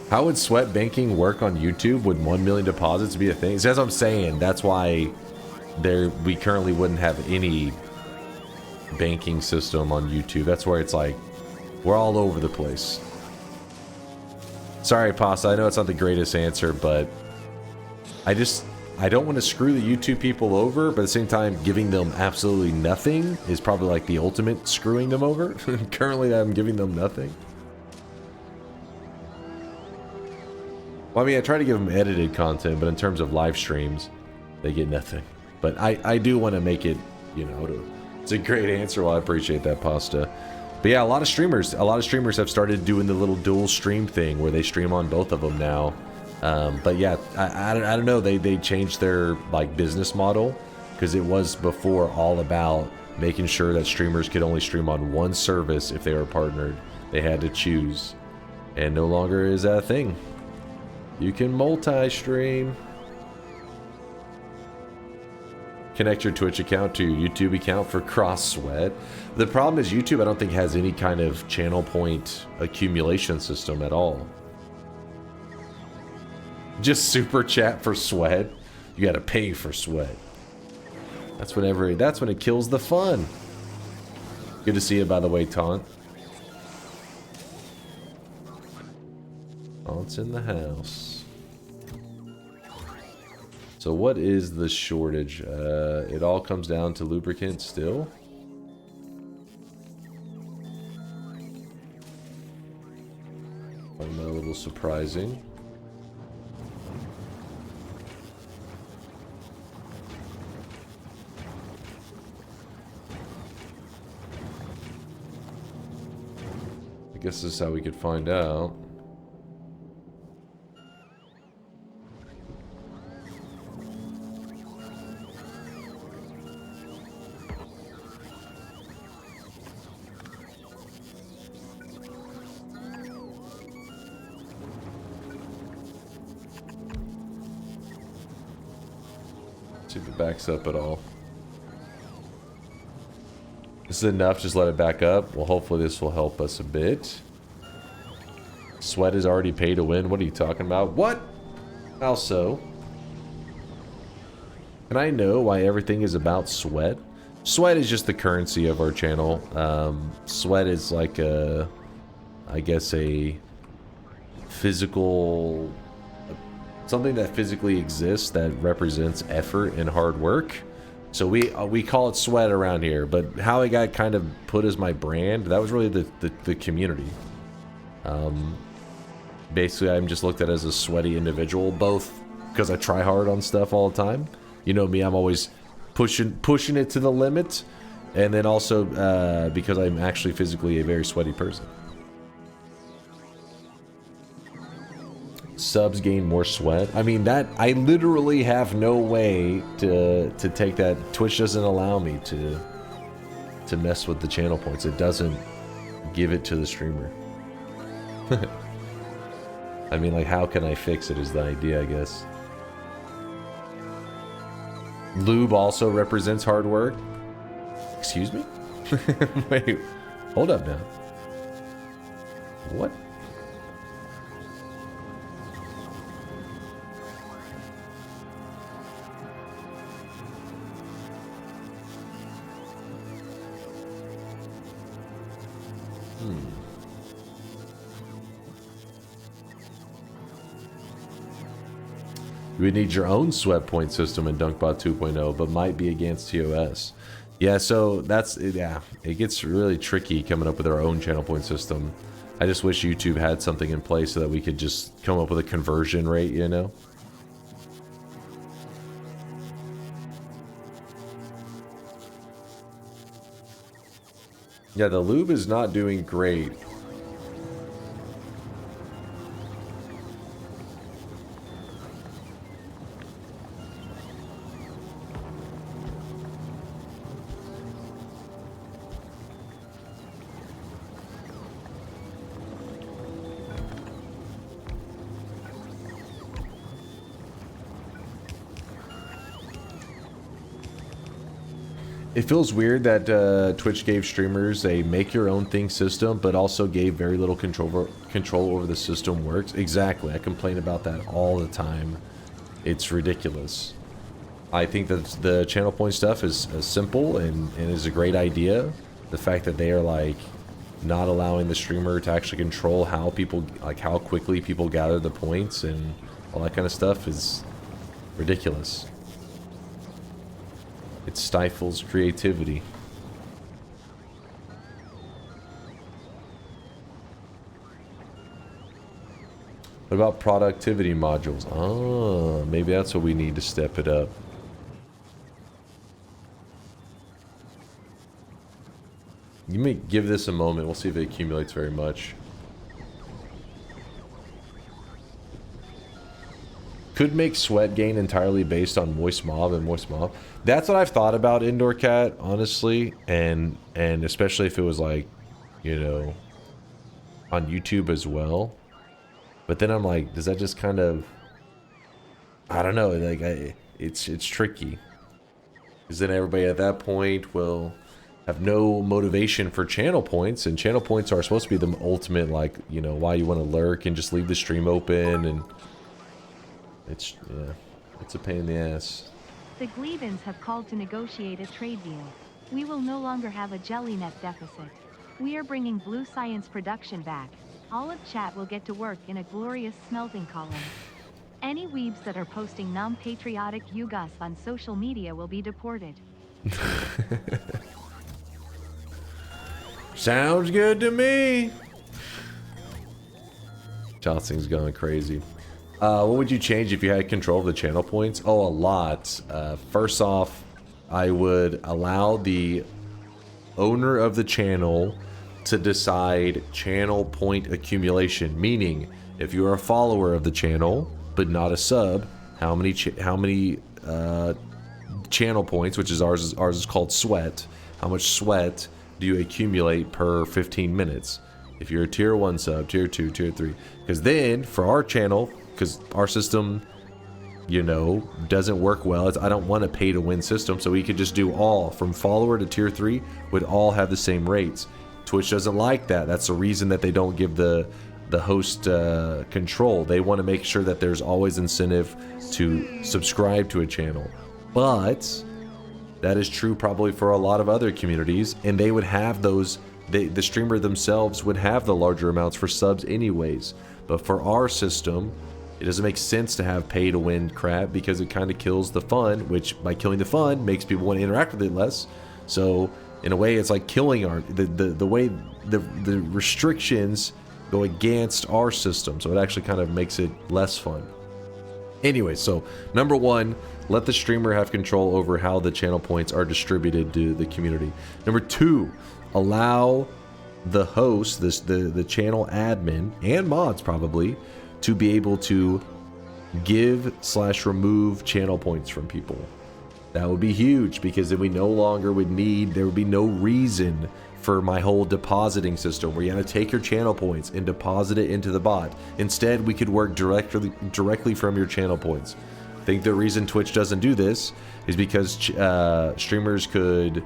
How would sweat banking work on YouTube? Would 1 million deposits be a thing? So as I'm saying, that's why we currently wouldn't have any banking system on YouTube. That's where it's like, we're all over the place. Sorry, Pasta, I know it's not the greatest answer, but I don't want to screw the YouTube people over, but at the same time, giving them absolutely nothing is probably like the ultimate screwing them over. Currently, I'm giving them nothing. Well, I mean, I try to give them edited content, but in terms of live streams, they get nothing. But I do want to make it, you know, it's a great answer. Well, I appreciate that, Pasta. But yeah, a lot of streamers have started doing the little dual stream thing where they stream on both of them now. But yeah, I don't know, they changed their like business model, because it was before all about making sure that streamers could only stream on one service if they were partnered. They had to choose, and no longer is that a thing. You can multi-stream. Connect your Twitch account to your YouTube account for cross sweat. The problem is YouTube, I don't think, has any kind of channel point accumulation system at all. Just super chat for sweat. You gotta pay for sweat. That's when it kills the fun. Good to see you, by the way, Taunt. Taunt's in the house. So what is the shortage? It all comes down to lubricant still. Find that a little surprising. I guess this is how we could find out. See if it backs up at all. This is enough, just let it back up. Well, hopefully this will help us a bit. Sweat is already pay to win. What are you talking about? What? How so? Can I know why everything is about sweat? Sweat is just the currency of our channel. Sweat is like a, I guess, a physical, something that physically exists that represents effort and hard work. So we call it Sweat around here, but how it got kind of put as my brand, that was really the community. Basically, I'm just looked at as a sweaty individual, both because I try hard on stuff all the time. You know me, I'm always pushing it to the limit, and then also because I'm actually physically a very sweaty person. Subs gain more sweat. I mean, that I literally have no way to take that. Twitch doesn't allow me to mess with the channel points. It doesn't give it to the streamer. I mean, like, how can I fix it is the idea, I guess. Lube also represents hard work. Excuse me? Wait, hold up now. What? You would need your own sweat point system in DunkBot 2.0, but might be against TOS. Yeah, so that's, yeah, it gets really tricky coming up with our own channel point system. I just wish YouTube had something in place so that we could just come up with a conversion rate, you know? Yeah, the lube is not doing great. It feels weird that Twitch gave streamers a make-your-own-thing system, but also gave very little control over the system works. Exactly. I complain about that all the time. It's ridiculous. I think that the channel point stuff is simple and is a great idea. The fact that they are, like, not allowing the streamer to actually control how people, like, how quickly people gather the points and all that kind of stuff is ridiculous. It stifles creativity. What about productivity modules? Oh, maybe that's what we need to step it up. You may give this a moment. We'll see if it accumulates very much. Could make sweat gain entirely based on moist mob and moist mob. That's what I've thought about Indoor Cat, honestly, and especially if it was like, you know, on YouTube as well. But then I'm like, does that just kind of, I don't know, like it's tricky, because then everybody at that point will have no motivation for channel points, and channel points are supposed to be the ultimate, like, you know, why you want to lurk and just leave the stream open, and it's, yeah, it's a pain in the ass. The Glebans have called to negotiate a trade deal. We will no longer have a jelly net deficit. We are bringing Blue Science production back. All of chat will get to work in a glorious smelting column. Any weebs that are posting non-patriotic yugas on social media will be deported. Sounds good to me. Johnson's going crazy. What would you change if you had control of the channel points? Oh, a lot. First off, I would allow the owner of the channel to decide channel point accumulation. Meaning, if you're a follower of the channel but not a sub, how many channel points, which is ours is called sweat. How much sweat do you accumulate per 15 minutes? If you're a tier 1 sub, tier 2, tier 3. Because then, for our channel, because our system, you know, doesn't work well. I don't want a pay-to-win system, so we could just do all, from follower to tier 3, would all have the same rates. Twitch doesn't like that. That's the reason that they don't give the host control. They want to make sure that there's always incentive to subscribe to a channel. But that is true probably for a lot of other communities, and they would have those, the streamer themselves would have the larger amounts for subs anyways. But for our system, It doesn't make sense to have pay to win crap because it kind of kills the fun, which by killing the fun makes people want to interact with it less. So in a way, it's like killing our the way the restrictions go against our system. So it actually kind of makes it less fun. Anyway, so number one, let the streamer have control over how the channel points are distributed to the community. Number two, allow the host, the channel admin and mods probably, to be able to give/remove channel points from people. That would be huge, because then we no longer would need, there would be no reason for my whole depositing system where you have to take your channel points and deposit it into the bot. Instead, we could work directly from your channel points. I think the reason Twitch doesn't do this is because streamers could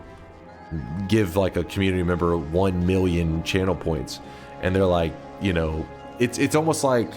give like a community member 1 million channel points, and they're like, you know, it's almost like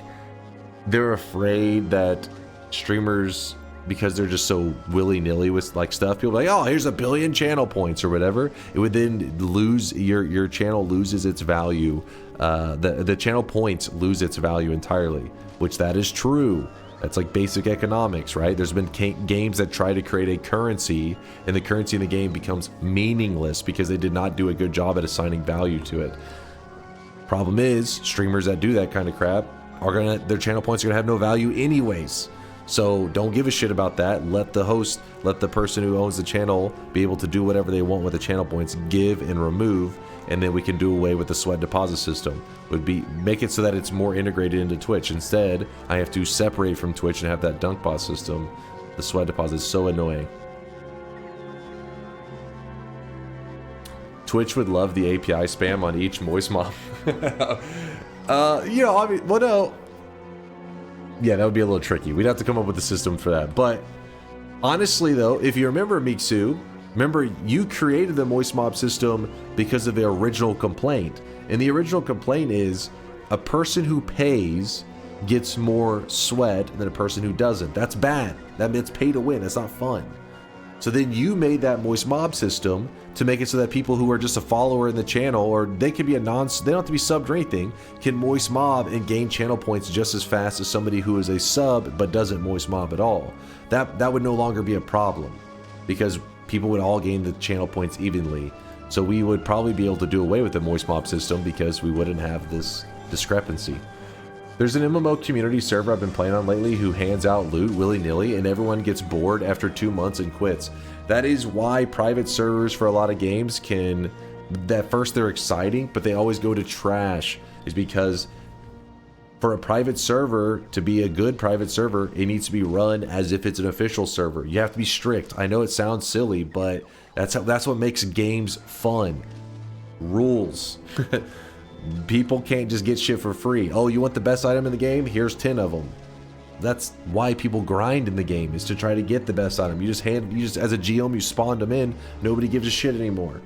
they're afraid that streamers, because they're just so willy-nilly with like stuff, people are like, oh, here's 1 billion channel points or whatever. It would then lose, your channel loses its value. The channel points lose its value entirely, which that is true. That's like basic economics, right? There's been games that try to create a currency, and the currency in the game becomes meaningless because they did not do a good job at assigning value to it. Problem is, streamers that do that kind of crap are their channel points are gonna have no value anyways. So don't give a shit about that. Let the host, let the person who owns the channel be able to do whatever they want with the channel points, give and remove, and then we can do away with the sweat deposit system. Make it so that it's more integrated into Twitch. Instead, I have to separate from Twitch and have that dunk bot system. The sweat deposit is so annoying. Twitch would love the API spam on each moist mob. You know, I mean, well, no. Yeah, that would be a little tricky. We'd have to come up with a system for that. But honestly, though, if you remember, Miksu, remember you created the moist mob system because of the original complaint. And the original complaint is a person who pays gets more sweat than a person who doesn't. That's bad. That's pay to win. That's not fun. So then you made that moist mob system to make it so that people who are just a follower in the channel, or they could be they don't have to be subbed or anything, can moist mob and gain channel points just as fast as somebody who is a sub but doesn't moist mob at all. That would no longer be a problem, because people would all gain the channel points evenly. So we would probably be able to do away with the moist mob system because we wouldn't have this discrepancy. There's an MMO community server I've been playing on lately who hands out loot willy-nilly, and everyone gets bored after 2 months and quits. That is why private servers for a lot of games can, at first they're exciting, but they always go to trash, is because for a private server to be a good private server, it needs to be run as if it's an official server. You have to be strict. I know it sounds silly, but that's what makes games fun. Rules. People can't just get shit for free. Oh, you want the best item in the game? Here's 10 of them. That's why people grind in the game, is to try to get the best item. You just as a GM, you spawned them in. Nobody gives a shit anymore.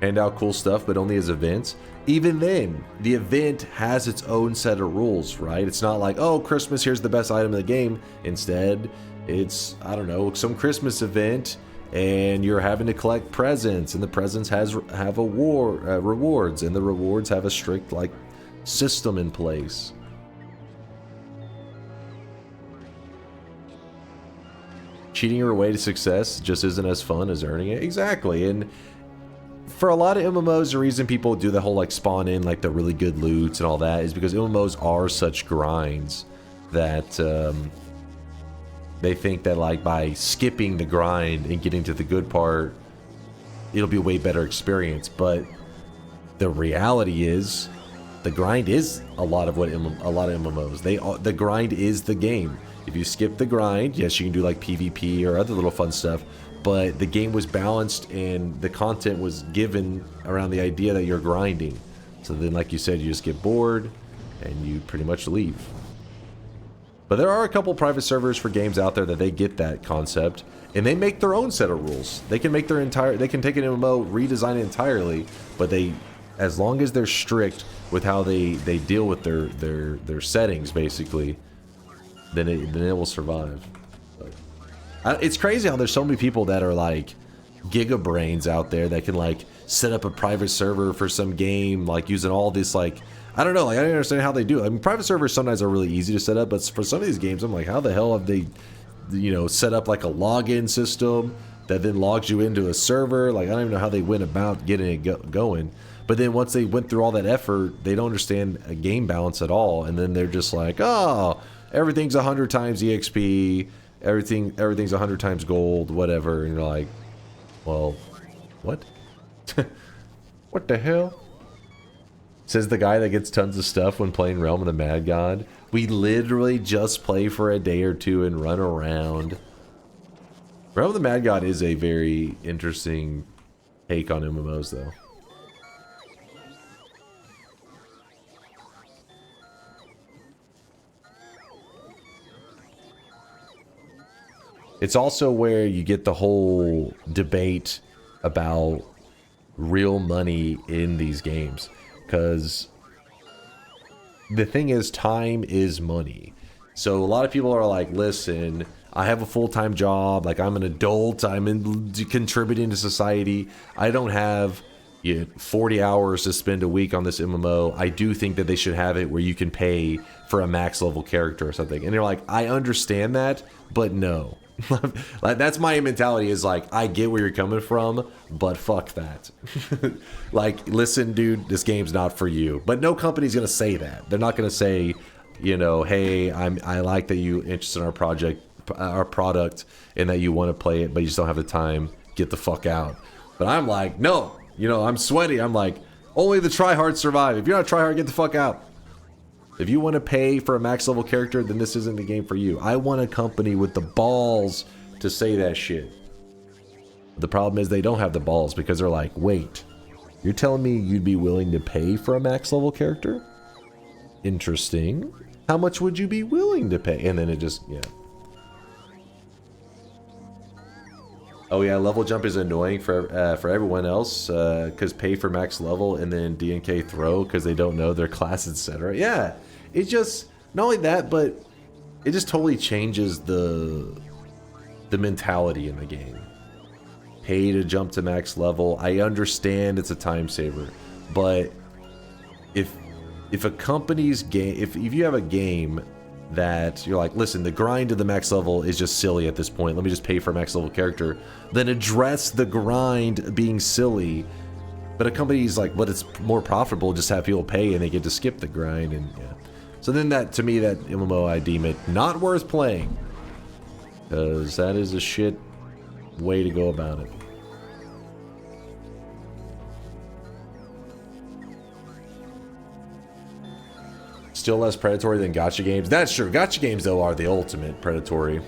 Hand out cool stuff, but only as events. Even then, the event has its own set of rules, right? It's not like, oh, Christmas, here's the best item in the game. Instead, it's, I don't know, some Christmas event, and you're having to collect presents, and the presents have rewards, and the rewards have a strict like system in place. Cheating your way to success just isn't as fun as earning it. Exactly. And for a lot of MMOs, the reason people do the whole like spawn in like the really good loots and all that is because MMOs are such grinds that they think that like by skipping the grind and getting to the good part, it'll be a way better experience. But the reality is, the grind is a lot of MMOs. The grind is the game. If you skip the grind, yes, you can do like PvP or other little fun stuff, but the game was balanced and the content was given around the idea that you're grinding. So then, like you said, you just get bored and you pretty much leave. But there are a couple private servers for games out there that they get that concept and they make their own set of rules. They can make their they can take an MMO, redesign it entirely, but as long as they're strict with how they deal with their settings, basically, then it will survive. But it's crazy how there's so many people that are like, gigabrains out there that can like set up a private server for some game, like using all this like, I don't know, like I don't understand how they do it. I mean, private servers sometimes are really easy to set up, but for some of these games, I'm like, how the hell have they, you know, set up like a login system that then logs you into a server? Like, I don't even know how they went about getting it going. But then once they went through all that effort, they don't understand a game balance at all. And then they're just like, oh, everything's 100 times EXP, everything's 100 times gold, whatever. And you're like, well, what? What the hell? Says the guy that gets tons of stuff when playing Realm of the Mad God. We literally just play for a day or two and run around. Realm of the Mad God is a very interesting take on MMOs, though. It's also where you get the whole debate about real money in these games. Because the thing is, time is money. So a lot of people are like, listen, I have a full-time job, like I'm an adult, I'm contributing to society. I don't have 40 hours to spend a week on this MMO. I do think that they should have it where you can pay for a max level character or something. And they're like, I understand that, but no. Like, that's my mentality, is like, I get where you're coming from, but fuck that. Like, listen, dude, this game's not for you. But no company's gonna say that. They're not gonna say, you know, hey, I like that you interested in our product, and that you want to play it, but you just don't have the time. Get the fuck out. But I'm like, no, you know, I'm sweaty. I'm like, only the tryhards survive. If you're not a tryhard, get the fuck out. If you want to pay for a max level character, then this isn't the game for you. I want a company with the balls to say that shit. The problem is they don't have the balls, because they're like, wait, you're telling me you'd be willing to pay for a max level character? Interesting. How much would you be willing to pay? And then it just, yeah. Oh yeah, level jump is annoying for everyone else, because pay for max level and then DNK throw because they don't know their class, etc. Yeah, it just, not only that, but it just totally changes the mentality in the game. Pay to jump to max level. I understand it's a time saver, but if a company's game, if you have a game that you're like, listen, the grind to the max level is just silly at this point, let me just pay for a max level character, then address the grind being silly. But a company's like, but it's more profitable, just have people pay and they get to skip the grind. And yeah, so then that, to me, that MMO, I deem it not worth playing, because that is a shit way to go about it. Still less predatory than gacha games. That's true. Gacha games, though, are the ultimate predatory.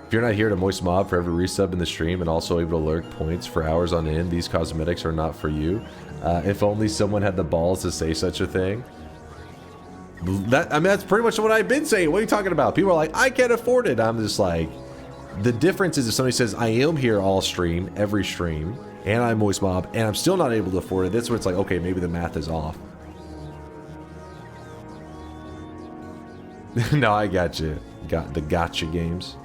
If you're not here to moist mob for every resub in the stream and also able to lurk points for hours on end, these cosmetics are not for you. If only someone had the balls to say such a thing. I mean, that's pretty much what I've been saying. What are you talking about? People are like, I can't afford it. I'm just like, the difference is if somebody says, I am here all stream, every stream, and I'm moist mob, and I'm still not able to afford it, that's where it's like, okay, maybe the math is off. No, I got you. Got the gotcha games.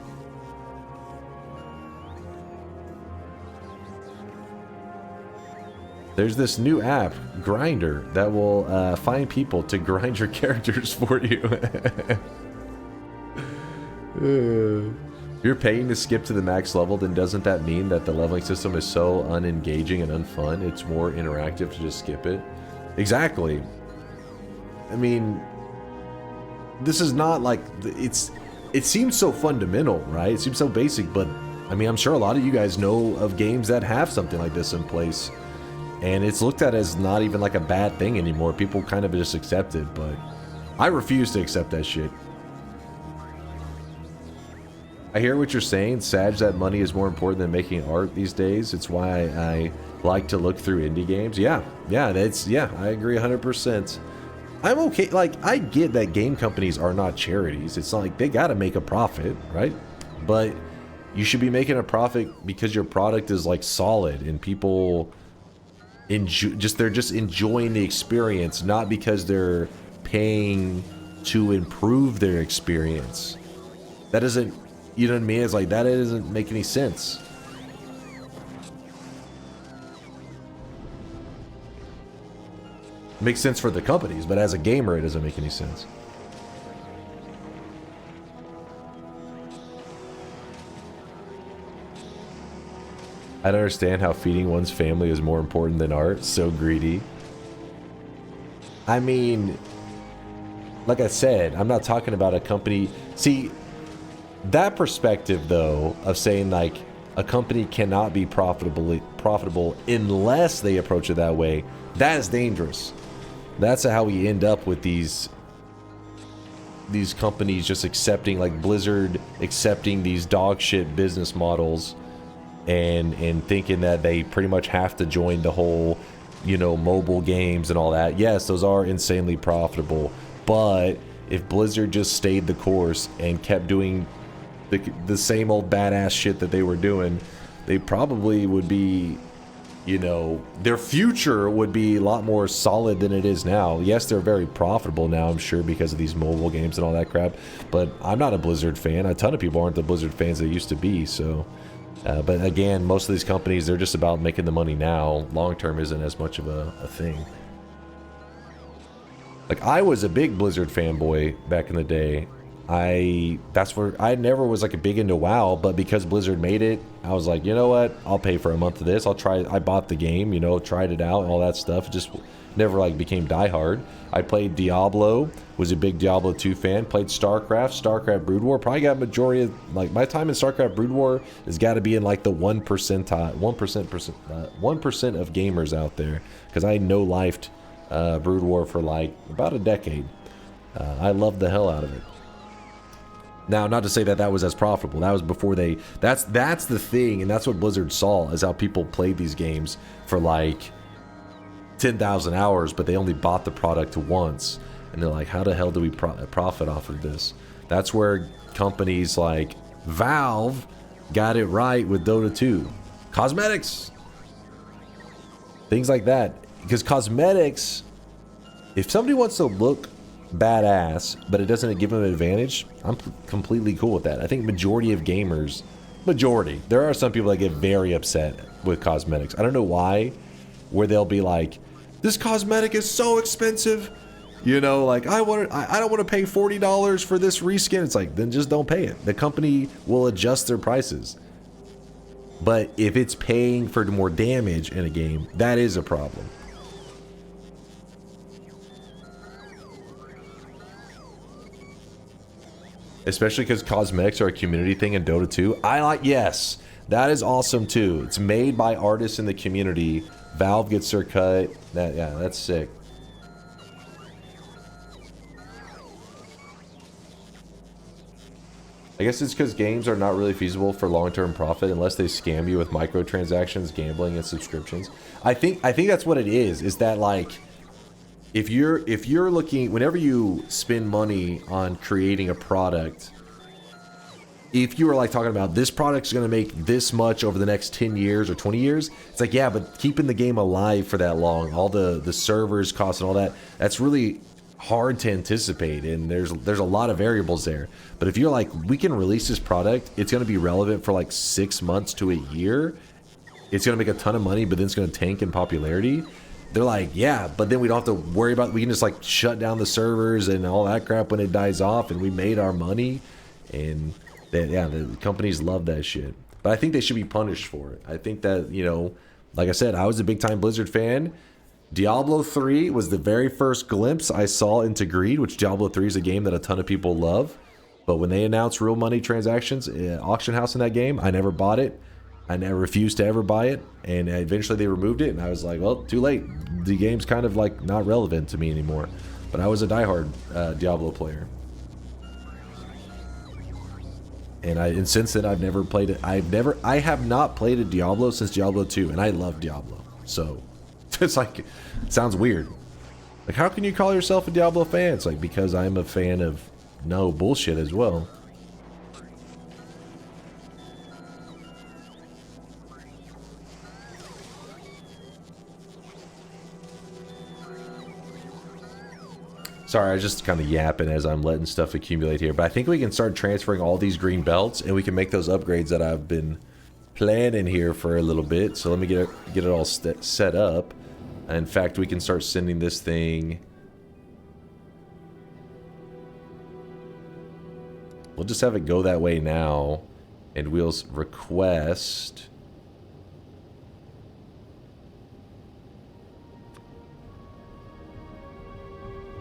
There's this new app, Grinder, that will find people to grind your characters for you. If you're paying to skip to the max level, then doesn't that mean that the leveling system is so unengaging and unfun? It's more interactive to just skip it. Exactly. I mean, this is not like, it seems so fundamental, right? It seems so basic, but I mean, I'm sure a lot of you guys know of games that have something like this in place, and it's looked at as not even like a bad thing anymore. People kind of just accept it, but I refuse to accept that shit. I hear what you're saying, Sag, that money is more important than making art these days. It's why I like to look through indie games. Yeah, I agree 100%. I'm okay, like, I get that game companies are not charities. It's not like they gotta make a profit, right? But you should be making a profit because your product is, like, solid and people they're just enjoying the experience, not because they're paying to improve their experience. That doesn't You know what I mean? It's like, that doesn't make any sense. It makes sense for the companies, but as a gamer, it doesn't make any sense. I don't understand how feeding one's family is more important than art. So greedy. I mean, like I said, I'm not talking about a company. See, that perspective, though, of saying, like, a company cannot be profitable unless they approach it that way, that is dangerous. That's how we end up with these companies just accepting, like Blizzard accepting these dog shit business models and thinking that they pretty much have to join the whole, you know, mobile games and all that. Yes, those are insanely profitable, but if Blizzard just stayed the course and kept doing the same old badass shit that they were doing, they probably would be, you know, their future would be a lot more solid than it is now. Yes, they're very profitable now, I'm sure, because of these mobile games and all that crap, but I'm not a Blizzard fan. A ton of people aren't the Blizzard fans they used to be, so... but again, most of these companies, they're just about making the money now. Long term isn't as much of a thing. Like, I was a big Blizzard fanboy back in the day. That's where I never was like a big into WoW, but because Blizzard made it, I was like, you know what? I'll pay for a month of this. I'll try. I bought the game, you know, tried it out, all that stuff. Just never like became diehard. I played Diablo, was a big Diablo 2 fan. Played StarCraft Brood War. Probably got majority of, like, my time in StarCraft Brood War has got to be in like the 1% of gamers out there, because I no-lifed Brood War for like about a decade. I loved the hell out of it. Now, not to say that that was as profitable. That was before they... That's the thing, and that's what Blizzard saw, is how people played these games for like 10,000 hours, but they only bought the product once. And they're like, how the hell do we profit off of this? That's where companies like Valve got it right with Dota 2. Cosmetics! Things like that. Because cosmetics, if somebody wants to look badass, but it doesn't give them an advantage, I'm completely cool with that. I think majority of gamers, there are some people that get very upset with cosmetics. I don't know why, where they'll be like, this cosmetic is so expensive, you know, like, I don't want to pay $40 for this reskin. It's like, then just don't pay it. The company will adjust their prices. But if it's paying for more damage in a game, that is a problem. Especially because cosmetics are a community thing in Dota 2. Yes, that is awesome too. It's made by artists in the community. Valve gets their cut. That's sick. I guess it's because games are not really feasible for long-term profit unless they scam you with microtransactions, gambling, and subscriptions. I think that's what it is that, like, if you're looking, whenever you spend money on creating a product, if you were like talking about this product's going to make this much over the next 10 years or 20 years, it's like, yeah, but keeping the game alive for that long, all the servers costs and all that, that's really hard to anticipate, and there's a lot of variables there. But if you're like, we can release this product, it's going to be relevant for like 6 months to a year, it's going to make a ton of money, but then it's going to tank in popularity. They're like, yeah, but then we don't have to worry about, we can just like shut down the servers and all that crap when it dies off, and we made our money. And the companies love that shit. But I think they should be punished for it. I think that, you know, like I said, I was a big time Blizzard fan. Diablo 3 was the very first glimpse I saw into greed, which Diablo 3 is a game that a ton of people love. But when they announced real money transactions, auction house in that game, I never bought it. I never refused to ever buy it, and eventually they removed it, and I was like, well, too late. The game's kind of like not relevant to me anymore. But I was a diehard Diablo player. And since then I've never played it. I have not played a Diablo since Diablo 2, and I love Diablo. So it's like, it sounds weird. Like, how can you call yourself a Diablo fan? It's like, because I'm a fan of no bullshit as well. Sorry, I was just kind of yapping as I'm letting stuff accumulate here. But I think we can start transferring all these green belts, and we can make those upgrades that I've been planning here for a little bit. So let me get it all set up. In fact, we can start sending this thing. We'll just have it go that way now, and we'll request.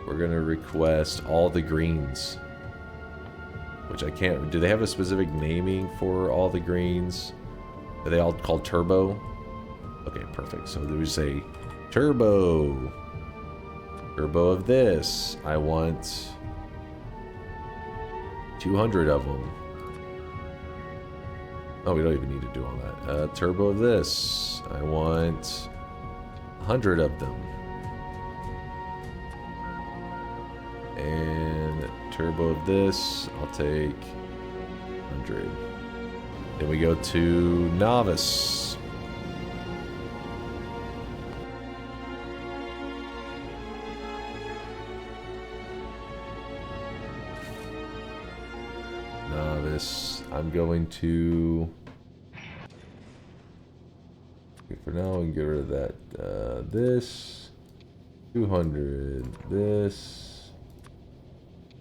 We're gonna request all the greens, which I can't. Do they have a specific naming for all the greens? Are they all called turbo? Okay, perfect. So we say turbo. Turbo of this. I want 200 of them. Oh, we don't even need to do all that. Turbo of this. I want 100 of them. And turbo of this, I'll take 100. Then we go to novice. Novice. I'm going to. For now, we can get rid of that. This 200. This.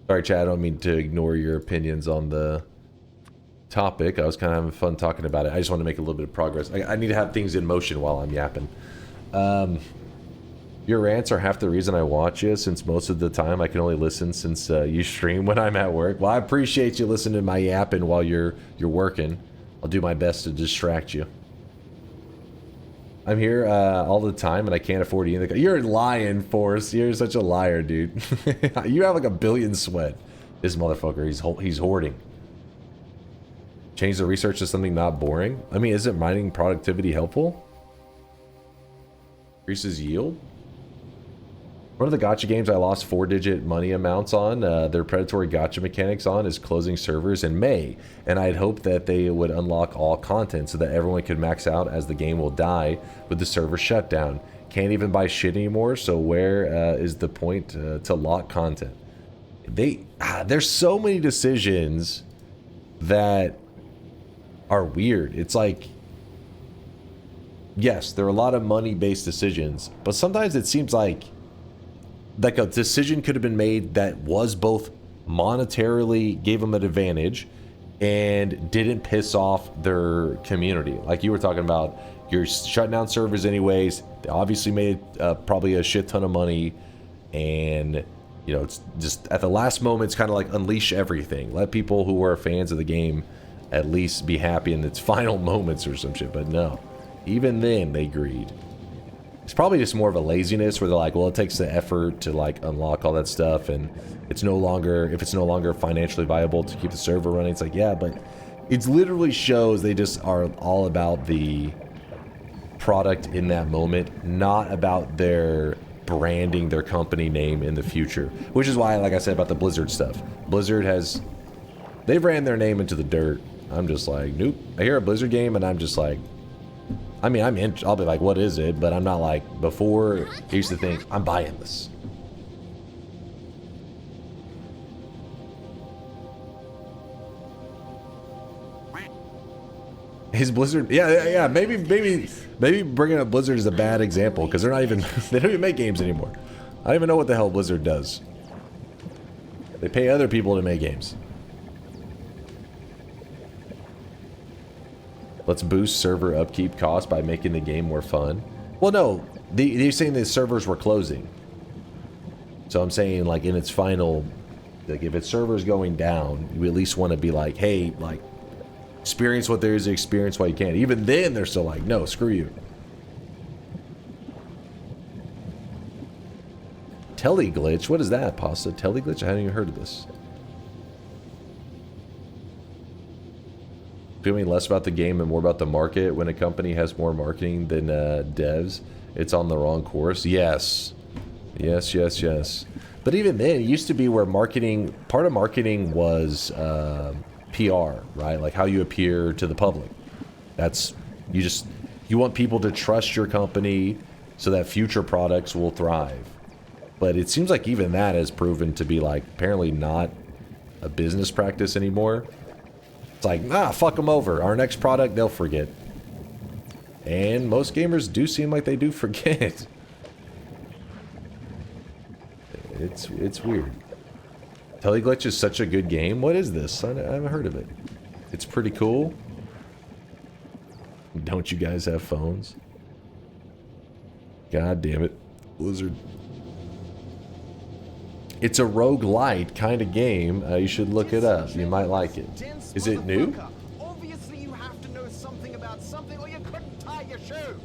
Sorry, Chad, I don't mean to ignore your opinions on the topic. I was kind of having fun talking about it. I just want to make a little bit of progress. I need to have things in motion while I'm yapping. Your rants are half the reason I watch you, since most of the time I can only listen since you stream when I'm at work. Well, I appreciate you listening to my yapping while you're working. I'll do my best to distract you. I'm here all the time, and I can't afford to eat. You're lying, Forrest. You're such a liar, dude. You have like 1 billion sweat. This motherfucker, he's hoarding. Change the research to something not boring. I mean, isn't mining productivity helpful? Increases yield. One of the gacha games I lost 4-digit money amounts on, their predatory gacha mechanics on, is closing servers in May. And I'd hoped that they would unlock all content so that everyone could max out, as the game will die with the server shutdown. Can't even buy shit anymore, so where is the point to lock content? There's so many decisions that are weird. It's like, yes, there are a lot of money-based decisions, but sometimes it seems like a decision could have been made that was both monetarily gave them an advantage and didn't piss off their community. Like you were talking about, you're shutting down servers anyways. They obviously made probably a shit ton of money, and you know, it's just at the last moment, it's kind of like unleash everything. Let people who are fans of the game at least be happy in its final moments or some shit. But no, even then they greed. It's probably just more of a laziness where they're like, well, it takes the effort to like unlock all that stuff, and it's no longer, if it's no longer financially viable to keep the server running. It's like, yeah, but it literally shows they just are all about the product in that moment, not about their branding their company name in the future. Which is why, like I said about the Blizzard stuff, Blizzard has, they've ran their name into the dirt. I'm just like, nope. I hear a Blizzard game and I'm just like, I mean, I'll be like, what is it? But I'm not like, before, I used to think, I'm buying this. Is Blizzard, yeah, maybe bringing up Blizzard is a bad example, because they're not even, they don't even make games anymore. I don't even know what the hell Blizzard does. They pay other people to make games. Let's boost server upkeep costs by making the game more fun. Well, no, they're saying the servers were closing. So I'm saying, like, in its final, like, if its server's going down, you at least want to be like, hey, like, experience what there is to experience while you can. Even then, they're still like, no, screw you. Teleglitch? What is that, Pasta? Teleglitch? I haven't even heard of this. Feeling less about the game and more about the market. When a company has more marketing than devs, it's on the wrong course. Yes. Yes. But even then, it used to be where marketing, part of marketing was PR, right? Like how you appear to the public. That's, you want people to trust your company so that future products will thrive. But it seems like even that has proven to be like apparently not a business practice anymore. It's like, fuck them over. Our next product, they'll forget. And most gamers do seem like they do forget. It's weird. Teleglitch is such a good game. What is this? I haven't heard of it. It's pretty cool. Don't you guys have phones? God damn it. Blizzard. It's a roguelite kind of game. You should look it up. You might like it. Is it new? Obviously you have to know something about something or you couldn't tie your shoe.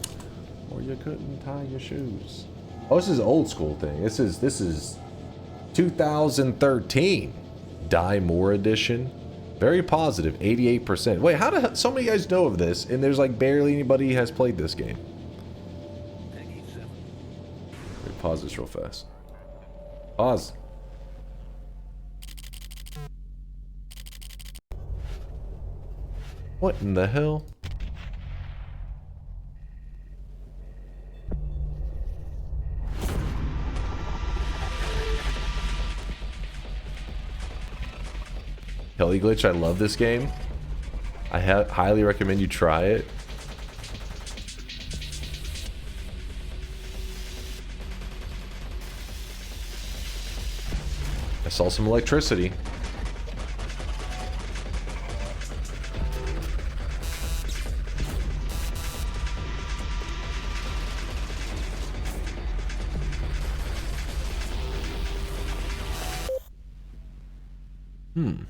Or you couldn't tie your shoes. Oh, this is an old school thing. This is 2013. Die More edition. Very positive, 88%. Wait, how do so many guys know of this and there's like barely anybody has played this game? Wait, pause this real fast. Pause. What in the hell? Teleglitch, I love this game. I highly recommend you try it. I saw some electricity. Hmm.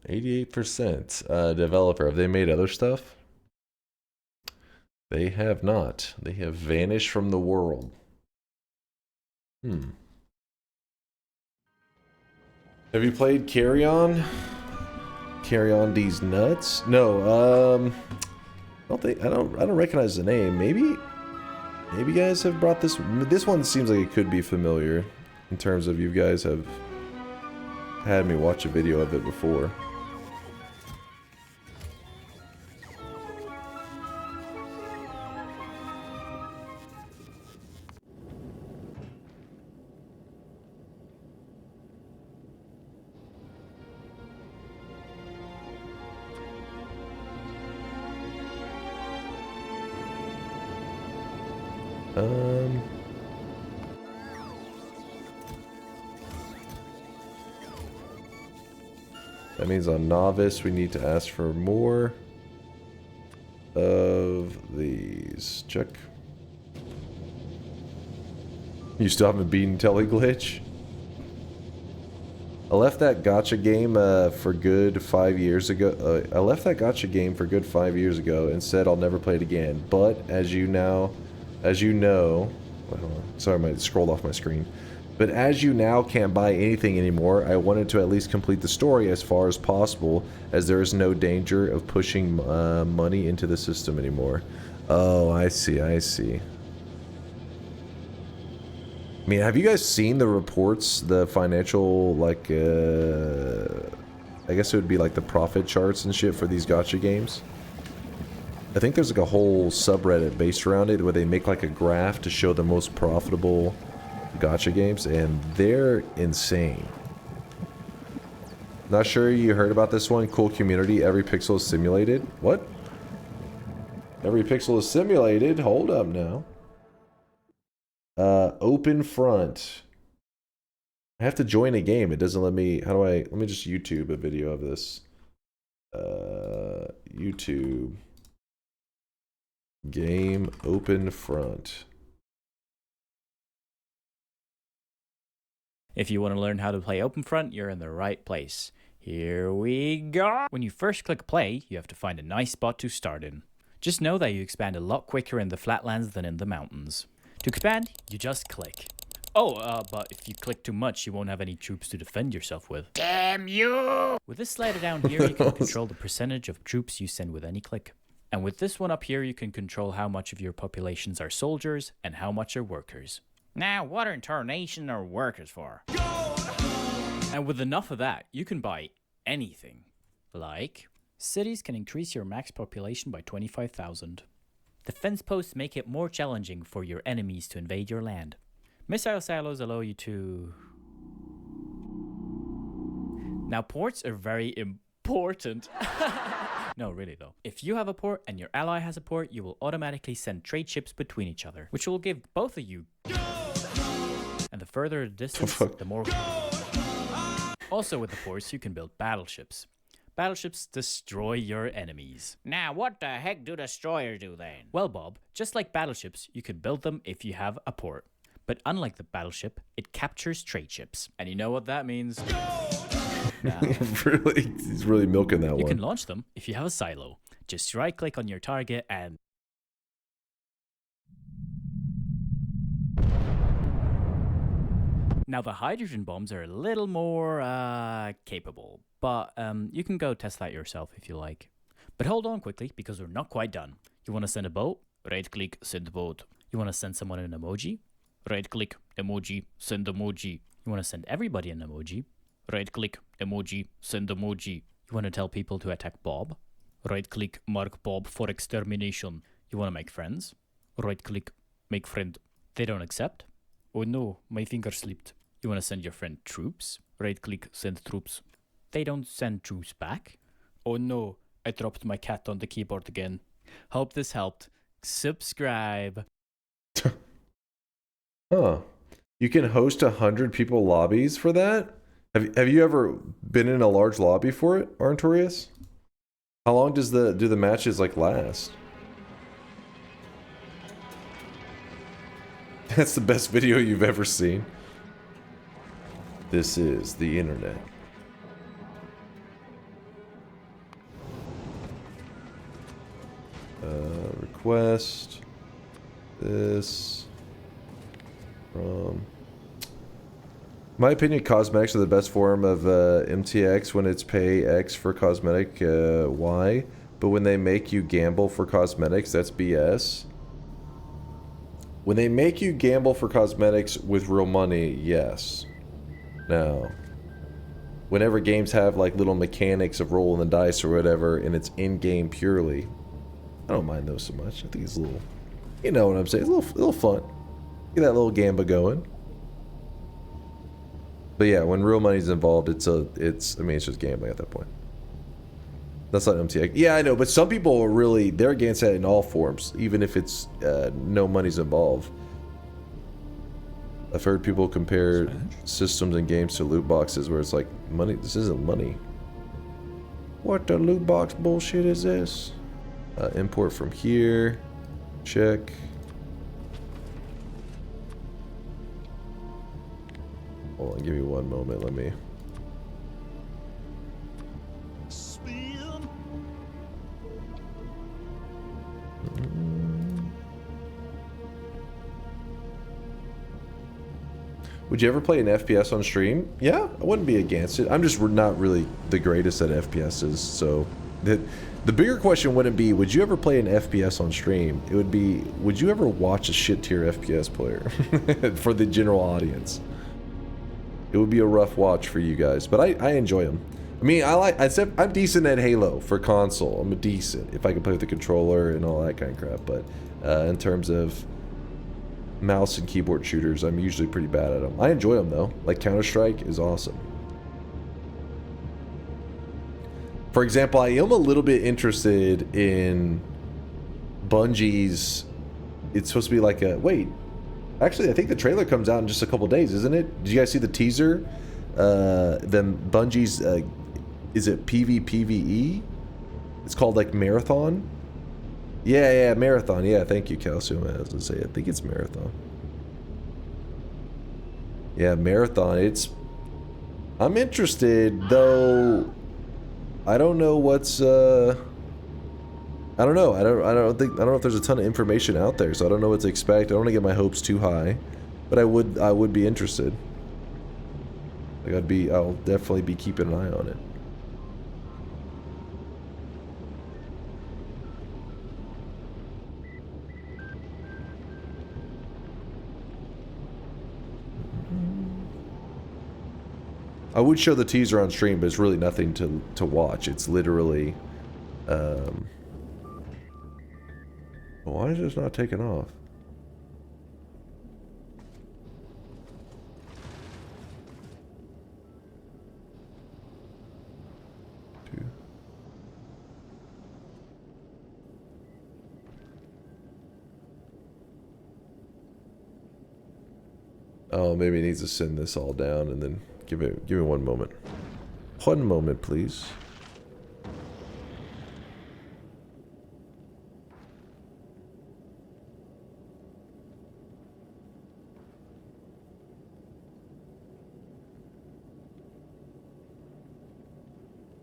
88% developer. Have they made other stuff? They have not. They have vanished from the world. Hmm. Have you played Carry On? Carry On These Nuts? No. I don't recognize the name. Maybe you guys have brought this. This one seems like it could be familiar in terms of you guys have had me watch a video of it before. That means on novice we need to ask for more of these. Check. You still haven't beaten Teleglitch? I left that gacha game for good 5 years ago. I left that gacha game for good 5 years ago and said I'll never play it again. But as you know, wait, hold on. Sorry, I might scrolled off my screen. But as you now can't buy anything anymore, I wanted to at least complete the story as far as possible, as there is no danger of pushing money into the system anymore. Oh, I see, I see. I mean, have you guys seen the reports, the financial, like, I guess it would be like the profit charts and shit for these gacha games? I think there's like a whole subreddit based around it where they make like a graph to show the most profitable gacha games, and they're insane. Not sure you heard about this one. Cool community. Every pixel is simulated. What? Every pixel is simulated? Hold up now. Open front. I have to join a game. It doesn't let me. How do I? Let me just YouTube a video of this. YouTube. Game open front. If you want to learn how to play OpenFront, you're in the right place. Here we go! When you first click play, you have to find a nice spot to start in. Just know that you expand a lot quicker in the flatlands than in the mountains. To expand, you just click. But if you click too much, you won't have any troops to defend yourself with. Damn you! With this slider down here, you can control the percentage of troops you send with any click. And with this one up here, you can control how much of your populations are soldiers and how much are workers. Now, what are tarnation or workers for? And with enough of that, you can buy anything. Like, cities can increase your max population by 25,000. Defense posts make it more challenging for your enemies to invade your land. Missile silos allow you to... Now, ports are very important. No, really though. If you have a port and your ally has a port, you will automatically send trade ships between each other, which will give both of you... And the further the distance, the more... Also with the ports, you can build battleships. Battleships destroy your enemies. Now, what the heck do destroyers do then? Well, Bob, just like battleships, you can build them if you have a port. But unlike the battleship, it captures trade ships. And you know what that means? Really? He's really milking that one. You can launch them if you have a silo. Just right-click on your target and... Now, the hydrogen bombs are a little more capable, but you can go test that yourself if you like. But hold on quickly, because we're not quite done. You want to send a boat? Right-click, send boat. You want to send someone an emoji? Right-click, emoji, send emoji. You want to send everybody an emoji? Right-click, emoji, send emoji. You want to tell people to attack Bob? Right-click, mark Bob for extermination. You want to make friends? Right-click, make friend. They don't accept? Oh no, my finger slipped. You want to send your friend troops? Right-click, send troops. They don't send troops back? Oh no, I dropped my cat on the keyboard again. Hope this helped. Subscribe. Huh. You can host 100 people lobbies for that? Have you ever been in a large lobby for it, Arntorius? How long do the matches like last? That's the best video you've ever seen. This is the internet. Request this from... My opinion, cosmetics are the best form of MTX when it's pay X for cosmetic Y, but when they make you gamble for cosmetics, that's BS. When they make you gamble for cosmetics with real money, yes. Now, whenever games have like little mechanics of rolling the dice or whatever, and it's in-game purely, I don't mind those so much. I think it's a little, you know what I'm saying, it's a little fun. Get that little gamba going. But yeah, when real money's involved, I mean, it's just gambling at that point. That's not MTX. Yeah, I know, but some people are really, they're against that in all forms, even if it's no money's involved. I've heard people compare systems and games to loot boxes where it's like, money, this isn't money. What the loot box bullshit is this? Import from here. Check. Hold on, give me one moment, let me... Would you ever play an FPS on stream? Yeah, I wouldn't be against it. I'm just not really the greatest at FPSs, so... The bigger question wouldn't be, would you ever play an FPS on stream? It would be, would you ever watch a shit-tier FPS player? For the general audience. It would be a rough watch for you guys, but I enjoy them. I mean, I'm decent at Halo for console. I'm decent if I can play with the controller and all that kind of crap, but in terms of mouse and keyboard shooters, I'm usually pretty bad at them. I enjoy them though. Like Counter-Strike is awesome. For example, I am a little bit interested in Bungie's... It's supposed to be like a... Wait. Actually, I think the trailer comes out in just a couple days, isn't it? Did you guys see the teaser? Then Bungie's... is it PvPvE? It's called like Marathon? Yeah, Marathon. Yeah, thank you, Calcium. I was gonna say, I think it's Marathon. Yeah, Marathon. It's... I'm interested, though... I don't know what's I don't know. I don't know if there's a ton of information out there, so I don't know what to expect. I don't want to get my hopes too high, but I would be interested. Like I'll definitely be keeping an eye on it. I would show the teaser on stream, but it's really nothing to watch. It's literally, why is this not taking off? Oh, maybe it needs to send this all down and then give me one moment. One moment, please.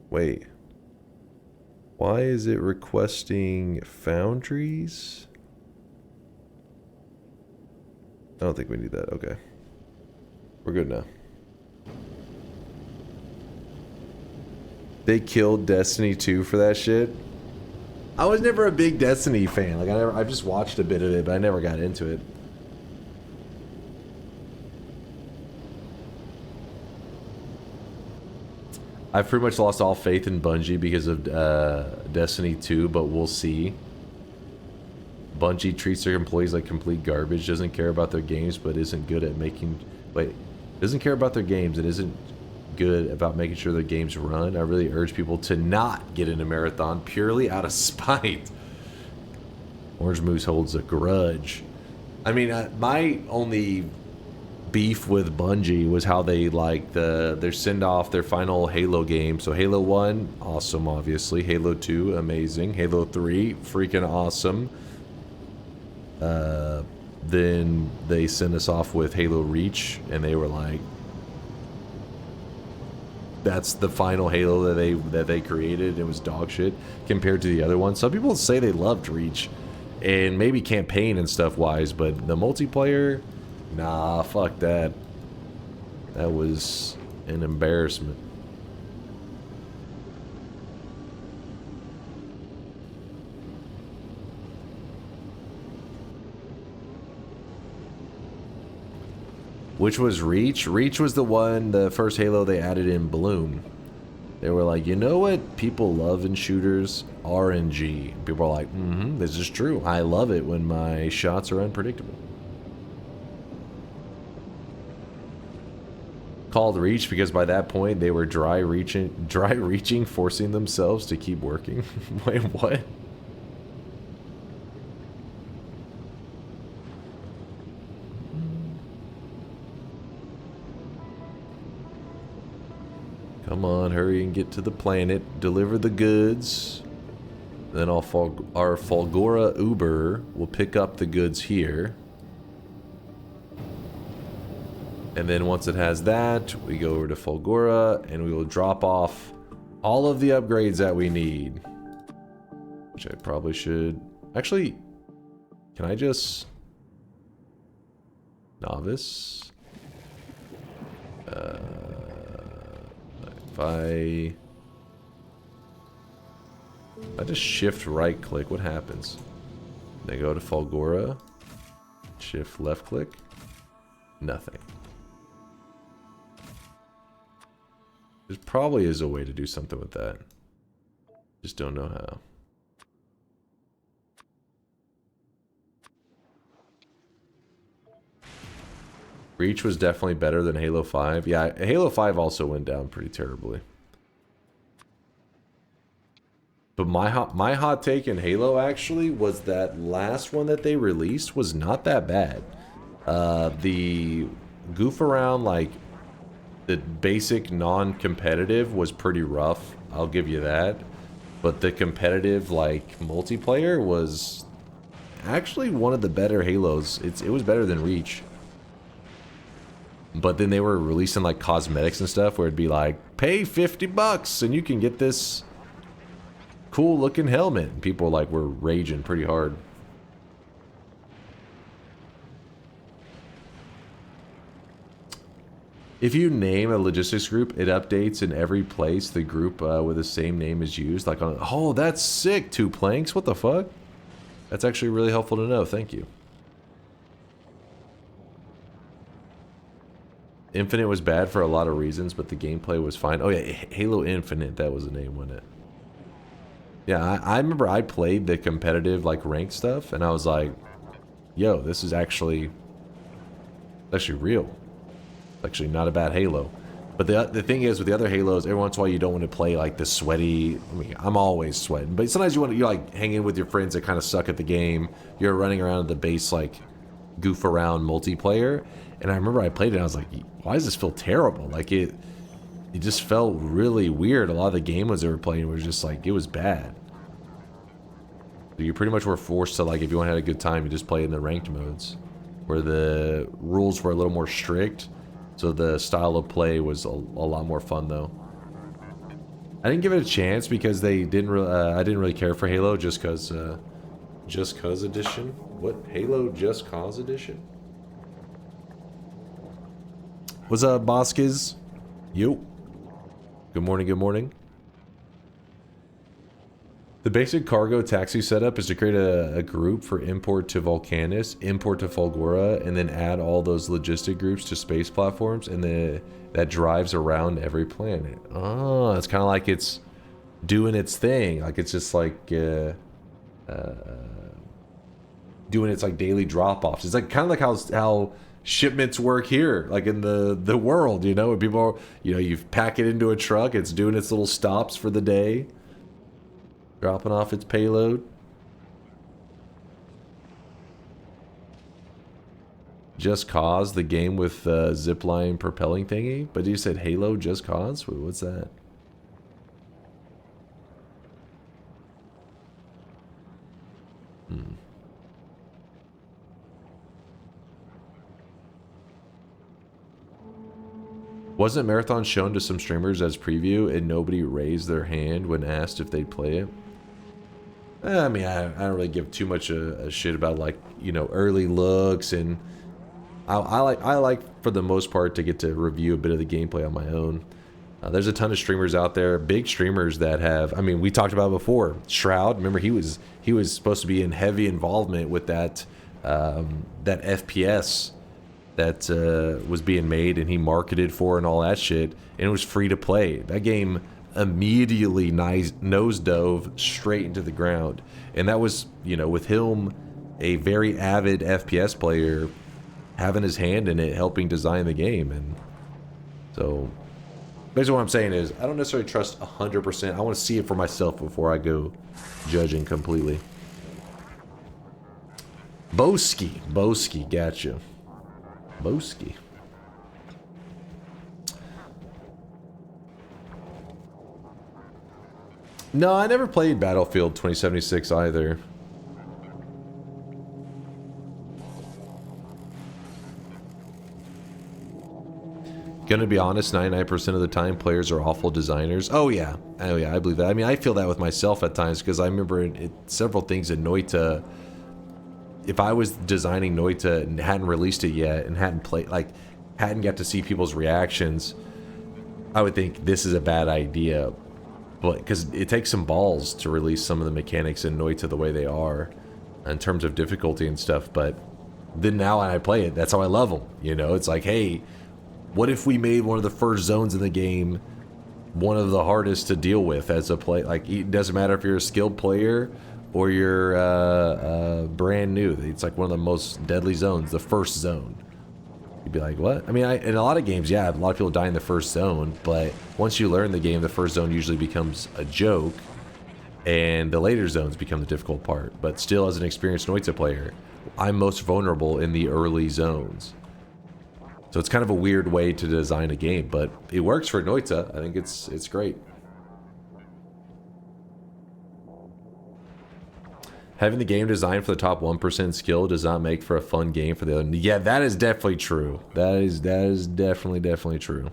Wait. Why is it requesting foundries? I don't think we need that. Okay. We're good now. They killed Destiny 2 for that shit. I was never a big Destiny fan. Like I just watched a bit of it, but I never got into it. I've pretty much lost all faith in Bungie because of Destiny 2, but we'll see. Bungie treats their employees like complete garbage, doesn't care about their games, but isn't good at making... Wait, doesn't care about their games and isn't good about making sure their games run. I really urge people to not get into Marathon purely out of spite. Orange Moose holds a grudge. I mean, my only beef with Bungie was how they like their send off their final Halo game. So Halo 1, awesome, obviously. Halo 2, amazing. Halo 3, freaking awesome. Then they sent us off with Halo Reach, and they were like, that's the final Halo that they created. It was dog shit compared to the other ones. Some people say they loved Reach, and maybe campaign and stuff wise, but the multiplayer, nah, fuck that. That was an embarrassment. Which was Reach? Reach was the one, the first Halo they added in Bloom. They were like, you know what people love in shooters? RNG. People are like, this is true. I love it when my shots are unpredictable. Called Reach because by that point they were dry reaching, forcing themselves to keep working. Wait, what? Come on, hurry and get to the planet. Deliver the goods. Then our Fulgora Uber will pick up the goods here. And then once it has that, we go over to Fulgora and we will drop off all of the upgrades that we need. Which I probably should... Actually, can I just... Novice? If I just shift right click, what happens? They go to Fulgora, shift left click, nothing. There probably is a way to do something with that. Just don't know how. Reach was definitely better than Halo 5. Yeah, Halo 5 also went down pretty terribly. But my hot take in Halo actually was that last one that they released was not that bad. The goof around, like the basic non-competitive was pretty rough. I'll give you that. But the competitive, like multiplayer, was actually one of the better Halos. It was better than Reach. But then they were releasing like cosmetics and stuff where it'd be like, pay $50 and you can get this cool looking helmet. And people like were raging pretty hard. If you name a logistics group, it updates in every place the group with the same name is used. Like on, oh, that's sick, 2 planks. What the fuck? That's actually really helpful to know. Thank you. Infinite was bad for a lot of reasons, but the gameplay was fine. Oh yeah, Halo Infinite, that was the name, wasn't it? Yeah, I remember I played the competitive, like, ranked stuff, and I was like, yo, this is actually real. Actually not a bad Halo. But the thing is, with the other Halos, every once in a while you don't want to play, like, the sweaty... I mean, I'm always sweating, but sometimes you're, like, hanging with your friends that kind of suck at the game. You're running around at the base, like... goof around multiplayer. And I remember I played it and I was like, why does this feel terrible? Like it just felt really weird. A lot of the game was they were playing was just like, it was bad. So you pretty much were forced to, like, if you want to have a good time, you just play in the ranked modes, where the rules were a little more strict. So the style of play was a lot more fun, though. I didn't give it a chance because they didn't. I didn't really care for Halo just cause edition. What? Halo Just Cause edition? What's up, Boskis? Yo. Good morning. Good morning. The basic cargo taxi setup is to create a group for import to Volcanus, import to Fulgora, and then add all those logistic groups to space platforms, and that drives around every planet. Oh, it's kind of like it's doing its thing. Like it's just like doing its like daily drop-offs. It's like kind of like how shipments work here, like in the world, you know, when people are, you know, you pack it into a truck, it's doing its little stops for the day. Dropping off its payload. Just Cause, the game with zipline propelling thingy? But you said Halo Just Cause? Wait, what's that? Wasn't Marathon shown to some streamers as preview and nobody raised their hand when asked if they'd play it? I mean, I don't really give too much a shit about, like, you know, early looks, and I like for the most part to get to review a bit of the gameplay on my own. There's a ton of streamers out there, big streamers that have. I mean, we talked about it before. Shroud, remember he was supposed to be in heavy involvement with that that FPS that was being made, and he marketed for and all that shit, and it was free to play. That game immediately nose dove straight into the ground, and that was, you know, with him, a very avid FPS player, having his hand in it, helping design the game. And so basically what I'm saying is I don't necessarily trust 100%. I want to see it for myself before I go judging completely. Boski, gotcha. Boski. No, I never played Battlefield 2076 either. Gonna be honest, 99% of the time players are awful designers. Oh yeah, I believe that. I mean, I feel that with myself at times, because I remember several things in Noita. If I was designing Noita and hadn't released it yet and hadn't got to see people's reactions, I would think this is a bad idea. But because it takes some balls to release some of the mechanics in Noita the way they are in terms of difficulty and stuff. But then now when I play it, that's how I love them. You know, it's like, hey, what if we made one of the first zones in the game one of the hardest to deal with as a play? Like, it doesn't matter if you're a skilled player or you're brand new. It's like one of the most deadly zones, the first zone. You'd be like, what? I mean, in a lot of games, yeah, a lot of people die in the first zone, but once you learn the game, the first zone usually becomes a joke, and the later zones become the difficult part. But still, as an experienced Noita player, I'm most vulnerable in the early zones. So it's kind of a weird way to design a game, but it works for Noita. I think it's great. Having the game designed for the top 1% skill does not make for a fun game for the other. Yeah, that is definitely true. That is definitely true.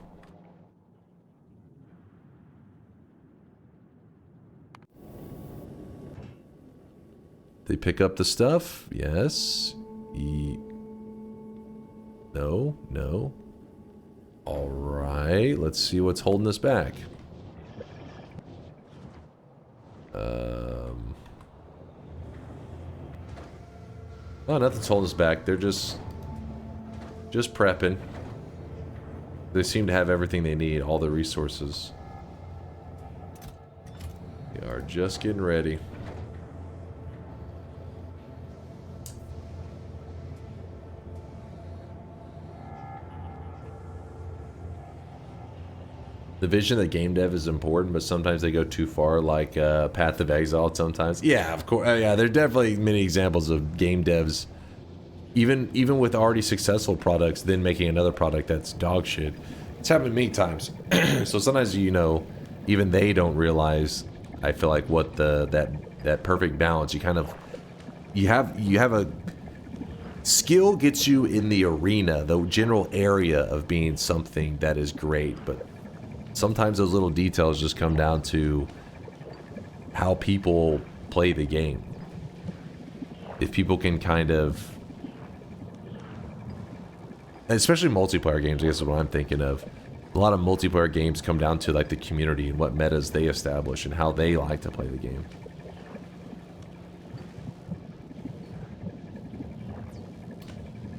They pick up the stuff? Yes. No. All right, let's see what's holding us back. Oh, nothing's holding us back. They're just prepping. They seem to have everything they need, all the resources. They are just getting ready. The vision that game dev is important, but sometimes they go too far, like Path of Exile sometimes. Yeah, of course. Yeah, there are definitely many examples of game devs even with already successful products, then making another product that's dog shit. It's happened many times. So sometimes, you know, even they don't realize, I feel like, what that perfect balance. You kind of you have a skill gets you in the arena, the general area of being something that is great, but sometimes those little details just come down to how people play the game. If people can kind of, especially multiplayer games, I guess is what I'm thinking of. A lot of multiplayer games come down to like the community and what metas they establish and how they like to play the game.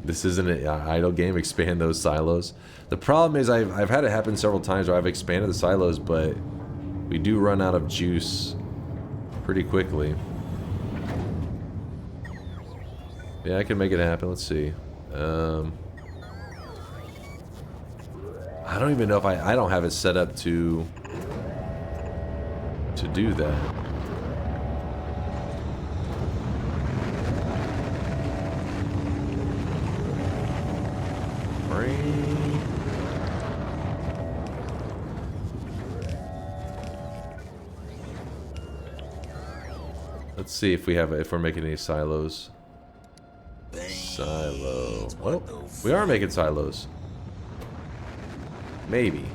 This isn't an idle game. Expand those silos. The problem is I've had it happen several times where I've expanded the silos, but we do run out of juice pretty quickly. Yeah, I can make it happen. Let's see. I don't even know if I don't have it set up to do that. Let's see if we're making any silos. Silo. Well, we are making silos. Maybe.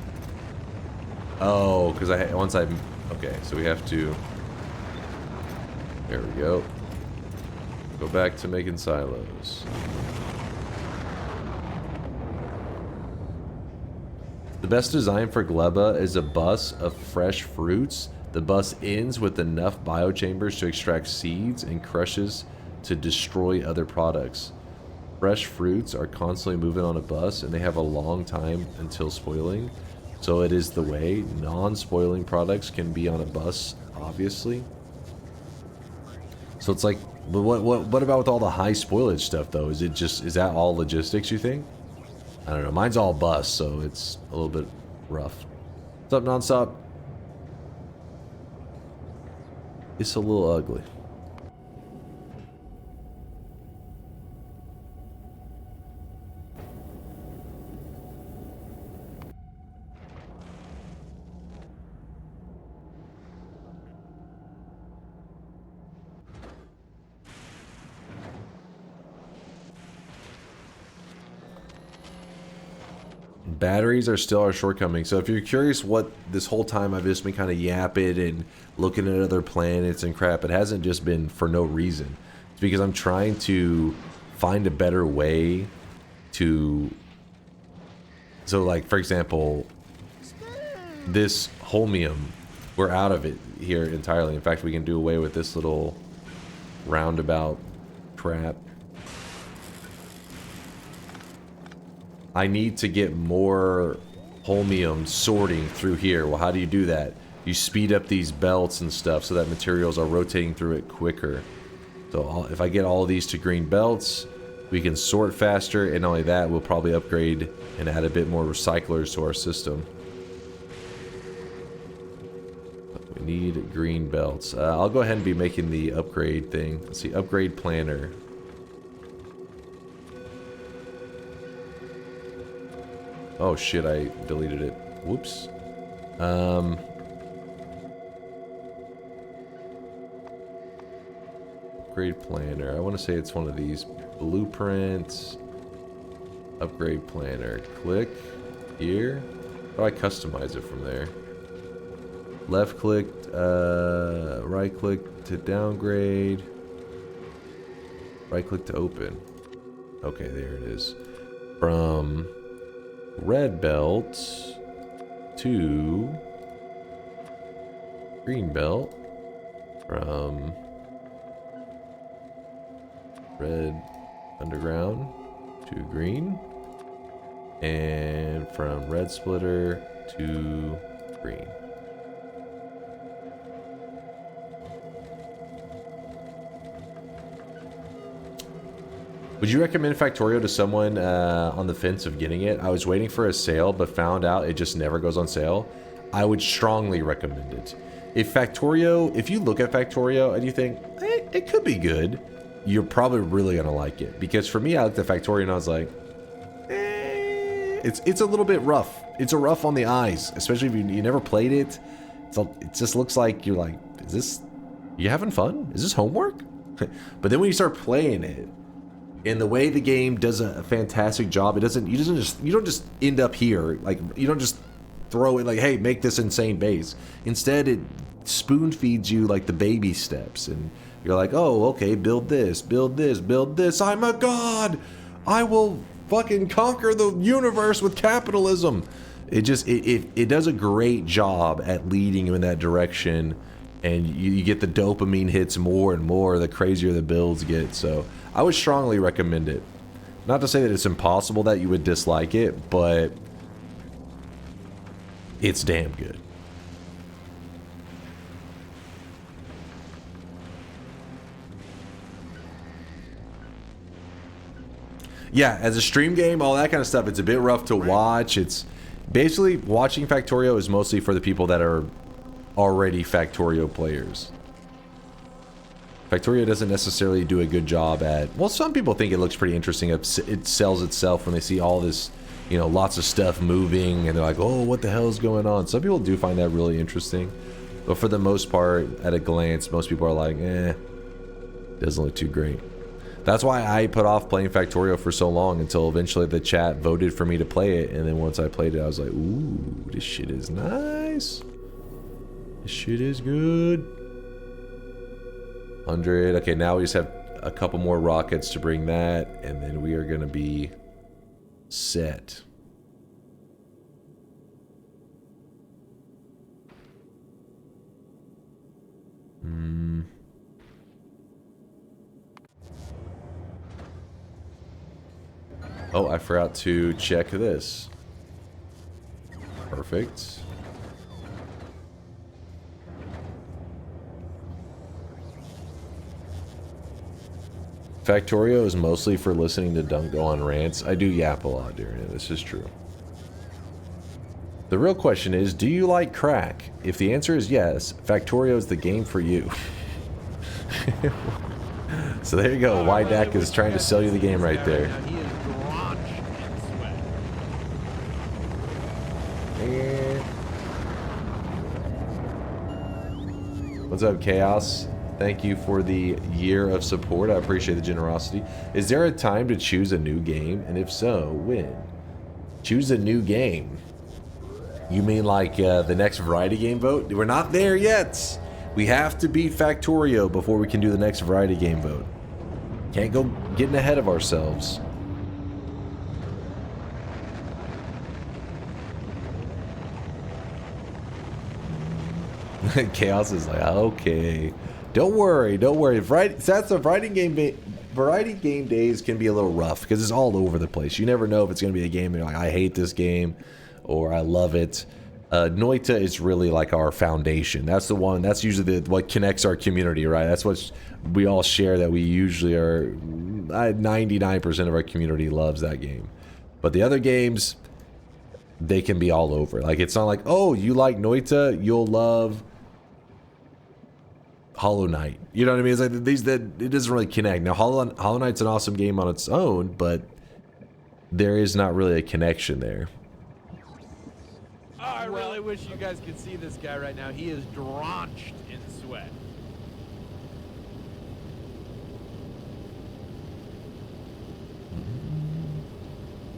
Oh, because okay, so we have to. There we go. Go back to making silos. The best design for Gleba is a bus of fresh fruits. The bus ends with enough biochambers to extract seeds and crushes to destroy other products. Fresh fruits are constantly moving on a bus and they have a long time until spoiling. So it is the way. Non-spoiling products can be on a bus, obviously. So it's like, but what about with all the high spoilage stuff though? Is that all logistics, you think? I don't know. Mine's all bus, so it's a little bit rough. What's up, Nonstop? It's a little ugly. Batteries are still our shortcoming. So if you're curious what this whole time I've just been kind of yapping and looking at other planets and crap, it hasn't just been for no reason. It's because I'm trying to find a better way to... So like, for example, this holmium, we're out of it here entirely. In fact, we can do away with this little roundabout crap. I need to get more holmium sorting through here. Well, how do you do that? You speed up these belts and stuff so that materials are rotating through it quicker. So if I get all of these to green belts, we can sort faster, and not only that, we'll probably upgrade and add a bit more recyclers to our system. We need green belts. I'll go ahead and be making the upgrade thing. Let's see, upgrade planner. Oh shit, I deleted it. Whoops. Upgrade planner. I want to say it's one of these. Blueprints. Upgrade planner. Click here. How do I customize it from there? Left click, right click to downgrade. Right click to open. Okay, there it is. From red belt to green belt. From red underground to green. And from red splitter to green. Would you recommend Factorio to someone on the fence of getting it? I was waiting for a sale, but found out it just never goes on sale. I would strongly recommend it. If you look at Factorio and you think, it could be good, you're probably really gonna like it. Because for me, I looked at Factorio and I was like, it's a little bit rough. It's a rough on the eyes, especially if you never played it. It just looks like you're like, is this, you having fun? Is this homework? But then when you start playing it, and the way the game does a fantastic job, you don't just end up here. Like, you don't just throw it like, hey, make this insane base. Instead, it spoon feeds you like the baby steps, and you're like, oh, okay, build this, build this, build this. I'm a god. I will fucking conquer the universe with capitalism. It does a great job at leading you in that direction, and you get the dopamine hits more and more the crazier the builds get. So I would strongly recommend it. Not to say that it's impossible that you would dislike it, but it's damn good. Yeah, as a stream game, all that kind of stuff, it's a bit rough to watch. It's basically, watching Factorio is mostly for the people that are already Factorio players. Factorio doesn't necessarily do a good job at, well, some people think it looks pretty interesting. It sells itself when they see all this, you know, lots of stuff moving, and they're like, oh, what the hell is going on? Some people do find that really interesting. But for the most part, at a glance, most people are like, doesn't look too great. That's why I put off playing Factorio for so long, until eventually the chat voted for me to play it, and then once I played it, I was like, ooh, this shit is nice. This shit is good. 100. Okay, now we just have a couple more rockets to bring that, and then we are gonna be set. Oh, I forgot to check this. Perfect. Factorio is mostly for listening to Dunk go on rants. I do yap a lot during it. This is true. The real question is, do you like crack? If the answer is yes, Factorio is the game for you. So there you go. Wydak is trying to sell you the game right there. What's up, Chaos? Thank you for the year of support. I appreciate the generosity. Is there a time to choose a new game? And if so, when? Choose a new game. You mean like the next variety game vote? We're not there yet. We have to beat Factorio before we can do the next variety game vote. Can't go getting ahead of ourselves. Chaos is like, okay. Don't worry, don't worry. That's a variety game days can be a little rough because it's all over the place. You never know if it's going to be a game and you're like, I hate this game or I love it. Noita is really like our foundation. That's the one. That's usually what connects our community, right? That's what we all share. That we usually are. 99% of our community loves that game, but the other games, they can be all over. Like it's not like, oh, you like Noita, you'll love Hollow Knight. You know what I mean? It's like these that it doesn't really connect. Now Hollow Knight's an awesome game on its own, but there is not really a connection there. Oh, I really wish you guys could see this guy right now. He is drenched in sweat.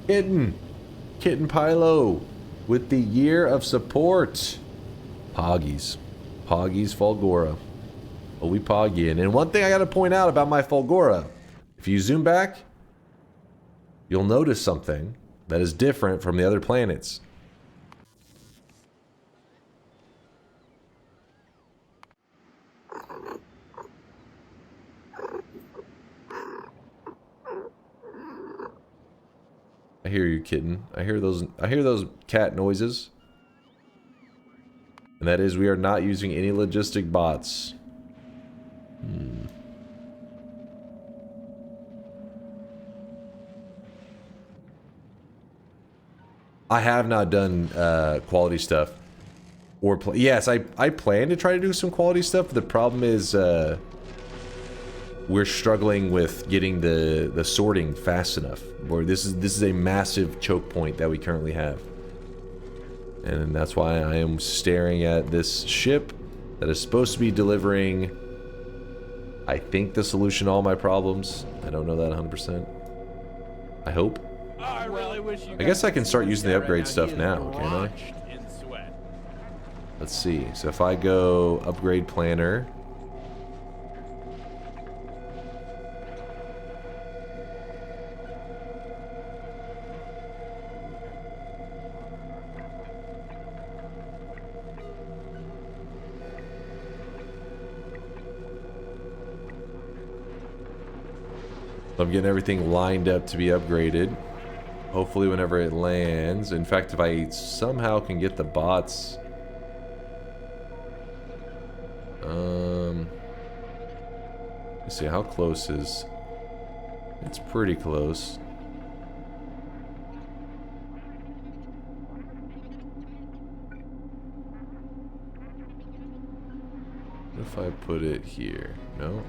Kitten Pilo with the year of support. Poggies Fulgora. Oh, we poggying. And one thing I gotta point out about my Fulgora, if you zoom back, you'll notice something that is different from the other planets. I hear you, kitten. I hear those cat noises. And that is, we are not using any logistic bots. I have not done quality stuff. Yes, I plan to try to do some quality stuff. But the problem is we're struggling with getting the sorting fast enough. Or this is a massive choke point that we currently have. And that's why I am staring at this ship that is supposed to be delivering, I think, the solution to all my problems. I don't know that 100%. I hope. I really wish you I guess I can start using the upgrade right stuff He is now, can't I? drenched in sweat. Let's see. So if I go upgrade planner. I'm getting everything lined up to be upgraded. Hopefully whenever it lands. In fact, if I somehow can get the bots... Let's see, how close is... It's pretty close. What if I put it here? No?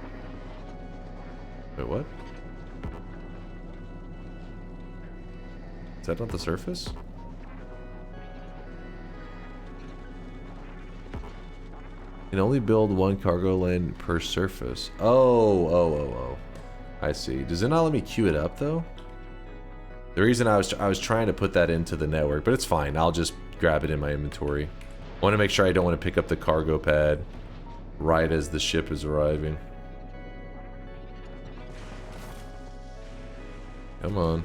Wait, what? Is that not the surface? Can only build one cargo lane per surface. Oh. I see. Does it not let me queue it up though? The reason I was trying to put that into the network, but it's fine. I'll just grab it in my inventory. I want to make sure I don't want to pick up the cargo pad right as the ship is arriving. Come on.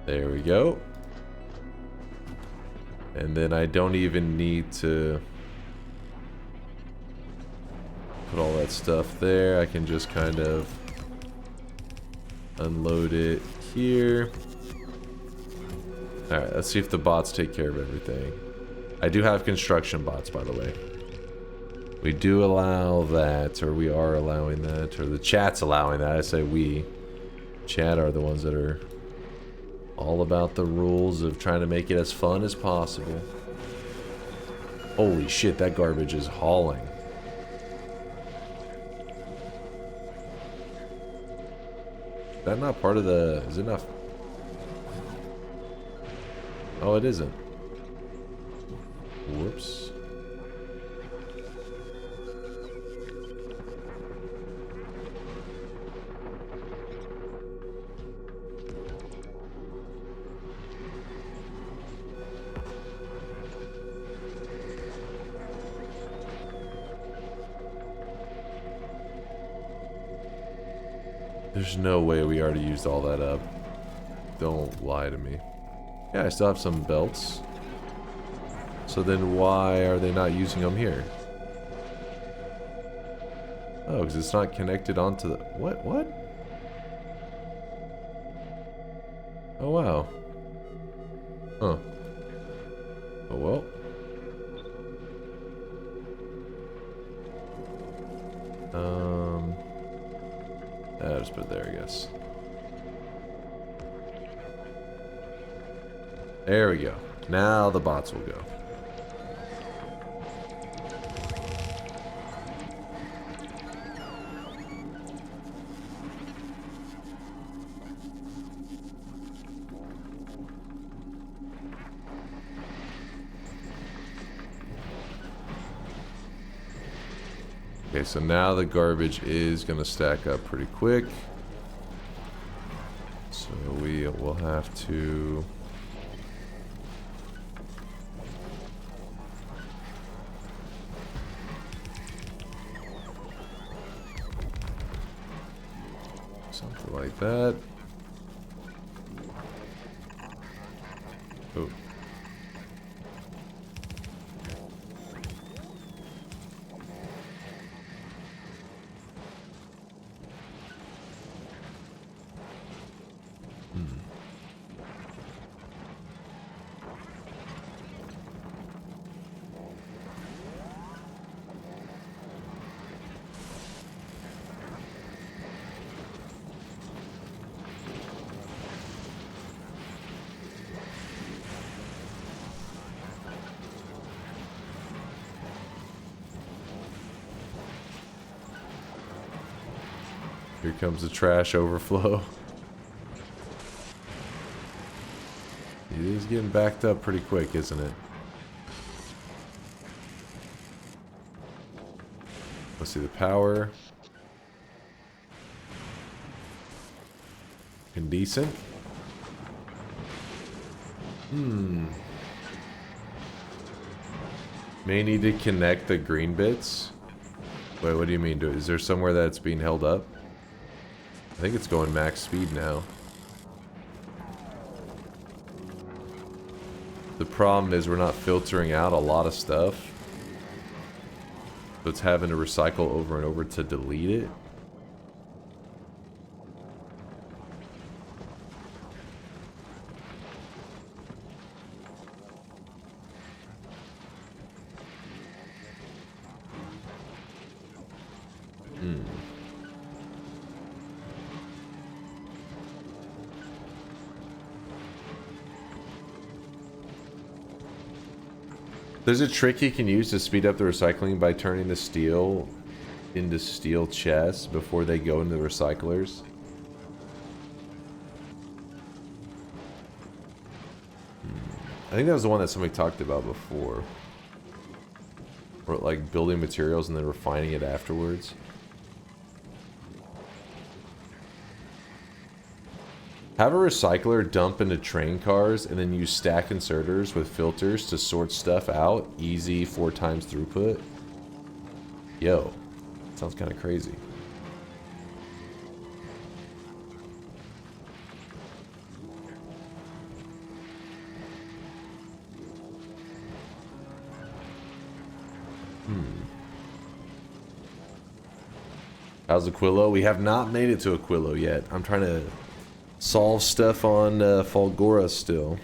There we go. And then I don't even need to put all that stuff there. I can just kind of unload it here. Alright, let's see if the bots take care of everything. I do have construction bots, by the way. We do allow that, or we are allowing that, or the chat's allowing that. I say we. Chat are the ones that are all about the rules of trying to make it as fun as possible. Holy shit, that garbage is hauling. Is that not part of the... Is it not... Oh, it isn't. Whoops. There's no way we already used all that up. Don't lie to me. Yeah, I still have some belts. So then why are they not using them here? Oh, because it's not connected onto the... What? What? Oh, wow. Huh. Oh, well. I'll just put it there, I guess. There we go. Now the bots will go. Okay, so now the garbage is going to stack up pretty quick. So we will have to... something like that. Oh. Here comes the trash overflow. It is getting backed up pretty quick, isn't it? Let's see the power. Indecent. May need to connect the green bits. Wait, what do you mean? Is there somewhere that's being held up? I think it's going max speed now. The problem is we're not filtering out a lot of stuff. So it's having to recycle over and over to delete it. There's a trick you can use to speed up the recycling by turning the steel into steel chests before they go into the recyclers. I think that was the one that somebody talked about before. Or like building materials and then refining it afterwards. Have a recycler dump into train cars and then use stack inserters with filters to sort stuff out. Easy, 4 times throughput. Yo, sounds kind of crazy. How's Aquilo? We have not made it to Aquilo yet. I'm trying to solve stuff on Fulgora still.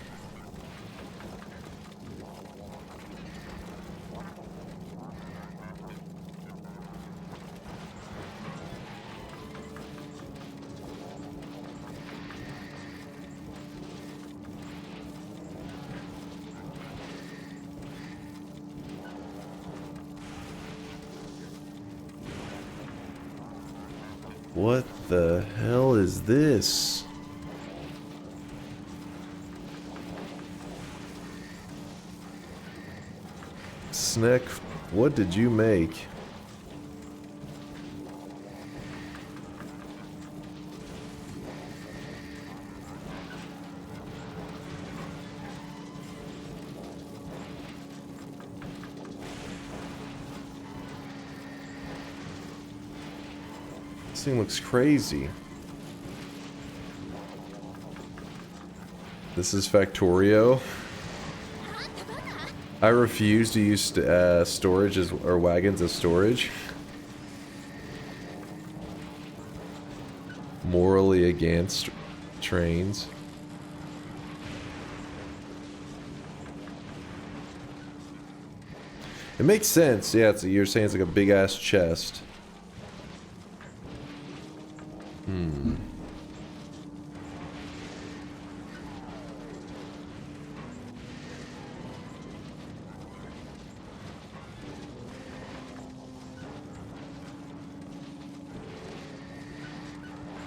What the hell is this? Sneck, what did you make? This thing looks crazy. This is Factorio. I refuse to use storage or wagons as storage. Morally against trains. It makes sense. Yeah, you're saying it's like a big ass chest.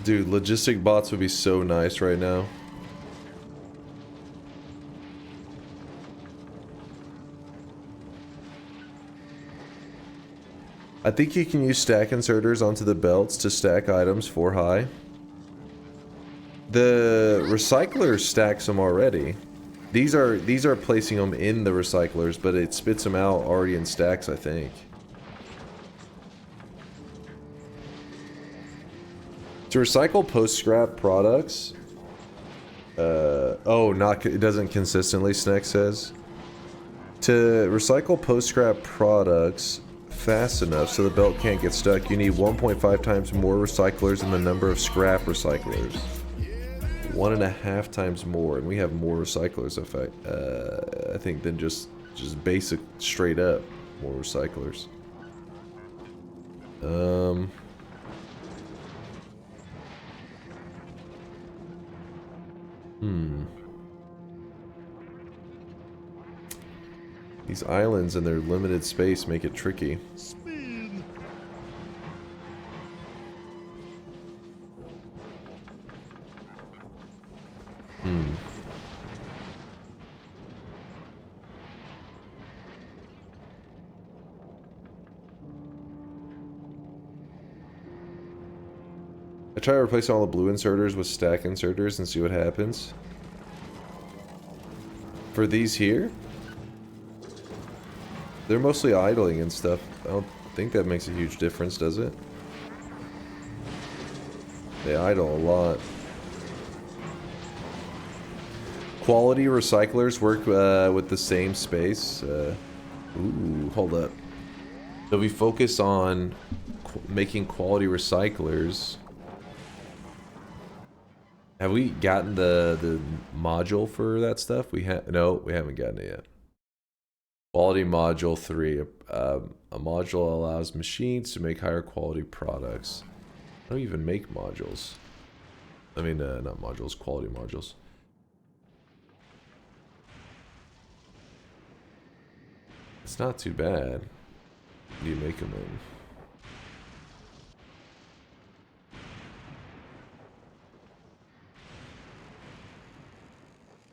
Dude, logistic bots would be so nice right now. I think you can use stack inserters onto the belts to stack items 4 high. The recycler stacks them already. These are placing them in the recyclers, but it spits them out already in stacks, I think. To recycle post-scrap products, it doesn't consistently, Sneck says. To recycle post-scrap products fast enough so the belt can't get stuck, you need 1.5 times more recyclers than the number of scrap recyclers. 1.5 times more, and we have more recyclers, I think, than just basic, straight up, more recyclers. These islands and their limited space make it tricky. I try replacing all the blue inserters with stack inserters and see what happens. For these here, they're mostly idling and stuff. I don't think that makes a huge difference, does it? They idle a lot. Quality recyclers work with the same space. Ooh, hold up. So we focus on making quality recyclers. Have we gotten the module for that stuff? No, we haven't gotten it yet. Quality module 3. A module allows machines to make higher quality products. I don't even make modules. I mean, not modules, quality modules. It's not too bad. Do you make them in?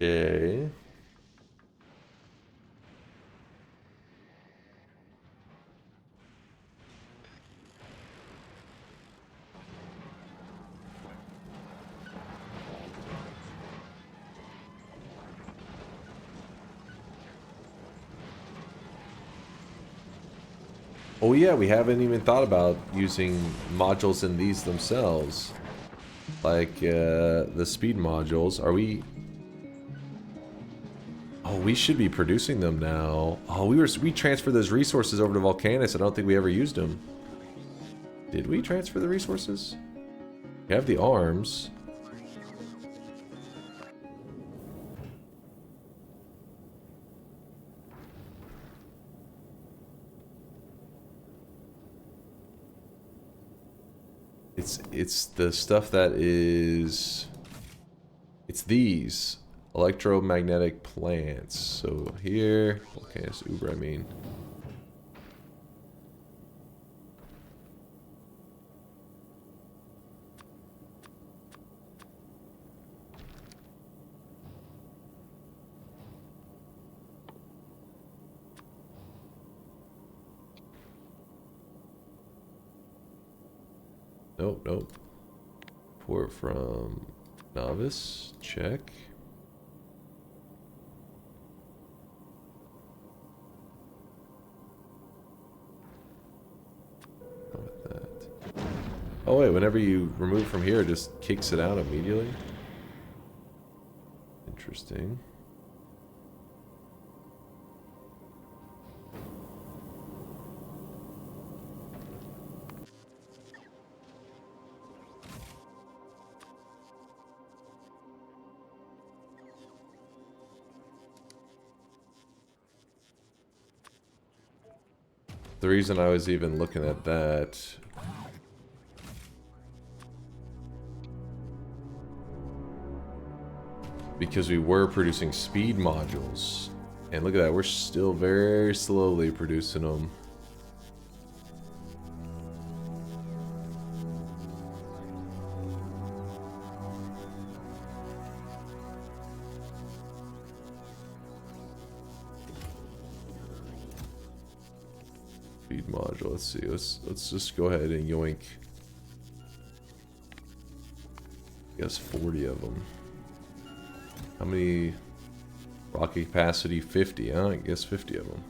Okay. Oh yeah, we haven't even thought about using modules in these themselves. Like the speed modules. Are we... Oh, we should be producing them now. Oh, we transferred those resources over to Volcanus. I don't think we ever used them. Did we transfer the resources? We have the arms. It's the stuff that is... It's these. Electromagnetic plants. So here... Okay, it's Uber, I mean. Nope, nope. Port from novice. Check. With that. Oh wait, whenever you remove from here, it just kicks it out immediately. Interesting. The reason I was even looking at that because we were producing speed modules, and look at that, we're still very slowly producing them. Module. Let's see. Let's just go ahead and yoink. I guess 40 of them. How many? Rocket capacity 50. Huh? I guess 50 of them.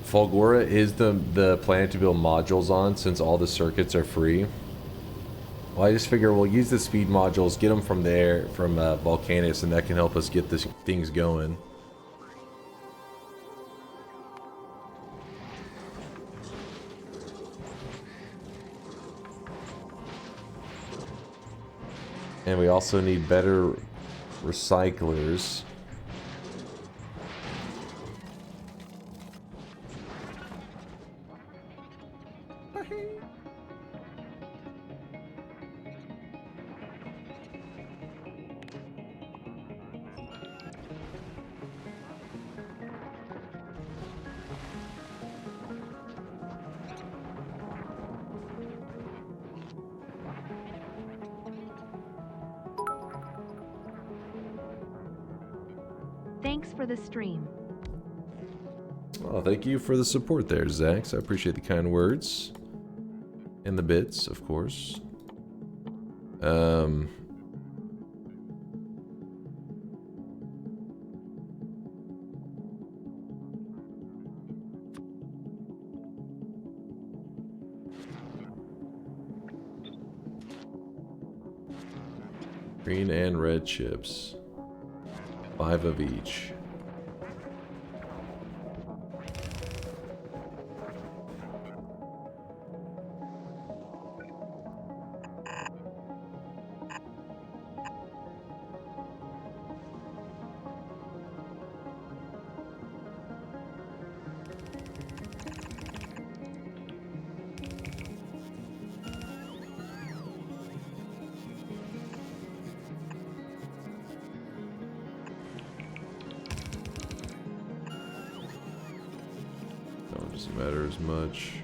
Fulgora is the planet to build modules on, since all the circuits are free. Well, I just figure we'll use the speed modules, get them from there, from Volcanus, and that can help us get things going. And we also need better recyclers. Thanks for the stream. Well, thank you for the support there, Zax. I appreciate the kind words. And the bits, of course. Green and red chips. 5 of each. Doesn't matter as much.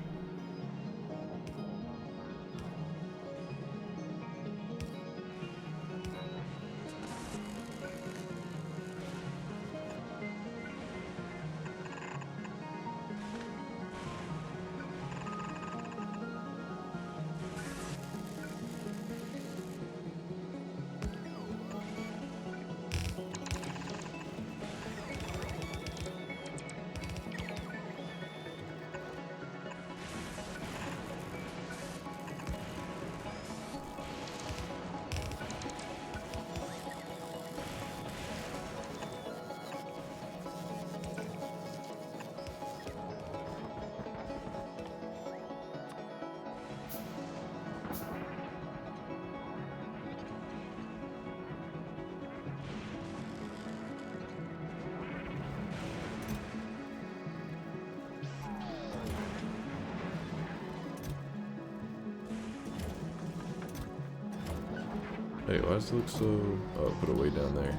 Hey, why does it look so... Oh, put it way down there.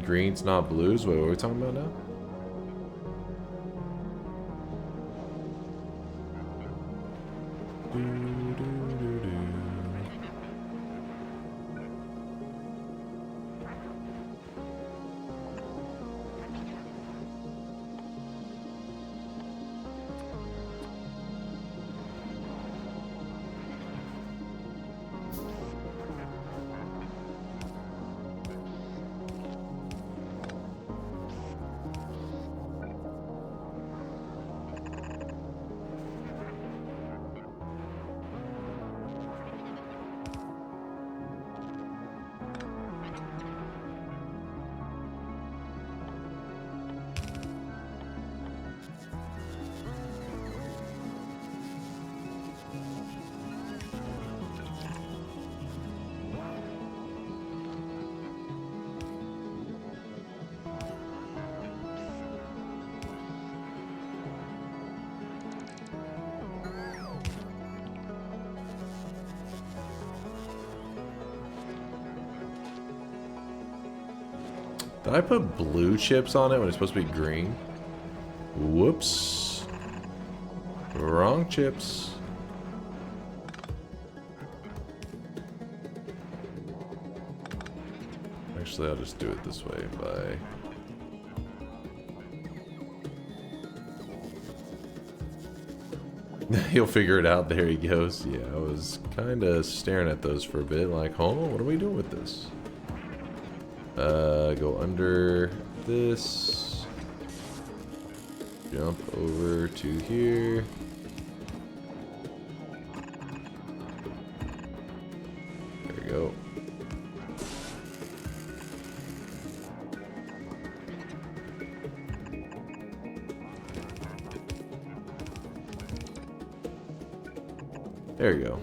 Greens, not blues? Wait, what are we talking about now? Did I put blue chips on it when it's supposed to be green? Whoops. Wrong chips. Actually, I'll just do it this way by... He'll figure it out. There he goes. Yeah, I was kind of staring at those for a bit, like, oh, what are we doing with this? Go under this. Jump over to here. There we go. There you go.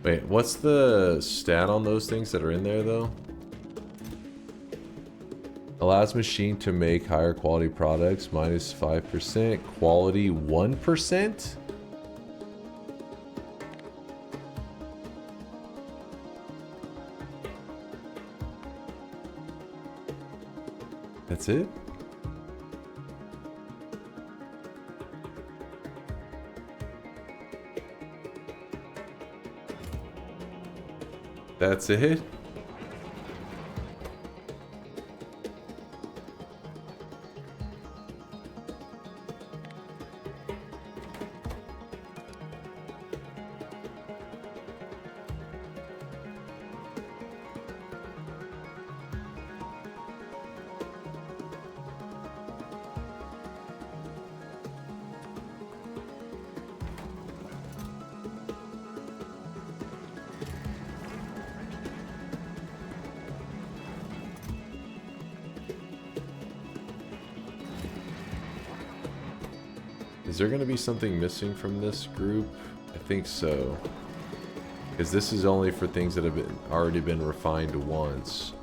Wait, what's the stat on those things that are in there, though? Allows machine to make higher quality products, minus 5%. Quality 1%? That's it? That's it? Is there going to be something missing from this group? I think so. Because this is only for things that have already been refined once.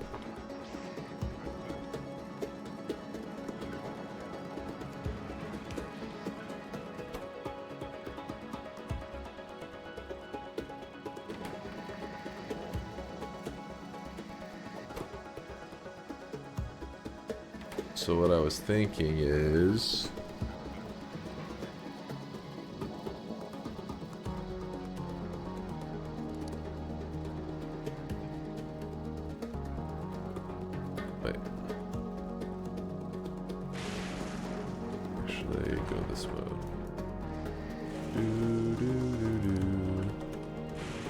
So what I was thinking is...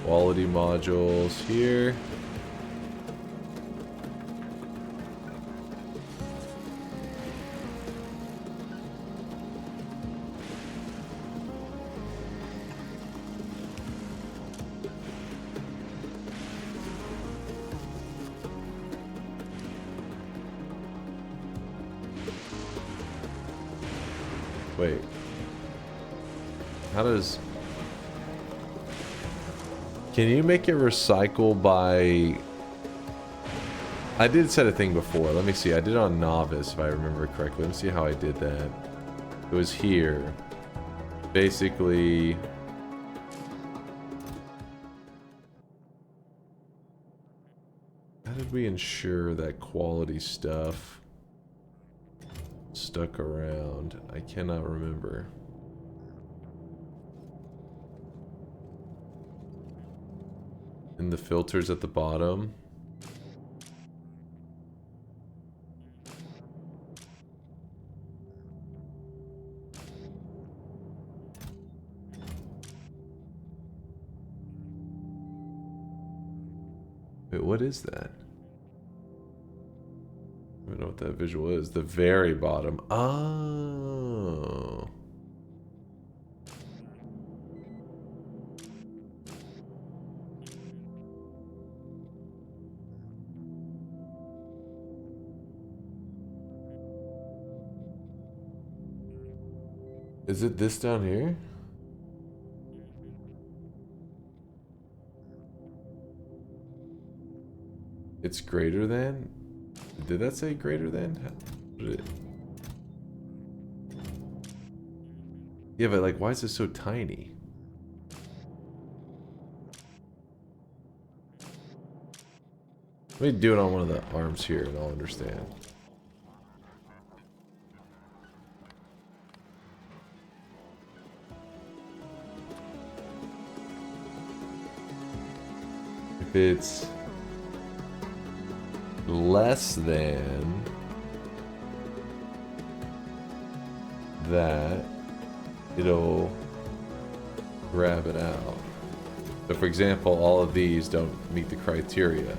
Quality modules here. Wait. How does... Can you make it recycle by... I did set a thing before. Let me see. I did it on Novice, if I remember correctly. Let me see how I did that. It was here. Basically... How did we ensure that quality stuff stuck around? I cannot remember. In the filters at the bottom. Wait, what is that? I don't know what that visual is. The very bottom. Oh. Is it this down here? It's greater than? Did that say greater than? Yeah, but like, why is it so tiny? Let me do it on one of the arms here and I'll understand. If it's less than that, it'll grab it out. So for example, all of these don't meet the criteria.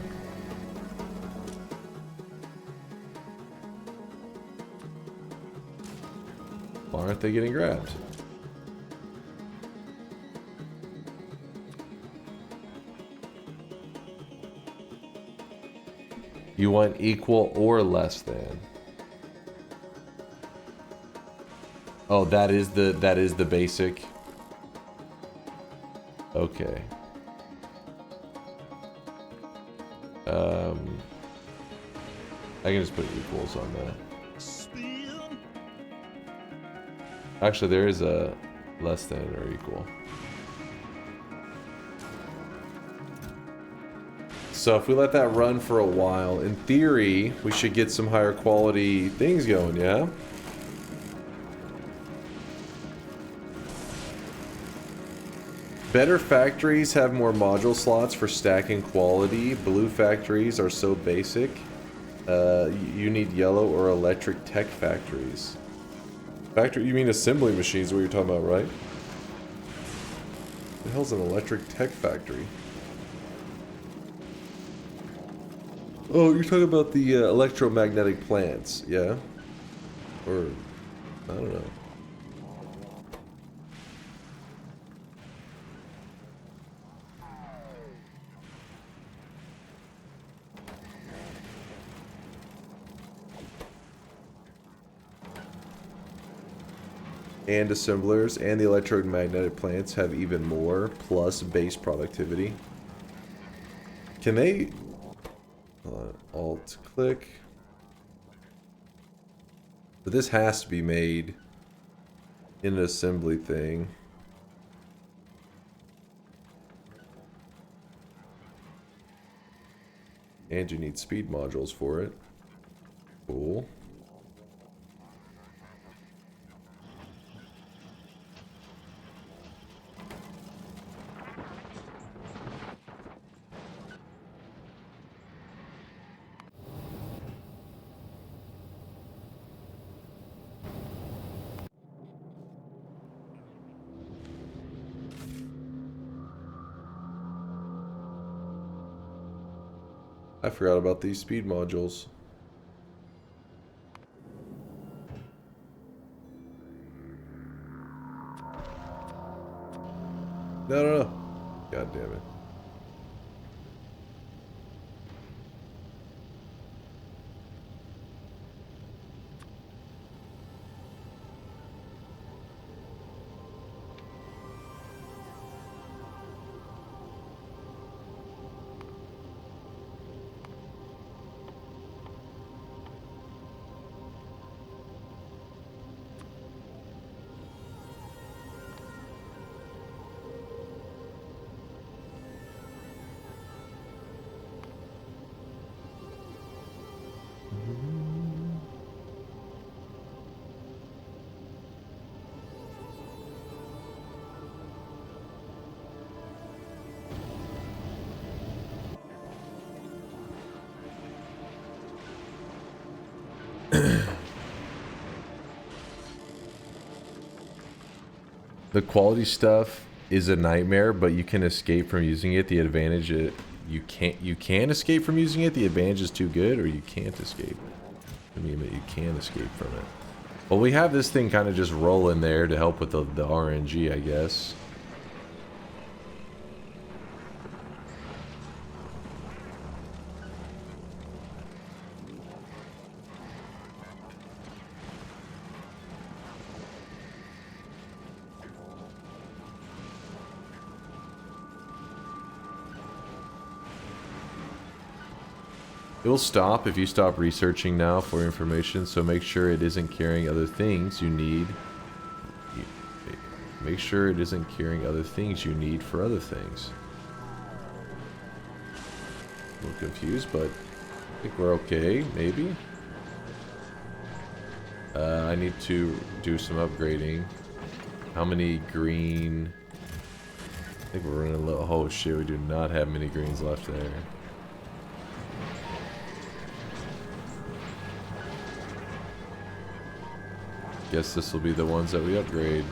Why aren't they getting grabbed? You want equal or less than. Oh, that is the basic. Okay. I can just put equals on that. Actually, there is a less than or equal. So if we let that run for a while, in theory, we should get some higher quality things going, yeah? Better factories have more module slots for stacking quality. Blue factories are so basic. You need yellow or electric tech factories. Factory, you mean assembly machines is what you're talking about, right? What the hell's an electric tech factory? Oh, you're talking about the electromagnetic plants, yeah? Or, I don't know. And assemblers and the electromagnetic plants have even more, plus base productivity. Can they... Hold on, Alt click. But this has to be made in an assembly thing. And you need speed modules for it. Cool. I forgot about these speed modules. No. God damn it. The quality stuff is a nightmare, but you can escape from using it. The advantage you can escape from using it. The advantage is too good, or you can't escape. I mean, you can escape from it. Well, we have this thing kind of just rolling there to help with the RNG, I guess. It will stop if you stop researching now for information, so make sure it isn't carrying other things you need. Make sure it isn't carrying other things you need for other things. A little confused, but I think we're okay, maybe. I need to do some upgrading. How many green? I think we're running a little. Oh shit, we do not have many greens left there. Guess this will be the ones that we upgrade.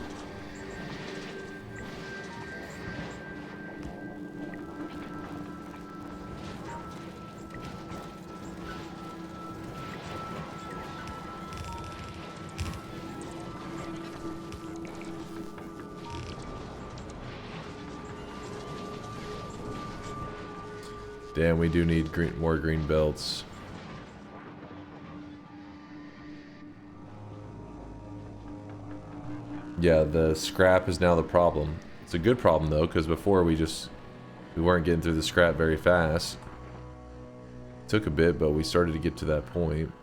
Damn, we do need more green belts. Yeah, the scrap is now the problem. It's a good problem though, because before we weren't getting through the scrap very fast. Took a bit, but we started to get to that point.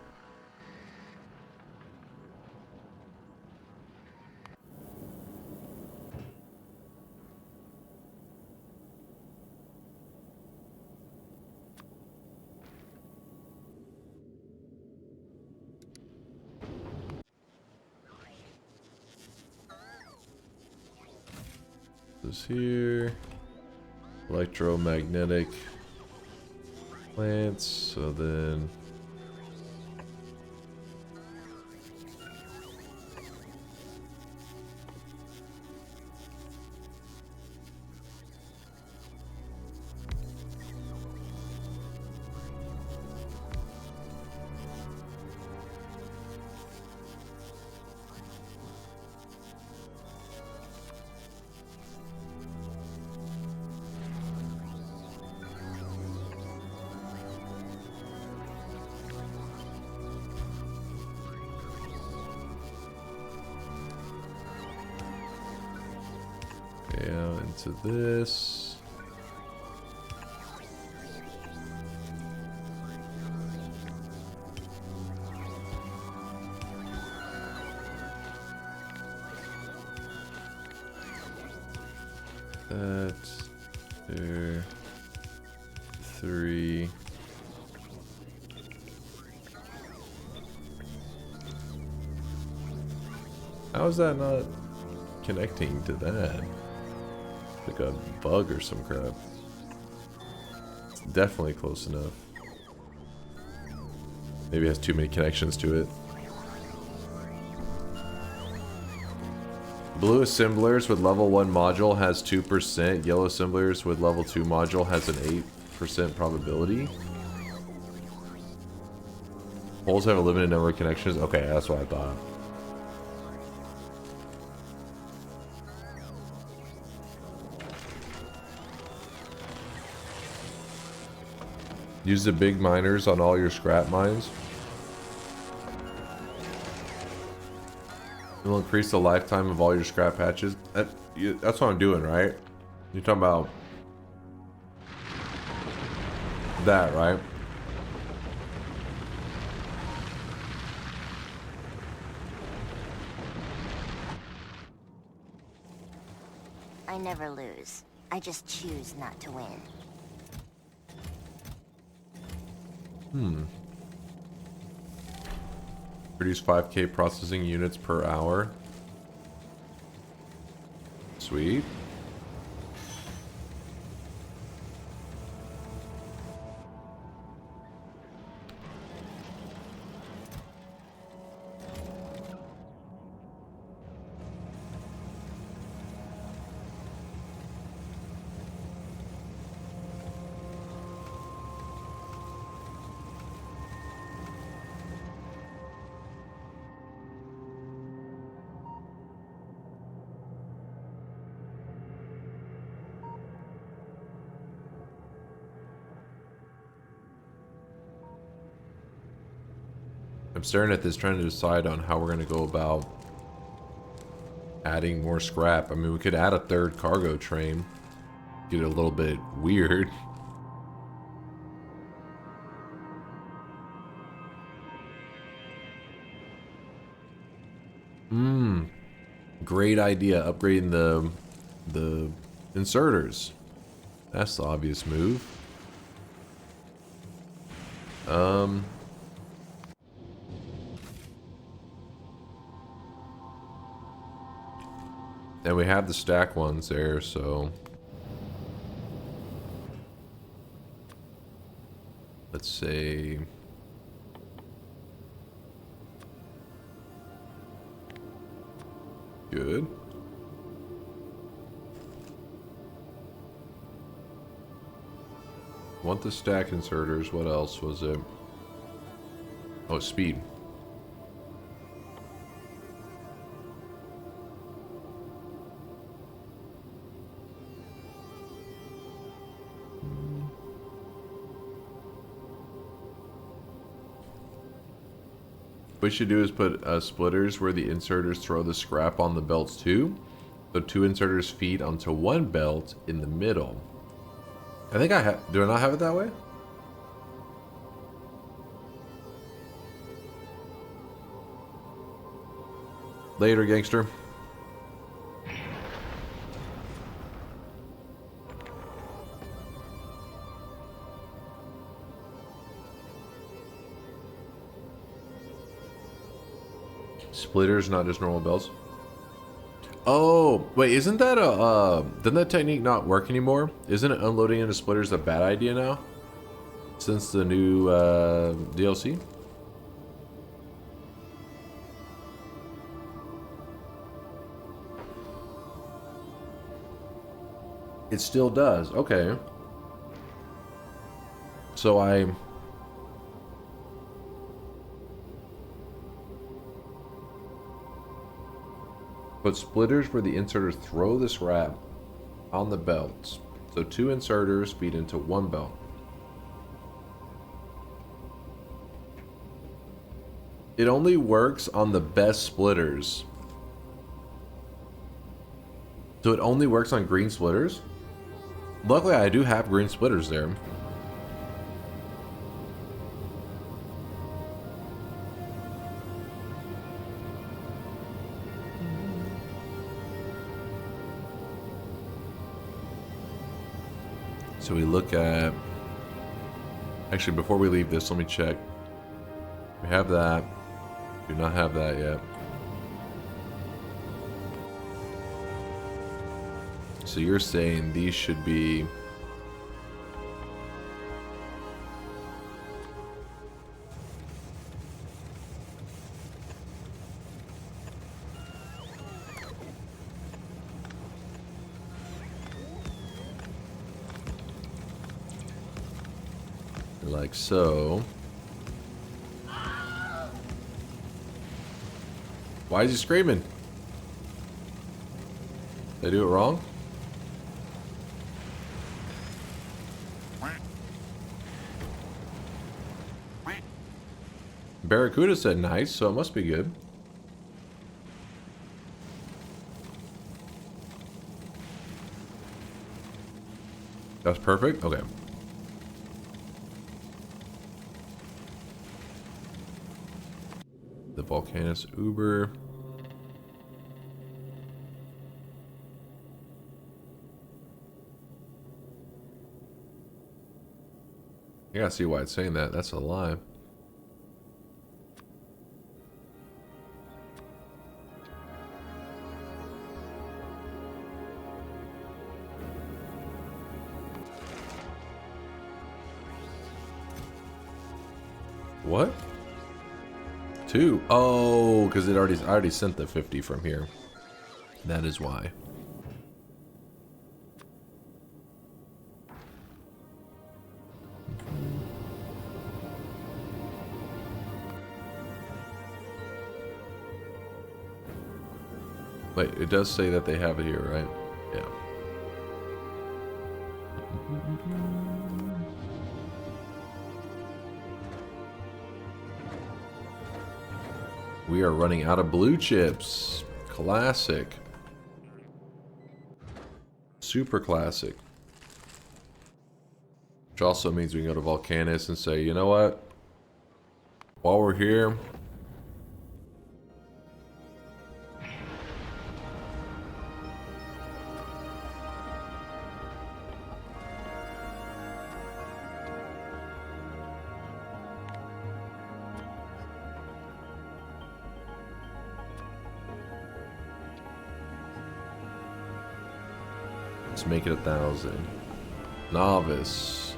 This here, electromagnetic plants, so then out into this. That there 3. How is that not connecting to that? Like a bug or some crap. It's definitely close enough. Maybe it has too many connections to it. Blue assemblers with level 1 module has 2%. Yellow assemblers with level 2 module has an 8% probability. Holes have a limited number of connections. Okay, that's what I thought. Use the big miners on all your scrap mines. It will increase the lifetime of all your scrap hatches. That's what I'm doing, right? You're talking about that, right? I never lose. I just choose not to win. Produce 5K processing units per hour. Sweet. I'm staring at this trying to decide on how we're going to go about adding more scrap. I mean, we could add a 3rd cargo train. Get it a little bit weird. Great idea. Upgrading the inserters. That's the obvious move. And we have the stack ones there, so let's say good. Want the stack inserters. What else was it? Oh, speed. What we should do is put splitters where the inserters throw the scrap on the belts too. So 2 inserters feed onto 1 belt in the middle. I think I have. Do I not have it that way? Later, gangster. Splitters, not just normal belts. Oh, wait, isn't that a, doesn't that technique not work anymore? Isn't it unloading into splitters a bad idea now? Since the new, DLC? It still does, okay. So put splitters where the inserters throw the scrap on the belts. So 2 inserters feed into 1 belt. It only works on the best splitters. So it only works on green splitters? Luckily I do have green splitters there. So we look at... Actually, before we leave this, let me check. We have that. Do not have that yet. So you're saying these should be... like so. Why is he screaming? Did I do it wrong? Barracuda said nice, so it must be good. That's perfect? Okay. The Volcanus Uber. I gotta see why it's saying that. That's a lie. What? 2? Oh, because I already sent the 50 from here. That is why. Wait, it does say that they have it here, right? Yeah. We are running out of blue chips. Classic. Super classic. Which also means we can go to Volcanus and say, you know what? While we're here, let's make it 1,000. Novice.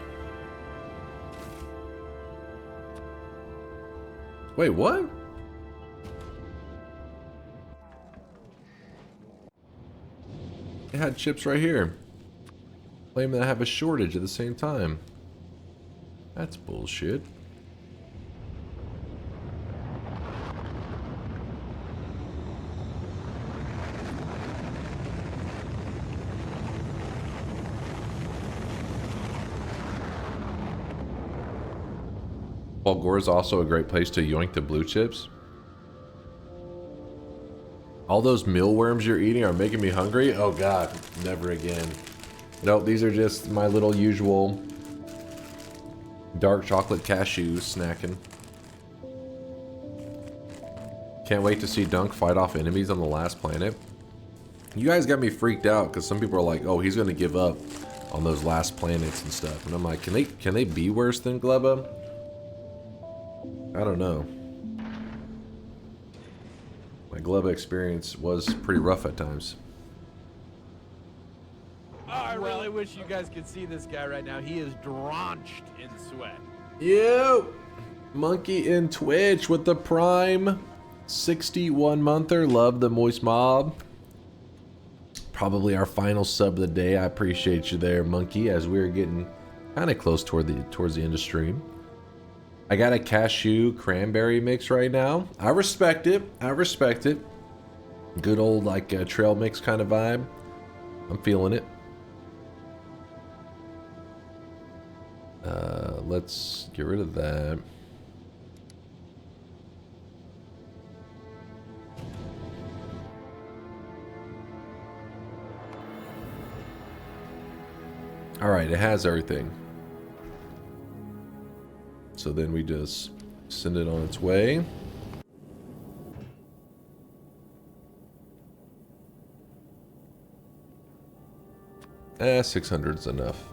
Wait, what? They had chips right here. Claiming that I have a shortage at the same time. That's bullshit. Bulgur is also a great place to yoink the blue chips. All those mealworms you're eating are making me hungry. Oh god, never again. Nope, these are just my little usual dark chocolate cashews snacking. Can't wait to see Dunk fight off enemies on the last planet. You guys got me freaked out because some people are like, oh, he's gonna give up on those last planets and stuff. And I'm like, can they be worse than Gleba? I don't know. My Gleba experience was pretty rough at times. Oh, I really wish you guys could see this guy right now. He is drenched in sweat. Yo! Monkey in Twitch with the Prime 61 monther. Love the moist mob. Probably our final sub of the day. I appreciate you there, Monkey, as we're getting kind of close towards the end of stream. I got a cashew cranberry mix right now. I respect it. I respect it. Good old like trail mix kind of vibe. I'm feeling it. Let's get rid of that. All right, it has everything. So then we just send it on its way. 600's enough.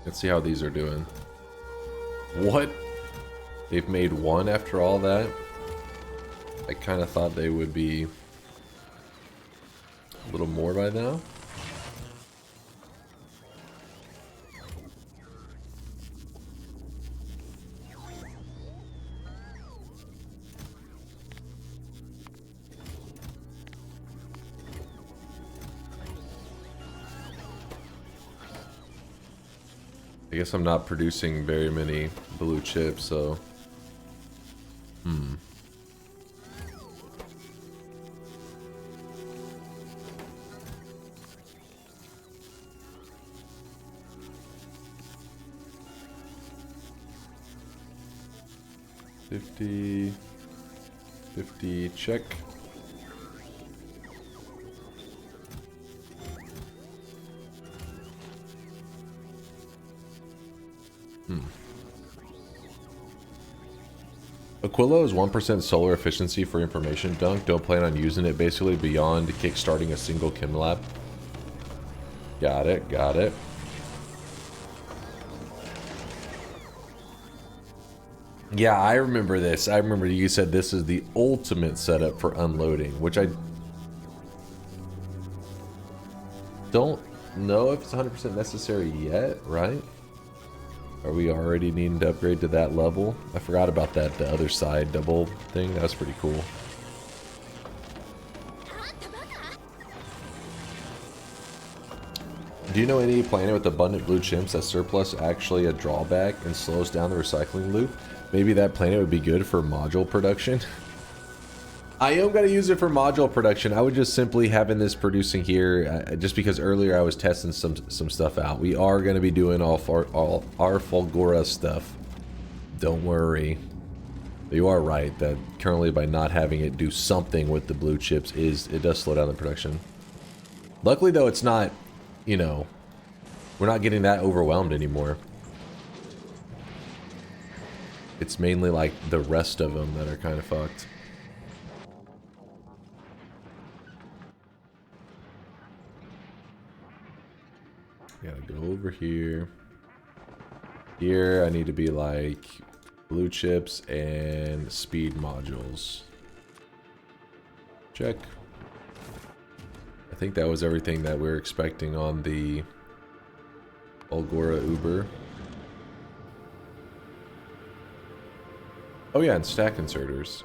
Let's see how these are doing. What? They've made one after all that? I kind of thought they would be a little more by now. I guess I'm not producing very many blue chips, so... $50 check. Aquilo is 1% solar efficiency for information. Dunk, don't plan on using it basically beyond kickstarting a single chem lab. Got it, got it. Yeah, I remember this. I remember you said this is the ultimate setup for unloading, which I don't know if it's 100% necessary yet, right? Are we already needing to upgrade to that level? I forgot about that, the other side double thing. That was pretty cool. Do you know any planet with abundant blue chimps that surplus actually a drawback and slows down the recycling loop? Maybe that planet would be good for module production. I am going to use it for module production. I would just simply having this producing here, just because earlier I was testing some stuff out. We are going to be doing all our Fulgura stuff. Don't worry. You are right that currently by not having it do something with the blue chips it does slow down the production. Luckily though, it's not, you know, we're not getting that overwhelmed anymore. It's mainly like the rest of them that are kind of fucked. Gotta go over here. Here I need to be like blue chips and speed modules. Check. I think that was everything that we're expecting on the Algora Uber. Oh yeah, and stack inserters.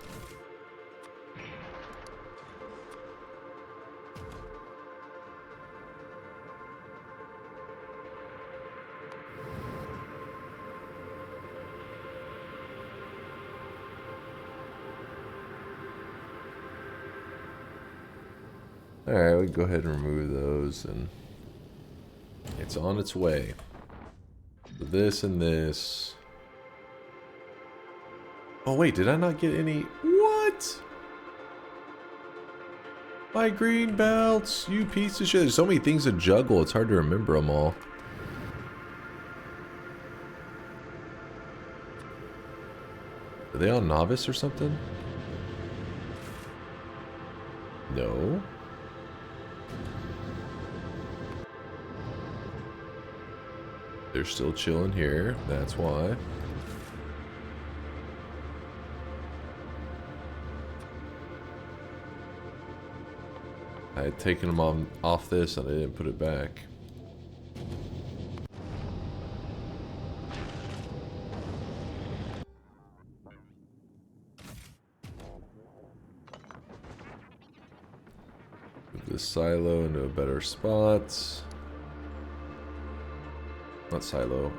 Alright, we go ahead and remove those, and it's on its way. This and this. Oh wait, did I not get any? What? My green belts, you piece of shit. There's so many things to juggle, it's hard to remember them all. Are they on novice or something? No. They're still chilling here, that's why. I had taken them off this and I didn't put it back. Move this silo into a better spot. Not silo,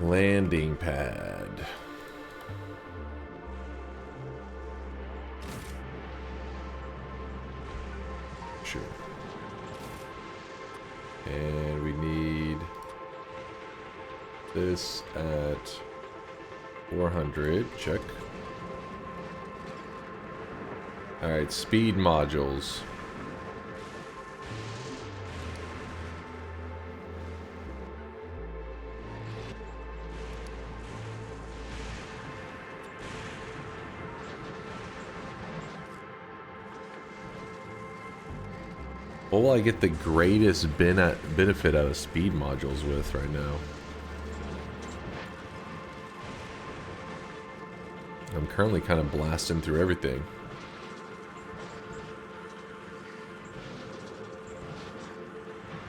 landing pad. Sure. And we need this at 400, check. Alright, speed modules. What will I get the greatest benefit out of speed modules with right now? I'm currently kind of blasting through everything.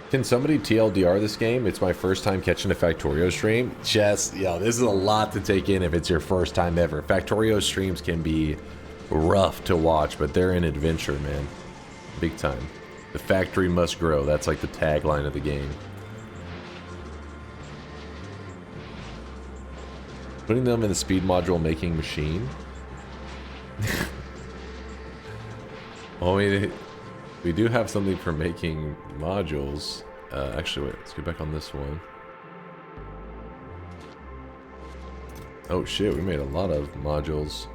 Can somebody TLDR this game? It's my first time catching a Factorio stream. Just, yo, this is a lot to take in if it's your first time ever. Factorio streams can be rough to watch, but they're an adventure, man. Big time. The factory must grow. That's like the tagline of the game. Putting them in the speed module making machine. Oh, we do have something for making modules. Actually, wait, let's get back on this one. Oh shit, we made a lot of modules.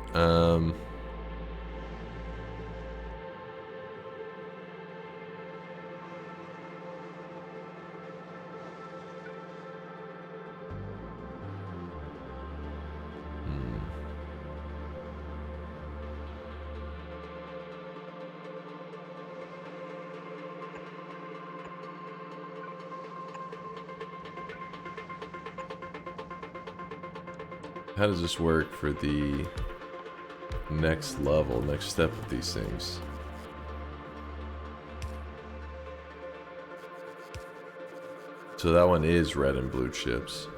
How does this work for the next level, next step of these things? So that one is red and blue chips.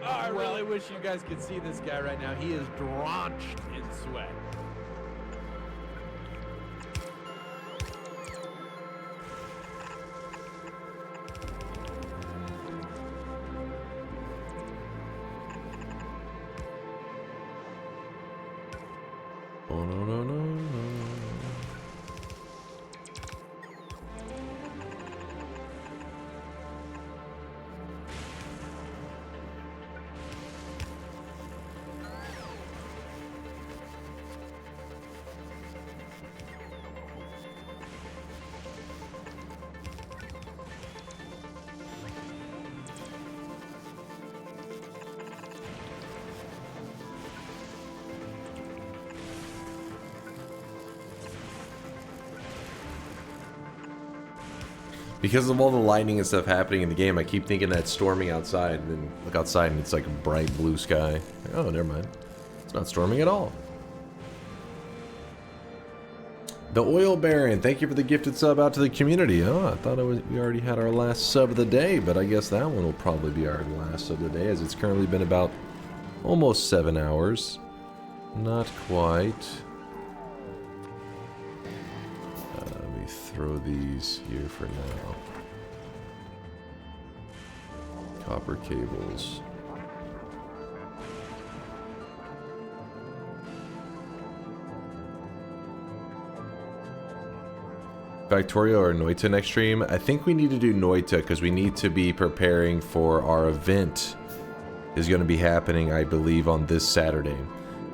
I really wish you guys could see this guy right now. He is drenched in sweat. Oh no no no no. Because of all the lightning and stuff happening in the game, I keep thinking that it's storming outside, and then look outside and it's like a bright blue sky. Oh, never mind. It's not storming at all. The Oil Baron, thank you for the gifted sub out to the community. Oh, I thought we already had our last sub of the day, but I guess that one will probably be our last sub of the day, as it's currently been about almost 7 hours. Not quite. Let me throw these here for now. Copper cables. Factorio or Noita next stream? I think we need to do Noita because we need to be preparing for our event. Is going to be happening, I believe, on this Saturday.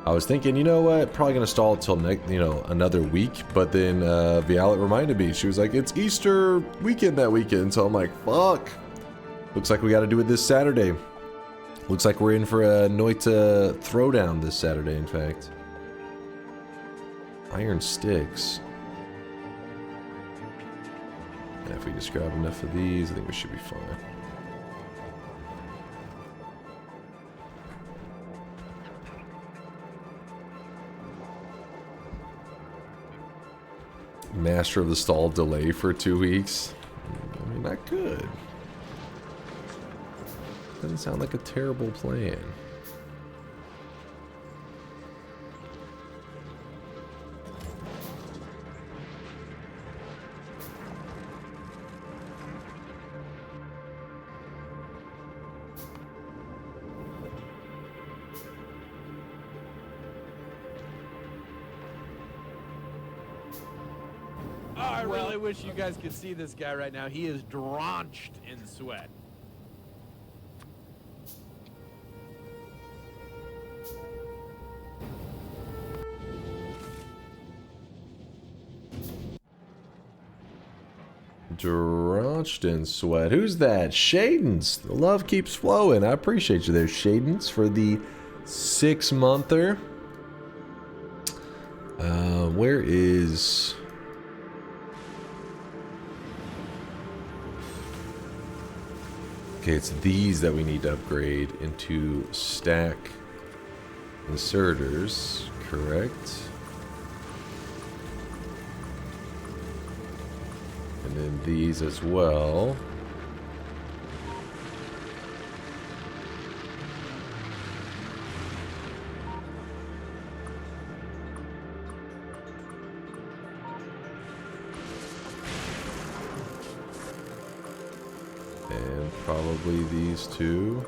I was thinking, you know what, probably going to stall it till another week, but then Violet reminded me. She was like, it's Easter weekend that weekend, so I'm like, fuck. Looks like we got to do it this Saturday. Looks like we're in for a Noita throwdown this Saturday, in fact. Iron sticks. And if we just grab enough of these, I think we should be fine. Master of the stall delay for 2 weeks. I mean, not good. Doesn't sound like a terrible plan. I really wish you guys could see this guy right now. He is drenched in sweat. Drenched in sweat. Who's that? Shadens. The love keeps flowing. I appreciate you there, Shadens, for the 6-monther. Where is... Okay, it's these that we need to upgrade into stack inserters, correct? And then these as well. And probably these two.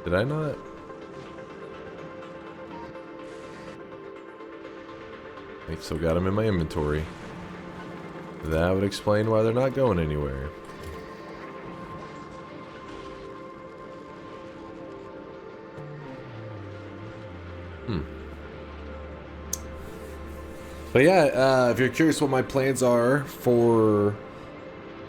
Did I not? I still got them in my inventory. That would explain why they're not going anywhere. But yeah, if you're curious what my plans are for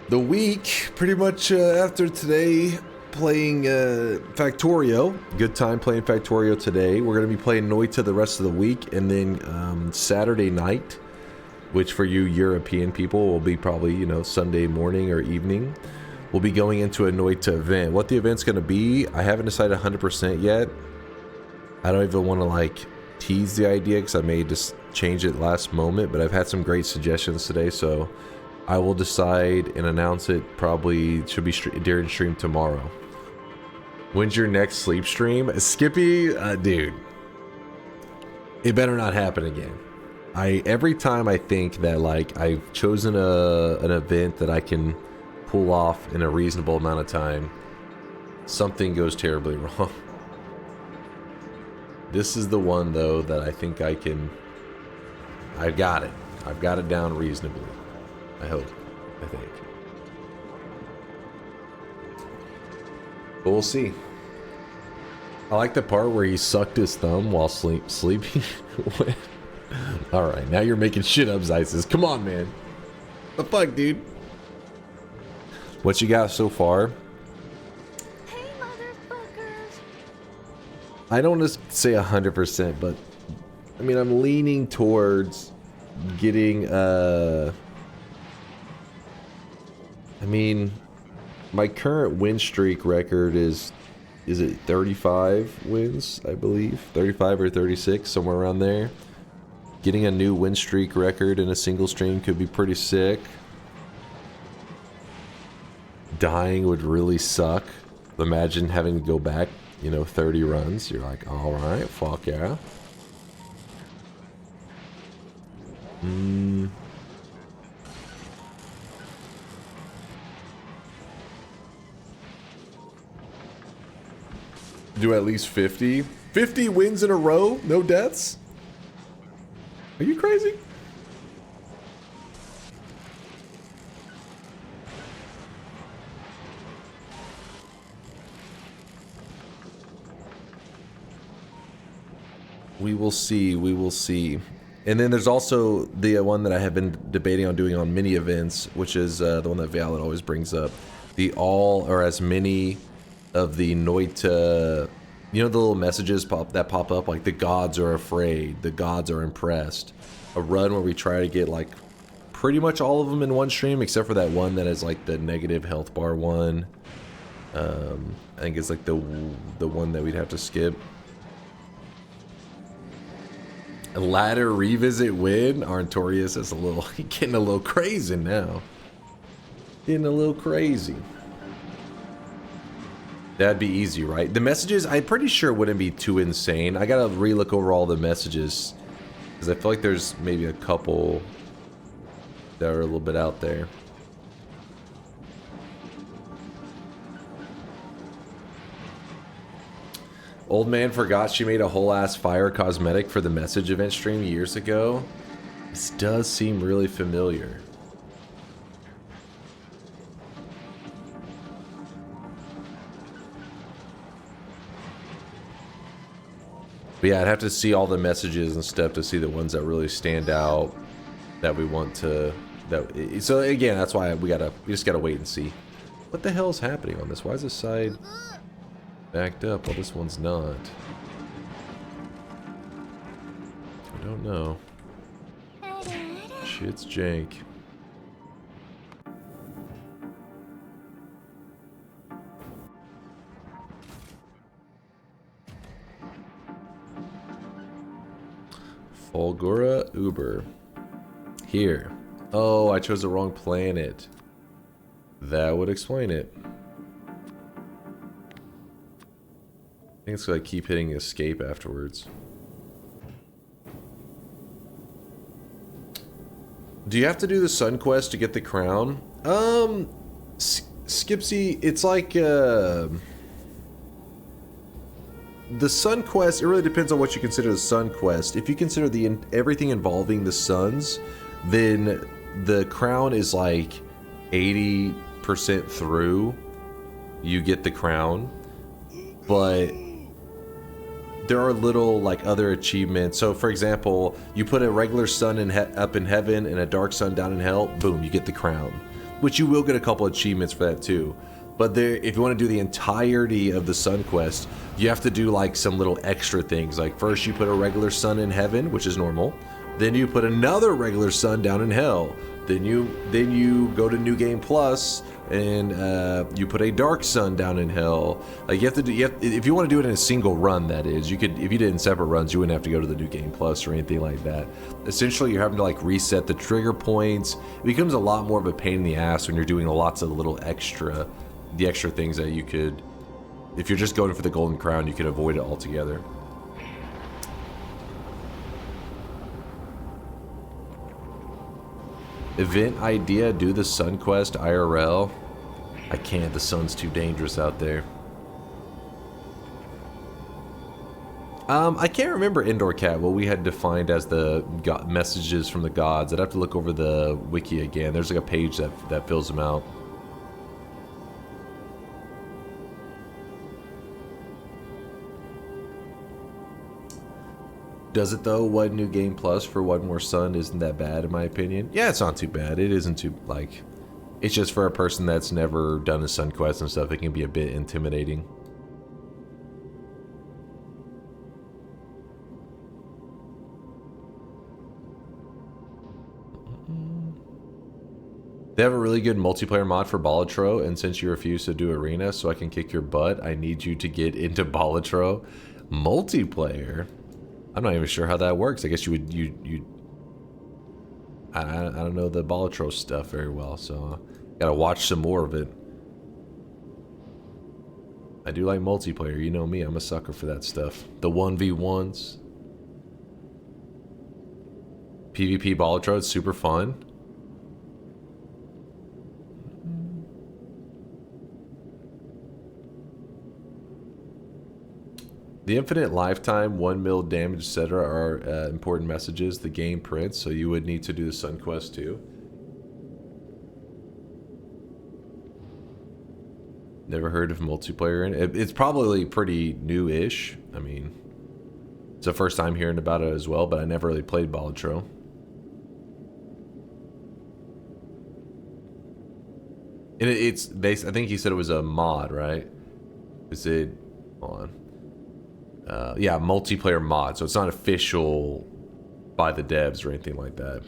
the week, pretty much after today playing Factorio, good time playing Factorio today. We're going to be playing Noita the rest of the week, and then Saturday night, which for you European people will be probably, you know, Sunday morning or evening, we'll be going into a Noita event. What the event's going to be, I haven't decided 100% yet. I don't even want to like tease the idea because I may just change it last moment, but I've had some great suggestions today, so I will decide and announce it. Probably should be during stream tomorrow. When's your next sleep stream? Skippy, dude, it better not happen again. Every time I think that like I've chosen an event that I can pull off in a reasonable amount of time, something goes terribly wrong. This is the one though that I think I can. I've got it. I've got it down reasonably. I hope. I think. But we'll see. I like the part where he sucked his thumb while sleeping. Alright, now you're making shit up, Zeiss. Come on, man. The fuck, dude? What you got so far? Hey, motherfuckers. I don't want to say 100%, but I mean, I'm leaning towards getting, I mean, my current win streak record is it 35 wins, I believe? 35 or 36, somewhere around there. Getting a new win streak record in a single stream could be pretty sick. Dying would really suck. Imagine having to go back, you know, 30 runs. You're like, alright, fuck yeah. Do at least 50? 50 wins in a row? No deaths? Are you crazy? We will see, we will see. And then there's also the one that I have been debating on doing on mini events, which is the one that Valid always brings up. The all or as many of the Noita, you know, the little messages that pop up, like the gods are afraid, the gods are impressed. A run where we try to get like pretty much all of them in one stream, except for that one that is like the negative health bar one. I think it's like the one that we'd have to skip. A ladder revisit win? Artorius is getting a little crazy now. Getting a little crazy. That'd be easy, right? The messages, I'm pretty sure wouldn't be too insane. I gotta re-look over all the messages, because I feel like there's maybe a couple that are a little bit out there. Old man forgot she made a whole ass fire cosmetic for the message event stream years ago. This does seem really familiar. But yeah, I'd have to see all the messages and stuff to see the ones that really stand out that we want to. So again, that's why we just gotta wait and see. What the hell is happening on this? Why is this side backed up while this one's not? I don't know. Shit's jank. Fulgura Uber. Here. Oh, I chose the wrong planet. That would explain it. I think it's gonna keep hitting escape afterwards. Do you have to do the Sun Quest to get the crown? Skipsy, it's like, the Sun Quest, it really depends on what you consider the Sun Quest. If you consider everything involving the suns, then the crown is like 80% through, you get the crown. But there are little like other achievements. So for example, you put a regular sun up in heaven and a dark sun down in hell, boom, you get the crown. Which you will get a couple achievements for that too. But if you want to do the entirety of the Sun Quest, you have to do like some little extra things. Like first you put a regular sun in heaven, which is normal. Then you put another regular sun down in hell. Then you go to New Game Plus and you put a dark sun down in hell. Like if you want to do it in a single run, that is, you could. If you did it in separate runs, you wouldn't have to go to the New Game Plus or anything like that. Essentially, you're having to like reset the trigger points. It becomes a lot more of a pain in the ass when you're doing lots of little extra things that you could. If you're just going for the golden crown, you could avoid it altogether. Event idea, do the Sun Quest IRL. I can't, the sun's too dangerous out there. I can't remember Indoor Cat, what we had defined as the messages from the gods. I'd have to look over the wiki again. There's like a page that fills them out. Does it though? One New Game Plus for one more sun isn't that bad in my opinion. Yeah, it's not too bad. It isn't too, like, it's just for a person that's never done a Sun Quest and stuff, it can be a bit intimidating. They have a really good multiplayer mod for Balatro, and since you refuse to do arena so I can kick your butt, I need you to get into Balatro multiplayer. I'm not even sure how that works. I guess you I don't know the Balatro stuff very well, so gotta watch some more of it. I do like multiplayer, you know me, I'm a sucker for that stuff. The 1v1s. PvP Balatro, it's super fun. The infinite lifetime, 1 mil damage, etc. are important messages the game prints, so you would need to do the Sun Quest too. Never heard of multiplayer in it. It's probably pretty new-ish. I mean, it's the first time hearing about it as well, but I never really played Balatro. And it's based, I think he said it was a mod, right? Is it, hold on. Yeah, multiplayer mod, so it's not official by the devs or anything like that.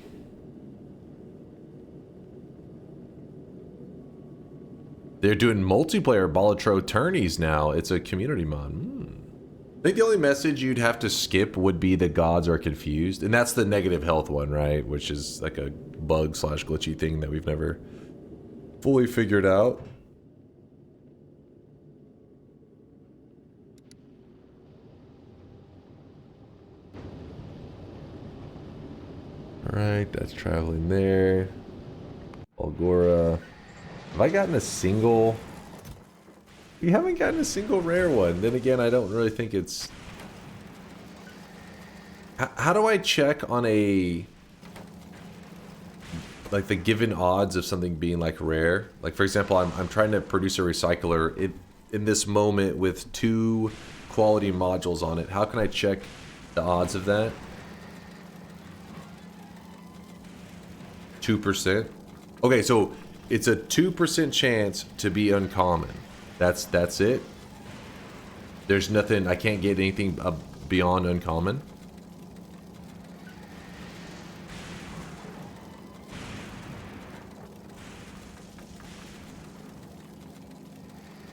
They're doing multiplayer Balatro tourneys now. It's a community mod. I think the only message you'd have to skip would be the gods are confused, and that's the negative health one, right? Which is like a bug / glitchy thing that we've never fully figured out. Alright, that's traveling there. Algora. Have I gotten a single... We haven't gotten a single rare one. Then again, I don't really think it's... How do I check on a... like the given odds of something being like rare? Like for example, I'm trying to produce a recycler in this moment with 2 quality modules on it. How can I check the odds of that? 2%. Okay, so it's a 2% chance to be uncommon. That's it. There's nothing. I can't get anything beyond uncommon.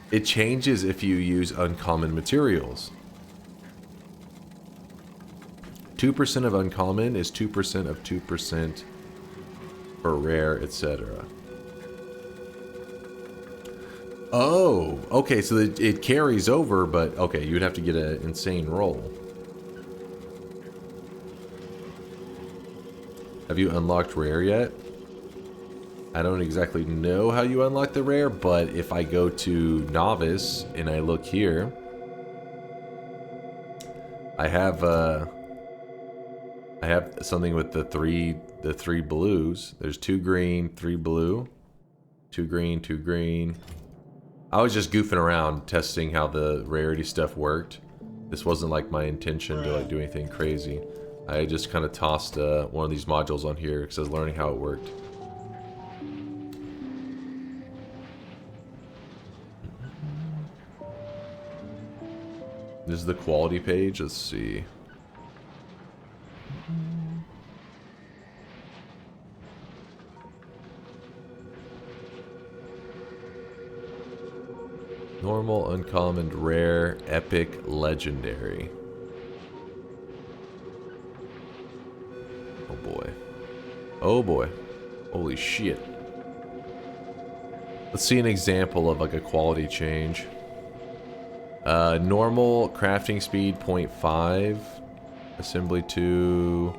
It changes if you use uncommon materials. 2% of uncommon is 2% of 2% for rare, etc. Oh, okay, so it carries over, but okay, you'd have to get an insane roll. Have you unlocked rare yet? I don't exactly know how you unlock the rare, but if I go to novice and I look here, I have something with the three blues. There's 2 green, 3 blue, 2 green, 2 green. I was just goofing around testing how the rarity stuff worked. This wasn't like my intention to like do anything crazy. I just kind of tossed one of these modules on here because I was learning how it worked. This is the quality page. Let's see. Normal, uncommon, rare, epic, legendary. Oh boy. Oh boy. Holy shit. Let's see an example of like a quality change. Normal crafting speed 0.5, assembly 2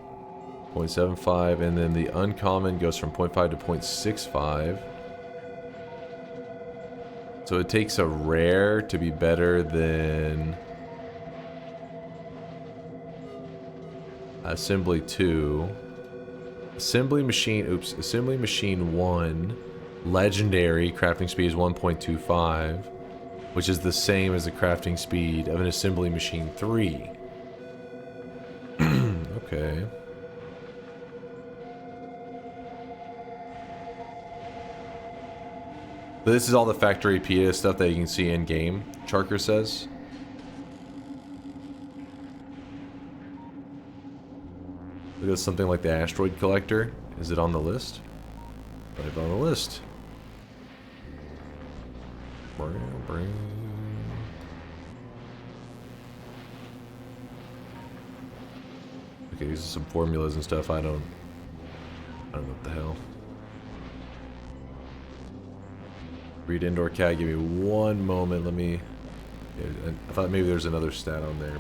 0.75, and then the uncommon goes from 0.5 to 0.65. So it takes a rare to be better than assembly 2. Assembly machine 1. Legendary crafting speed is 1.25, which is the same as the crafting speed of an assembly machine 3. Okay. So this is all the factory PIA stuff that you can see in game, Charker says. Look at something like the asteroid collector. Is it on the list? Right on the list. Okay, these are some formulas and stuff. I don't know what the hell. Read indoor cat. Give me one moment. Let me. I thought maybe there's another stat on there,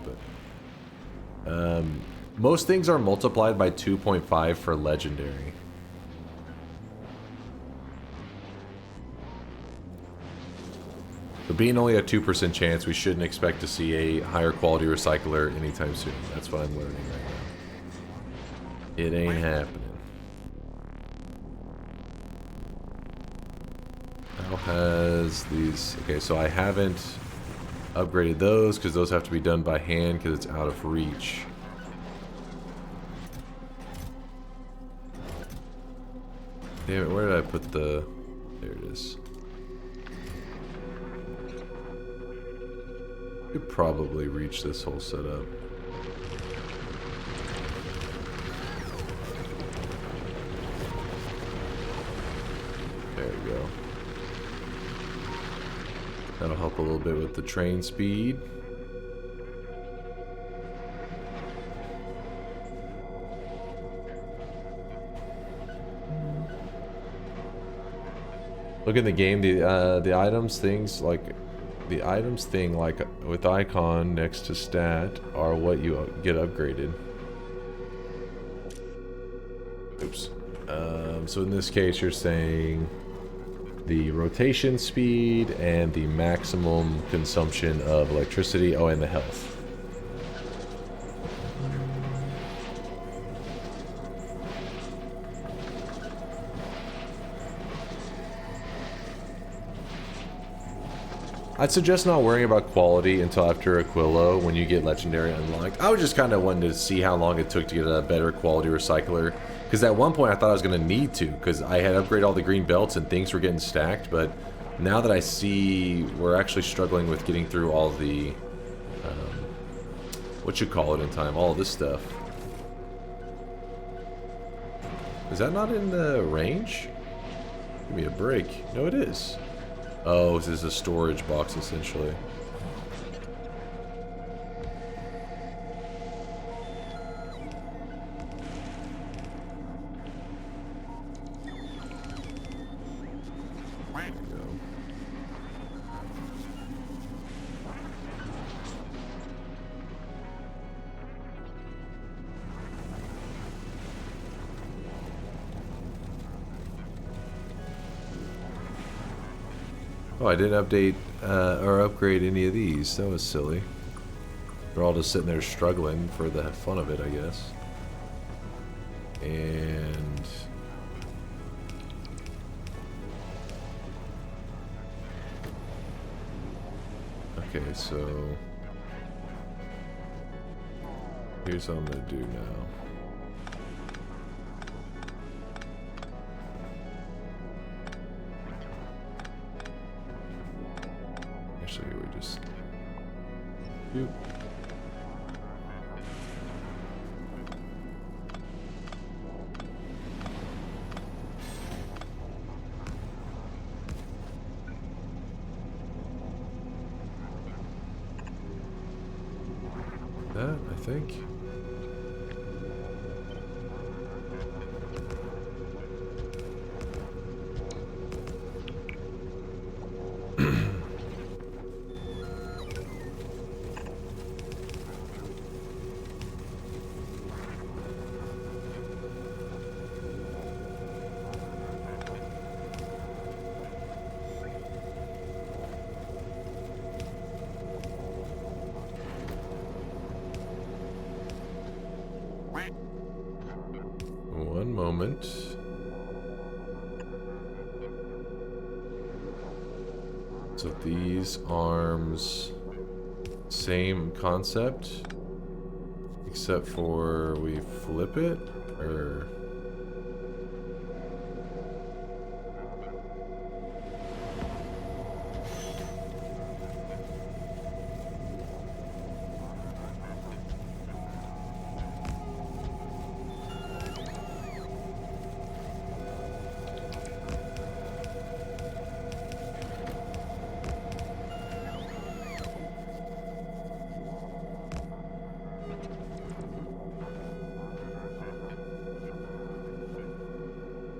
but most things are multiplied by 2.5 for legendary. But being only a 2% chance, we shouldn't expect to see a higher quality recycler anytime soon. That's what I'm learning right now. It ain't happening. How has these... Okay, so I haven't upgraded those because those have to be done by hand because it's out of reach. Damn it, where did I put the... There it is. Could probably reach this whole setup. There we go. That'll help a little bit with the train speed. Look in the game, the items, things like the items thing, like with icon next to stat, are what you get upgraded. Oops. So in this case, you're saying the rotation speed and the maximum consumption of electricity. Oh, and the health. I'd suggest not worrying about quality until after Aquilo when you get Legendary unlocked. I was just kind of wanting to see how long it took to get a better quality recycler. Because at one point I thought I was going to need to, because I had upgraded all the green belts and things were getting stacked. But now that I see we're actually struggling with getting through all the, what you call it in time, all this stuff. Is that not in the range? Give me a break. No, it is. Oh, this is a storage box, essentially. There we go. Oh, I didn't update or upgrade any of these. That was silly. They're all just sitting there struggling for the fun of it, I guess. And... okay, so... here's what I'm gonna do now. Actually, we just... boop. That, I think. One moment. So these arms, same concept, except for we flip it, or...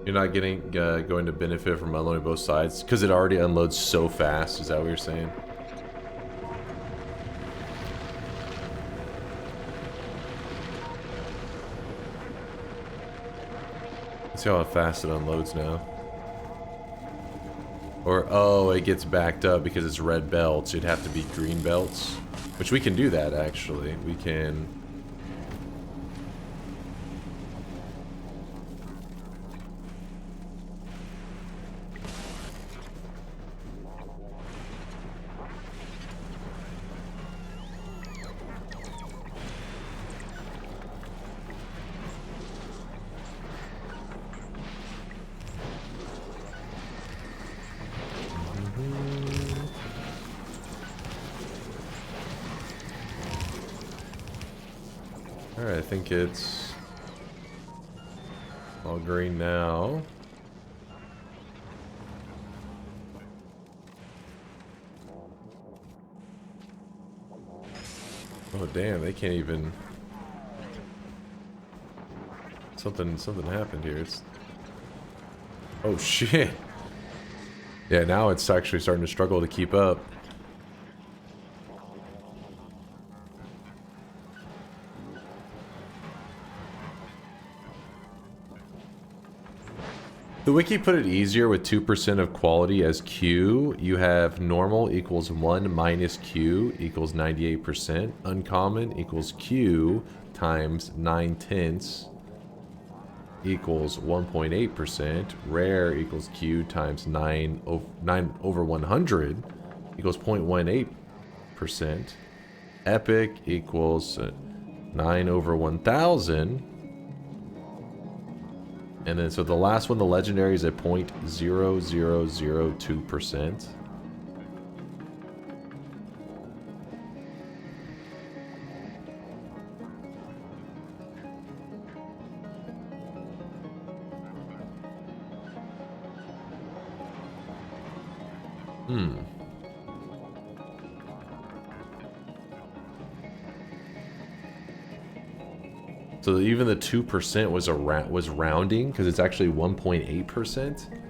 You're not getting going to benefit from unloading both sides because it already unloads so fast. Is that what you're saying? Let's see how fast it unloads now. Or, oh, it gets backed up because it's red belts. It'd have to be green belts. Which we can do that, actually. We can... Alright, I think it's all green now. Oh damn, they can't even... Something happened here. It's... Oh shit! Yeah, now it's actually starting to struggle to keep up. The wiki put it easier with 2% of quality as Q. You have normal equals 1 minus Q equals 98%. Uncommon equals Q times 9/10 equals 1.8%. Rare equals Q times 9 over 100 equals 0.18%. Epic equals 9 over 1000. And then, so the last one, the legendary, is at 0.0002%. So even the 2% was rounding, because it's actually 1.8%.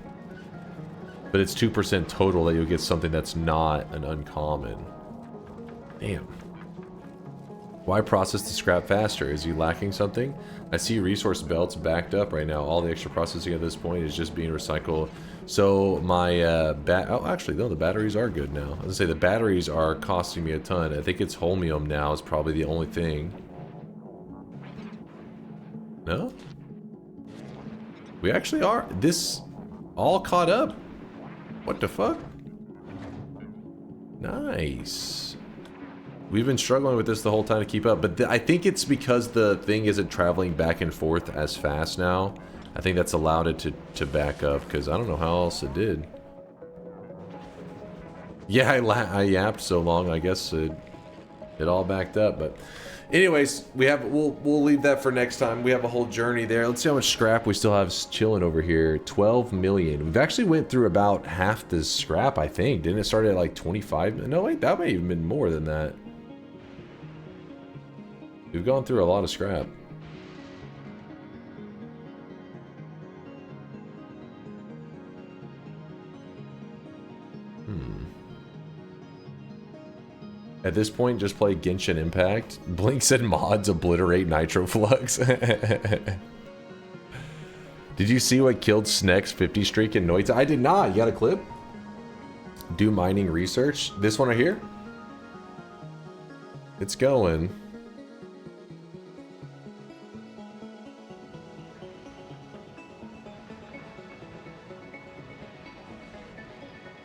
But it's 2% total that you'll get something that's not an uncommon. Damn. Why process the scrap faster? Is he lacking something? I see resource belts backed up right now. All the extra processing at this point is just being recycled. So my oh, actually no, the batteries are good now. I was gonna say the batteries are costing me a ton. I think it's holmium now is probably the only thing. No? We actually are. This all caught up. What the fuck? Nice. We've been struggling with this the whole time to keep up, but I think it's because the thing isn't traveling back and forth as fast now. I think that's allowed it to back up, because I don't know how else it did. Yeah, I yapped so long, I guess it all backed up, but... Anyways, we'll leave that for next time. We have a whole journey there. Let's see how much scrap we still have chilling over here. 12 million. We've actually went through about half the scrap, I think. Didn't it start at like 25? No, wait, that may have been more than that. We've gone through a lot of scrap. At this point, just play Genshin Impact. Blink said mods obliterate Nitroflux. Did you see what killed Sneck's 50 streak in Noita? I did not. You got a clip? Do mining research. This one right here? It's going.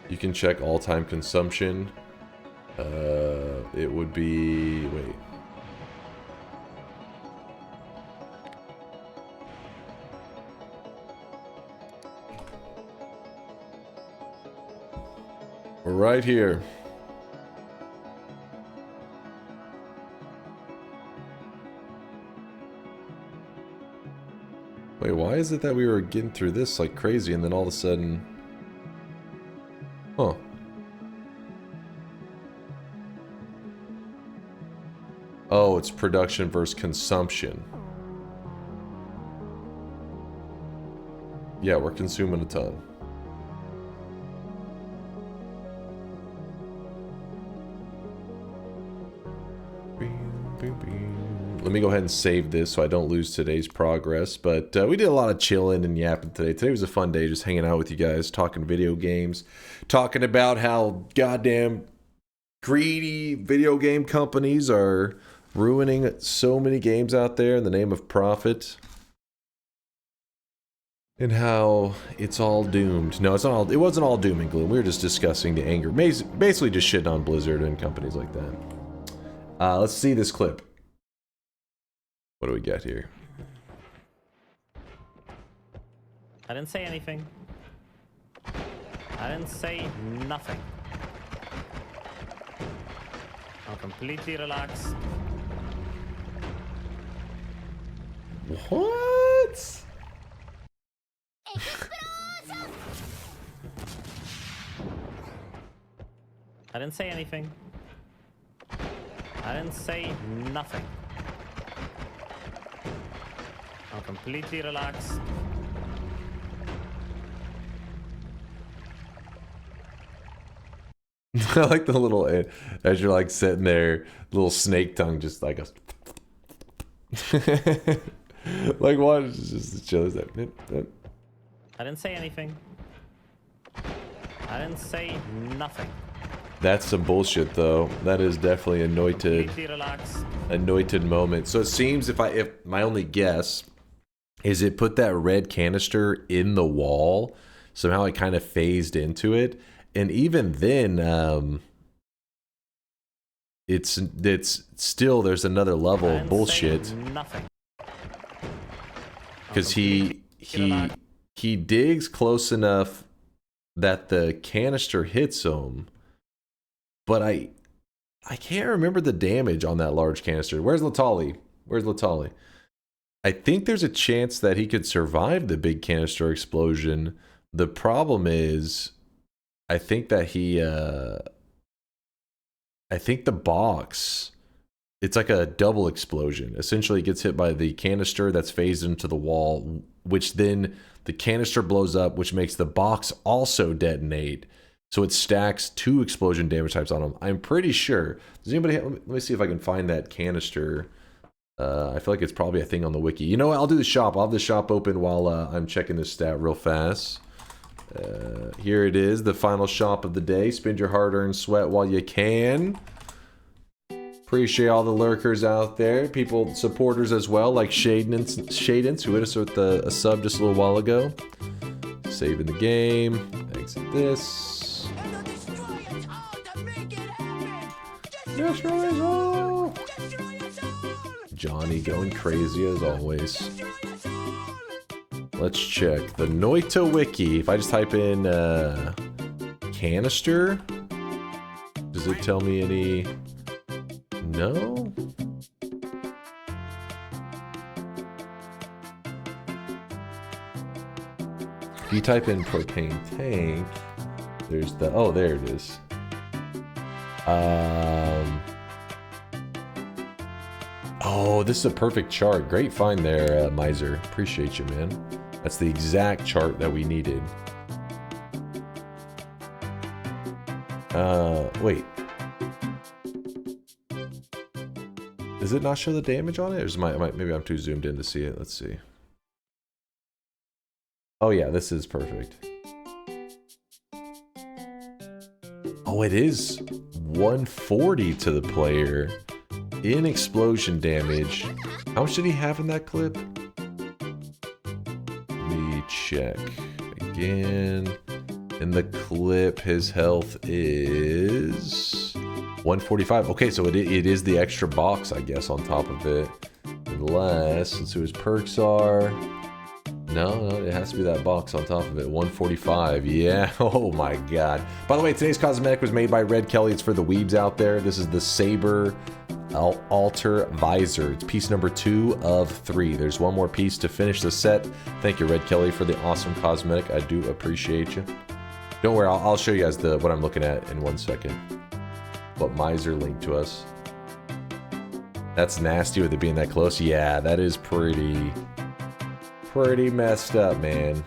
You can check all-time consumption. It would be... wait. We're right here. Wait, why is it that we were getting through this like crazy and then all of a sudden... Huh. Oh, it's production versus consumption. Yeah, we're consuming a ton. Let me go ahead and save this so I don't lose today's progress. But we did a lot of chilling and yapping today. Today was a fun day, just hanging out with you guys, talking video games, talking about how goddamn greedy video game companies are ruining so many games out there in the name of profit. And how it's all doomed. No, it's not all, it wasn't all doom and gloom. We were just discussing the anger. Basically just shitting on Blizzard and companies like that. Let's see this clip. What do we got here? I didn't say anything. I didn't say nothing. I'm completely relaxed. What? I didn't say anything. I didn't say nothing. I'm completely relaxed. I like the little, as you're like sitting there, little snake tongue just like a... like what? Just shows that. I didn't say anything. I didn't say nothing. That's some bullshit, though. That is definitely anointed moment. So it seems if my only guess is it put that red canister in the wall, somehow it kind of phased into it, and even then, it's still there's another level of bullshit. Because he digs close enough that the canister hits him. But I can't remember the damage on that large canister. Where's Latali? Where's Latali? I think there's a chance that he could survive the big canister explosion. The problem is, I think that I think the box, it's like a double explosion. Essentially, it gets hit by the canister that's phased into the wall, which then the canister blows up, which makes the box also detonate. So it stacks 2 explosion damage types on them. I'm pretty sure. Does anybody have, let me see if I can find that canister. I feel like it's probably a thing on the wiki. You know what? I'll do the shop. I'll have the shop open while I'm checking this stat real fast. Here it is, the final shop of the day. Spend your hard-earned sweat while you can. Appreciate all the lurkers out there. People, supporters as well, like Shadens, who hit us with a sub just a little while ago. Saving the game. Exit this. Destroy us all! Johnny going crazy as always. Let's check the Noita wiki. If I just type in canister, does it tell me any? No? If you type in propane tank, there's the, oh, there it is. Oh, this is a perfect chart. Great find there, Miser. Appreciate you, man. That's the exact chart that we needed. Wait. Does it not show the damage on it? Or is maybe I'm too zoomed in to see it. Let's see. Oh yeah, this is perfect. Oh, it is 140 to the player in explosion damage. How much did he have in that clip? Let me check again. In the clip, his health is 145. Okay, so it is the extra box, I guess, on top of it. Unless, let's see what his perks are. No, it has to be that box on top of it. 145. Yeah. Oh my god. By the way, today's cosmetic was made by Red Kelly. It's for the weebs out there. This is the Saber Alter Visor. It's piece number 2 of 3. There's one more piece to finish the set. Thank you, Red Kelly, for the awesome cosmetic. I do appreciate you. Don't worry, I'll show you guys what I'm looking at in 1 second. What Miser linked to us. That's nasty with it being that close. Yeah, that is pretty messed up, man.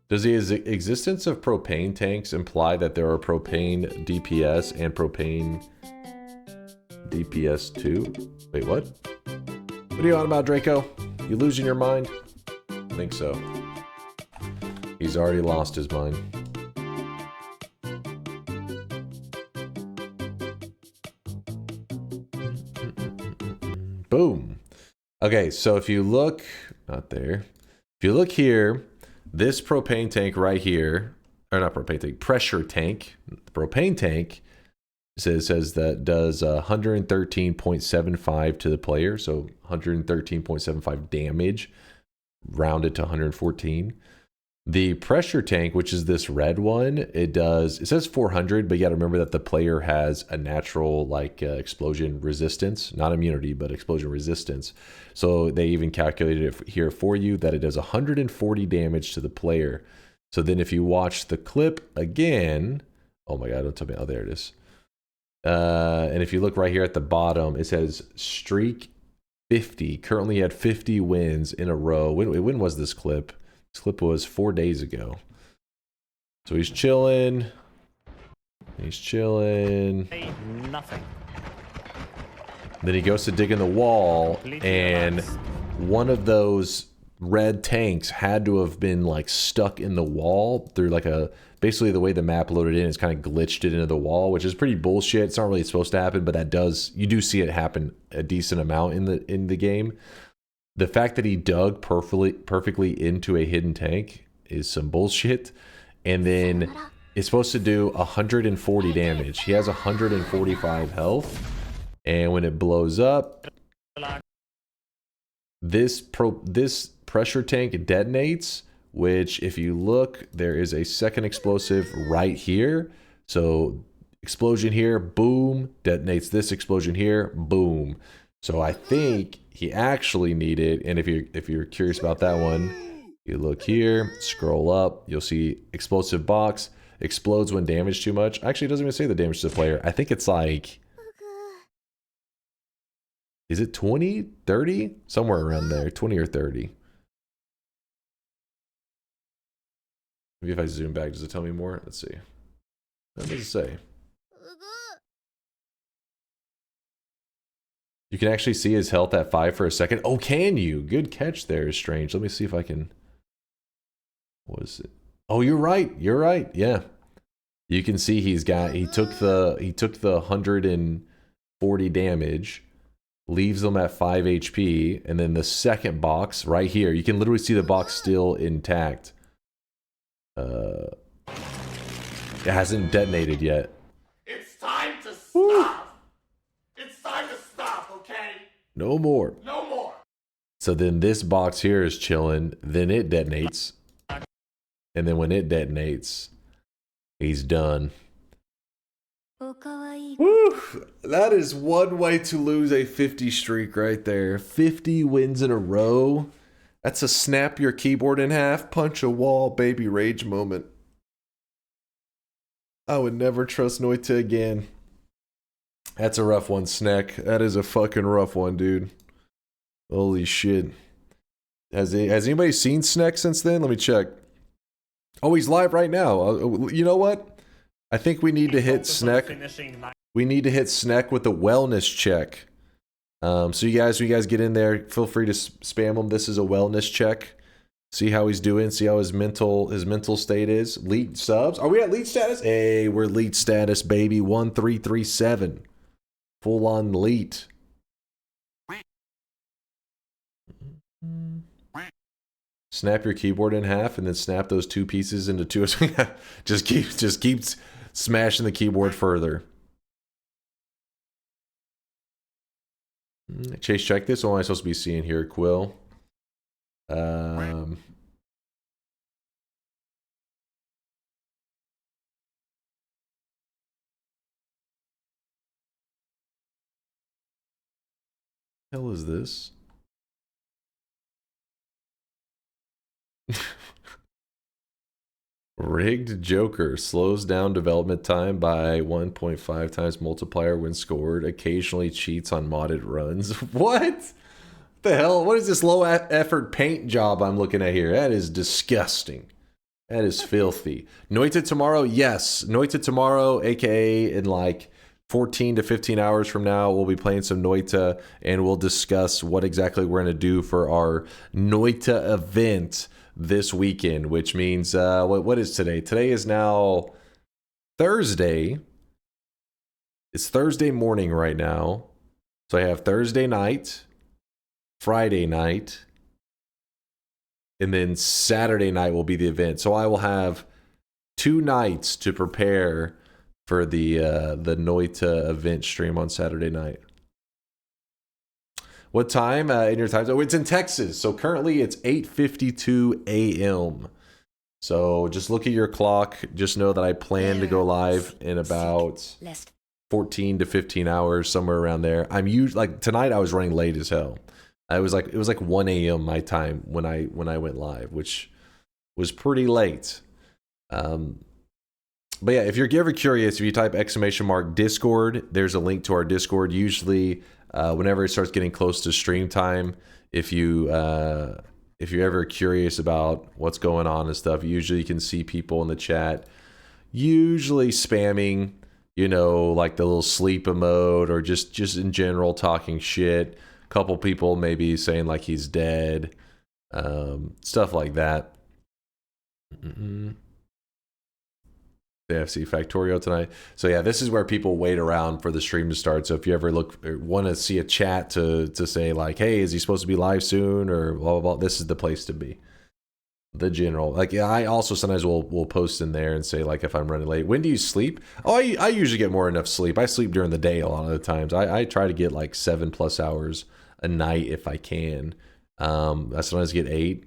Does the existence of propane tanks imply that there are propane DPS and propane DPS too? Wait, what? What are you on about, Draco? You losing your mind? I think so. He's already lost his mind. Boom. Okay, so if you look, not there. If you look here, this propane tank right here, or not propane tank, pressure tank, propane tank says that does 113.75 to the player, so 113.75 damage, rounded to 114. The pressure tank, which is this red one, it says 400, but you got to remember that the player has a natural like explosion resistance, not immunity, but explosion resistance. So they even calculated it here for you that it does 140 damage to the player. So then if you watch the clip again, oh my God, don't tell me, oh, there it is. And if you look right here at the bottom, it says streak 50, currently had 50 wins in a row. When was this clip? This clip was 4 days ago. So he's chilling. He's chilling. Nothing. Then he goes to dig in the wall, and one of those red tanks had to have been like stuck in the wall through like basically the way the map loaded in is kind of glitched it into the wall, which is pretty bullshit. It's not really supposed to happen, but you do see it happen a decent amount in the game. The fact that he dug perfectly into a hidden tank is some bullshit. And then it's supposed to do 140 damage. He has 145 health. And when it blows up, this pressure tank detonates, which if you look, there is a second explosive right here. So explosion here, boom, detonates this explosion here, boom. So I think he actually needed, and if you're curious about that one, you look here, scroll up, you'll see explosive box, explodes when damaged too much. Actually, it doesn't even say the damage to the player. I think it's like, is it 20, 30? Somewhere around there, 20 or 30. Maybe if I zoom back, does it tell me more? Let's see. What does it say? You can actually see his health at 5 for a second. Oh, can you? Good catch there, Strange. Let me see if I can... What is it? Oh, you're right. You're right. Yeah. You can see he took the 140 damage, leaves them at 5 HP, and then the second box right here, you can literally see the box still intact. It hasn't detonated yet. It's time to stop. It's time to stop, okay? No more. No more. So then this box here is chilling, then it detonates. And then when it detonates, he's done. Woo! That is one way to lose a 50 streak right there. 50 wins in a row. That's a snap your keyboard in half, punch a wall, baby rage moment. I would never trust Noita again. That's a rough one, Snack. That is a fucking rough one, dude. Holy shit. Has anybody seen Snack since then? Let me check. Oh, he's live right now. You know what? I think we need to hit Snack. We need to hit Snack with a wellness check. So you guys, when you guys get in there, feel free to spam him. This is a wellness check. See how he's doing. See how his mental state is. Elite subs. Are we at elite status? Hey, we're elite status, baby. 1337. Full on elite. Snap your keyboard in half and then snap those two pieces into two. just keep smashing the keyboard further. Chase, check this. What am I supposed to be seeing here, Quill? Hell is this? Rigged Joker slows down development time by 1.5 times multiplier when scored. Occasionally cheats on modded runs. What the hell? What is this low effort paint job I'm looking at here? That is disgusting. That is filthy. Noita tomorrow? Yes. Noita tomorrow, aka in like 14 to 15 hours from now, we'll be playing some Noita, and we'll discuss what exactly we're going to do for our Noita event this weekend, which means, what is today? Today is now Thursday. It's Thursday morning right now. So I have Thursday night, Friday night, and then Saturday night will be the event. So I will have 2 nights to prepare for the Noita event stream on Saturday night. What time in your time zone? Oh, it's in Texas. So currently it's 8:52 a.m. So just look at your clock. Just know that I plan to go live in about 14 to 15 hours, somewhere around there. I'm usually like tonight I was running late as hell. It was like 1 a.m. my time when I went live, which was pretty late. But yeah, if you're ever curious, if you type !Discord, there's a link to our Discord. Usually, whenever it starts getting close to stream time, if you're ever curious about what's going on and stuff, usually you can see people in the chat, usually spamming, you know, like the little sleep emote or just in general talking shit. Couple people maybe saying like he's dead, stuff like that. The FC Factorio tonight. So yeah, this is where people wait around for the stream to start. So if you ever want to see a chat to say like, hey, is he supposed to be live soon or blah blah blah, this is the place to be. The general, like, yeah, I also sometimes will post in there and say like if I'm running late, when do you sleep? Oh, I usually get more enough sleep. I sleep during the day a lot of the times. I try to get like 7+ hours a night if I can. I sometimes get 8.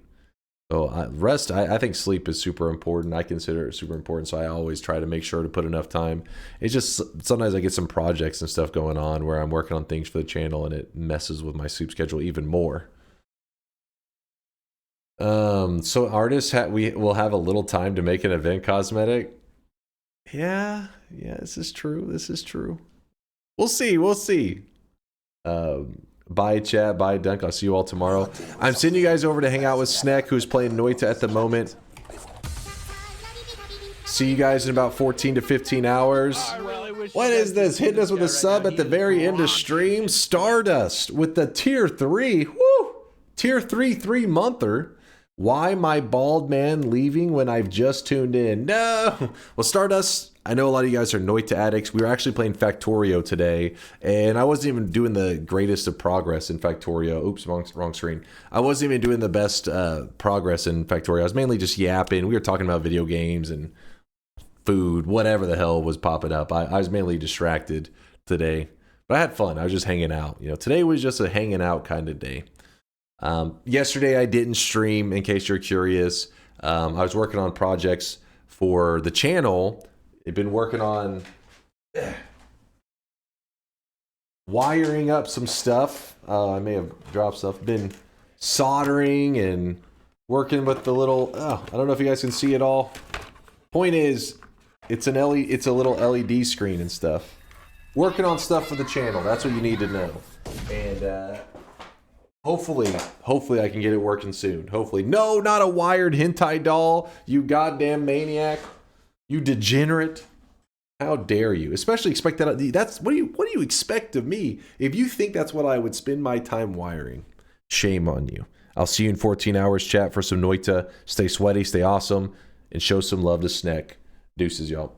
So rest, I think sleep is super important. I consider it super important, so I always try to make sure to put enough time. It's just sometimes I get some projects and stuff going on where I'm working on things for the channel and it messes with my sleep schedule even more. So artists we will have a little time to make an event cosmetic. Yeah, this is true. We'll see. Bye chat, bye Dunk. I'll see you all tomorrow. I'm sending you guys over to hang out with Sneck, who's playing Noita at the moment. See you guys in about 14 to 15 hours. What is this? Hitting us with a sub at the very end of stream. Stardust with the tier 3. Woo! Tier 3 3-monther. Why my bald man leaving when I've just tuned in? No! Well, Stardust, I know a lot of you guys are Noita addicts. We were actually playing Factorio today, and I wasn't even doing the greatest of progress in Factorio. Oops, wrong screen. I wasn't even doing the best progress in Factorio. I was mainly just yapping. We were talking about video games and food, whatever the hell was popping up. I was mainly distracted today, but I had fun. I was just hanging out. You know, today was just a hanging out kind of day. Yesterday I didn't stream, in case you're curious. I was working on projects for the channel. I've been working on wiring up some stuff. I may have dropped stuff. Been soldering and working with the little, I don't know if you guys can see it all. Point is, it's a little LED screen and stuff. Working on stuff for the channel. That's what you need to know. And hopefully I can get it working soon. Hopefully. No, not a wired hentai doll, you goddamn maniac. You degenerate. How dare you? Especially expect that. That's what do you expect of me? If you think that's what I would spend my time wiring, shame on you. I'll see you in 14 hours, chat, for some Noita. Stay sweaty, stay awesome, and show some love to Sneck. Deuces, y'all.